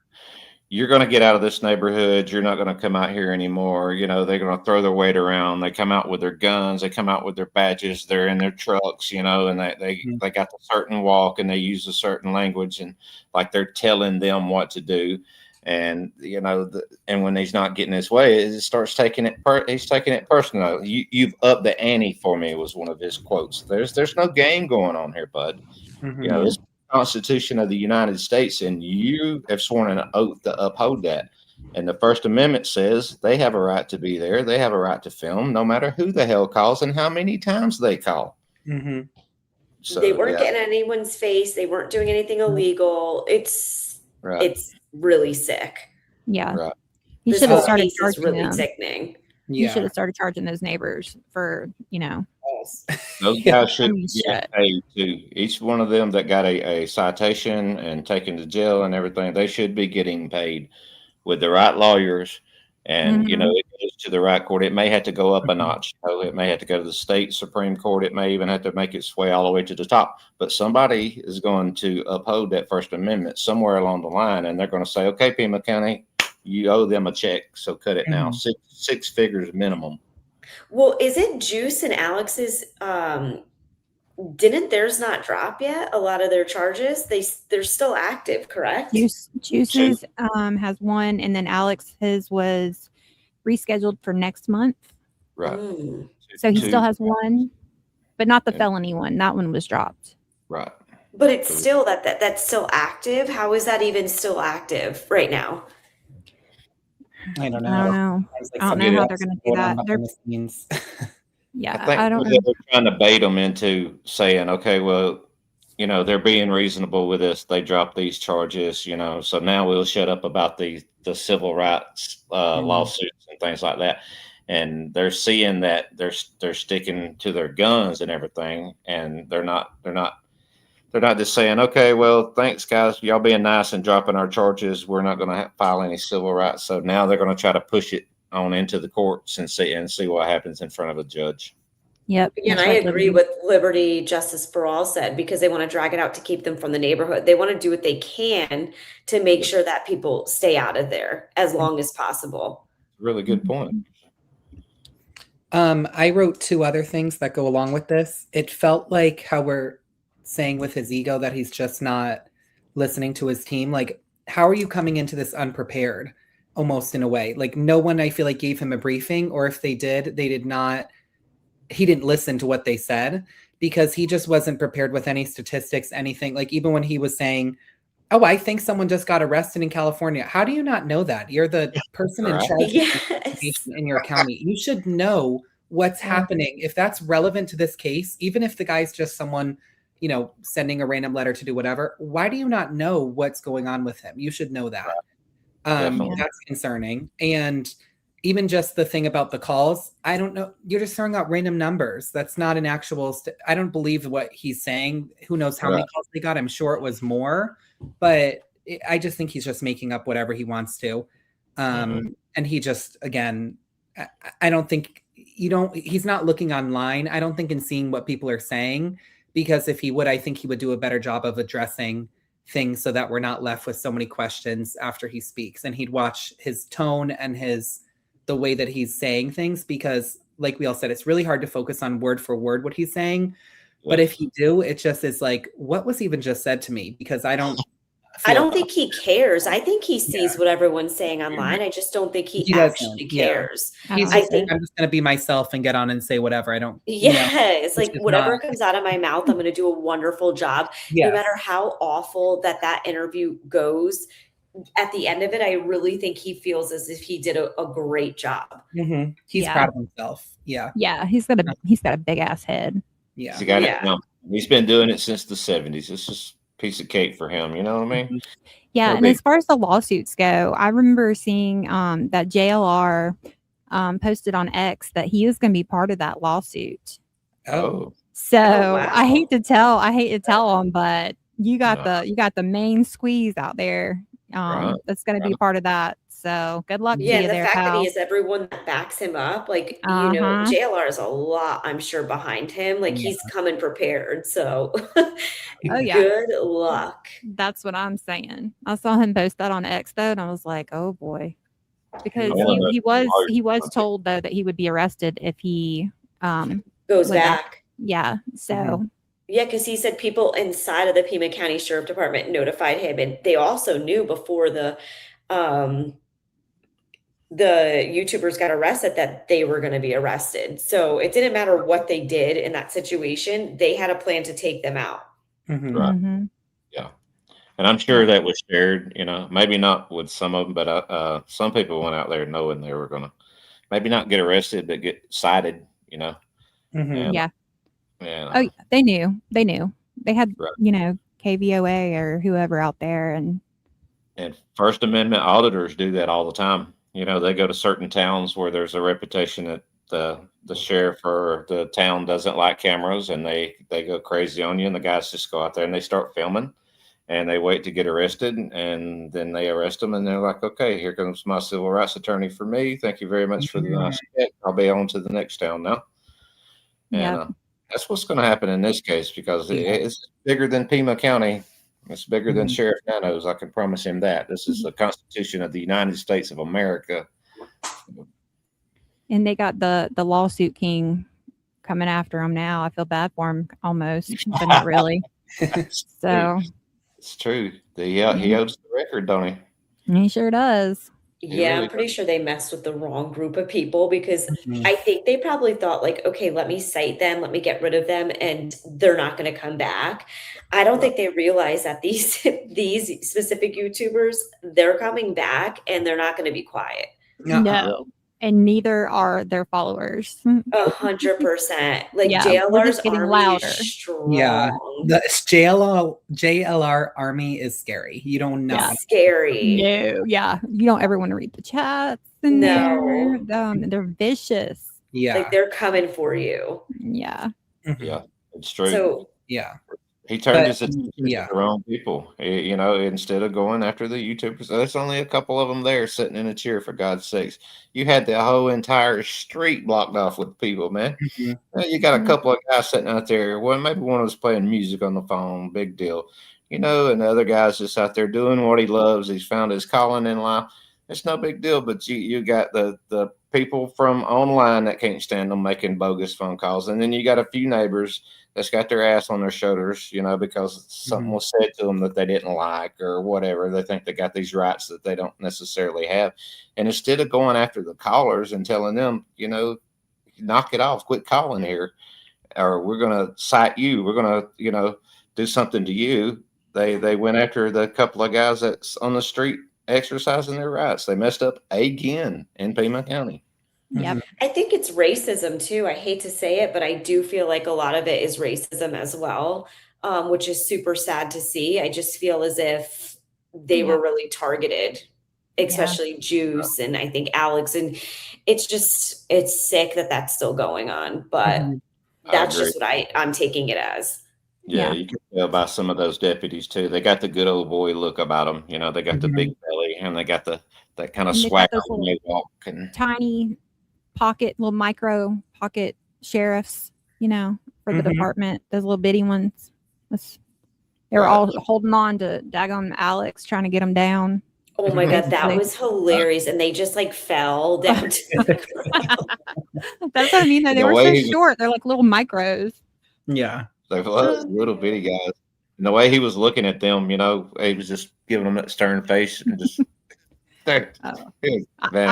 you're going to get out of this neighborhood. You're not going to come out here anymore. You know, they're going to throw their weight around. They come out with their guns. They come out with their badges. They're in their trucks, you know, and they got a certain walk and they use a certain language and like they're telling them what to do. And, you know, and when he's not getting his way, it starts taking it. He's taking it personal. You've upped the ante for me was one of his quotes. There's no game going on here, bud. You know, it's the Constitution of the United States, and you have sworn an oath to uphold that. And the First Amendment says they have a right to be there. They have a right to film, no matter who the hell calls and how many times they call. So, they weren't getting anyone's face. They weren't doing anything illegal. It's really sick. Yeah. Right. He This should have whole started case is charging really them. sickening. He should have started charging those neighbors for, you know. Those guys should mean, get paid too. Each one of them that got a citation and taken to jail and everything, they should be getting paid with the right lawyers. And, you know, it goes to the right court. It may have to go up a notch. You know, it may have to go to the state Supreme Court. It may even have to make its way all the way to the top. But somebody is going to uphold that First Amendment somewhere along the line. And they're going to say, okay, Pima County, you owe them a check. So cut it now. Six figures minimum. Well, is it Juice and Alex's? Didn't theirs not drop yet? A lot of their charges, they're still active, correct? Juice's has one, and then Alex, his was rescheduled for next month. Right. So he still has one, but not the felony one. That one was dropped. Right. But it's still that's still active. How is that even still active right now? I don't know. I don't know. Sounds like I don't something know how else they're going to do going on that. behind the scenes. Yeah, I think I don't they're know. trying to bait them into saying, okay, well, you know, they're being reasonable with this. They dropped these charges, you know, so now we'll shut up about the civil rights lawsuits and things like that. And they're seeing that they're sticking to their guns and everything, and they're not just saying, okay, well, thanks guys, y'all being nice and dropping our charges. We're not going to file any civil rights. So now they're going to try to push it on into the courts and see what happens in front of a judge. Yep. Again, I agree with Liberty Justice for All said, because they want to drag it out to keep them from the neighborhood. They want to do what they can to make sure that people stay out of there as long as possible. Really good point. I wrote 2 other things that go along with this. It felt like how we're saying with his ego that he's just not listening to his team. Like, how are you coming into this unprepared, almost in a way? Like, no one, I feel like, gave him a briefing, or if they did, he didn't listen to what they said, because he just wasn't prepared with any statistics, anything. Like, even when he was saying, oh, I think someone just got arrested in California. How do you not know that? You're the person in charge of investigation in your county. You should know what's happening. If that's relevant to this case, even if the guy's just someone, you know, sending a random letter to do whatever, why do you not know what's going on with him? You should know that. That's concerning. And even just the thing about the calls, I don't know. You're just throwing out random numbers. That's not an actual, I don't believe what he's saying. Who knows how many calls they got? I'm sure it was more, but I just think he's just making up whatever he wants to. And he just, again, I don't think he's not looking online, I don't think, and seeing what people are saying, because if he would, I think he would do a better job of addressing things so that we're not left with so many questions after he speaks, and he'd watch his tone and the way that he's saying things, because like we all said, it's really hard to focus on word for word what he's saying. But if you do, it just is like, what was even just said to me? Because I don't think he cares. I think he sees what everyone's saying online. I just don't think he actually cares. He's I just think I'm just going to be myself and get on and say whatever. I don't. it's like just whatever comes out of my mouth, I'm going to do a wonderful job. No matter how awful that interview goes, at the end of it, I really think he feels as if he did a great job. He's proud of himself. Yeah. Yeah, he's got a big ass head. Yeah. He got it. No, he's been doing it since the 70s. It's just a piece of cake for him. You know what I mean? Yeah. And as far as the lawsuits go, I remember seeing that JLR posted on X that he was going to be part of that lawsuit. Oh. So I hate to tell him, but you got the main squeeze out there. That's going to be part of that. So good luck to you and the there, fact pal. that he has everyone that backs him up, like, you know, JLR is a lot, I'm sure, behind him. Like, he's coming prepared. So good luck. That's what I'm saying. I saw him post that on X though, and I was like, oh boy. Because he was told though that he would be arrested if he goes back. Yeah. So yeah, because he said people inside of the Pima County Sheriff Department notified him, and they also knew before the YouTubers got arrested that they were going to be arrested. So it didn't matter what they did in that situation. They had a plan to take them out. Yeah. And I'm sure that was shared, you know, maybe not with some of them, but some people went out there knowing they were going to maybe not get arrested, but get cited, you know. Yeah. Yeah. Oh, they knew. They had, you know, KVOA or whoever out there, and First Amendment auditors do that all the time. You know, they go to certain towns where there's a reputation that the sheriff or the town doesn't like cameras, and they go crazy on you, and the guys just go out there and they start filming, and they wait to get arrested, and then they arrest them, and they're like, okay, here comes my civil rights attorney for me. Thank you very much for the nice check. I'll be on to the next town now. And that's what's going to happen in this case, because it's bigger than Pima County. It's bigger than Sheriff Nanos. I can promise him that. This is the Constitution of the United States of America. And they got the lawsuit king coming after him now. I feel bad for him almost, but not really. So it's true. He owns the record, don't he? He sure does. Yeah, I'm pretty sure they messed with the wrong group of people, because I think they probably thought, like, okay, let me cite them, let me get rid of them, and they're not going to come back. I don't think they realize that these specific YouTubers, they're coming back and they're not going to be quiet. No. And neither are their followers. 100%. Like Yeah, we're JLR's just getting army louder. is strong. Yeah, the JLR army is scary. You don't know. Yeah. Scary. No, yeah, you don't ever want to read the chats in No. there. They're vicious. Yeah, Like they're coming for you. Yeah. Yeah, it's true. So yeah, he turned but, his attention yeah. to the wrong people. You know, instead of going after the YouTubers, there's only a couple of them there sitting in a chair. For God's sakes, you had the whole entire street blocked off with people, man. You got a couple of guys sitting out there. Well, maybe one was playing music on the phone. Big deal, you know. And the other guy's just out there doing what he loves. He's found his calling in life. It's no big deal. But you got the people from online that can't stand them making bogus phone calls, and then you got a few neighbors that's got their ass on their shoulders, you know, because something was said to them that they didn't like or whatever. They think they got these rights that they don't necessarily have. And instead of going after the callers and telling them, you know, knock it off, quit calling here, or we're going to cite you, we're going to, you know, do something to you. They went after the couple of guys that's on the street exercising their rights. They messed up again in Pima County. Yep. I think it's racism too. I hate to say it, but I do feel like a lot of it is racism as well, which is super sad to see. I just feel as if they were really targeted, especially Juice and I think Alex. And it's sick that that's still going on, but that's just what I'm taking it as. Yeah, you can tell by some of those deputies too. They got the good old boy look about them. You know, they got the big belly and they got that kind of swagger when they walk. And tiny little micro pocket sheriffs, you know, for the department. Those little bitty ones. They were all holding on to daggone Alex, trying to get him down. Oh my God, that was hilarious. And they just like fell down to the ground. That's what I mean. They were so short. They're like little micros. Yeah. They were little bitty guys. And the way he was looking at them, you know, he was just giving them that stern face and just I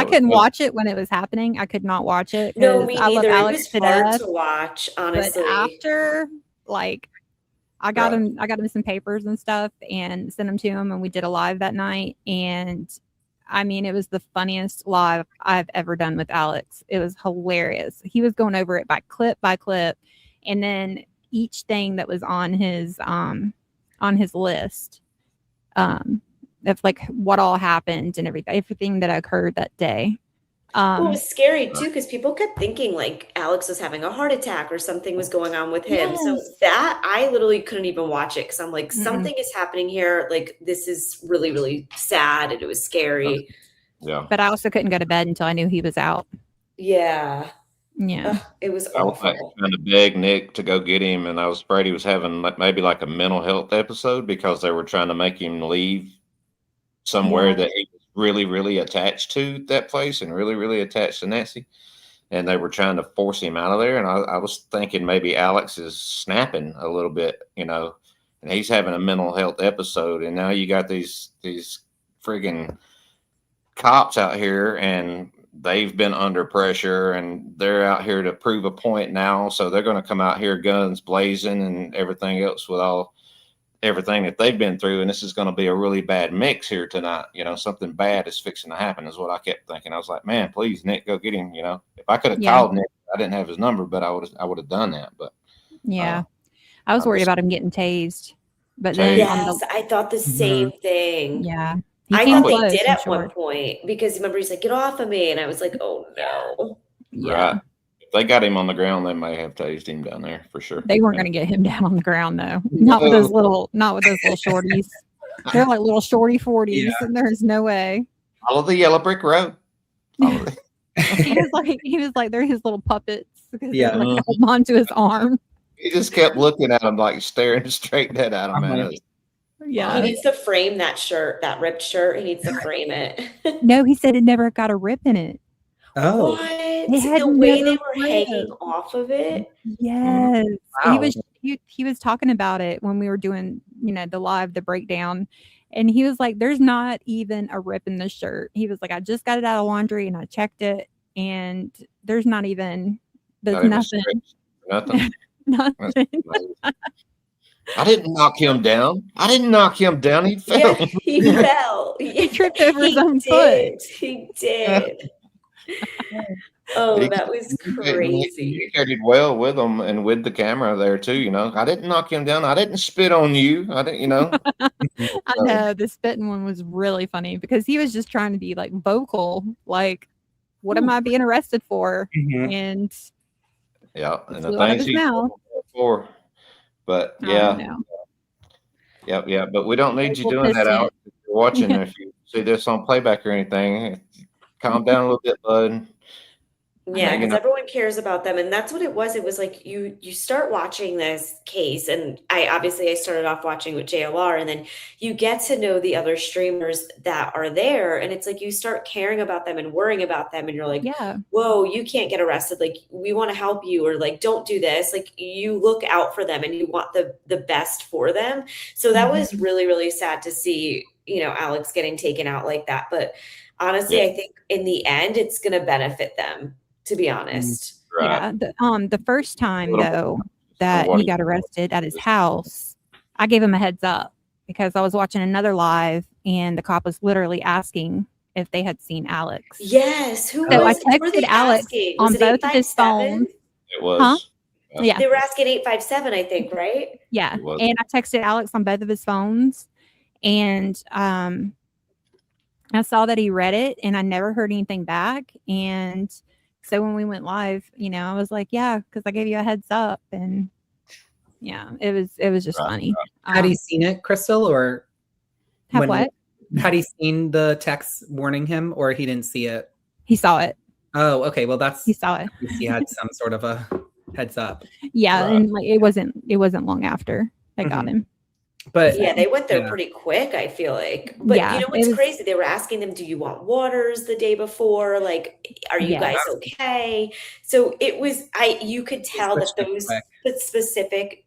couldn't watch it when it was happening. I could not watch it. No, me I love neither. Alex It was hard to watch, honestly. But after, like, I got him some papers and stuff and sent them to him, and we did a live that night. And I mean, it was the funniest live I've ever done with Alex. It was hilarious. He was going over it by clip, and then each thing that was on his list, of like what all happened and everything that occurred that day. Well, it was scary too, because people kept thinking like Alex was having a heart attack or something was going on with him. So that I literally couldn't even watch it because I'm like, something is happening here. Like, this is really, really sad, and it was scary. Yeah. But I also couldn't go to bed until I knew he was out. Yeah. Yeah. It was I was awful. trying to beg Nick to go get him, and I was afraid he was having maybe like a mental health episode because they were trying to make him leave somewhere that he was really, really attached to that place and really, really attached to Nancy. And they were trying to force him out of there. And I was thinking maybe Alex is snapping a little bit, you know, and he's having a mental health episode. And now you got these friggin' cops out here, and they've been under pressure, and they're out here to prove a point now. So they're going to come out here guns blazing and everything else with everything that they've been through, and this is going to be a really bad mix here tonight. You know, something bad is fixing to happen is what I kept thinking. I was like, man, please, Nick, go get him. You know, if I could have called Nick, I didn't have his number, but I would have done that. But I was worried about him getting tased. But then I thought the same thing. Yeah. I thought they did at one point, because remember he's like, get off of me, and I was like, oh no. Right. If they got him on the ground, they may have tased him down there for sure. They weren't going to get him down on the ground though. Not with those little shorties. They're like little shorty 40s, and there's no way. Follow the yellow brick road. He was like they're his little puppets because they like hold on to his arm. He just kept looking at him, like staring straight at him. Yeah. He needs to frame that shirt, that ripped shirt. He needs to frame it. No, he said it never got a rip in it. Oh. What? The way they were hanging off of it? Yes. Wow. He was talking about it when we were doing, the breakdown. And he was like, there's not even a rip in the shirt. He was like, I just got it out of laundry and I checked it, and there's nothing. Nothing. Nothing. I didn't knock him down. He fell. Yeah, he fell. He tripped over his own foot. He did. Oh, that was He crazy. carried well with them and with the camera there too. You know, I didn't knock him down. I didn't spit on you. I didn't. You know. I know the spitting one was really funny because he was just trying to be like vocal, like, "What am I being arrested for?" And yeah, and the flew out of things his he mouth. for. But I yeah, know. yeah. But we don't need you Vocal doing that pissant. out. If you're watching, if you see this on playback or anything, calm down a little bit, bud. Yeah, You because know, everyone cares about them, and that's what it was. It was like you start watching this case, and I started off watching with JLR, and then you get to know the other streamers that are there, and it's like you start caring about them and worrying about them, and you're like, Yeah. whoa, you can't get arrested. Like we want to help you, or like don't do this. Like you look out for them, and you want the best for them. So that was really really sad to see, Alex getting taken out like that. But honestly, Yeah. I think in the end, it's going to benefit them. To be honest. Yeah. The first time Little though that he got arrested at his house, I gave him a heads up because I was watching another live and the cop was literally asking if they had seen Alex. Yes, who So was? I Who were they texted Alex asking? on Was it both of his 857? phones. It was. Yeah. They were asking 857, I think, right? Yeah. It was. And I texted Alex on both of his phones and I saw that he read it and I never heard anything back. And so when we went live, I was like, yeah, because I gave you a heads up. And yeah, it was just funny. Had he seen it, Crystal, or Have what? Had he seen the text warning him, or he didn't see it? He saw it. Oh, okay. Well, He saw it. He had some sort of a heads up. Yeah, and like it wasn't long after I got him. But yeah, they went there pretty quick, I feel like. But Yeah, you know what's crazy? They were asking them, do you want waters the day before? Like, are you guys okay? So it was you could tell that those specific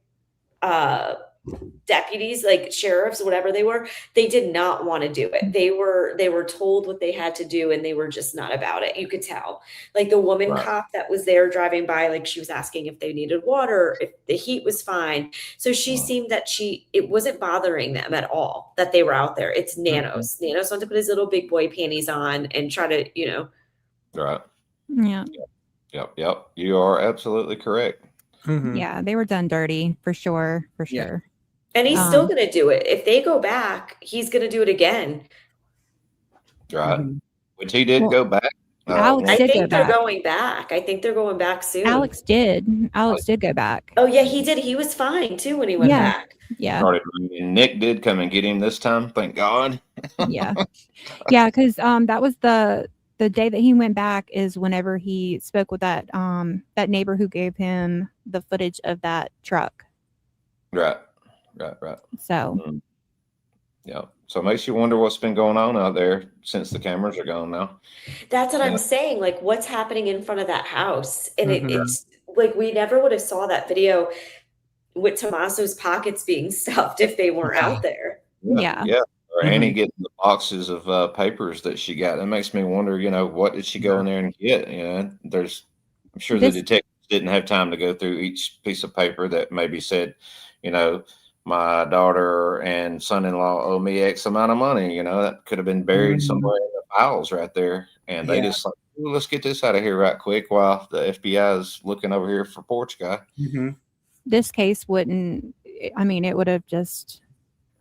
deputies, like sheriffs, whatever they did not want to do it. They were told what they had to do and they were just not about it. You could tell. Like the woman cop that was there driving by, like she was asking if they needed water, if the heat was fine. So she seemed that it wasn't bothering them at all that they were out there. It's Nanos. Nanos wanted to put his little big boy panties on and try to, Right. Yeah. Yep. You are absolutely correct. Yeah, they were done dirty for sure. And he's still going to do it. If they go back, he's going to do it again. Right. Which he did go back. Alex I did think go they're back. going back. I think they're going back soon. Alex did. Alex did go back. Oh yeah, he did. He was fine too when he went back. Yeah. And Nick did come and get him this time. Thank God. Yeah. Yeah, because that was the day that he went back is whenever he spoke with that neighbor who gave him the footage of that truck. Right. So yeah. So it makes you wonder what's been going on out there since the cameras are gone now. That's what I'm saying. Like what's happening in front of that house. And it's like we never would have saw that video with Tommaso's pockets being stuffed if they weren't out there. Yeah. Or Annie getting the boxes of papers that she got. That makes me wonder, what did she go in there and get? I'm sure the detectives didn't have time to go through each piece of paper that maybe said, my daughter and son-in-law owe me X amount of money. That could have been buried somewhere in the files right there. And they just like, let's get this out of here right quick while the FBI is looking over here for Porch Guy. This case it would have just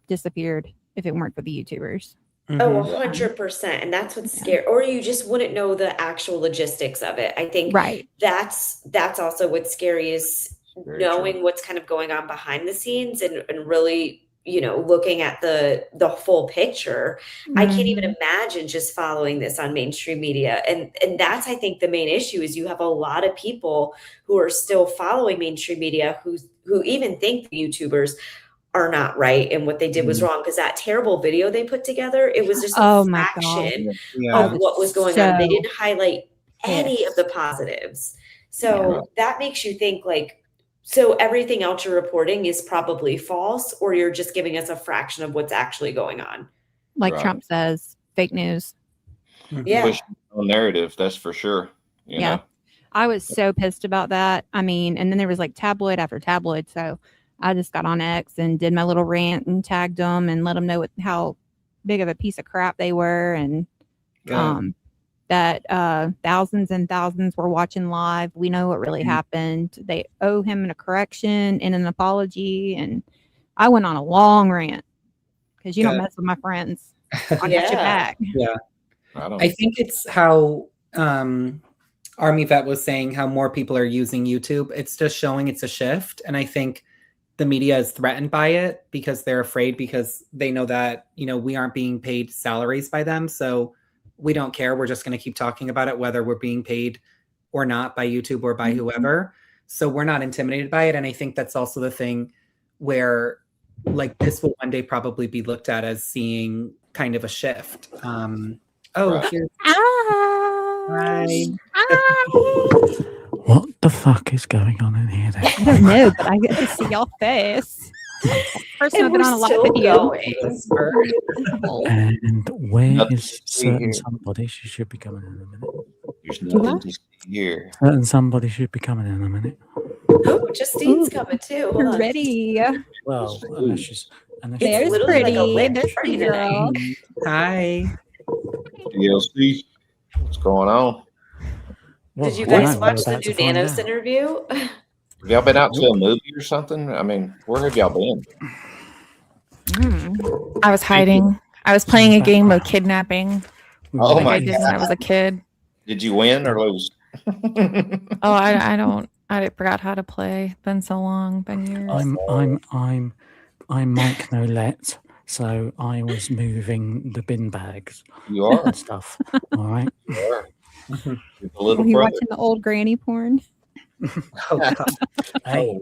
disappeared if it weren't for the YouTubers. Oh, 100%. And that's what's scary. Or you just wouldn't know the actual logistics of it. I think that's also what's scary is knowing what's kind of going on behind the scenes and really, looking at the full picture. I can't even imagine just following this on mainstream media. And that's, I think, the main issue is you have a lot of people who are still following mainstream media who even think the YouTubers are not right and what they did was wrong, because that terrible video they put together, it was just a fraction of what was going on. They didn't highlight any of the positives. So that makes you think so everything else you're reporting is probably false, or you're just giving us a fraction of what's actually going on. Like Trump says, fake news. Yeah. Push narrative, that's for sure. You know? I was so pissed about that. And then there was tabloid after tabloid. So I just got on X and did my little rant and tagged them and let them know how big of a piece of crap they were. And that thousands and thousands were watching live. We know what really happened. They owe him a correction and an apology. And I went on a long rant because you don't mess with my friends. I got your back. Yeah. I think it's how Army Vet was saying, how more people are using YouTube. It's just showing it's a shift. And I think the media is threatened by it because they're afraid, because they know that, you know, we aren't being paid salaries by them. So we don't care. We're just going to keep talking about it, whether we're being paid or not by YouTube or by whoever. So we're not intimidated by it. And I think that's also the thing where, like, this will one day probably be looked at as seeing kind of a shift. Here's What the fuck is going on in here? I don't know, but I get to see y'all face. First time I've been on a live video. And where is certain somebody? She should be coming in a minute. There's nothing to see here. Certain somebody should be coming in a minute. Oh, Justine's coming too. Hold on. Ready. Well, unless she's. There's pretty. There's pretty girl. Hi. DLC. What's going on? Did you guys watch the new Nanos interview? Have y'all been out to a movie or something? I mean, where have y'all been? I was hiding. I was playing a game of kidnapping. Oh like my I did when I was a kid. Did you win or lose? Oh, I forgot how to play. Been so long. Been years. I'm Mike Nolette, so I was moving the bin bags. You are and stuff. All right. You are. Are you watching the old granny porn? Hey,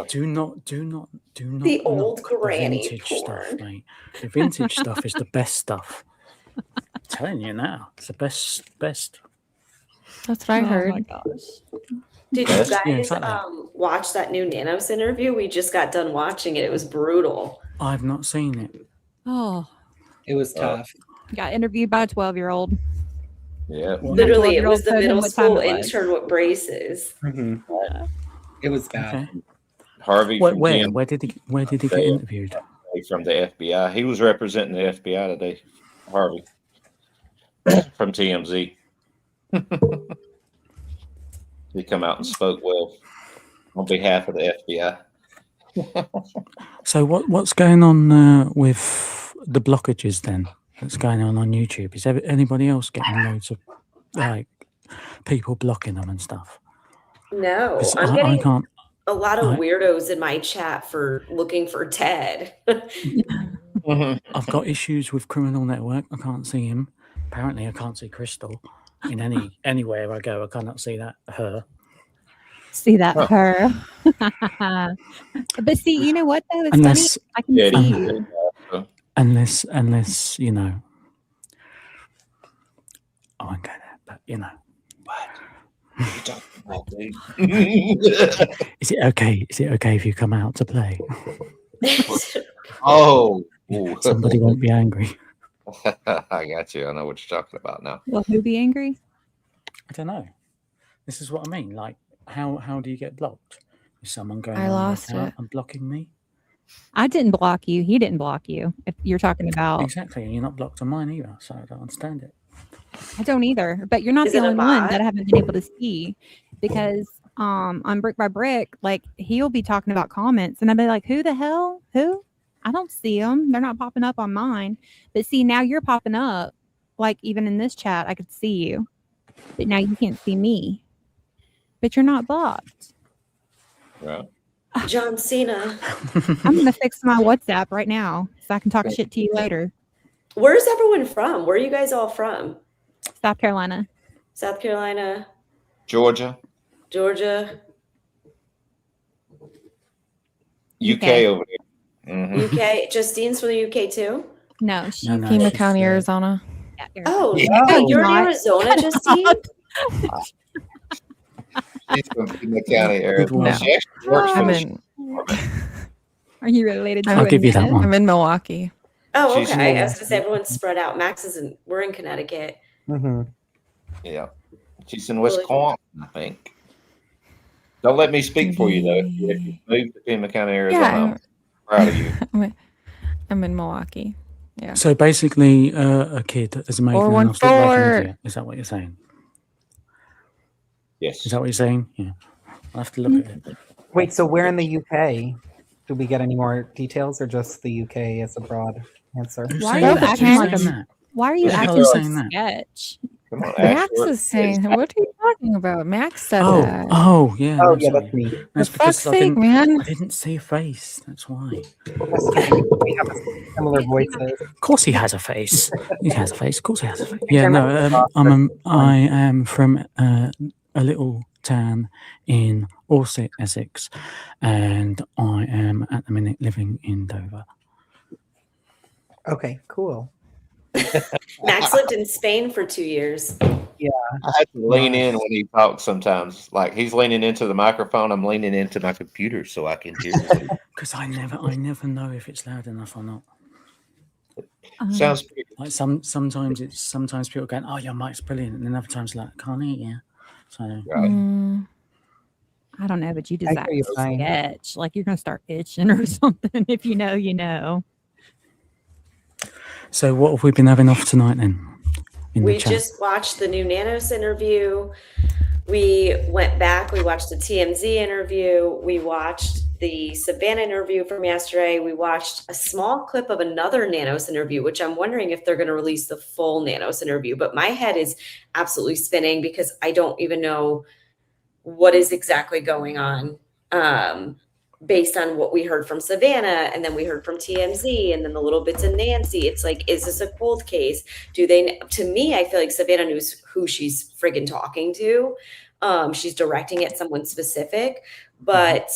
do not. The old granny vintage porn. stuff, mate. The vintage stuff is the best stuff. I'm telling you now, it's the best. That's what I heard. Oh my gosh. Did you Yes. guys Yeah, exactly. watch that new Nanos interview? We just got done watching it. It was brutal. I've not seen it. Oh, it was tough. Got interviewed by a 12-year-old. Yeah. Literally, it was the told him middle what time school it was. intern with braces. It was bad. Okay. Harvey Where, from where, TMZ. where did he get interviewed? From the FBI. He was representing the FBI today. Harvey from TMZ. He come out and spoke well on behalf of the FBI. So what's going on with the blockages then? That's going on YouTube. Is anybody else getting loads of like people blocking them and stuff? No, 'Cause I'm I getting can't. a lot of weirdos in my chat for looking for Ted. I've got issues with Criminal Network. I can't see him. Apparently, I can't see Crystal in anywhere I go. I cannot see her. See that her. But see, you know what though? It's Unless- funny. I can see you. Unless you know, I won't go there. But you know, is it okay? Is it okay if you come out to play? Oh, Somebody won't be angry. I got you. I know what you're talking about now. Will who be angry? I don't know. This is what I mean. Like, how do you get blocked? Is someone going I on my lost account it. and blocking me? I didn't block you. He didn't block you. If you're talking about, Exactly, and you're not blocked on mine either, so I don't understand it. I don't either. But you're not Is the it a only one bot? that I haven't been able to see because on Brick by Brick, like he'll be talking about comments, and I'll be like, "Who the hell? Who? I don't see them. They're not popping up on mine." But see, now you're popping up. Like even in this chat, I could see you, but now you can't see me. But you're not blocked. Right. John Cena. I'm gonna fix my WhatsApp right now so I can talk shit to you later. Where's everyone from? Where are you guys all from? South Carolina. South Carolina, Georgia, Georgia, UK over there. Mhm. UK. Justine's from the UK too? No, she's Pima County, Arizona. Oh, No, you're in not. Arizona, Justine? She's from Pima County, Arizona. No. She actually works for I'm the in. Are you related to I'll give you that one. I'm in Milwaukee. Oh, She's okay. in- I was gonna say everyone's spread out. Max isn't. We're in Connecticut. Yeah. She's in Wisconsin, I think. Don't let me speak for you, though. If you move to Pima County, Arizona, I'm proud of you. I'm in Milwaukee. Yeah. So basically, a kid has made Nanos look like an idiot. Is that what you're saying? Yes. Is that what you're saying? Yeah. I'll have to look at it. Wait, so where in the UK? Do we get any more details, or just the UK as a broad answer? Why are you acting like a? Why are you acting so sketch? Come on, Max Ashford. is saying, "What are you talking about?" Max said Oh, that. oh, yeah. Oh, no, yeah, sorry. that's me. That's For because fuck's sake, man. I didn't see a face. That's why. We have similar voices. Of course, he has a face. He has a face. Of course, he has a face. Yeah, no, I am from a little town in Dorset, Essex, and I am at the minute living in Dover. Okay, cool. Max lived in Spain for 2 years. Yeah. I have to lean in when he talks sometimes. Like he's leaning into the microphone, I'm leaning into my computer so I can hear what he Because I never know if it's loud enough or not. sounds pretty Like sometimes people going, "Oh, your mic's brilliant," and then other times like, "Can't hear you." So I don't know, but you I just act hear you so fine. sketch. Like you're gonna start itching or something. If you know, you know. So what have we been having off tonight then? We just watched the new Nanos interview. We went back, we watched the TMZ interview. We watched the Savannah interview from yesterday. We watched a small clip of another Nanos interview, which I'm wondering if they're going to release the full Nanos interview. But my head is absolutely spinning because I don't even know what is exactly going on. Based on what we heard from Savannah, and then we heard from TMZ, and then the little bits of Nancy. It's like, is this a cold case? To me, I feel like Savannah knows who she's friggin' talking to. She's directing at someone specific, but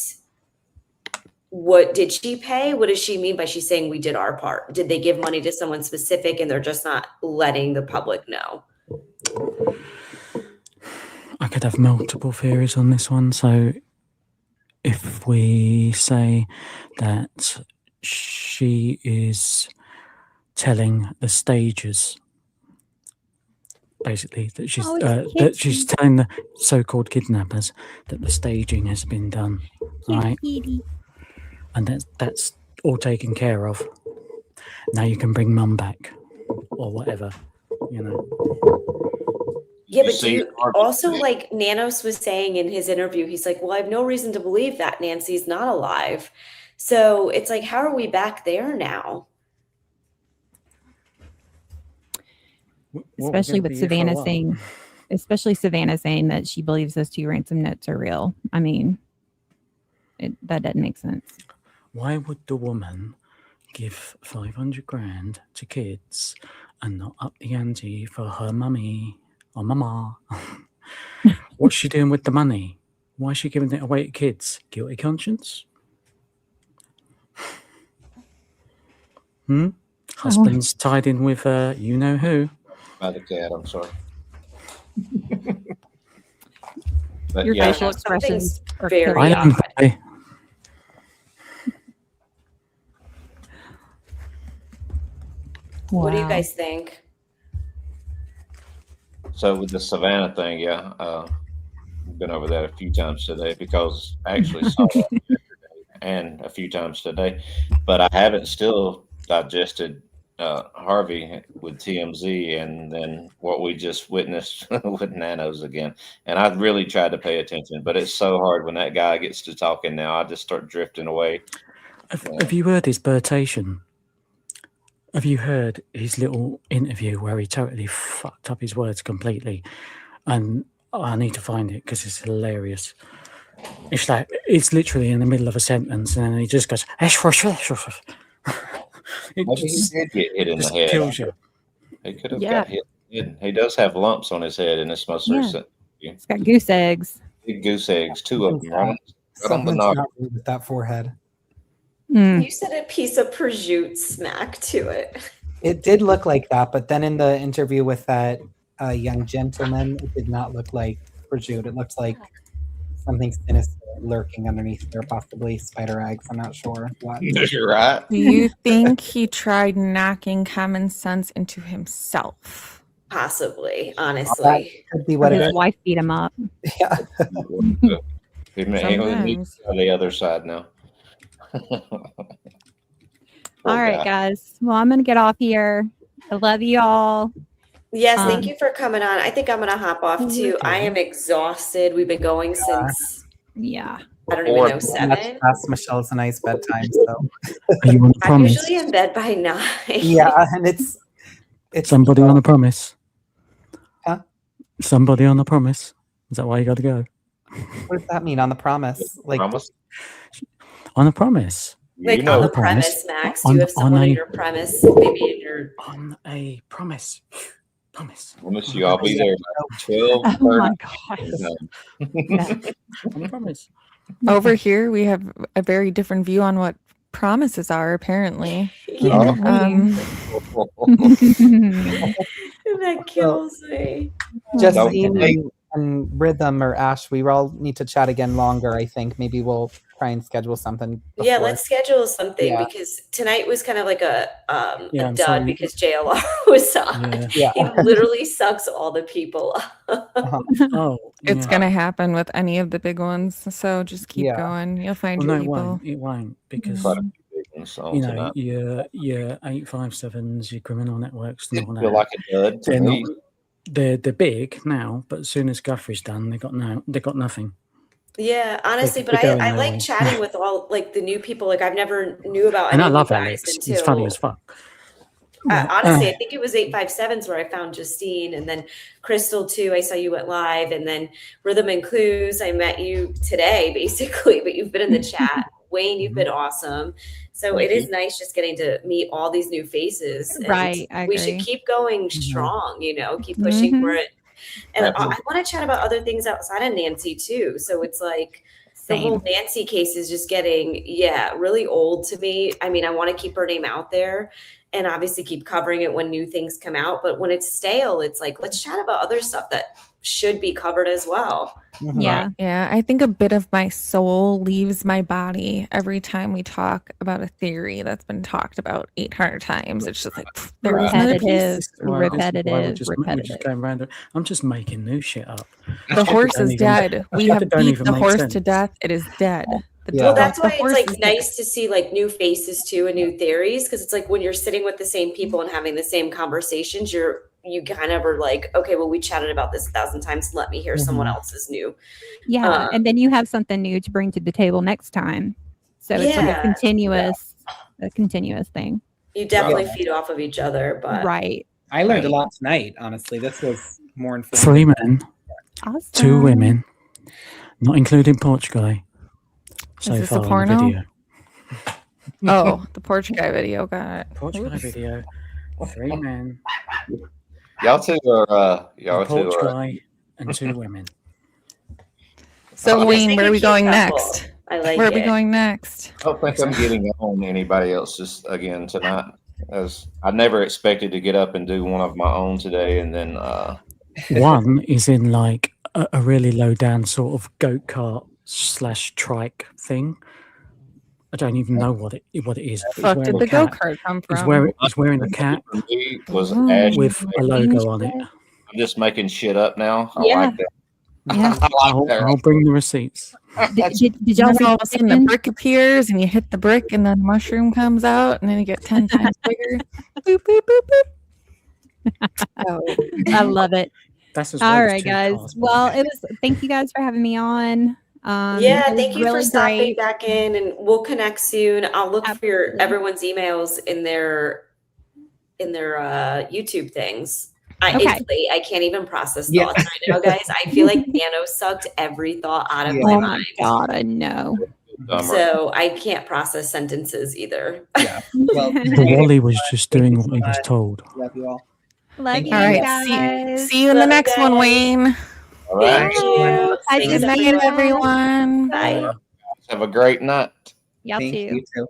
what did she pay? What does she mean by she's saying we did our part? Did they give money to someone specific and they're just not letting the public know? I could have multiple theories on this one. So if we say that she is telling the stagers, basically that she's telling the so-called kidnappers that the staging has been done, right? And that's all taken care of. Now you can bring mum back, or whatever, you know. Yeah, but do you also, like Nanos was saying in his interview, he's like, well, I have no reason to believe that Nancy's not alive. So it's like, how are we back there now? Especially with Savannah saying, that she believes those 2 ransom notes are real. I mean, that doesn't make sense. Why would the woman give 500 grand to kids and not up the ante for her mummy or mama? What's she doing with the money? Why is she giving it away to kids? Guilty conscience? Husband's tied in with you know who? by the cat, I'm sorry. But Your yeah, facial expressions are very odd. What do you guys think? so with the Savannah thing, yeah, been over that a few times today because I actually saw that yesterday and a few times today, but I haven't still digested Harvey with TMZ and then what we just witnessed with Nanos again. And I really tried to pay attention, but it's so hard when that guy gets to talking now. I just start drifting away. Have you heard his birtation? Have you heard his little interview where he totally fucked up his words completely? And I need to find it because it's hilarious. It's like, it's literally in the middle of a sentence and then he just goes, Maybe he did get hit in the head. Kills you. He could have got hit. He does have lumps on his head in this most recent. It's got goose eggs. Big goose eggs, 2 of them. Right on the Something's knob. not right with that forehead. You said a piece of prosciutto smack to it. It did look like that, but then in the interview with that young gentleman, it did not look like prosciutto. It looks like something sinister lurking underneath there, possibly spider eggs. I'm not sure what. You're right. Do you think he tried knocking common sense into himself? Possibly, That honestly. could be what it His is. wife beat him up. Yeah. He needs to go to the other side now. Poor All right, guy. guys. Well, I'm going to get off here. I love you all. Yes, thank you for coming on. I think I'm gonna hop off too. I Okay. am exhausted. We've been going since Yeah. I don't even know, That's 7. past Michelle's a nice bedtime. So Are you on a I'm promise? usually in bed by 9. yeah, and it's Somebody on a promise. Huh? Somebody on a promise. Is that why you got to go? What does that mean on the promise? Like Promise? On a promise. Like You know on the the premise, Max. Do On- you have on someone in a- your premise? Maybe in your On a promise. Promise. Promise you I'll be there by 12. Oh my gosh. On a promise. Over here, we have a very different view on what promises are, apparently. Yeah. That kills me. Justine and Rhythm or Ash, we all need to chat again longer. I think maybe we'll try and schedule something. Yeah, before. let's schedule something Yeah. because tonight was kind of like a Yeah, I'm dud sorry. because JLR was on. Yeah. He literally sucks all the people up. Oh, It's yeah. going to happen with any of the big ones. So just keep going. You'll find Well, no, your it people. won't. It won't because Quite a few big ones on you know tonight. your 857s, your criminal networks, and all Feel that. like a dud to They're me. not. They're big now, but as soon as Guthrie's done, they got nothing. Yeah, honestly, but they're going I like nowhere. chatting with all like the new people. Like I've never knew about And any I of love you guys Alex. until He's funny as fuck. honestly, I think it was 857s where I found Justine, and then Crystal too. I saw you went live, and then Rhythm and Clues. I met you today, basically, but you've been in the chat. Wayne, you've been awesome. So Thank it is you. nice just getting to meet all these new faces. And Right, I we should agree. keep going strong. Keep pushing for it. And I Absolutely. want to chat about other things outside of Nancy too. So it's like the whole Nancy case is just getting, really old to me. I mean, I want to keep her name out there and obviously keep covering it when new things come out. But when it's stale, it's like, let's chat about other stuff that should be covered as well. Yeah. Yeah. I think a bit of my soul leaves my body every time we talk about a theory that's been talked about 800 times. It's just like, there is another piece. Repetitive. Going around it. I'm just making new shit up. The horse is dead. We have beat the horse to death. It is dead. Well, that's why the it's horse like is nice to see like new faces too and new theories, because it's like when you're sitting with the same people and having the same conversations, you kind of are like, okay, well, we chatted about this 1,000 times. Let me hear someone else's new. Yeah, and then you have something new to bring to the table next time. So it's like a continuous thing. You definitely feed off of each other, but right. I learned a lot tonight. Honestly, this was more informative. 3 men, Awesome. 2 women, not including Porch Guy. So Is this far a in the porno? video. Oh, the Porch Guy video. Got it. Porch Guy Oops. video. 3 men. Y'all two are Porch Guy and 2 women. So, Let's Wayne, make where a are we cute going couple. next? I like Where are we it. going next? I don't think I'm getting on anybody else's again tonight, as I never expected to get up and do one of my own today, and then One is in like a really low down sort of goat cart / trike thing. I don't even know what it is. But he's Fuck wearing did a the cap. go-kart come He's from? wearing a cap for me was Ash with a logo on it. I'm just making shit up now. I Yeah. like that. Yeah. I like that. I'll bring the receipts. Did y'all And then all of a see sudden the brick appears and you hit the brick and then the mushroom comes out and then you get 10 times bigger. Boop, boop, boop, boop. Oh, I love it. That's as All well as right, 2 guys. cars, by the Well, way. it was. Thank you guys for having me on. Yeah, it was thank you for really stopping great. back in, and we'll connect soon. I'll look for everyone's emails in their YouTube things. Okay. I can't even process Yeah. thoughts right now, guys. I feel like Nanos sucked every thought out of my Oh my mind. god, I know. So I can't process sentences either. Yeah. Well, Wally was just doing what he was told. love you all. Love Thank you All right. guys. See you in the Love you next one, guys. Wayne. All right. Thank you. Bye, Good night, everyone. Bye. Have a great night. Y'all Thank too. you too.